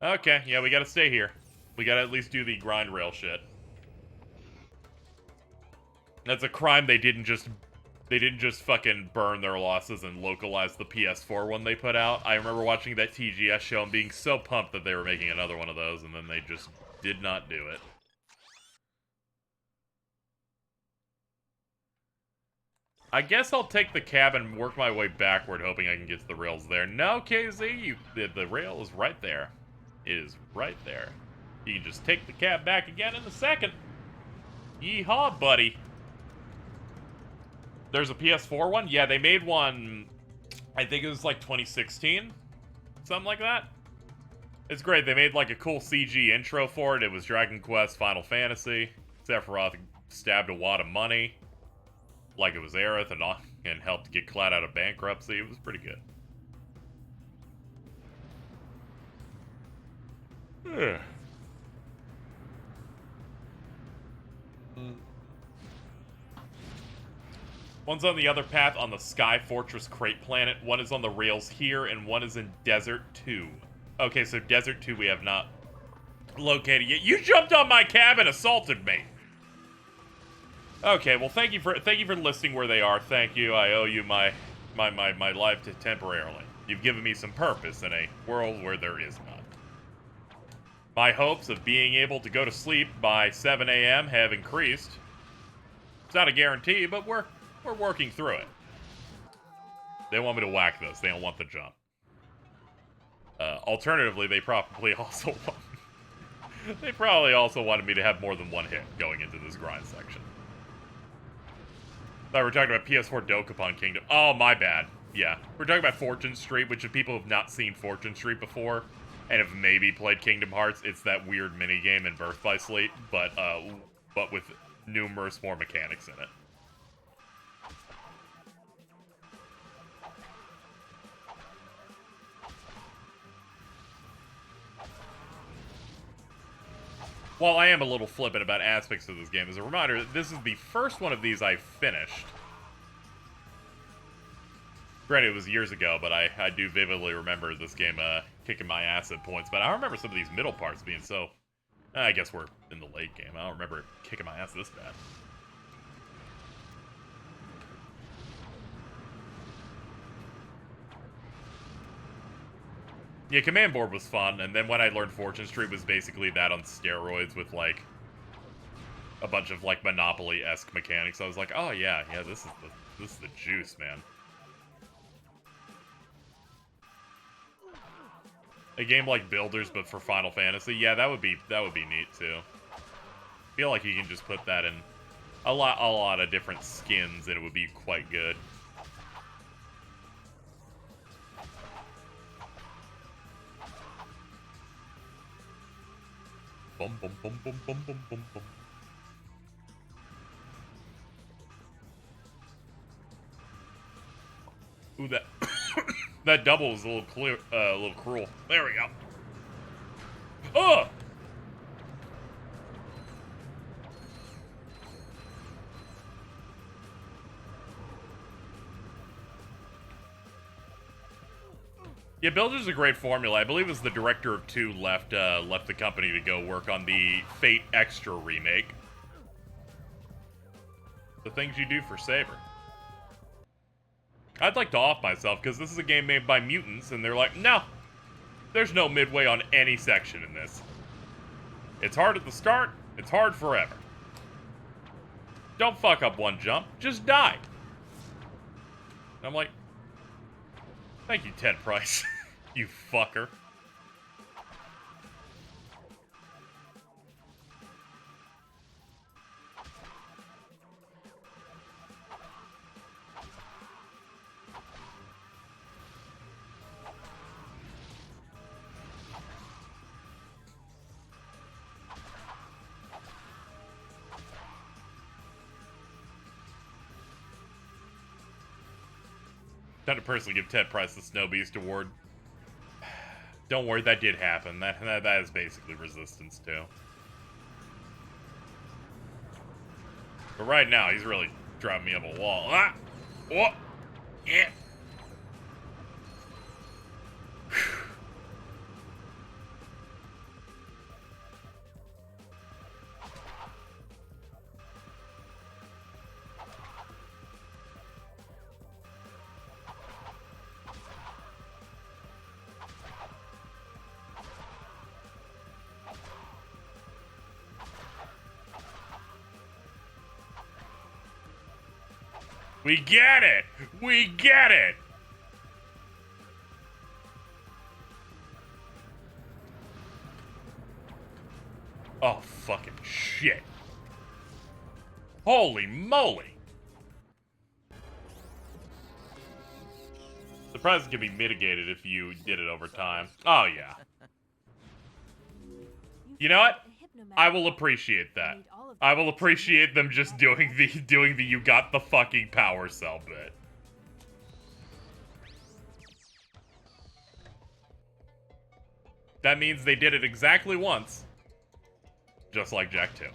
Okay, yeah, we gotta stay here. We gotta at least do the grind rail shit. That's a crime they didn't just fucking burn their losses and localize the PS4 one they put out. I remember watching that TGS show and being so pumped that they were making another one of those, and then they just did not do it. I guess I'll take the cab and work my way backward, hoping I can get to the rails there. No, KZ, the rail is right there. It is right there. You can just take the cab back again in a second. Yeehaw, buddy. There's a PS4 one? Yeah, they made one, I think it was like 2016. Something like that. It's great. They made like a cool CG intro for it. It was Dragon Quest Final Fantasy. Sephiroth stabbed a wad of money. Like it was Aerith and helped get Cloud out of bankruptcy. It was pretty good. One's on the other path on the Sky Fortress Crate Planet. One is on the rails here, and one is in Desert 2. Okay, so Desert 2 we have not located yet. You jumped on my cab and assaulted me! Okay, well, thank you for listing where they are. Thank you. I owe you my life temporarily. You've given me some purpose in a world where there is none. My hopes of being able to go to sleep by 7 a.m. have increased. It's not a guarantee, but we're working through it. They want me to whack this. They don't want the jump. Alternatively, they probably also wanted me to have more than one hit going into this grind section. Thought we were talking about PS4 Dokapon Kingdom. Oh, my bad. Yeah. We're talking about Fortune Street, which if people have not seen Fortune Street before, and have maybe played Kingdom Hearts, it's that weird minigame in Birth by Sleep, but with numerous more mechanics in it. While I am a little flippant about aspects of this game, as a reminder, this is the first one of these I finished. Granted, it was years ago, but I do vividly remember this game kicking my ass at points. But I don't remember some of these middle parts being so... I guess we're in the late game. I don't remember it kicking my ass this bad. Yeah, Command Board was fun, and then when I learned Fortune Street was basically that on steroids with, like, a bunch of, like, Monopoly-esque mechanics. I was like, oh, yeah, this is the juice, man. A game like Builders, but for Final Fantasy, yeah, that would be neat, too. I feel like you can just put that in a lot of different skins, and it would be quite good. Bum bum bum bum bum bum bum bum. Ooh, that that double was a little cruel. There we go. Oh! Yeah, Builder's a great formula. I believe it was the director of 2 left the company to go work on the Fate Extra remake. The things you do for Saber. I'd like to off myself, because this is a game made by mutants, and they're like, no, there's no midway on any section in this. It's hard at the start, it's hard forever. Don't fuck up one jump, just die. And I'm like, thank you, Ted Price. You fucker. Time to personally give Ted Price the Snow Beast Award. Don't worry, that did happen. That is basically resistance too. But right now, he's really driving me up a wall. Ah! Oh! Yeah! We get it! We get it! Oh, fucking shit. Holy moly! The price can be mitigated if you did it over time. Oh, yeah. You know what? I will appreciate that. I will appreciate them just doing the you got the fucking power cell bit. That means they did it exactly once. Just like Jack 2.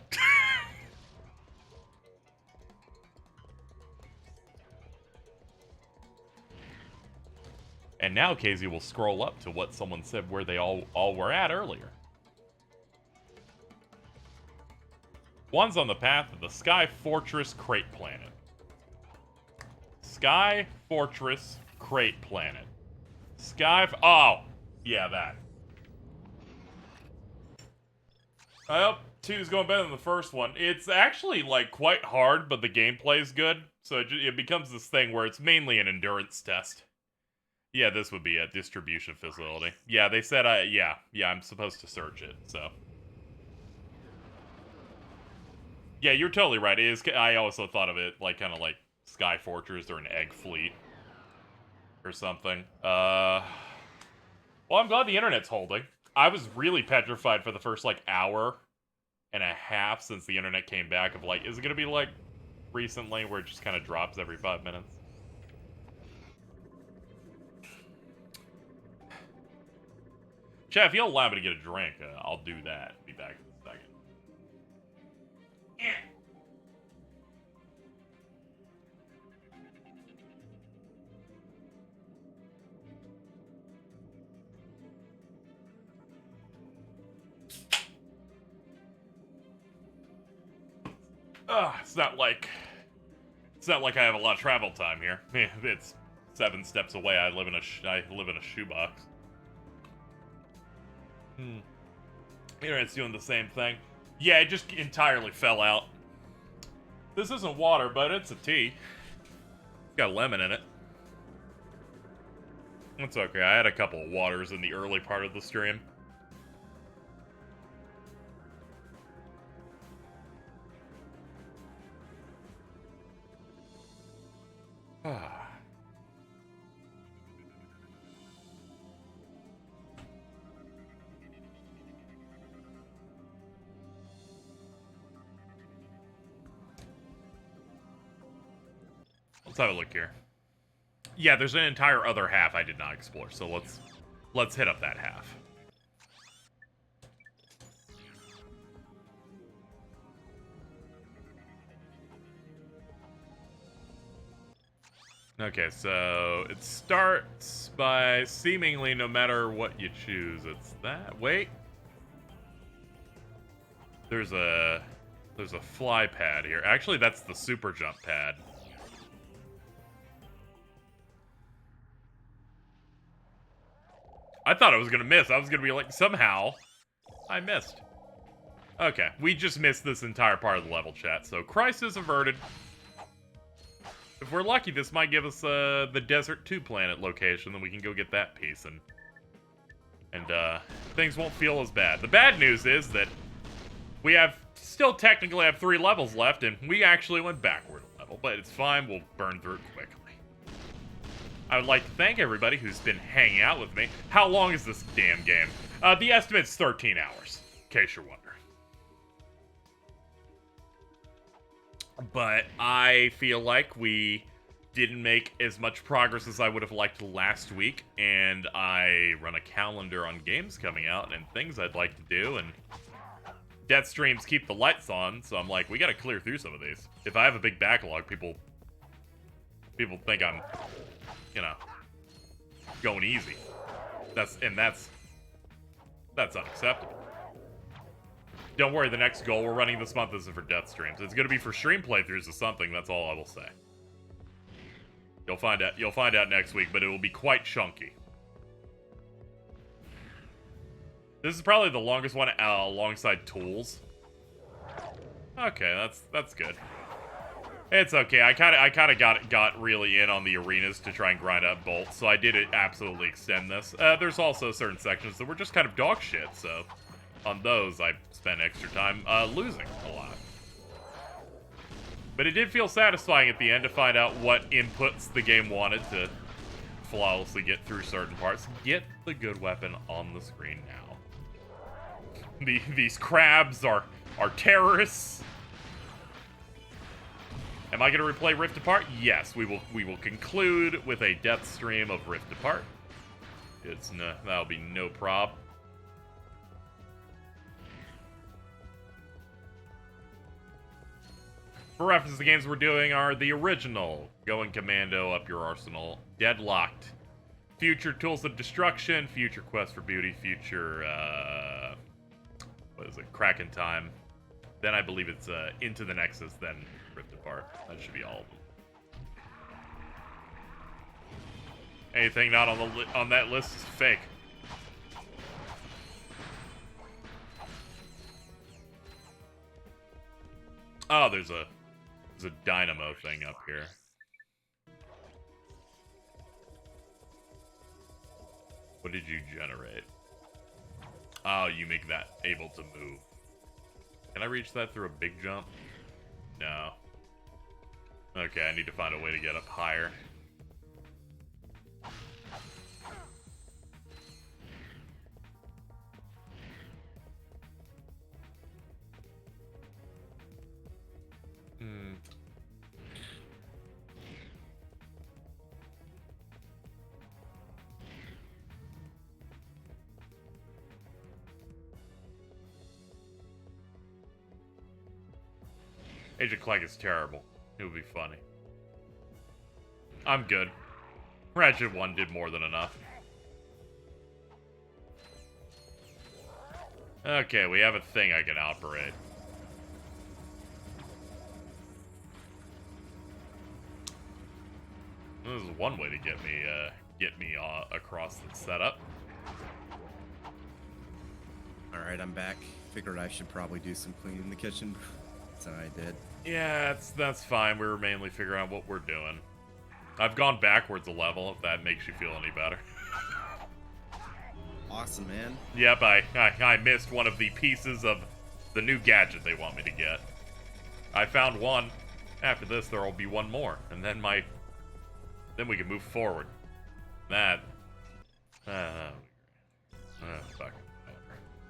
And now KZ will scroll up to what someone said where they all were at earlier. One's on the path of the Sky Fortress Crate Planet. Sky Fortress Crate Planet. Oh! Yeah, that. I hope 2's going better than the first one. It's actually, like, quite hard, but the gameplay is good. So it becomes this thing where it's mainly an endurance test. Yeah, this would be a distribution facility. Yeah, they said yeah, I'm supposed to search it, so. Yeah, you're totally right. It is. I also thought of it like kind of like Sky Fortress or an Egg Fleet or something. Well, I'm glad the internet's holding. I was really petrified for the first like hour and a half since the internet came back of like, is it gonna be like recently where it just kind of drops every 5 minutes? Chat, if you'll allow me to get a drink, I'll do that. Be back in a second. It's not like I have a lot of travel time here. It's 7 steps away. I live in a shoebox. Internet's doing the same thing. Yeah, it just entirely fell out. This isn't water, but it's a tea. It's got lemon in it. It's okay. I had a couple of waters in the early part of the stream. Let's have a look here. Yeah, there's an entire other half I did not explore, so let's hit up that half. Okay, so it starts by seemingly no matter what you choose, it's that. Wait. There's a fly pad here. Actually, that's the super jump pad. I thought I was gonna miss. I was gonna be like, somehow I missed. Okay, we just missed this entire part of the level, chat. So crisis averted. If we're lucky, this might give us the Desert 2 planet location, then we can go get that piece, and things won't feel as bad. The bad news is that we still technically have 3 levels left, and we actually went backward a level, but it's fine. We'll burn through it quickly. I would like to thank everybody who's been hanging out with me. How long is this damn game? The estimate's 13 hours, in case you're wondering. But I feel like we didn't make as much progress as I would have liked last week, and I run a calendar on games coming out and things I'd like to do, and Deathstreams keep the lights on, so I'm like, we gotta clear through some of these. If I have a big backlog, people think I'm, you know, going easy. That's unacceptable. Don't worry, the next goal we're running this month isn't for Deathstreams. It's gonna be for stream playthroughs of something, that's all I will say. You'll find out next week, but it will be quite chunky. This is probably the longest one alongside Tools. Okay, that's good. It's okay. I kind of got really in on the arenas to try and grind up bolts, so I did absolutely extend this. There's also certain sections that were just kind of dog shit, so on those I spent extra time losing a lot. But it did feel satisfying at the end to find out what inputs the game wanted to flawlessly get through certain parts. Get the good weapon on the screen now. These crabs are terrorists. Am I going to replay Rift Apart? Yes, we will conclude with a death stream of Rift Apart. That'll be no prob. For reference, the games we're doing are the original Going Commando, Up Your Arsenal, Deadlocked, Future Tools of Destruction, Future Quest for Beauty, Future, what is it, Kraken Time. Then I believe it's Into the Nexus, then Rift Apart. That should be all of them. Anything not on that list is fake. Oh, there's a dynamo thing up here. What did you generate? Oh, you make that able to move. Can I reach that through a big jump? No. Okay, I need to find a way to get up higher. Agent Clank is terrible. It would be funny. I'm good. Ratchet 1 did more than enough. Okay, we have a thing I can operate. This is one way to get me across the setup. All right, I'm back. Figured I should probably do some cleaning in the kitchen. So I did. Yeah, that's fine. We were mainly figuring out what we're doing. I've gone backwards a level, if that makes you feel any better. Awesome, man. Yep, I missed one of the pieces of the new gadget they want me to get. I found one. After this, there will be one more, and then then we can move forward. Fuck.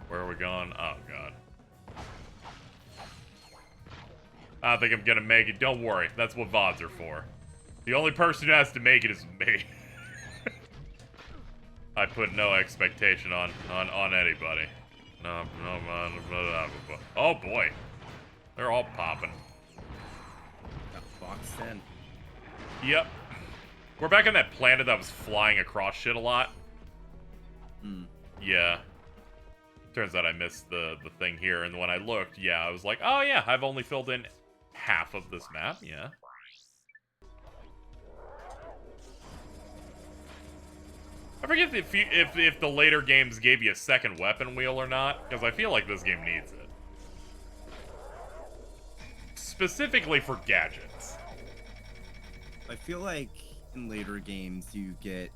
Where are we going? Oh god. I don't think I'm gonna make it. Don't worry, that's what VODs are for. The only person who has to make it is me. I put no expectation on anybody. No, oh boy. They're all popping. Got boxed in. Yep. We're back on that planet that was flying across shit a lot. Yeah. Turns out I missed the thing here, and when I looked, yeah, I was like, oh yeah, I've only filled in half of this map, yeah. I forget if the later games gave you a second weapon wheel or not, because I feel like this game needs it. Specifically for gadgets. I feel like in later games you get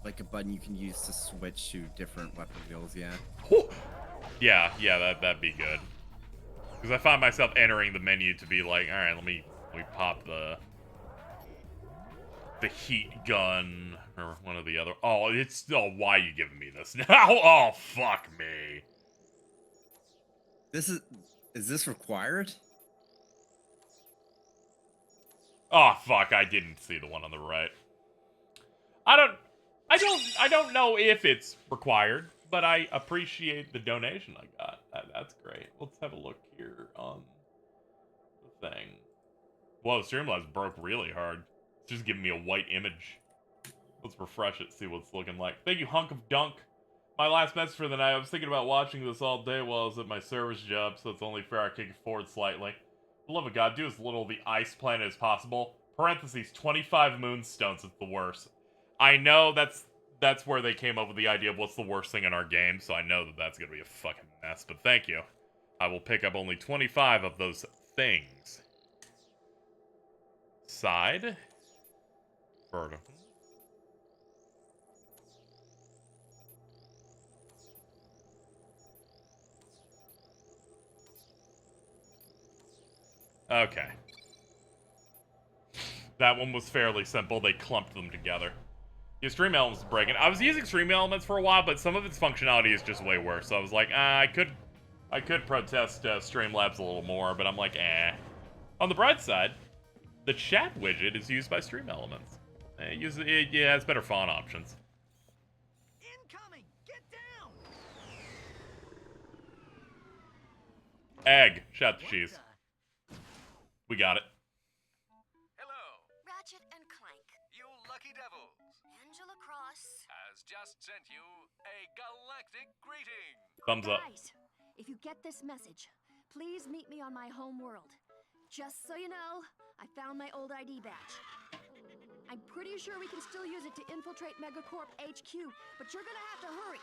like a button you can use to switch to different weapon wheels, yeah. Yeah, that'd be good. Because I find myself entering the menu to be like, all right, let me pop the heat gun or one of the other. Oh, why are you giving me this now? Oh, fuck me. Is this required? Oh fuck, I didn't see the one on the right. I don't know if it's required, but I appreciate the donation I got. That's great. Let's have a look here on the thing. Whoa, Streamlabs broke really hard. It's just giving me a white image. Let's refresh it, see what it's looking like. Thank you, Hunk of Dunk. My last message for the night. I was thinking about watching this all day while I was at my service job, so it's only fair I kick it forward slightly. For the love of God, do as little of the ice planet as possible. Parentheses, 25 moonstones is the worst. I know that's where they came up with the idea of what's the worst thing in our game, so I know that that's going to be a fucking mess, but thank you. I will pick up only 25 of those things. Side. Vertical. Okay. That one was fairly simple. They clumped them together. Yeah, Stream Elements is breaking. I was using Stream Elements for a while, but some of its functionality is just way worse. So I was like, I could protest Streamlabs a little more, but I'm like, eh. On the bright side, the chat widget is used by Stream Elements. It has better font options. Incoming! Get down! Egg. Shout to cheese. We got it. Ratchet and Clank. You lucky devils. Angela Cross Has just sent you a galactic greeting. Thumbs up. Guys, if you get this message, please meet me on my home world. Just so you know, I found my old ID badge. I'm pretty sure we can still use it to infiltrate Megacorp HQ, but you're gonna have to hurry.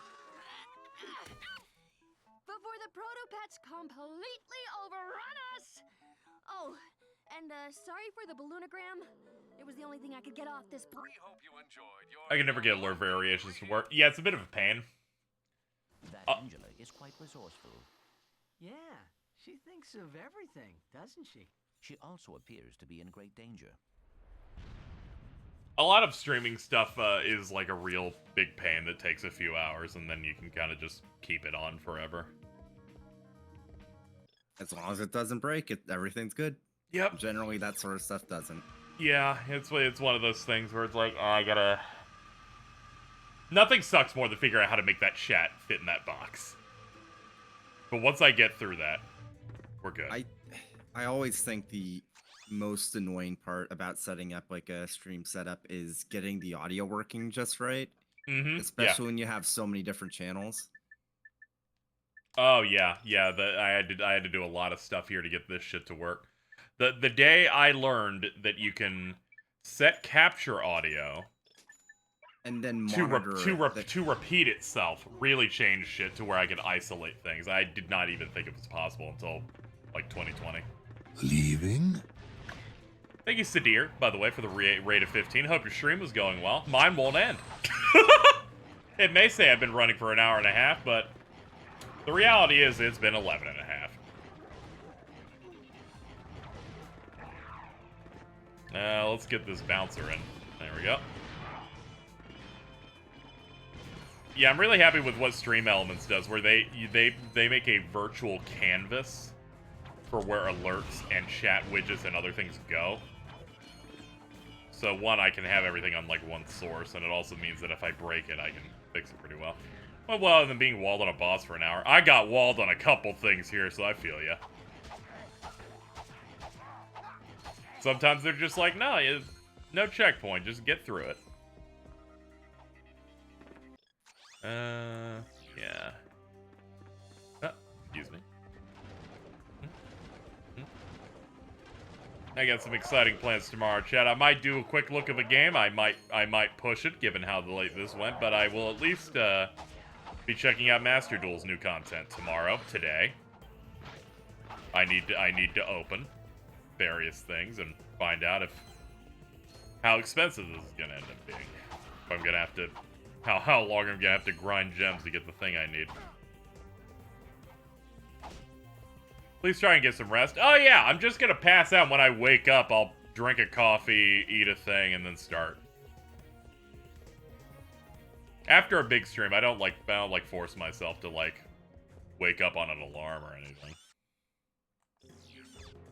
Before the protopets completely overrun us! Oh, and sorry for the ballonogram. It was the only thing I could get off this point. We hope you enjoyed your I can never get alert variations to work. Yeah, it's a bit of a pain. That Angela is quite resourceful. Yeah, she thinks of everything, doesn't she? She also appears to be in great danger. A lot of streaming stuff is like a real big pain that takes a few hours, and then you can kind of just keep it on forever. As long as it doesn't break, everything's good. Yep. Generally, that sort of stuff doesn't. Yeah, it's one of those things where it's like, I gotta... Nothing sucks more than figuring out how to make that chat fit in that box. But once I get through that, we're good. I always think the most annoying part about setting up like a stream setup is getting the audio working just right. Mm-hmm. Especially when you have so many different channels. Oh yeah, yeah. I had to do a lot of stuff here to get this shit to work. The day I learned that you can set capture audio and then to repeat itself really changed shit to where I could isolate things. I did not even think it was possible until like 2020. Leaving? Thank you, Sadir, by the way, for the rate of 15. Hope your stream was going well. Mine won't end. It may say I've been running for an hour and a half, but the reality is it's been 11 and a half. Let's get this bouncer in. There we go. Yeah, I'm really happy with what Stream Elements does, where they make a virtual canvas for where alerts and chat widgets and other things go. So one, I can have everything on like one source, and it also means that if I break it, I can fix it pretty well. Well, other than being walled on a boss for an hour, I got walled on a couple things here, so I feel ya. Sometimes they're just like, no, no checkpoint, just get through it. Yeah. Oh, excuse me. I got some exciting plans tomorrow, chat. I might do a quick look of a game. I might push it, given how late this went, but I will at least be checking out Master Duel's new content today. I need to open various things and find out how expensive this is gonna end up being. If I'm gonna have to, how long I'm gonna have to grind gems to get the thing I need. Please try and get some rest. Oh yeah, I'm just gonna pass out. When I wake up, I'll drink a coffee, eat a thing, and then start. After a big stream, I don't like force myself to like wake up on an alarm or anything.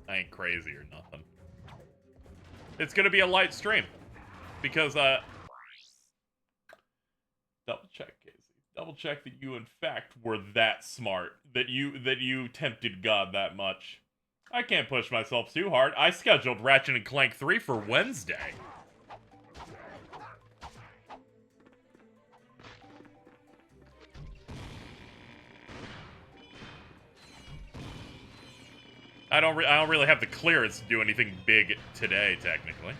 I ain't crazy or nothing. It's gonna be a light stream. Because, double check, Casey. Double check that you, in fact, were that smart. That you tempted God that much. I can't push myself too hard. I scheduled Ratchet and Clank 3 for Wednesday. I don't really have the clearance to do anything big today, technically.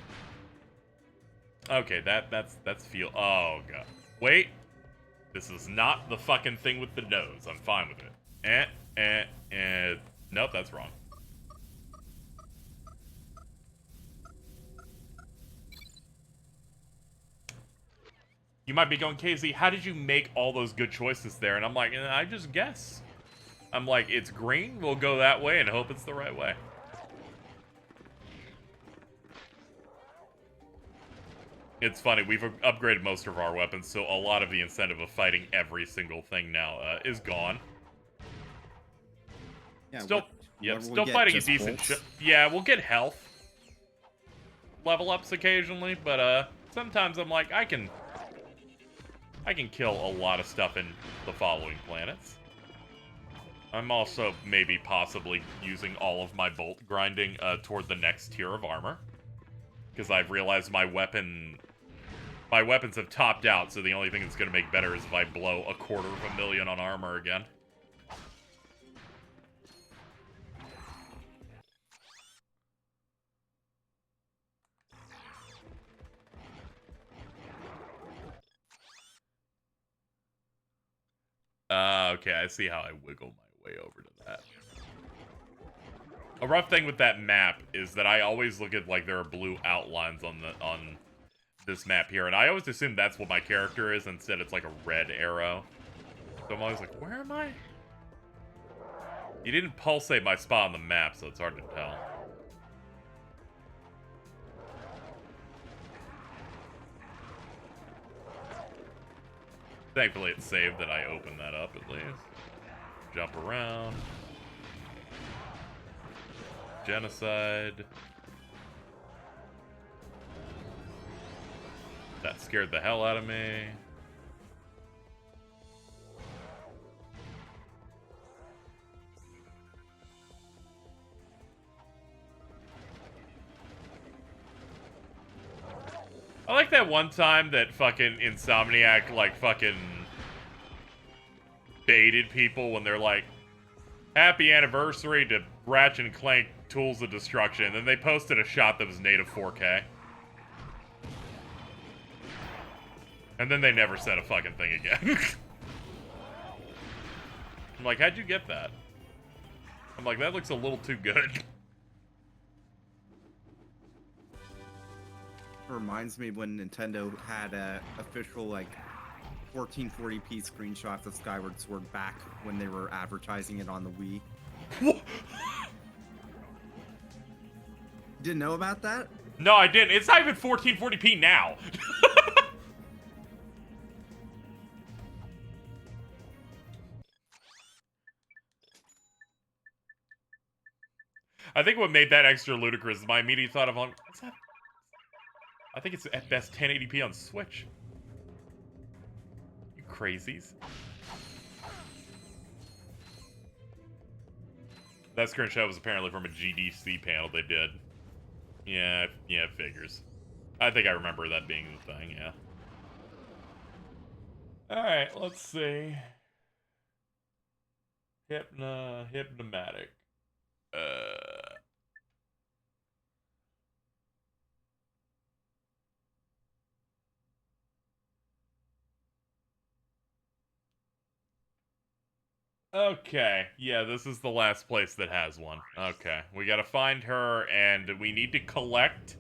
Okay, that's feel. Oh god. Wait. This is not the fucking thing with the nose. I'm fine with it. Nope, that's wrong. You might be going, KZ, how did you make all those good choices there? And I'm like, I just guess. I'm like, it's green, we'll go that way and hope it's the right way. It's funny, we've upgraded most of our weapons, so a lot of the incentive of fighting every single thing now is gone. Yeah, still we'll fighting a just decent bolts. Yeah, we'll get health level ups occasionally, but sometimes I'm like, I can kill a lot of stuff in the following planets. I'm also maybe possibly using all of my bolt grinding toward the next tier of armor. Because I've realized my weapons have topped out, so the only thing that's going to make better is if I blow 250,000 on armor again. Okay, I see how I wiggle my way over to that. A rough thing with that map is that I always look at, like, there are blue outlines on this map here, and I always assume that's what my character is, instead it's like a red arrow. So I'm always like, where am I? You didn't pulsate my spot on the map, so it's hard to tell. Thankfully it's saved that I opened that up at least. Jump around. Genocide. That scared the hell out of me. I like that one time that fucking Insomniac, like, fucking baited people when they're like, happy anniversary to Ratchet and Clank Tools of Destruction, and then they posted a shot that was native 4K. And then they never said a fucking thing again. I'm like, how'd you get that? I'm like, that looks a little too good. Reminds me when Nintendo had official, like, 1440p screenshots of Skyward Sword back when they were advertising it on the Wii. Didn't know about that? No, I didn't. It's not even 1440p now. I think what made that extra ludicrous is my immediate thought of, what's that? I think it's at best 1080p on Switch. You crazies. That screenshot was apparently from a GDC panel they did. Yeah, it figures. I think I remember that being the thing, yeah. Alright, let's see. Hypnomatic. Okay, yeah, this is the last place that has one. Okay, we gotta find her, and we need to collect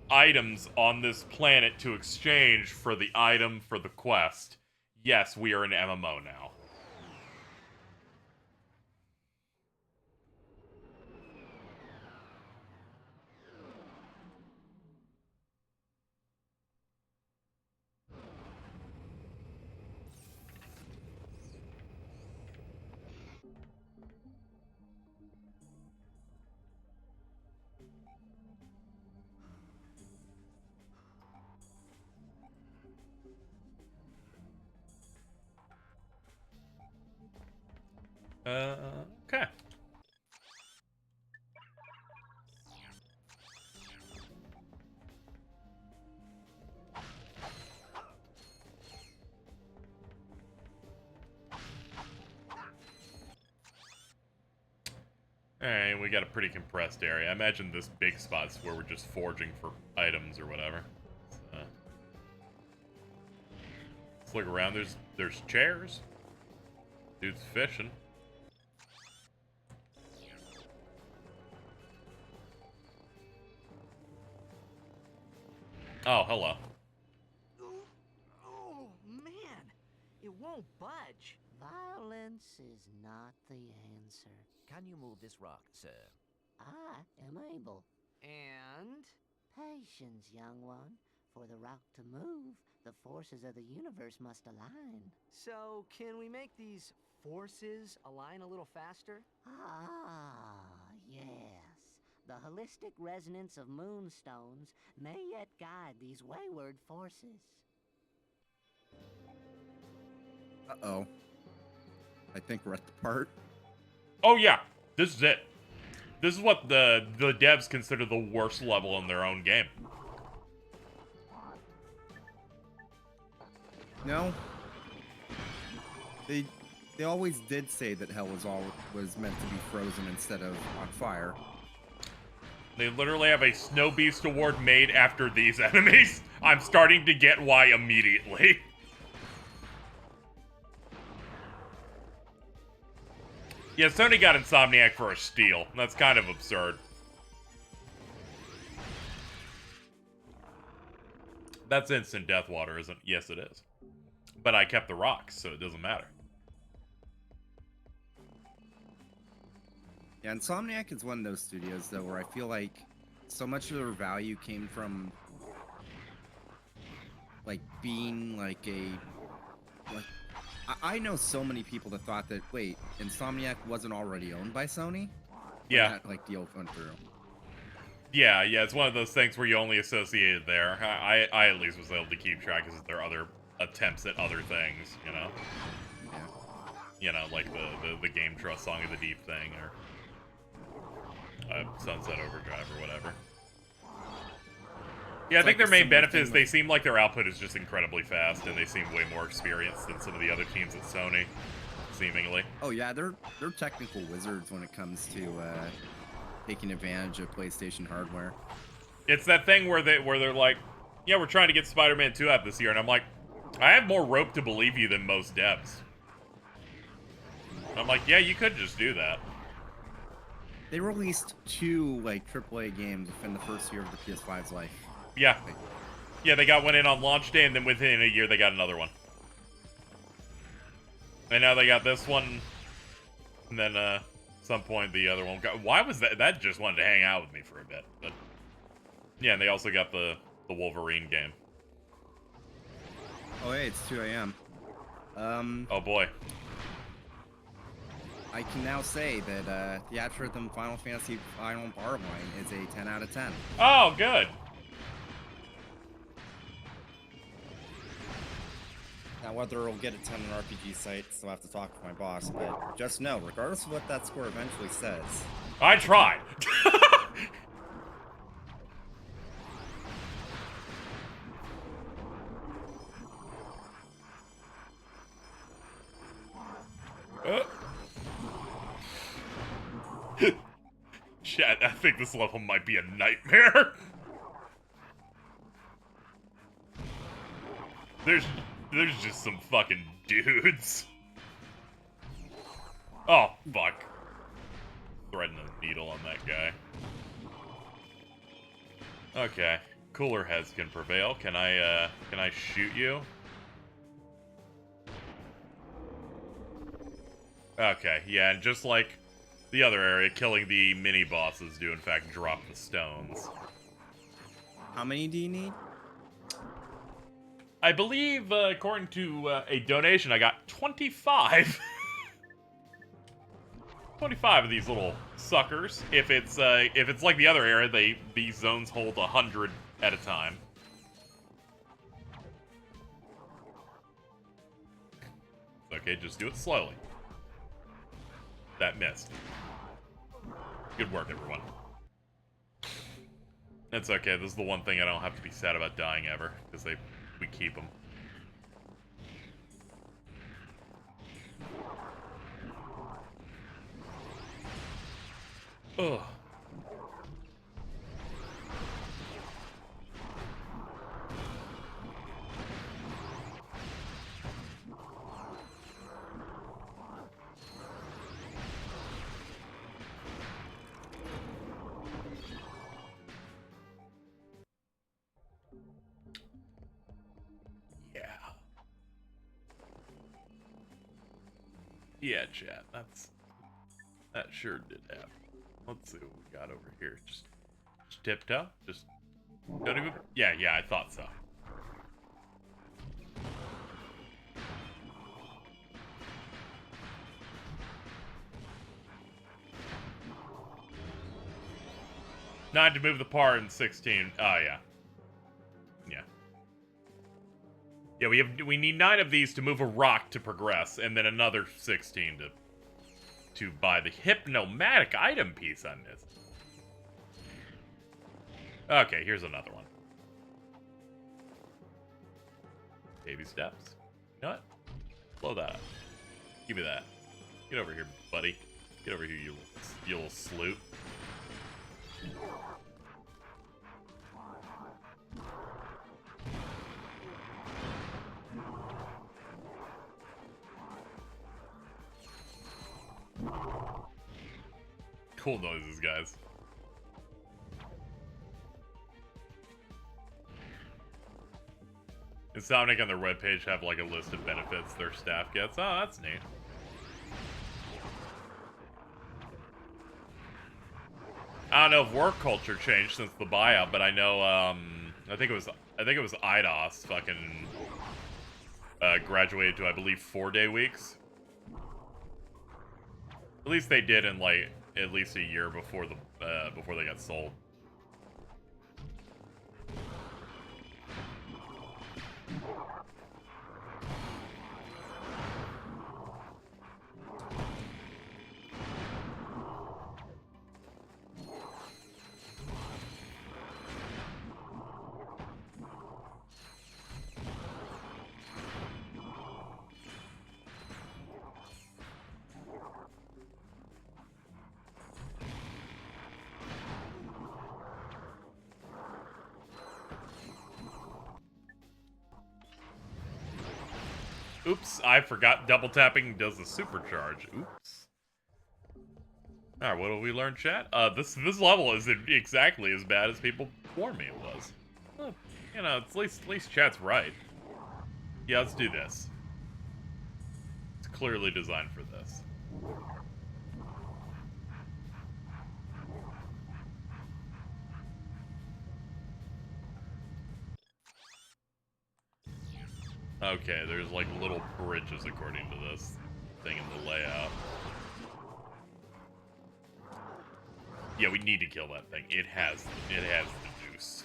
items on this planet to exchange for the item for the quest. Yes, we are an MMO now. Alright, we got a pretty compressed area. I imagine this big spot's where we're just foraging for items or whatever. Let's look around. There's chairs. Dude's fishing. Oh, hello. Oh, man. It won't budge. Violence is not the answer. Can you move this rock, sir? I am able. And? Patience, young one. For the rock to move, the forces of the universe must align. So, can we make these forces align a little faster? Ah, yes. The holistic resonance of moonstones may yet guide these wayward forces. Uh-oh. I think we're at the part. Oh yeah, this is it. This is what the devs consider the worst level in their own game. No. They always did say that hell was meant to be frozen instead of on fire. They literally have a Snow Beast award made after these enemies. I'm starting to get why immediately. Yeah, Sony got Insomniac for a steal. That's kind of absurd. That's instant death water, isn't it? Yes, it is. But I kept the rocks, so it doesn't matter. Yeah, Insomniac is one of those studios, though, where I feel like so much of their value came from, like, being, like, I know so many people that thought that, wait, Insomniac wasn't already owned by Sony? Yeah. That, like, deal went through. Yeah, it's one of those things where you only associate it there. I at least was able to keep track because there are other attempts at other things, you know? Yeah. You know, like the Game Trust Song of the Deep thing, or Sunset Overdrive, or whatever. Yeah, I think their main benefit is they seem like their output is just incredibly fast, and they seem way more experienced than some of the other teams at Sony, seemingly. Oh yeah, they're technical wizards when it comes to taking advantage of PlayStation hardware. It's that thing where they're like, yeah, we're trying to get Spider-Man 2 out this year, and I'm like, I have more rope to believe you than most devs. And I'm like, yeah, you could just do that. They released 2 like AAA games within the first year of the PS5's life. Yeah. Yeah, they got one in on launch day, and then within a year they got another one. And now they got this one, and then at some point the other one got... Why was that? That just wanted to hang out with me for a bit, but... Yeah, and they also got the Wolverine game. Oh hey, it's 2 a.m. Oh boy. I can now say that Theatrhythm Final Fantasy Final Bar Line is a 10 out of 10. Oh, good. Now, whether it'll get a 10 on RPG sites, I'll have to talk to my boss, but just know, regardless of what that score eventually says... I tried! Chat, I think this level might be a nightmare. There's just some fucking dudes. Oh, fuck. Threading a needle on that guy. Okay. Cooler heads can prevail. Can I shoot you? Okay, yeah, and just like the other area, killing the mini-bosses do in fact drop the stones. How many do you need? I believe, according to a donation, I got 25. 25 of these little suckers. If it's like the other area, these zones hold 100 at a time. It's okay, just do it slowly. That missed. Good work, everyone. It's okay, this is the one thing I don't have to be sad about dying ever, because we keep them. Ugh. Yeah, chat. That sure did happen. Let's see what we got over here. Just tiptoe. Just don't even. Yeah, I thought so. Nine to move the par in 16. Oh yeah. Yeah, we need 9 of these to move a rock to progress, and then another 16 to buy the hypnomatic item piece on this. Okay, here's another one. Baby steps. You know what? Blow that up. Give me that. Get over here, buddy. Get over here, you little sloot. Cool noises, guys. Insomniac on their webpage have like a list of benefits their staff gets. Oh, that's neat. I don't know if work culture changed since the buyout, but I know I think it was IDOS fucking graduated to, I believe, 4-day weeks. At least they did in like at least a year before they got sold. Oops, I forgot double tapping does the supercharge. Oops. Alright, what have we learned, chat? This level isn't exactly as bad as people warned me it was. Well, you know, at least chat's right. Yeah, let's do this. It's clearly designed for this. Okay, there's like little bridges according to this thing in the layout. Yeah, we need to kill that thing. It has the juice.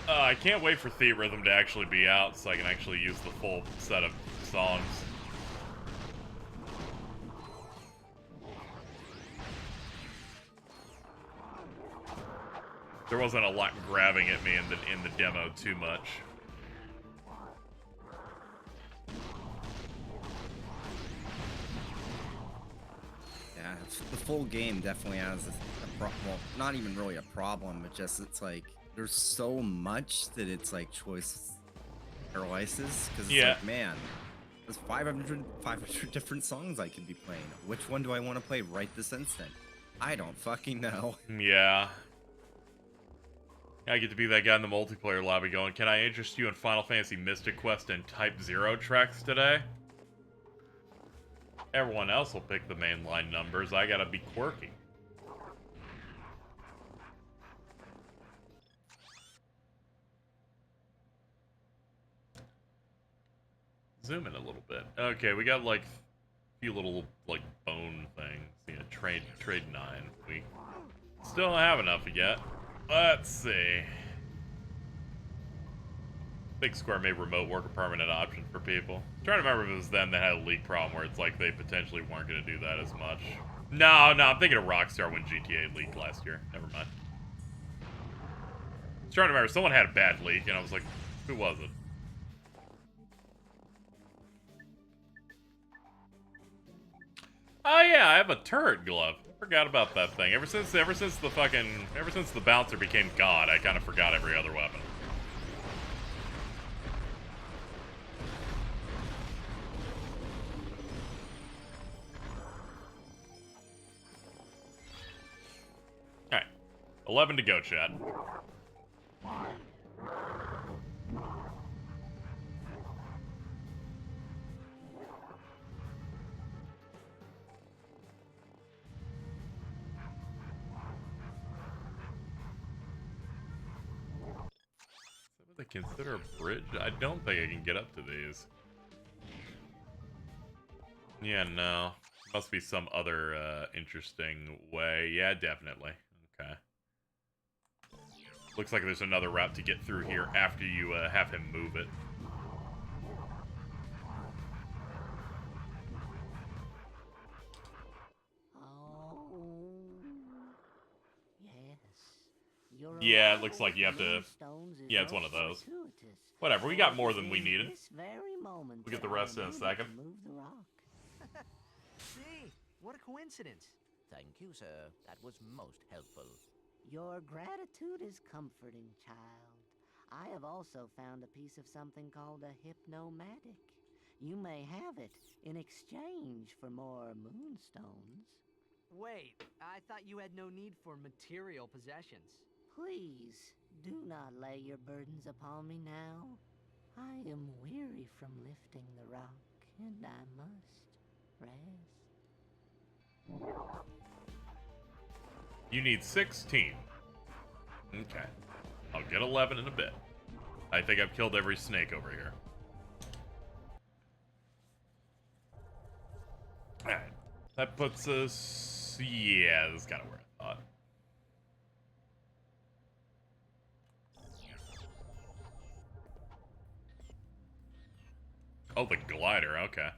I can't wait for Theorhythm to actually be out so I can actually use the full set of songs. There wasn't a lot grabbing at me in the demo too much. Yeah, the full game definitely has well, not even really a problem, but just it's like there's so much that it's like choice paralysis because it's like, man, there's 500 different songs I could be playing. Which one do I want to play right this instant? I don't fucking know. Yeah. I get to be that guy in the multiplayer lobby going, can I interest you in Final Fantasy Mystic Quest and Type 0 tracks today? Everyone else will pick the mainline numbers. I gotta be quirky. Zoom in a little bit. Okay, we got like a few little like bone things. You know, trade 9. We still don't have enough yet. Let's see. Big Square made remote work a permanent option for people. I'm trying to remember if it was them that had a leak problem where it's like they potentially weren't going to do that as much. No, I'm thinking of Rockstar when GTA leaked last year. Never mind. I was trying to remember. Someone had a bad leak, and I was like, who was it? Oh yeah, I have a turret glove. Forgot about that thing. Ever since the bouncer became God, I kind of forgot every other weapon. Alright. 11 to go, chat. They consider a bridge? I don't think I can get up to these. Yeah, no. Must be some other interesting way. Yeah, definitely. Okay. Looks like there's another route to get through here after you have him move it. Yeah, it looks like you have to... Yeah, it's one of those. Whatever, we got more than we needed. We'll get the rest in a second. See, what a coincidence. Thank you, sir. That was most helpful. Your gratitude is comforting, child. I have also found a piece of something called a hypnomatic. You may have it in exchange for more moonstones. Wait, I thought you had no need for material possessions. Please, do not lay your burdens upon me now. I am weary from lifting the rock, and I must rest. You need 16. Okay. I'll get 11 in a bit. I think I've killed every snake over here. Alright. That puts us... Yeah, this is kind of where I thought. Oh, the glider, okay.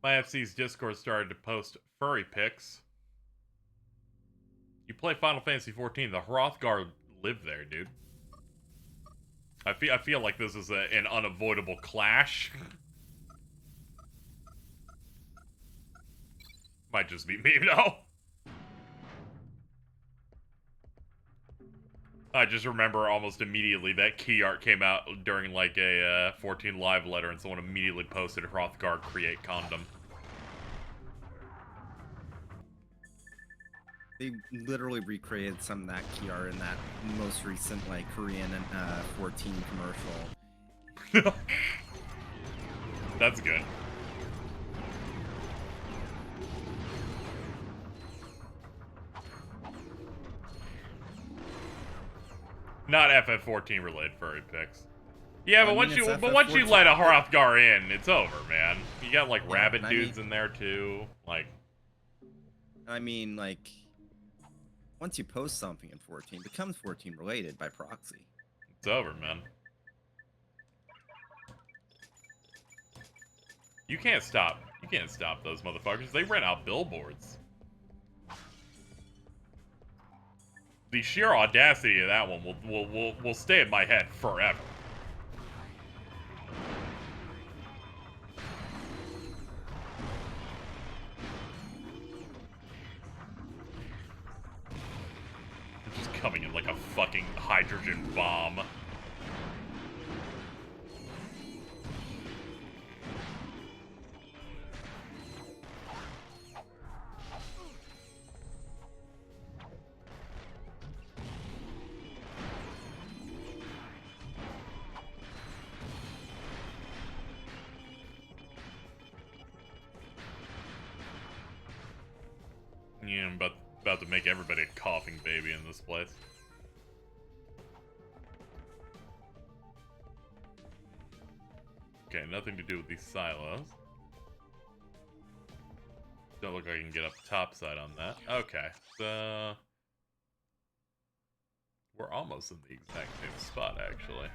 My FC's Discord started to post furry pics. You play Final Fantasy XIV, the Hrothgar live there, dude. I feel like this is an unavoidable clash. Might just be me, though. I just remember almost immediately that key art came out during like a 14 live letter, and someone immediately posted Hrothgar create condom. They literally recreated some of that key art in that most recent like Korean and 14 commercial. That's good. Not FF14 related furry pics. Yeah, but once you let a Hrothgar in, it's over, man. You got like rabbit dudes in there too. Like, I mean, like, once you post something in 14, it becomes 14 related by proxy. It's over, man. You can't stop. You can't stop those motherfuckers. They rent out billboards. The sheer audacity of that one will stay in my head forever. It's just coming in like a fucking hydrogen bomb. Yeah, I'm about to make everybody a coughing baby in this place. Okay, nothing to do with these silos. Don't look like I can get up topside on that. Okay, so... We're almost in the exact same spot, actually.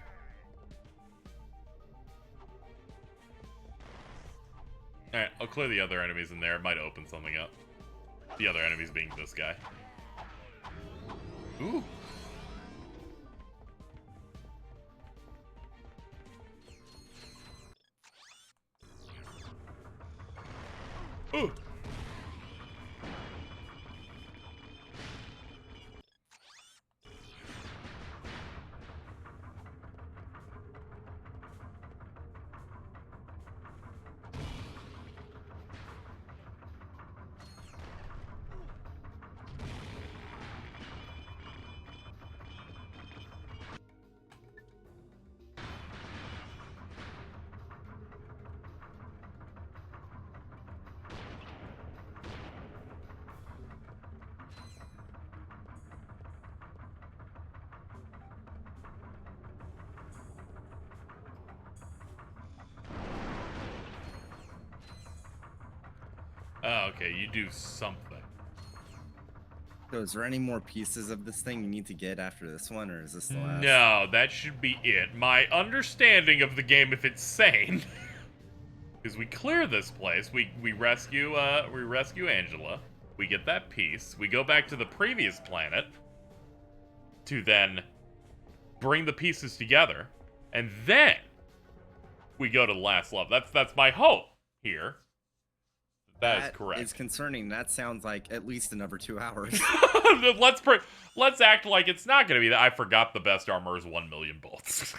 Alright, I'll clear the other enemies in there. It might open something up. The other enemies being this guy. Ooh. Ooh. Oh, okay, you do something. So is there any more pieces of this thing you need to get after this one, or is this the last? No, that should be it. My understanding of the game, if it's sane, is we clear this place, we rescue Angela, we get that piece, we go back to the previous planet to then bring the pieces together, and then we go to the last level. That's my hope here. That is correct. It's concerning. That sounds like at least another 2 hours. Let's act like it's not going to be that. I forgot the best armor is 1,000,000 bolts.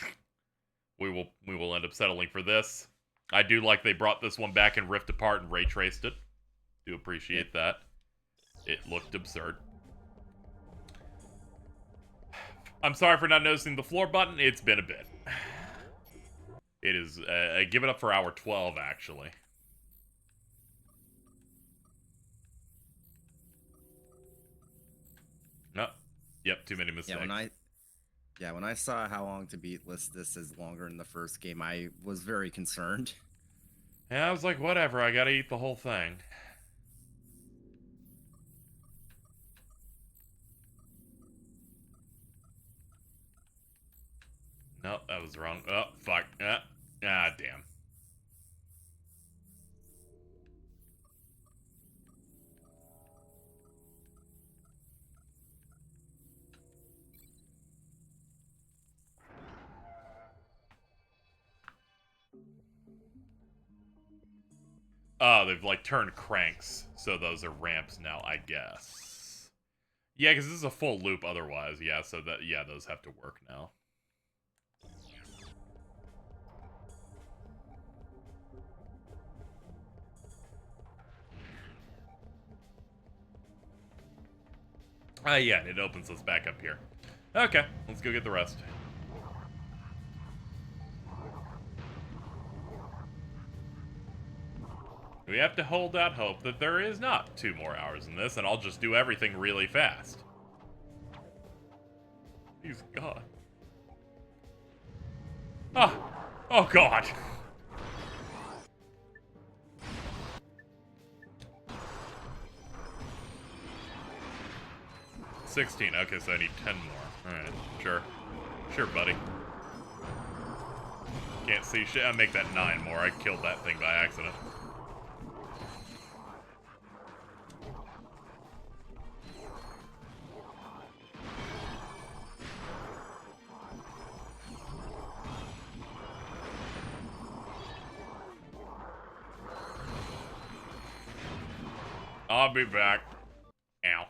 we will end up settling for this. I do like they brought this one back and ripped apart and ray traced it. Do appreciate that. It looked absurd. I'm sorry for not noticing the floor button. It's been a bit. It is give it up for hour 12 actually. No. Yep, too many mistakes. When I saw how long to beat list this is longer in the first game, I was very concerned. Yeah, I was like, whatever, I gotta eat the whole thing. Nope, that was wrong. Oh, fuck. Ah, damn. Oh, they've, like, turned cranks, so those are ramps now, I guess. Yeah, because this is a full loop otherwise, yeah, so that, yeah, those have to work now. Yeah, it opens us back up here. Okay, let's go get the rest. We have to hold out hope that there is not 2 more hours in this, and I'll just do everything really fast. Please, God. Ah! Oh, God! $16. Okay, so I need 10 more. Alright, sure. Sure, buddy. Can't see shit. I'll make that 9 more. I killed that thing by accident. I'll be back. Ow.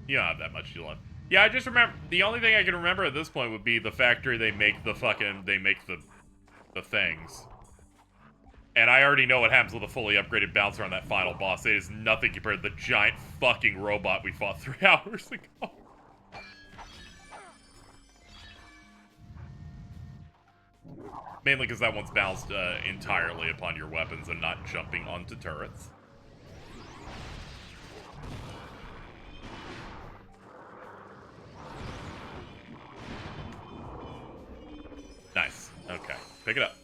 You don't have that much to left. Yeah, I just remember, the only thing I can remember at this point would be the factory they make the things. And I already know what happens with a fully upgraded bouncer on that final boss. It is nothing compared to the giant fucking robot we fought 3 hours ago. Mainly because that one's balanced entirely upon your weapons and not jumping onto turrets. Pick it up.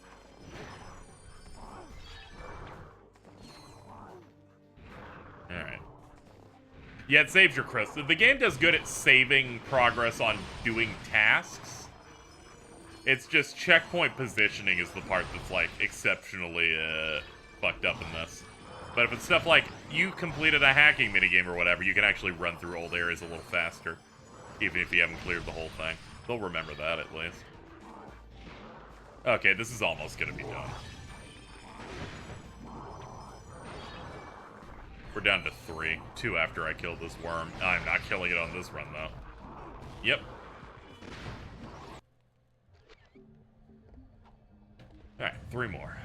Alright. Yeah, it saves your crystal. The game does good at saving progress on doing tasks. It's just checkpoint positioning is the part that's, like, exceptionally, fucked up in this. But if it's stuff like, you completed a hacking minigame or whatever, you can actually run through old areas a little faster. Even if you haven't cleared the whole thing. They'll remember that, at least. Okay, this is almost gonna be done. We're down to 3. 2 after I killed this worm. I'm not killing it on this run, though. Yep. Alright, 3 more.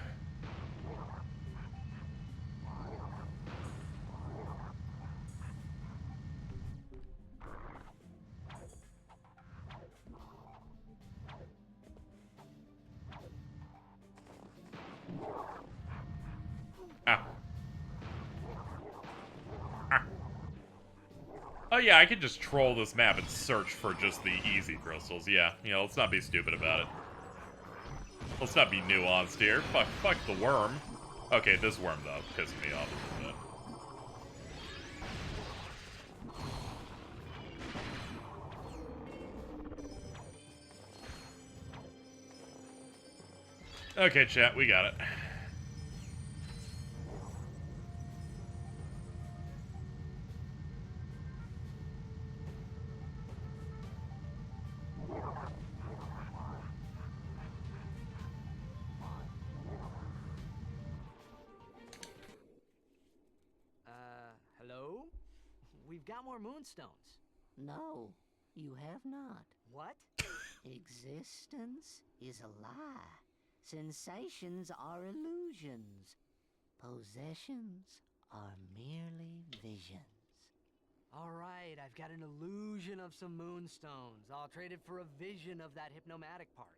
Ow. Ah. Oh yeah, I could just troll this map and search for just the easy crystals. Yeah, you know, let's not be stupid about it. Let's not be nuanced here. Fuck the worm. Okay, this worm, though, pissed me off a little bit. Okay, chat, we got it. Hello? We've got more moonstones. No, you have not. What? Existence is a lie. Sensations are illusions. Possessions are merely visions. All right, I've got an illusion of some moonstones. I'll trade it for a vision of that hypnomatic part.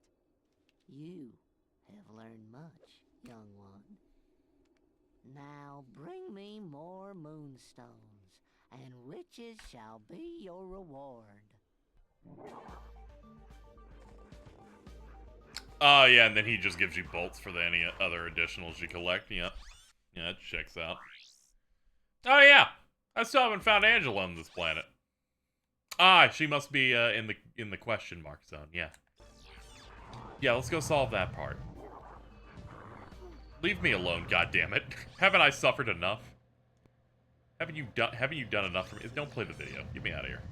You have learned much, young one. Now bring me more moonstones, and riches shall be your reward. Oh, yeah, and then he just gives you bolts for any other additionals you collect. Yep. Yeah, that checks out. Oh, yeah. I still haven't found Angela on this planet. Ah, she must be in the question mark zone. Yeah. Yeah, let's go solve that part. Leave me alone, goddammit. Haven't I suffered enough? Haven't you done enough for me? Don't play the video. Get me out of here.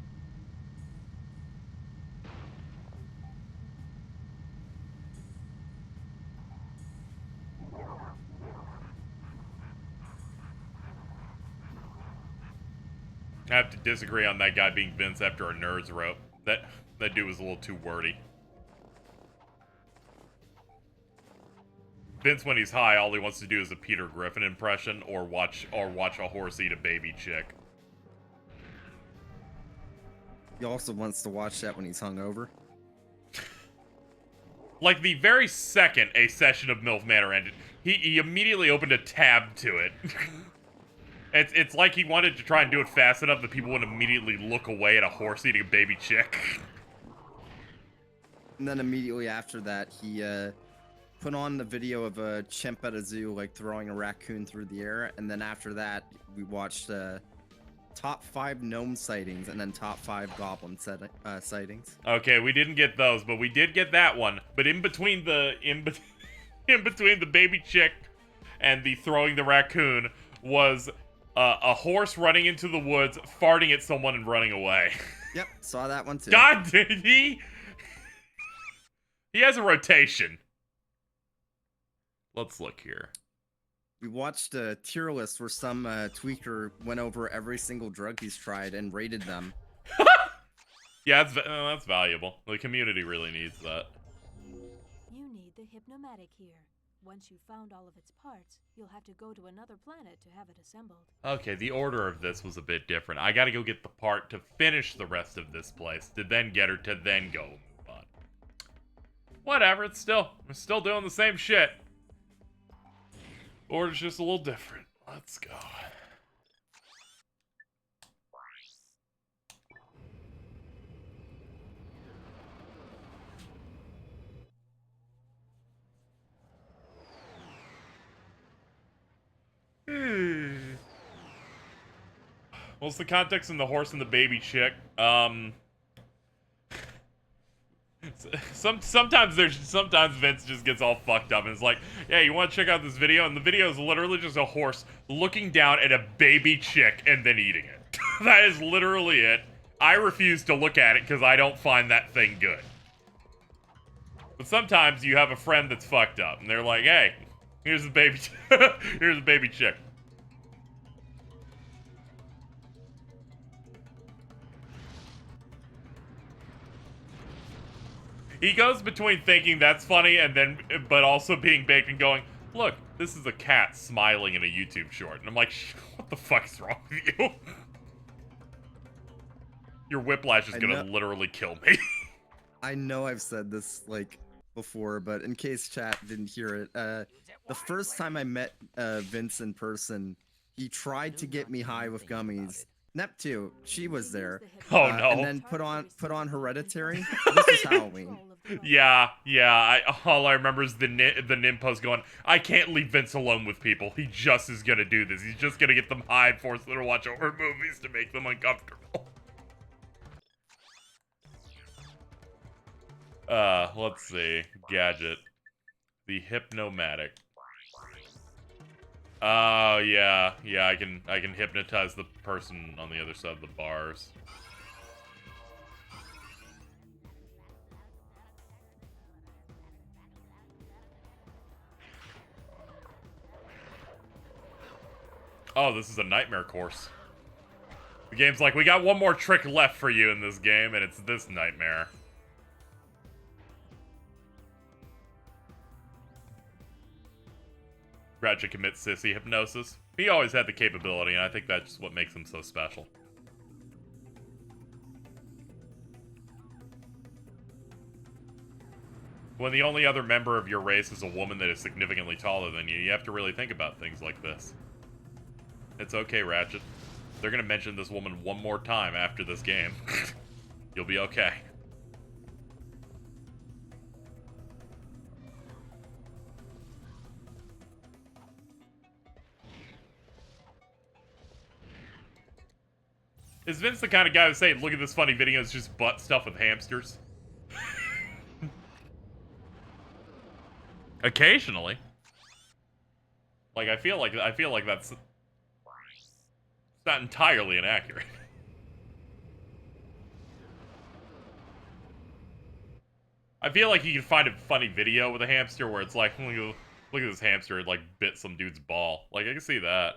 I have to disagree on that guy being Vince after a nerds rope. That dude was a little too wordy. Vince, when he's high, all he wants to do is a Peter Griffin impression or watch a horse eat a baby chick. He also wants to watch that when he's hungover. Like the very second a session of MILF Manor ended, he immediately opened a tab to it. It's like he wanted to try and do it fast enough that people would immediately look away at a horse eating a baby chick. And then immediately after that, he put on the video of a chimp at a zoo, like throwing a raccoon through the air. And then after that, we watched top 5 gnome sightings and then top 5 goblin sightings. Okay, we didn't get those, but we did get that one. But in between the baby chick and the throwing the raccoon was a horse running into the woods, farting at someone and running away. Yep, saw that one too. God, did he? He has a rotation. Let's look here. We watched a tier list where some tweaker went over every single drug he's tried and rated them. Yeah, that's valuable. The community really needs that. You need the Hypnomatic here. Once you've found all of its parts, you'll have to go to another planet to have it assembled. Okay, the order of this was a bit different. I gotta go get the part to finish the rest of this place, to then get her to then go move on. Whatever, we're still doing the same shit. Order's just a little different. Let's go. What's the context in the horse and the baby chick? Sometimes Vince just gets all fucked up and is like, yeah, you want to check out this video? And the video is literally just a horse looking down at a baby chick and then eating it. That is literally it. I refuse to look at it because I don't find that thing good. But sometimes you have a friend that's fucked up and they're like, hey, here's the baby here's a baby chick. He goes between thinking that's funny and then, but also being baked and going, look, this is a cat smiling in a YouTube short. And I'm like, what the fuck's wrong with you? Your whiplash is gonna literally kill me. I know I've said this, like, before, but in case chat didn't hear it, the first time I met Vince in person, he tried to get me high with gummies. Neptune, she was there. Oh no! And then put on Hereditary. This is Halloween. Yeah. All I remember is the Nim post going, I can't leave Vince alone with people. He just is gonna do this. He's just gonna get them high and force them to watch horror movies to make them uncomfortable. Let's see. Gadget. The Hypnomatic. Oh, yeah, I can hypnotize the person on the other side of the bars. Oh, this is a nightmare course. The game's like, we got one more trick left for you in this game, and it's this nightmare. Ratchet commits sissy hypnosis. He always had the capability, and I think that's what makes him so special. When the only other member of your race is a woman that is significantly taller than you, you have to really think about things like this. It's okay, Ratchet. They're gonna mention this woman one more time after this game. You'll be okay. Is Vince the kind of guy who say, look at this funny video, it's just butt stuff with hamsters? Occasionally. Like, I feel like that's not entirely inaccurate. I feel like you can find a funny video with a hamster where it's like, look at this hamster, it like bit some dude's ball. Like, I can see that.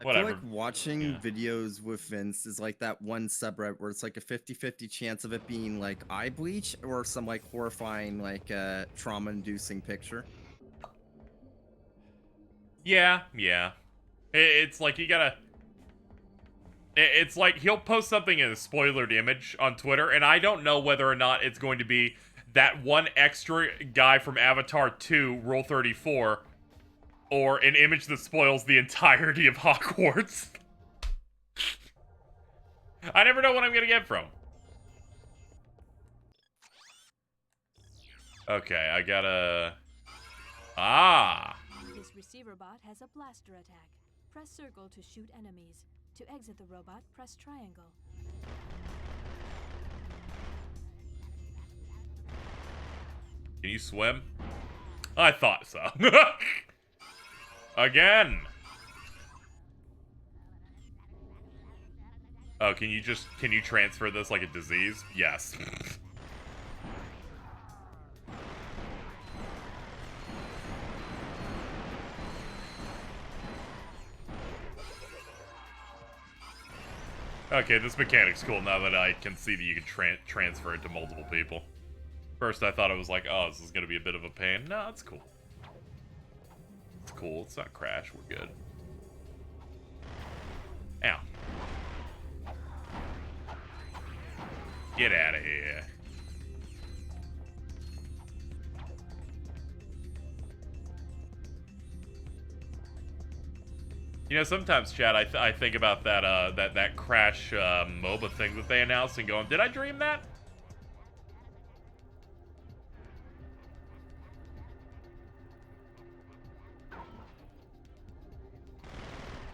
Whatever. I feel like watching videos with Vince is like that one subreddit where it's like a 50-50 chance of it being like eye bleach or some like horrifying like trauma-inducing picture. Yeah. It's like you gotta... It's like he'll post something in a spoilered image on Twitter, and I don't know whether or not it's going to be that one extra guy from Avatar 2, Rule 34, or an image that spoils the entirety of Hogwarts. I never know what I'm gonna get from. Okay, I gotta... This receiver bot has a blaster attack. Press circle to shoot enemies. To exit the robot, press triangle. Can you swim? I thought so. Again! Oh, can you transfer this like a disease? Yes. Okay, this mechanic's cool now that I can see that you can transfer it to multiple people. First I thought it was like, oh, this is gonna be a bit of a pain. No, it's cool. It's cool, it's not crash, we're good. Ow. Get out of here. You know, sometimes, Chad, I think about that Crash MOBA thing that they announced and going, did I dream that?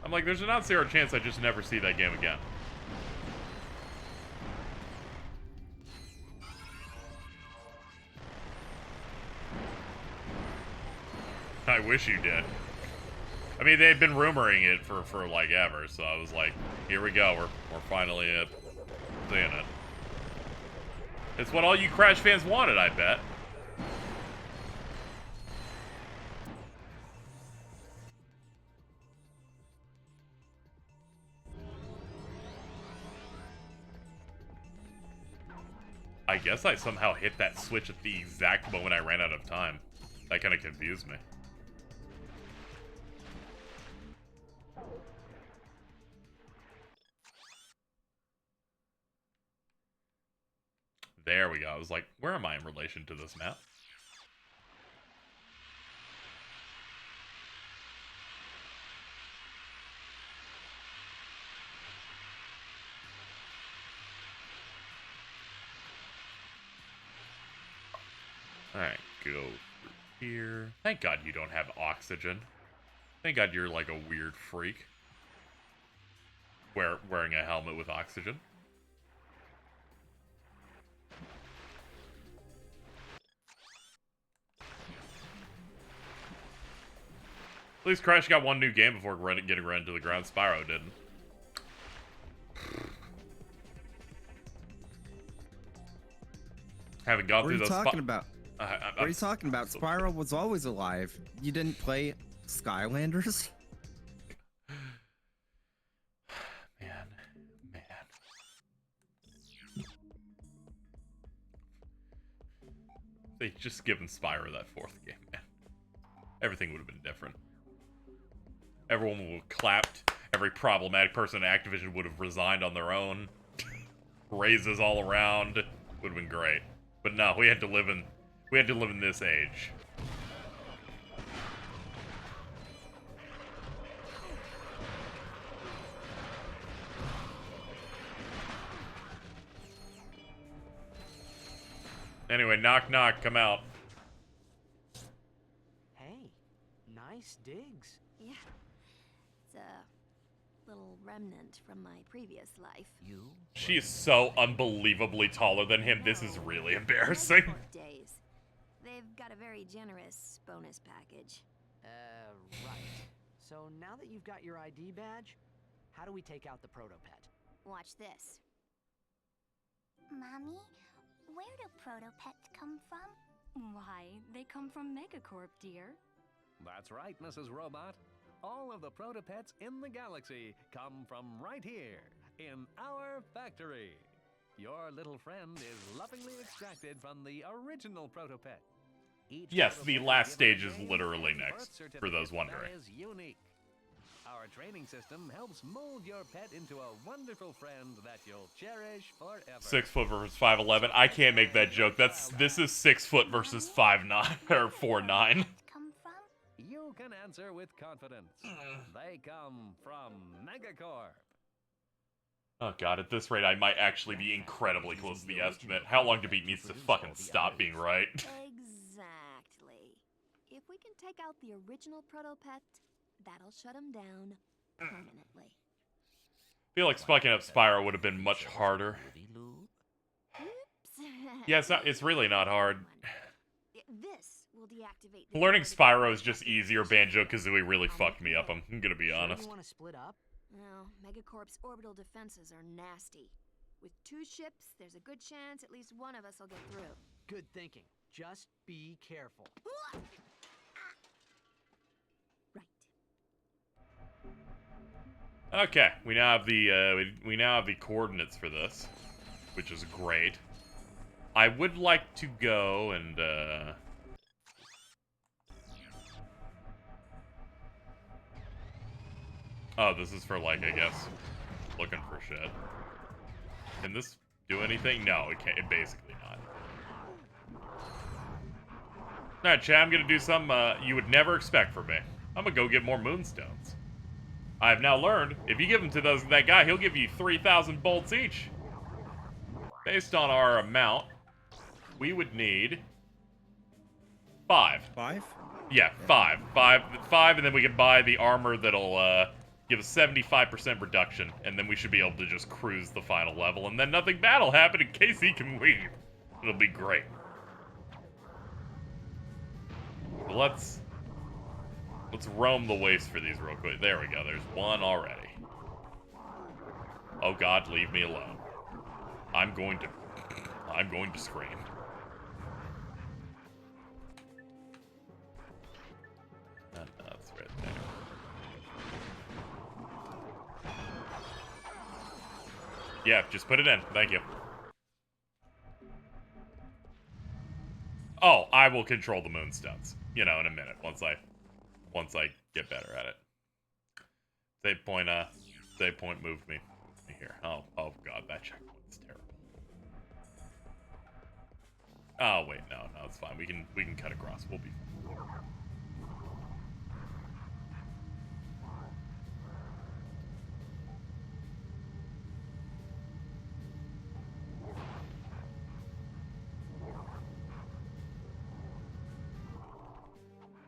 I'm like, there's a non-zero chance I just never see that game again. I wish you did. I mean, they've been rumoring it for like ever, so I was like, here we go, we're finally seeing it. It's what all you Crash fans wanted, I bet. I guess I somehow hit that switch at the exact moment I ran out of time. That kind of confused me. There we go. I was like, where am I in relation to this map? Alright, go through here. Thank God you don't have oxygen. Thank God you're like a weird freak. Wearing a helmet with oxygen. At least Crash got one new game before getting run into the ground. Spyro didn't. Haven't gone through those. What are you talking about? What are you talking about? Spyro was always alive. You didn't play Skylanders? Man. They just given Spyro that fourth game, man. Everything would have been different. Everyone would have clapped. Every problematic person at Activision would have resigned on their own. Raises all around. Would have been great. But no, we had to live in this age. Anyway, knock knock, come out. Hey, nice digs. Yeah. It's a little remnant from my previous life. She is so unbelievably taller than him. This is really embarrassing. Days. They've got a very generous bonus package. Right. So now that you've got your ID badge, how do we take out the protopet? Watch this. Mommy, where do protopets come from? Why, they come from Megacorp, dear. That's right, Mrs. Robot. All of the protopets in the galaxy come from right here, in our factory. Your little friend is lovingly extracted from the original protopet. Yes, the last stage is literally next, for those wondering. That is unique. Our training system helps mold your pet into a wonderful friend that you'll cherish forever. 6 foot versus 5'11". I can't make that joke. This is 6 foot versus 5'9" or 4'9". You can answer with confidence. They come from Megacorp. Oh god, at this rate I might actually be incredibly close to the estimate. How long to beat needs to fucking stop being right. Exactly. If we can take out the original protopet, that'll shut him down permanently. I feel like fucking up Spyro would have been much harder. Oops. Yeah, it's really not hard. This will deactivate the Learning Spyro is just easier. Banjo-Kazooie really fucked me up, I'm gonna be honest. You want to split up? Well, Megacorp's orbital defenses are nasty. With 2 ships, there's a good chance at least one of us will get through. Good thinking. Just be careful. Okay, we now have the coordinates for this, which is great. I would like to go and oh, this is for like, I guess, looking for shit. Can this do anything? No, it can't. Basically not. Alright, Chad, I'm gonna do something you would never expect from me. I'm gonna go get more moonstones. I've now learned, if you give them to that guy, he'll give you 3,000 bolts each. Based on our amount, we would need 5. 5? Yeah, 5. 5, and then we can buy the armor that'll give give a 75% reduction, and then we should be able to just cruise the final level, and then nothing bad will happen in case he can leave. It'll be great. But let's roam the waste for these real quick. There we go. There's one already. Oh God, leave me alone. I'm going to scream. That's right there. Yeah, just put it in. Thank you. Oh, I will control the moonstones. You know, in a minute once I get better at it. Save point moved me here. Oh God, that checkpoint's terrible. Oh wait, no, it's fine. We can cut across. We'll be fine.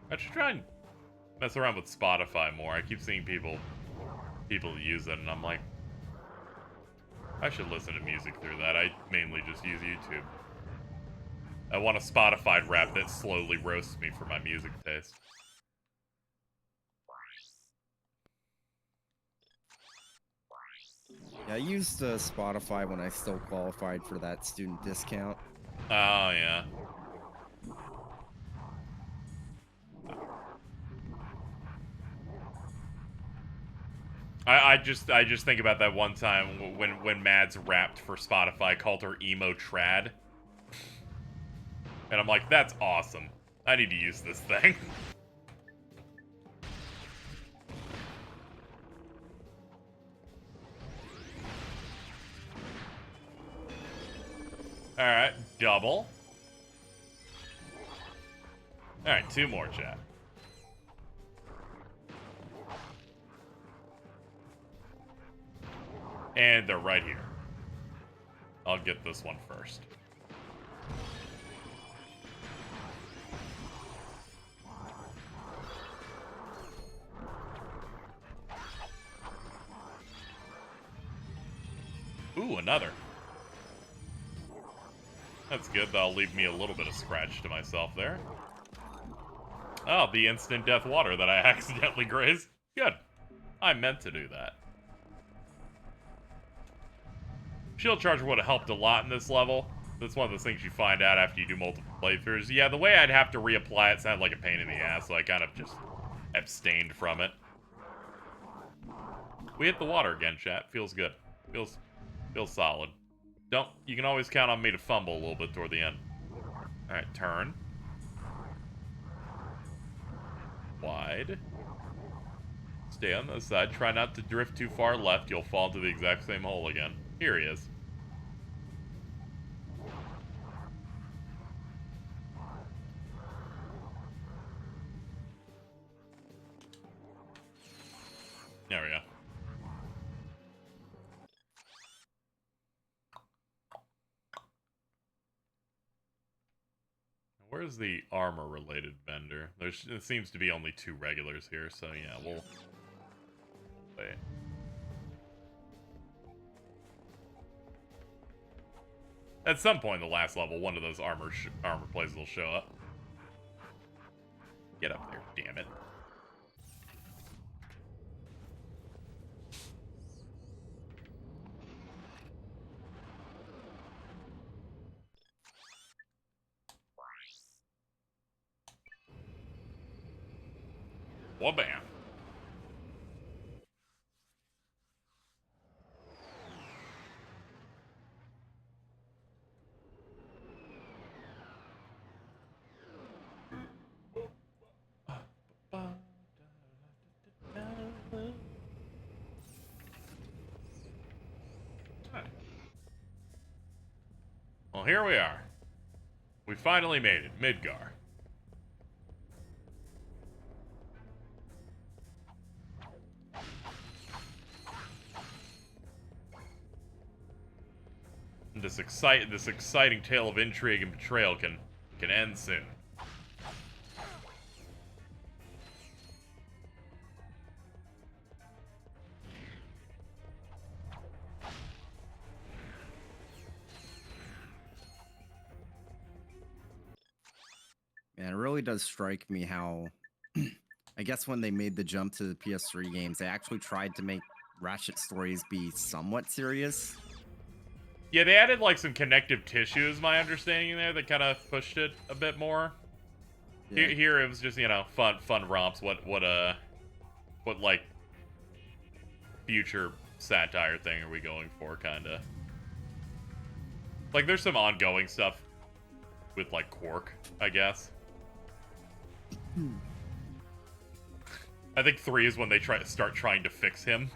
I should try and mess around with Spotify more. I keep seeing people use it, and I'm like, I should listen to music through that. I mainly just use YouTube. I want a Spotify rap that slowly roasts me for my music taste. Yeah, I used Spotify when I still qualified for that student discount. Oh, yeah. I just think about that one time when Mads rapped for Spotify, called her emo trad. And I'm like, that's awesome. I need to use this thing. Alright, double. Alright, 2 more, chat. And they're right here. I'll get this one first. Ooh, another. That's good. That'll leave me a little bit of scratch to myself there. Oh, the instant death water that I accidentally grazed. Good. I meant to do that. Shield Charger would have helped a lot in this level. That's one of those things you find out after you do multiple playthroughs. Yeah, the way I'd have to reapply it sounded like a pain in the ass, so I kind of just abstained from it. We hit the water again, chat. Feels good. Feels solid. You can always count on me to fumble a little bit toward the end. Alright, turn. Wide. Stay on the side. Try not to drift too far left. You'll fall into the exact same hole again. Here he is. There we go. Where's the armor-related vendor? There seems to be only 2 regulars here, so yeah, we'll wait. At some point in the last level, one of those armor places will show up. Get up there, damn it. Wabam. Well, here we are. We finally made it, Midgar. This exciting tale of intrigue and betrayal can end soon. And it really does strike me how, I guess when they made the jump to the PS3 games, they actually tried to make Ratchet stories be somewhat serious. Yeah, they added like some connective tissue, is my understanding in there, that kind of pushed it a bit more. Yeah. Here it was just, you know, fun romps. What like future satire thing are we going for, kinda? Like, there's some ongoing stuff with like Quark, I guess. I think 3 is when they start trying to fix him.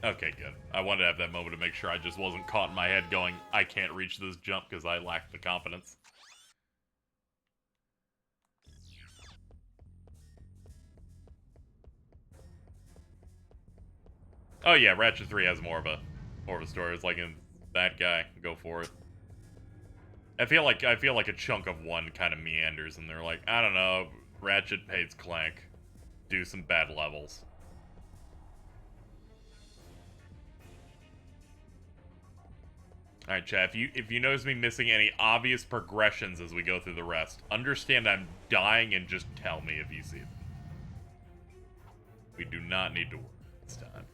Okay, good. I wanted to have that moment to make sure I just wasn't caught in my head going, I can't reach this jump because I lack the confidence. Oh yeah, Ratchet 3 has more of a story. It's like in that guy, go for it. I feel like a chunk of 1 kind of meanders, and they're like, I don't know, Ratchet hates Clank, do some bad levels. All right, chat. If you notice me missing any obvious progressions as we go through the rest, understand I'm dying, and just tell me if you see them. We do not need to worry this time.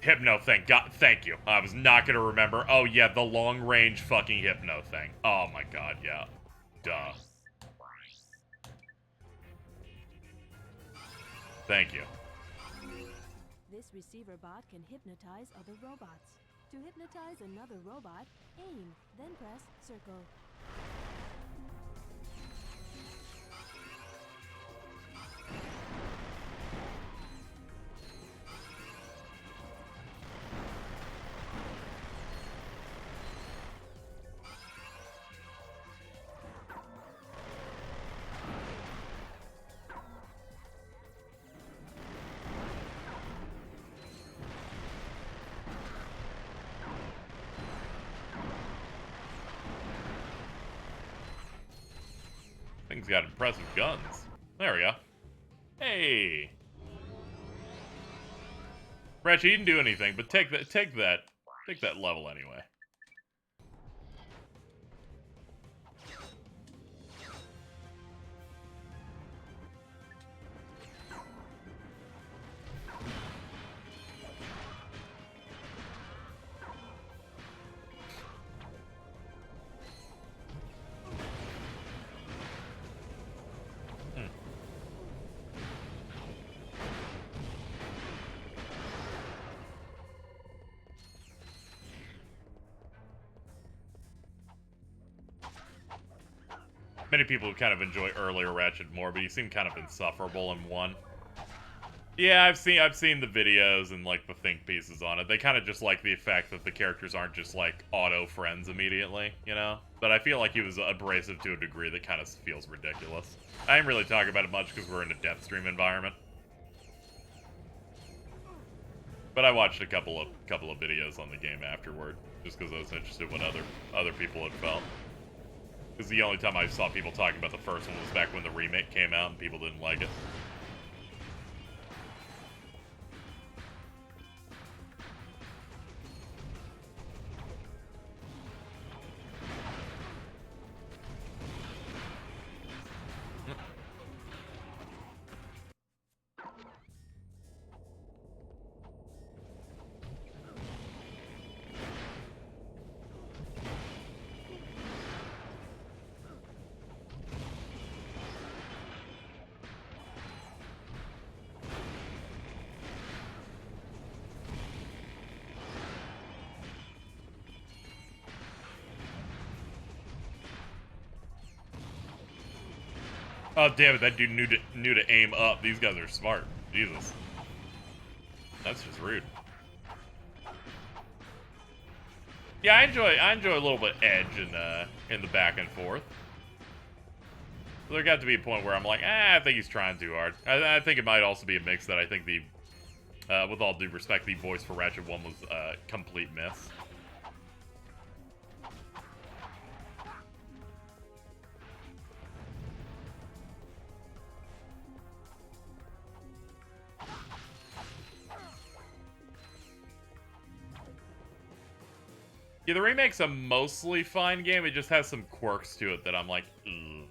Hypno thing. God, thank you. I was not gonna remember. Oh yeah, the long range fucking hypno thing. Oh my god, yeah. Duh. Thank you. This receiver bot can hypnotize other robots. To hypnotize another robot, aim, then press circle. Thing's got impressive guns. There we go. Hey. Ratchet, you didn't do anything, but take that level anyway. Many people kind of enjoy earlier Ratchet more, but he seemed kind of insufferable in 1. Yeah, I've seen the videos and like the think pieces on it. They kind of just like the fact that the characters aren't just like auto friends immediately, you know? But I feel like he was abrasive to a degree that kind of feels ridiculous. I didn't really talk about it much because we're in a Deathstream environment. But I watched a couple of videos on the game afterward, just because I was interested in what other people had felt. Because the only time I saw people talking about the first one was back when the remake came out and people didn't like it. Oh damn it! That dude knew to aim up. These guys are smart. Jesus, that's just rude. Yeah, I enjoy a little bit edge in the back and forth. There got to be a point where I'm like, I think he's trying too hard. I think it might also be a mix that I think the, with all due respect, the voice for Ratchet 1 was a complete miss. Yeah, the remake's a mostly fine game. It just has some quirks to it that I'm like, ugh.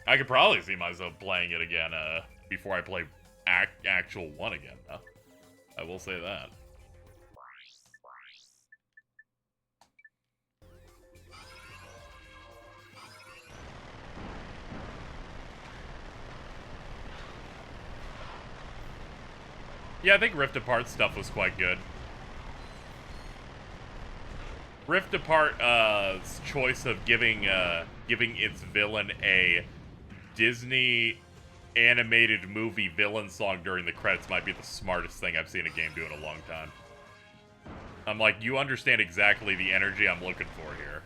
I could probably see myself playing it again before I play actual 1 again, though. I will say that. Yeah, I think Rift Apart stuff was quite good. Rift Apart's choice of giving its villain a Disney animated movie villain song during the credits might be the smartest thing I've seen a game do in a long time. I'm like, you understand exactly the energy I'm looking for here.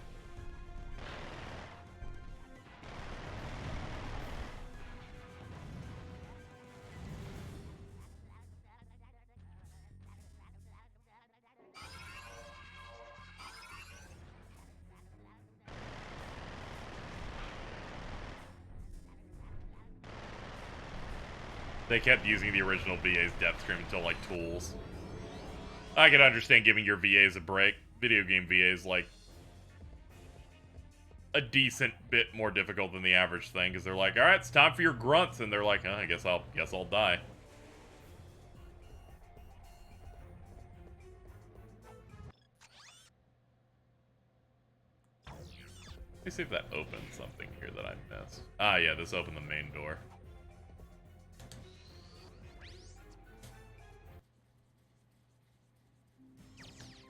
They kept using the original VA's Deathstream until, like, tools. I can understand giving your VAs a break. Video game VAs, like, a decent bit more difficult than the average thing, because they're like, alright, it's time for your grunts, and they're like, oh, I guess I'll die. Let me see if that opens something here that I missed. Ah, yeah, this opened the main door.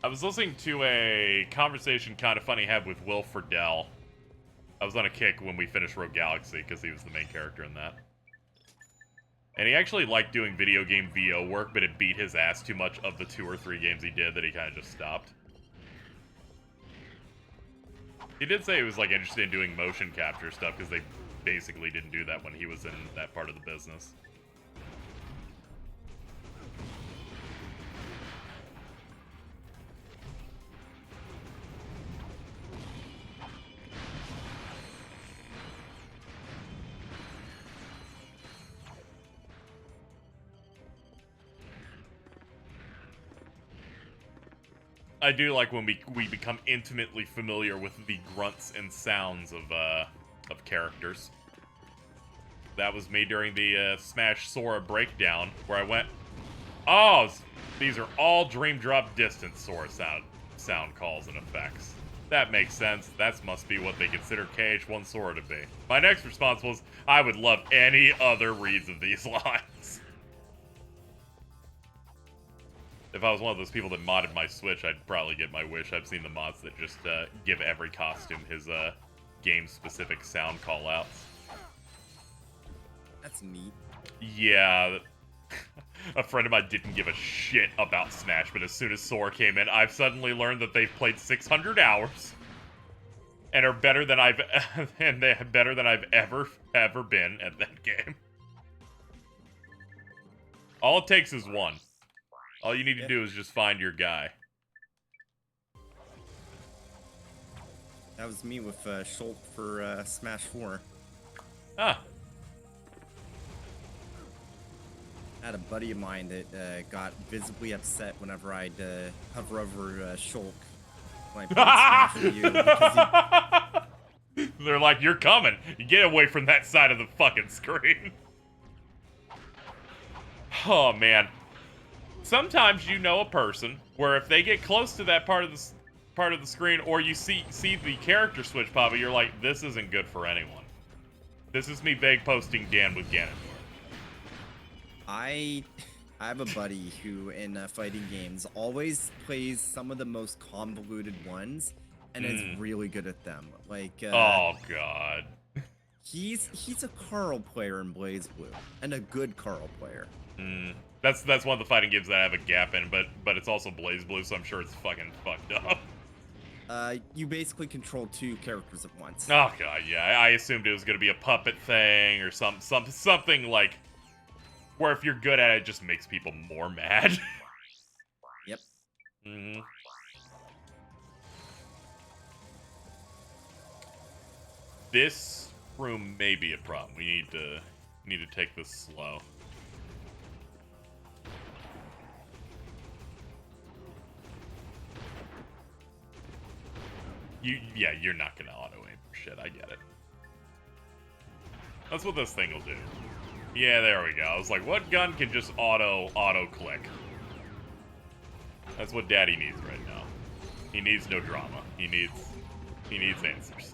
I was listening to a conversation Kind of Funny had with Will Friedle. I was on a kick when we finished Rogue Galaxy because he was the main character in that. And he actually liked doing video game VO work, but it beat his ass too much of the 2 or 3 games he did that he kind of just stopped. He did say he was like interested in doing motion capture stuff because they basically didn't do that when he was in that part of the business. I do like when we become intimately familiar with the grunts and sounds of characters. That was me during the Smash Sora breakdown, where I went, oh, these are all Dream Drop distance Sora sound calls and effects. That makes sense. That must be what they consider KH1 Sora to be. My next response was, I would love any other reads of these lines. If I was one of those people that modded my Switch, I'd probably get my wish. I've seen the mods that just give every costume his game-specific sound call-outs. That's neat. Yeah. A friend of mine didn't give a shit about Smash, but as soon as Sora came in, I've suddenly learned that they've played 600 hours and are better than I've ever been at that game. All it takes is one. All you need to do is just find your guy. That was me with Shulk for Smash 4. Ah. I had a buddy of mine that got visibly upset whenever I'd hover over Shulk when I played Smash with you. Because They're like, you're coming. You get away from that side of the fucking screen. Oh, man. Sometimes you know a person where if they get close to that part of the screen, or you see the character switch pop, you're like, this isn't good for anyone. This is me vague posting Dan with Ganondorf. I have a buddy who in fighting games always plays some of the most convoluted ones and is really good at them. Like oh god. He's a Carl player in BlazBlue and a good Carl player. That's one of the fighting games that I have a gap in, but it's also BlazBlue, so I'm sure it's fucking fucked up. You basically control 2 characters at once. Oh god, yeah. I assumed it was gonna be a puppet thing or something like where if you're good at it, it just makes people more mad. Yep. This room may be a problem. We need to take this slow. Yeah, you're not gonna auto aim for shit. I get it. That's what this thing will do. Yeah, there we go. I was like, what gun can just auto click? That's what Daddy needs right now. He needs no drama. He needs answers.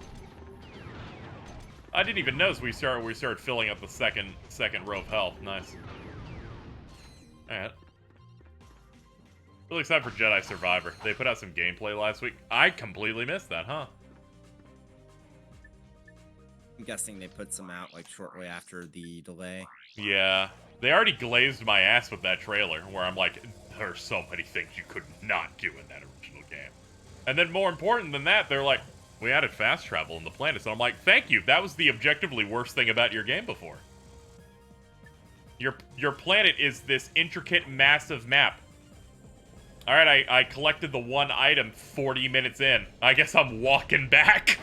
I didn't even notice we started filling up the second row of health. Nice. Alright. Really excited for Jedi Survivor. They put out some gameplay last week. I completely missed that, huh? I'm guessing they put some out like shortly after the delay. Yeah. They already glazed my ass with that trailer, where I'm like, there are so many things you could not do in that original game. And then more important than that, they're like, we added fast travel in the planets. And I'm like, thank you. That was the objectively worst thing about your game before. Your planet is this intricate, massive map. Alright, I collected the one item 40 minutes in. I guess I'm walking back.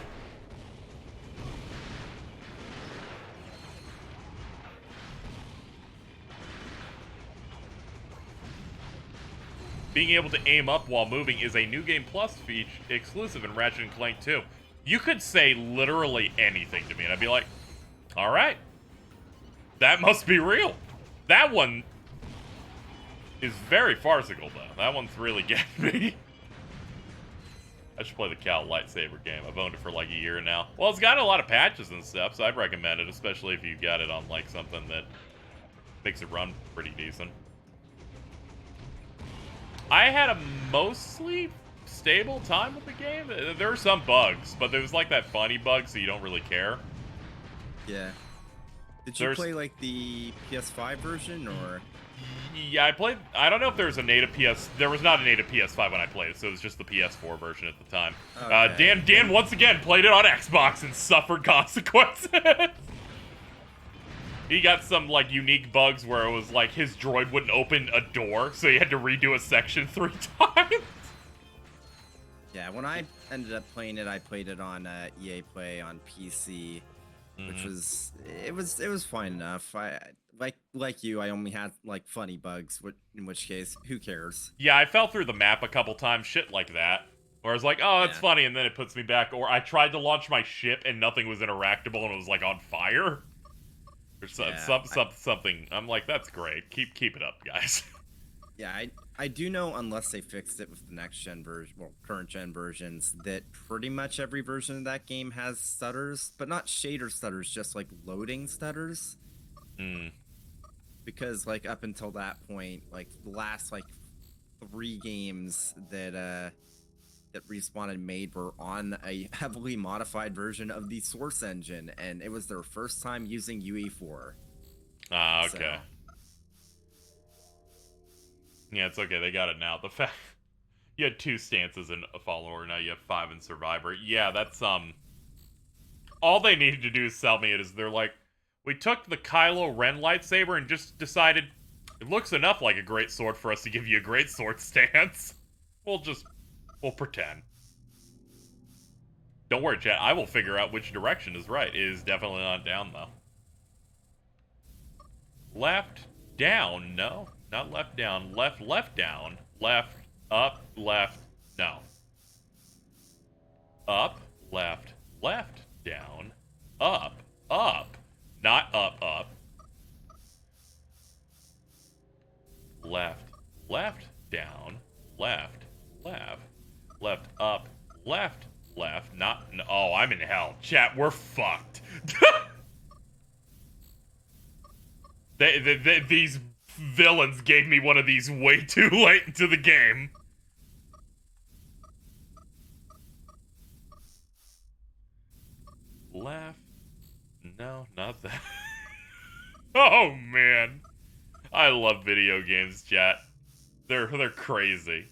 Being able to aim up while moving is a New Game Plus feature exclusive in Ratchet and Clank 2. You could say literally anything to me, and I'd be like, alright. That must be real. That one is very farcical, though. That one's really getting me. I should play the Cal lightsaber game. I've owned it for like a year now. Well, it's got a lot of patches and stuff, so I'd recommend it, especially if you've got it on like something that makes it run pretty decent. I had a mostly stable time with the game. There were some bugs, but there was like that funny bug, so you don't really care. Yeah. Did you play like the PS5 version or? Yeah, I played. I don't know if there was a native PS. There was not a native PS5 when I played it, so it was just the PS4 version at the time. Okay. Dan once again played it on Xbox and suffered consequences. He got some like unique bugs where it was like his droid wouldn't open a door, so he had to redo a section 3 times. Yeah, when I ended up playing it, I played it on EA Play on PC, which was it was fine enough. I like you, I only had like funny bugs, in which case, who cares? Yeah, I fell through the map a couple times, shit like that. Where I was like, oh, that's funny, and then it puts me back. Or I tried to launch my ship and nothing was interactable and it was like on fire. Or something. I'm like, that's great. Keep it up, guys. Yeah, I do know, unless they fixed it with the next gen version, well, current gen versions, that pretty much every version of that game has stutters, but not shader stutters, just like loading stutters. Because like up until that point, like the last like 3 games that Respawn had made were on a heavily modified version of the Source engine, and it was their first time using UE4. Ah, okay. Yeah, it's okay. They got it now. The fact you had 2 stances in a follower, now you have 5 in Survivor. Yeah, that's all they needed to do is sell me it. Is they're like, we took the Kylo Ren lightsaber and just decided it looks enough like a great sword for us to give you a great sword stance. We'll pretend. Don't worry, chat. I will figure out which direction is right. It is definitely not down, though. Left, down. No, not left, down. Left, down. Left, up, left. No. Up, left, down. Up. Not up. Left, down. Left, up, left, not, oh, I'm in hell. Chat, we're fucked. These villains gave me one of these way too late into the game. Left, no, not that. Oh, man. I love video games, chat. They're crazy.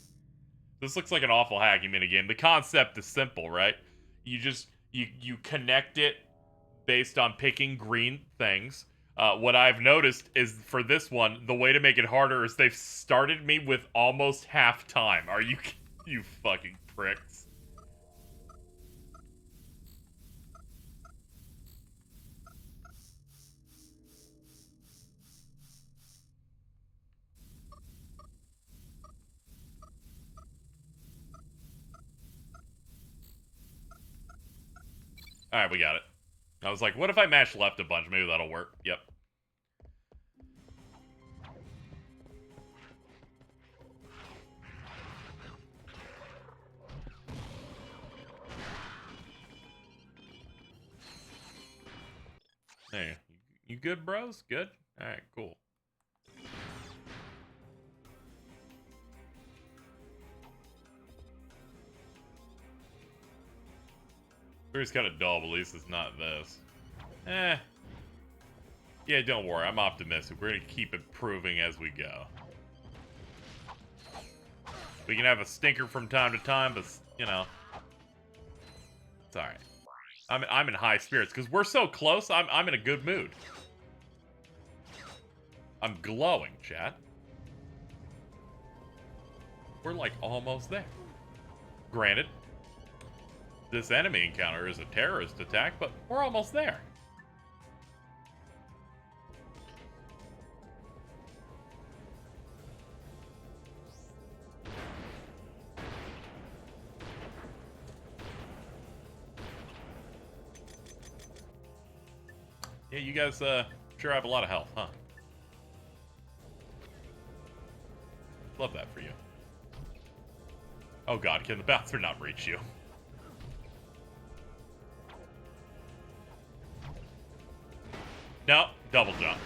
This looks like an awful hacking minigame. The concept is simple, right? You connect it based on picking green things. What I've noticed is for this one, the way to make it harder is they've started me with almost half time. Are you fucking pricks? Alright, we got it. I was like, what if I mash left a bunch? Maybe that'll work. Yep. Hey, you good, bros? Good? Alright, cool. It's kind of dull, but at least it's not this. Eh. Yeah, don't worry. I'm optimistic. We're going to keep improving as we go. We can have a stinker from time to time, but, you know. It's alright. I'm in high spirits, because we're so close, I'm in a good mood. I'm glowing, chat. We're, like, almost there. Granted, this enemy encounter is a terrorist attack, but we're almost there. Yeah, you guys sure have a lot of health, huh? Love that for you. Oh god, can the bouncer not reach you? No, double jump.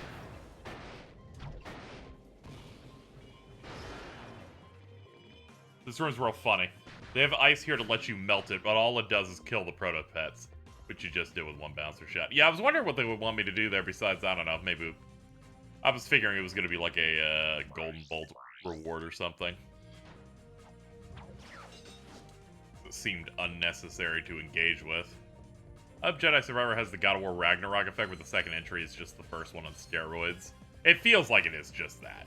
This room's real funny. They have ice here to let you melt it, but all it does is kill the proto-pets, which you just did with one bouncer shot. Yeah, I was wondering what they would want me to do there besides, I don't know, maybe... I was figuring it was going to be like a golden bolt reward or something. It seemed unnecessary to engage with. Jedi Survivor has the God of War Ragnarok effect, where the second entry is just the first one on steroids. It feels like it is just that,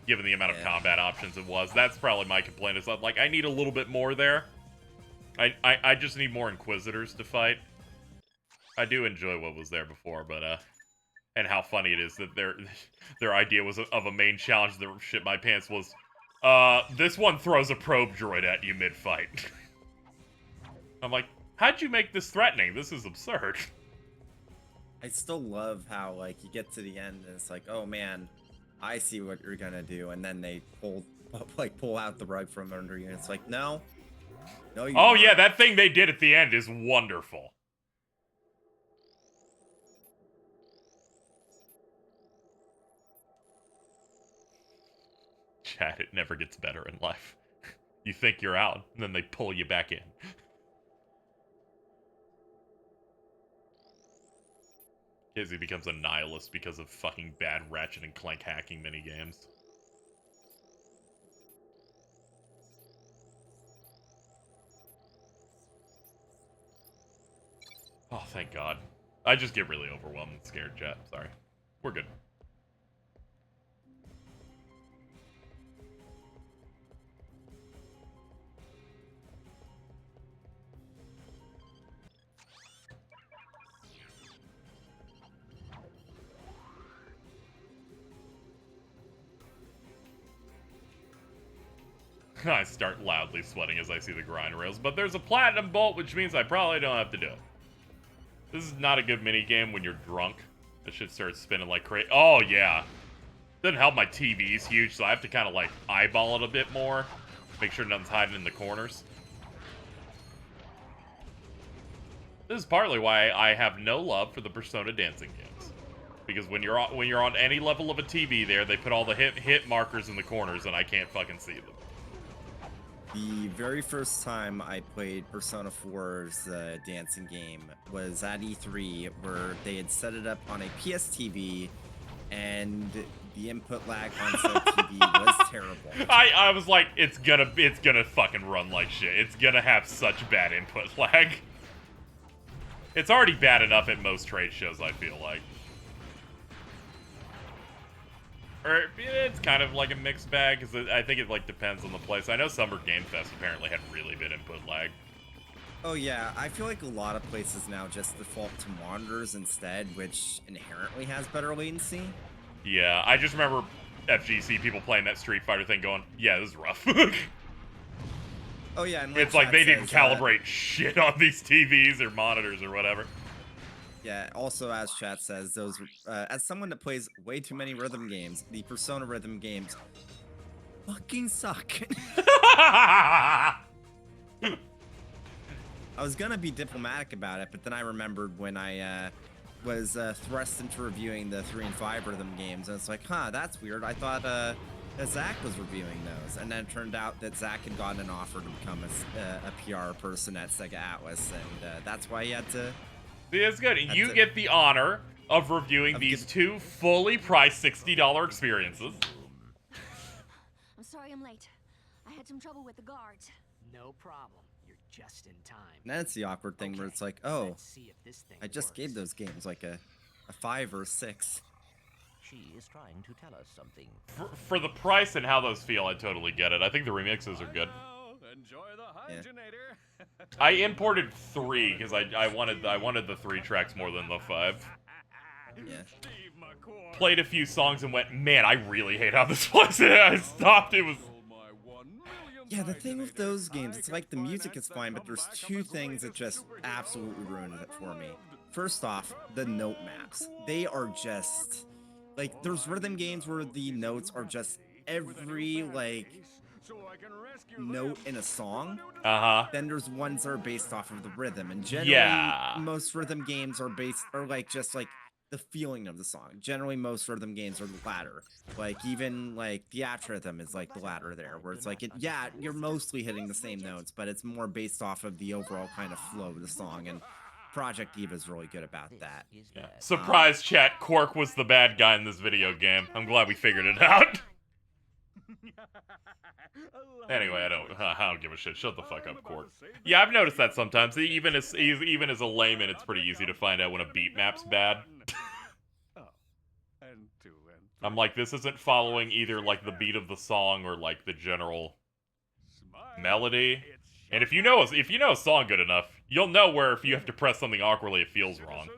given the amount of combat options it was. That's probably my complaint, is that, like, I need a little bit more there. I just need more Inquisitors to fight. I do enjoy what was there before, but, and how funny it is that their idea was of a main challenge that shit my pants was, this one throws a probe droid at you mid-fight. I'm like, how'd you make this threatening? This is absurd. I still love how, like, you get to the end and it's like, oh man, I see what you're gonna do, and then they pull out the rug from under you, and it's like, no. No, you Oh yeah, that thing they did at the end is wonderful. Chat, it never gets better in life. You think you're out, and then they pull you back in. Izzy becomes a nihilist because of fucking bad Ratchet and Clank hacking minigames. Oh, thank God. I just get really overwhelmed and scared, chat. Sorry. We're good. I start loudly sweating as I see the grind rails, but there's a platinum bolt, which means I probably don't have to do it. This is not a good minigame when you're drunk. That shit starts spinning like crazy. Oh, yeah. Doesn't help my TV's huge, so I have to kind of, like, eyeball it a bit more. Make sure nothing's hiding in the corners. This is partly why I have no love for the Persona dancing games. Because when you're on any level of a TV there, they put all the hit markers in the corners, and I can't fucking see them. The very first time I played Persona 4's dancing game was at E3, where they had set it up on a PS TV, and the input lag on said TV was terrible. I was like, it's gonna fucking run like shit. It's gonna have such bad input lag. It's already bad enough at most trade shows, I feel like. Or it's kind of like a mixed bag, because I think it, like, depends on the place. I know Summer Game Fest apparently had really bad input lag. Oh yeah, I feel like a lot of places now just default to monitors instead, which inherently has better latency. Yeah, I just remember FGC people playing that Street Fighter thing going, yeah, this is rough. Oh yeah, and It's like chat they didn't says, calibrate shit on these TVs or monitors or whatever. Yeah, also as chat says, those as someone that plays way too many rhythm games, the Persona rhythm games fucking suck. I was gonna be diplomatic about it, but then I remembered when I was thrust into reviewing the 3 and 5 rhythm games, and it's like, huh, that's weird. I thought that Zach was reviewing those, and then it turned out that Zach had gotten an offer to become a PR person at Sega Atlas, and that's why he had to. See, it's good. You get the honor of reviewing these two fully priced $60 experiences. I'm sorry I'm late. I had some trouble with the guards. No problem. You're just in time. And that's the awkward thing where it's like, oh, Let's see if this thing I just gave those games like a 5 or a 6. She is trying to tell us something. For the price and how those feel, I totally get it. I think the remixes are good. Enjoy the hygienator. I imported 3 because I wanted the 3 tracks more than the 5. Yeah. Played a few songs and went, man, I really hate how this plays. I stopped. It was. Yeah, the thing with those games, it's like the music is fine, but there's 2 things that just absolutely ruined it for me. First off, the note maps. They are just like, there's rhythm games where the notes are just every like note in a song. Then there's ones that are based off of the rhythm, and generally most rhythm games are like just like the feeling of the song. Generally most rhythm games are the latter. Like even like the rhythm is like the latter there, where it's like you're mostly hitting the same notes, but it's more based off of the overall kind of flow of the song, and Project Eva is really good about that. Yeah. Surprise chat, Quark was the bad guy in this video game. I'm glad we figured it out. Anyway, I don't give a shit. Shut the fuck up, Quark. Yeah, I've noticed that sometimes. Even as a layman, it's pretty easy to find out when a beat map's bad. I'm like, this isn't following either like the beat of the song or like the general melody. And if you know a song good enough, you'll know where if you have to press something awkwardly, it feels wrong.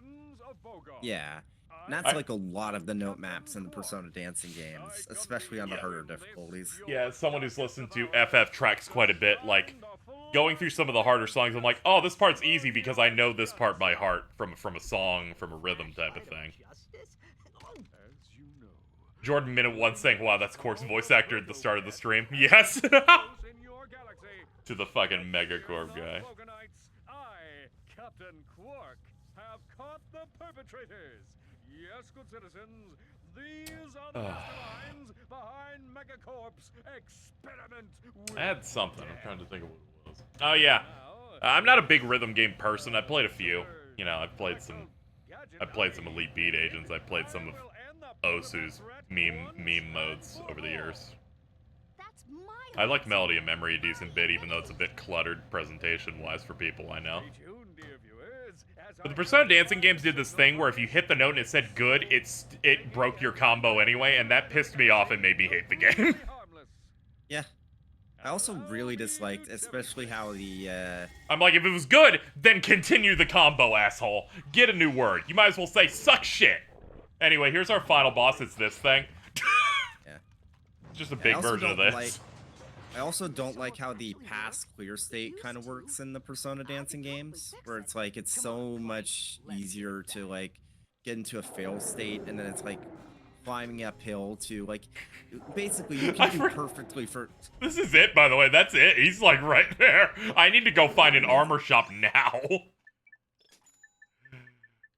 Yeah. And that's like a lot of the note maps in the Persona dancing games, especially on the harder difficulties. Yeah, as someone who's listened to FF tracks quite a bit, like, going through some of the harder songs, I'm like, oh, this part's easy because I know this part by heart from a song, from a rhythm type of thing. Jordan Minute 1 saying, wow, that's Quark's voice actor at the start of the stream. Yes! To the fucking Megacorp guy. I, Captain Quark, have caught the perpetrators. Yes, good citizens, these are the masterminds behind Megacorp's experiment with I had something. I'm trying to think of what it was. Oh, yeah. I'm not a big rhythm game person. I played a few. You know, I've played some Elite Beat Agents. I played some of Osu's meme modes over the years. I like Melody of Memory a decent bit, even though it's a bit cluttered presentation-wise for people I know. But the Persona dancing games did this thing where if you hit the note and it said good, it broke your combo anyway, and that pissed me off and made me hate the game. Yeah. I also really disliked, especially how the, I'm like, if it was good, then continue the combo, asshole. Get a new word. You might as well say, suck shit. Anyway, here's our final boss. It's this thing. Yeah. Just a big version of this. I also don't like how the pass clear state kind of works in the Persona dancing games, where it's like it's so much easier to like get into a fail state, and then it's like climbing uphill to like basically you can do perfectly for. This is it, by the way. That's it. He's like right there. I need to go find an armor shop now.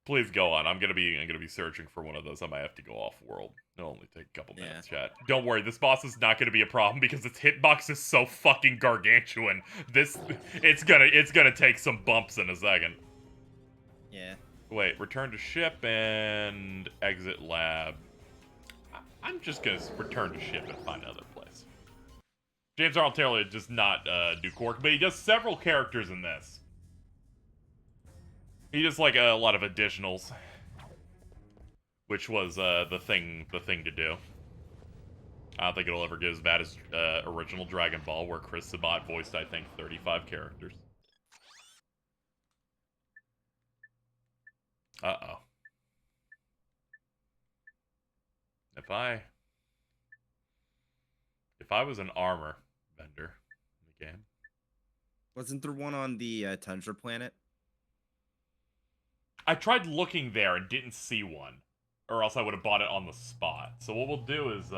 Please go on. I'm gonna be searching for one of those. I might have to go off world. It'll only take a couple minutes, chat. Don't worry, this boss is not gonna be a problem because its hitbox is so fucking gargantuan. It's gonna take some bumps in a second. Yeah. Wait, return to ship and exit lab. I'm just gonna return to ship and find another place. James Arnold Taylor does not do Quark, but he does several characters in this. He does like a lot of additionals, which was the thing to do. I don't think it'll ever get as bad as original Dragon Ball, where Chris Sabat voiced, I think, 35 characters. Uh-oh. If I was an armor vendor in the game, Wasn't there one on the Tundra planet? I tried looking there and didn't see one. Or else I would have bought it on the spot. So what we'll do is,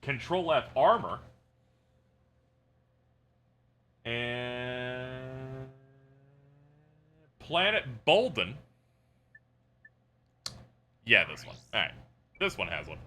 Control F armor. And... Planet Bolden. Yeah, this one. Alright. This one has one.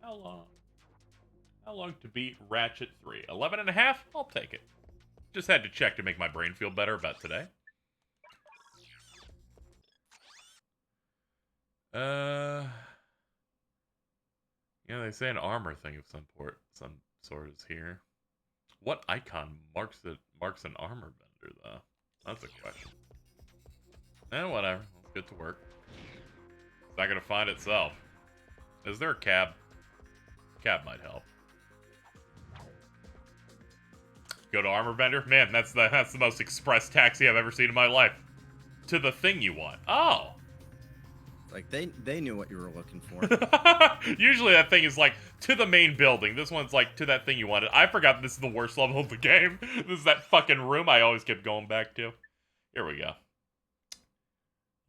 How long? How long to beat Ratchet 3? 11 and a half? I'll take it. Just had to check to make my brain feel better about today. Yeah, they say an armor thing of some sort is here. What icon marks an armor bender, though? That's a question. Whatever. Let's get to work. It's not gonna find itself. Is there a cab? Cab might help. Go to armor vendor? Man, that's the most express taxi I've ever seen in my life. To the thing you want. Oh. Like they knew what you were looking for. Usually that thing is like to the main building. This one's like to that thing you wanted. I forgot this is the worst level of the game. This is that fucking room I always kept going back to. Here we go.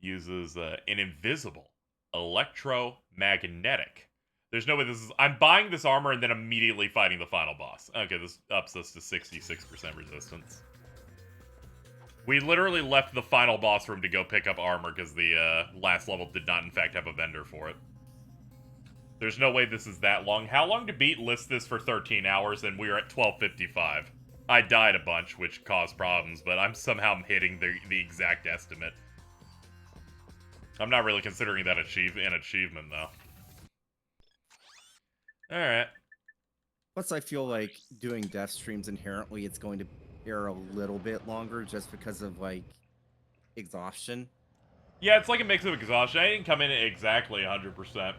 Uses an invisible electromagnetic. There's no way this is... I'm buying this armor and then immediately fighting the final boss. Okay, this ups us to 66% resistance. We literally left the final boss room to go pick up armor because the last level did not, in fact, have a vendor for it. There's no way this is that long. How long to beat lists this for 13 hours, and we are at 12:55. I died a bunch, which caused problems, but I'm somehow hitting the exact estimate. I'm not really considering that an achievement, though. Alright. Plus, I feel like doing death streams inherently, it's going to air a little bit longer just because of, like, exhaustion. Yeah, it's like a mix of exhaustion. I didn't come in at exactly 100%.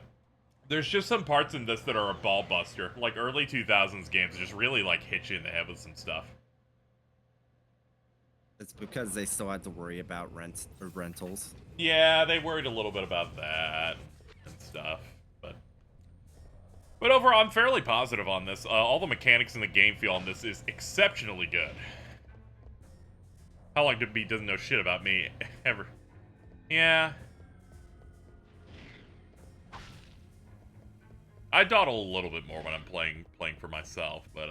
There's just some parts in this that are a ball buster. Like, early 2000s games just really, like, hit you in the head with some stuff. It's because they still had to worry about rentals. Yeah, they worried a little bit about that and stuff, but overall, I'm fairly positive on this. All the mechanics in the game feel on this is exceptionally good. How long to beat doesn't know shit about me ever. Yeah. I dawdle a little bit more when I'm playing for myself, but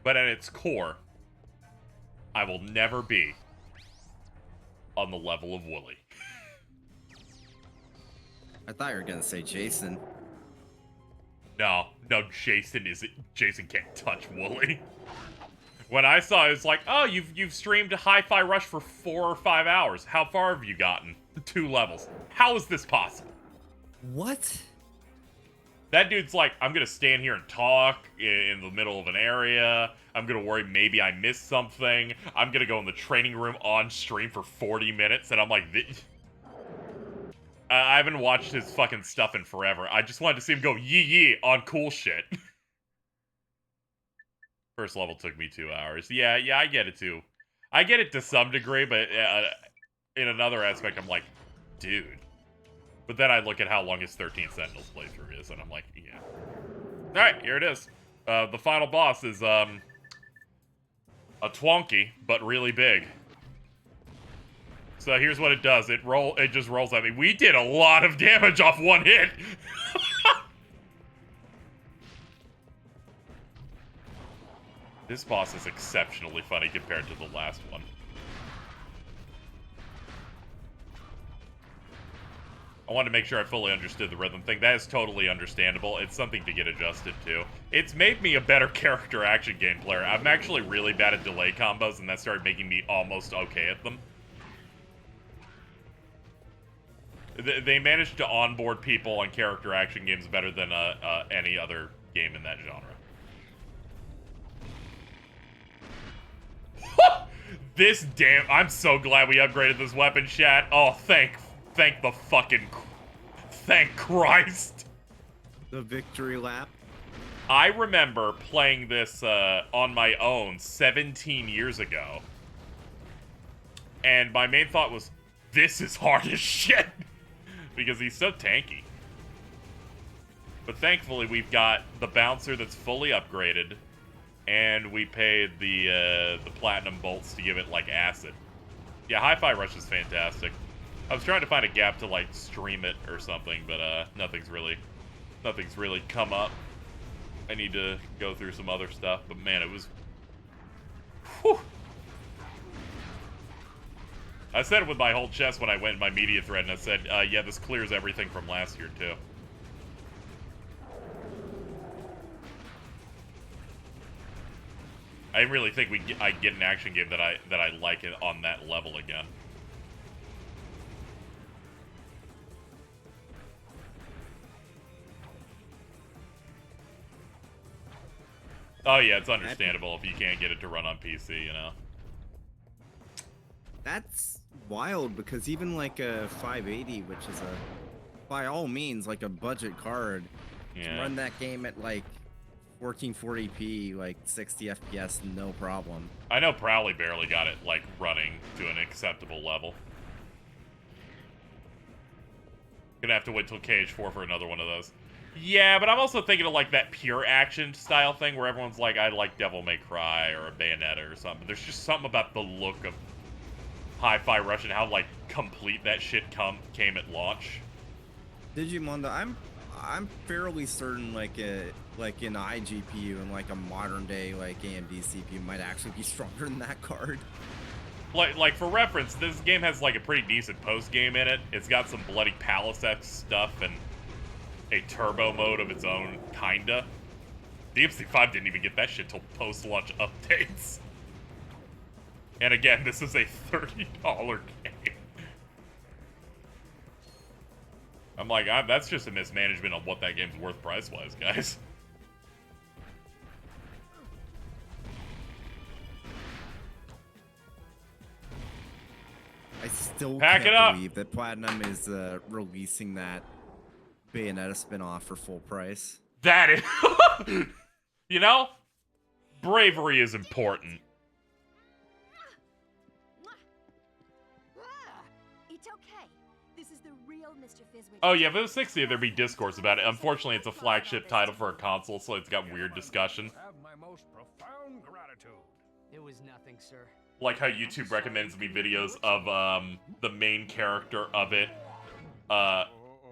at its core, I will never be on the level of Wooly. I thought you were gonna say Jason. No, Jason can't touch Wooly. When I saw it, it's like, oh, you've streamed Hi-Fi Rush for 4 or 5 hours. How far have you gotten? 2 levels. How is this possible? What? That dude's like, I'm gonna stand here and talk in the middle of an area. I'm gonna worry maybe I missed something. I'm gonna go in the training room on stream for 40 minutes, and I'm like, I haven't watched his fucking stuff in forever. I just wanted to see him go yee on cool shit. First level took me 2 hours. Yeah, I get it too. I get it to some degree, but in another aspect, I'm like, dude. But then I look at how long his 13 Sentinels playthrough is, and I'm like, yeah. Alright, here it is. The final boss is, a twonky, but really big. So here's what it does. It just rolls at me. We did a lot of damage off one hit. This boss is exceptionally funny compared to the last one. I wanted to make sure I fully understood the rhythm thing. That is totally understandable. It's something to get adjusted to. It's made me a better character action game player. I'm actually really bad at delay combos, and that started making me almost okay at them. They managed to onboard people on character action games better than any other game in that genre. This damn... I'm so glad we upgraded this weapon, chat. Oh, thank the fucking... Thank Christ. The victory lap. I remember playing this on my own 17 years ago. And my main thought was, this is hard as shit. Because he's so tanky. But thankfully, we've got the bouncer that's fully upgraded. And we paid the platinum bolts to give it, like, acid. Yeah, Hi-Fi Rush is fantastic. I was trying to find a gap to, like, stream it or something, but nothing's really come up. I need to go through some other stuff, but man, it was... Whew. I said it with my whole chest when I went in my media thread, and I said, yeah, this clears everything from last year, too. I really think I'd get an action game that I like it on that level again. Oh yeah, it's understandable if you can't get it to run on PC, you know. That's wild because even like a 580, which is by all means like a budget card, can run that game at like 1440p, like 60 FPS, no problem. I know Prowley barely got it like running to an acceptable level. Gonna have to wait till KH4 for another one of those. Yeah, but I'm also thinking of like that pure action style thing where everyone's like, I like Devil May Cry or a Bayonetta or something. There's just something about the look of Hi-Fi Rush and how like complete that shit came at launch. Digimondo, I'm fairly certain like an iGPU and like a modern day like AMD CPU might actually be stronger than that card. Like for reference, this game has like a pretty decent post game in it. It's got some bloody Palace-esque stuff and a turbo mode of its own, kinda. DMC5 didn't even get that shit till post-launch updates. And again, this is a $30 game. I'm like, that's just a mismanagement on what that game's worth price-wise, guys. I still Pack can't it up. believe that Platinum is releasing that Bayonetta spin-off for full price. That is... You know? Bravery is important. It's okay. This is the real Mr. Fizzwitch. Oh yeah, if it was 60, there'd be discourse about it. Unfortunately, it's a flagship title for a console, so it's got weird discussion. Have my most profound gratitude. It was nothing, sir. Like how YouTube recommends me videos of the main character of it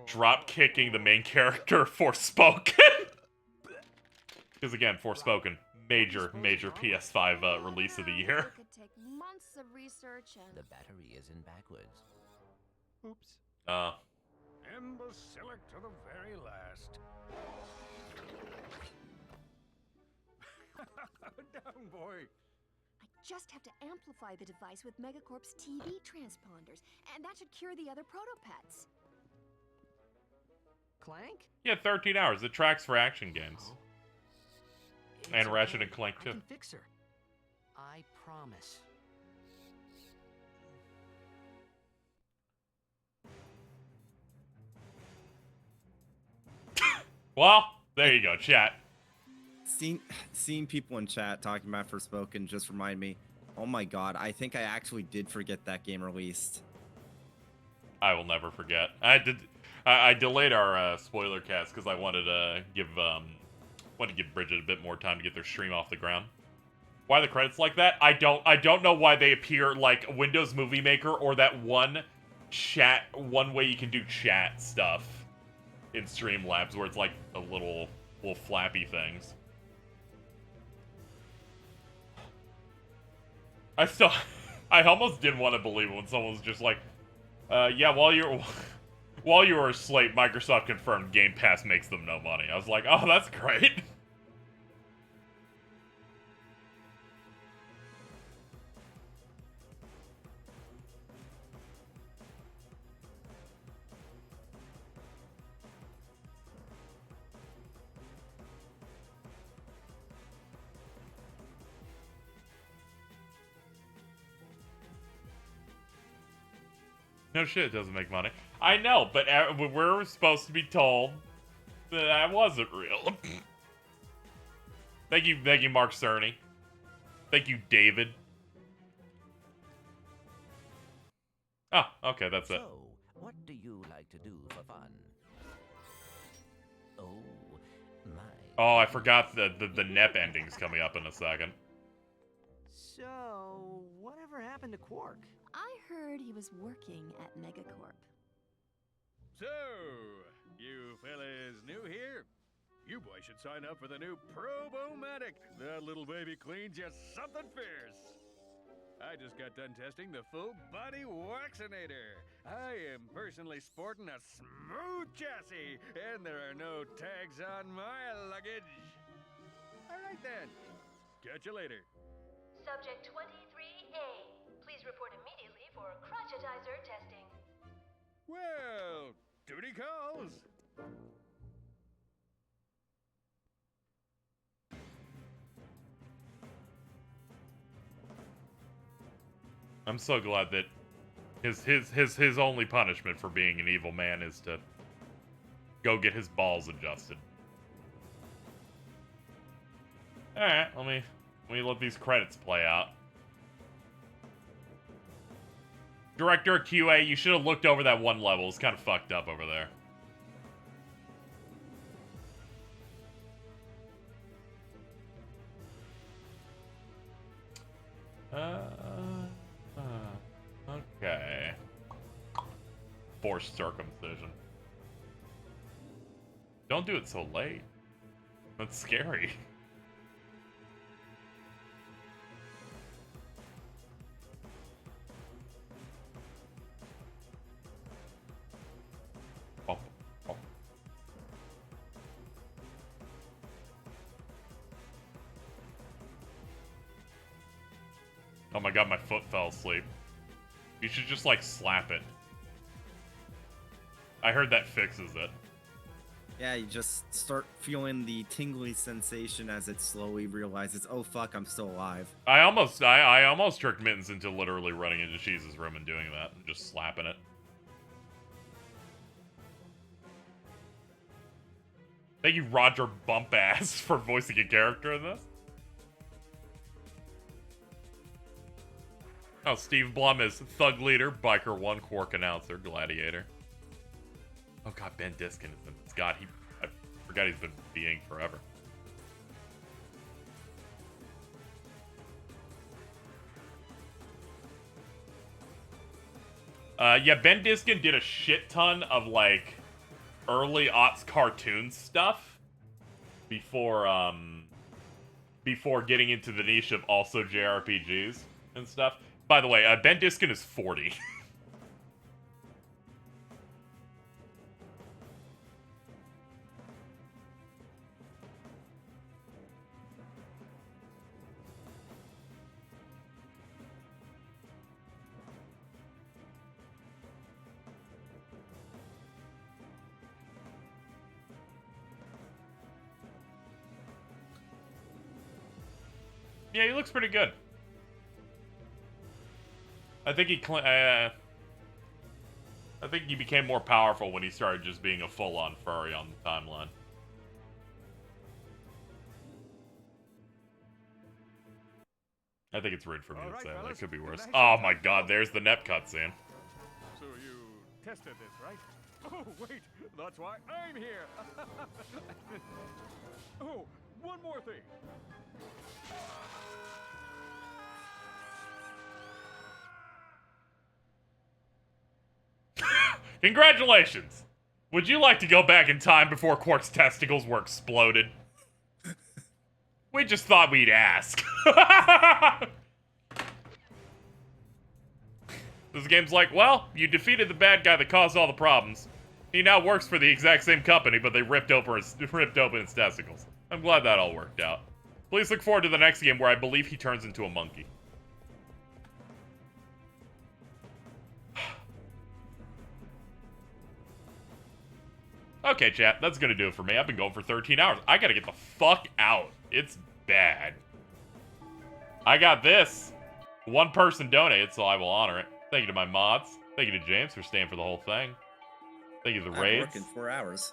drop kicking the main character Forspoken. Because again, Forspoken, major PS5 release of the year. Could take months of research and The battery isn't backwards. Oops. Imbecilic to the very last. Down, boy. I just have to amplify the device with Megacorp's TV transponders, and that should cure the other protopets. Clank? Yeah, 13 hours. It tracks for action games. And Ratchet and Clank too. I can fix her. I promise. Well, there you go, chat. Seeing people in chat talking about Forspoken just remind me, oh my god, I think I actually did forget that game released. I will never forget. I delayed our spoiler cast because I wanted to give Bridget a bit more time to get their stream off the ground. Why the credits like that? I don't know why they appear like Windows Movie Maker or that one way you can do chat stuff in Streamlabs where it's like a little flappy things. I almost didn't want to believe it when someone was just like, yeah, while you were asleep, Microsoft confirmed Game Pass makes them no money. I was like, oh, that's great. No shit, it doesn't make money. I know, but we're supposed to be told that wasn't real. Thank you, Mark Cerny. Thank you, David. Ah, okay, that's it. So, what do you like to do for fun? Oh, my. Oh, I forgot the NEP ending's coming up in a second. So, whatever happened to Quark? I heard he was working at Megacorp. So, you fellas new here? You boys should sign up for the new Probomatic. That little baby cleans you something fierce. I just got done testing the full body waxinator. I am personally sporting a smooth chassis, and there are no tags on my luggage. All right then. Catch you later. Subject 23A. Please report immediately for crotchetizer testing. Well, duty calls. I'm so glad that his only punishment for being an evil man is to go get his balls adjusted. Alright, let me let these credits play out. Director of QA, you should have looked over that one level. It's kind of fucked up over there. Okay. Forced circumcision. Don't do it so late. That's scary. Oh my god, my foot fell asleep. You should just, like, slap it. I heard that fixes it. Yeah, you just start feeling the tingly sensation as it slowly realizes, oh fuck, I'm still alive. I almost tricked Mittens into literally running into Cheese's room and doing that, and just slapping it. Thank you, Roger Bumpass, for voicing a character in this. Oh, Steve Blum is Thug Leader, Biker 1, Quark Announcer, Gladiator. Oh god, Ben Diskin is in this. God, I forgot he's been being forever. Yeah, Ben Diskin did a shit ton of, like, early aughts cartoon stuff before getting into the niche of also JRPGs and stuff. By the way, Ben Diskin is 40. Yeah, he looks pretty good. I think he became more powerful when he started just being a full-on furry on the timeline. I think it's rude for me to say that. It could be worse. Oh my god, there's the NEP cutscene. So you tested this, right? Oh, wait, that's why I'm here. Oh, one more thing. Congratulations! Would you like to go back in time before Quark's testicles were exploded? We just thought we'd ask. This game's like, well, you defeated the bad guy that caused all the problems. He now works for the exact same company, but they ripped open his testicles. I'm glad that all worked out. Please look forward to the next game where I believe he turns into a monkey. Okay, chat, that's gonna do it for me. I've been going for 13 hours. I gotta get the fuck out. It's bad. I got this. One person donated, so I will honor it. Thank you to my mods. Thank Thank you to James for staying for the whole thing. Thank you to the I'm raids. working 4 hours.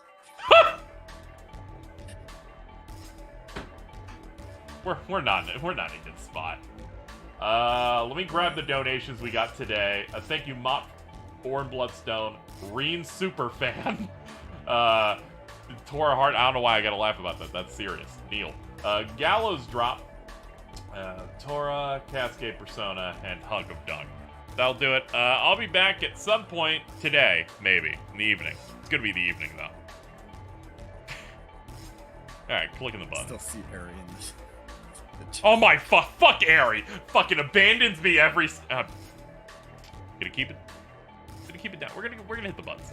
We're not in a good spot. Let me grab the donations we got today. Thank you, Mop, Born Bloodstone, Reen Superfan, Tora Hart. I don't know why I gotta laugh about that. That's serious. Neil, Gallows Drop, Tora, Cascade Persona, and Hunk of Dung. That'll do it. I'll be back at some point today, maybe in the evening. It's gonna be the evening though. All right, clicking the button. Still see Ari in the Oh my fuck Ari fucking abandons me every gonna keep it down. We're gonna hit the buttons.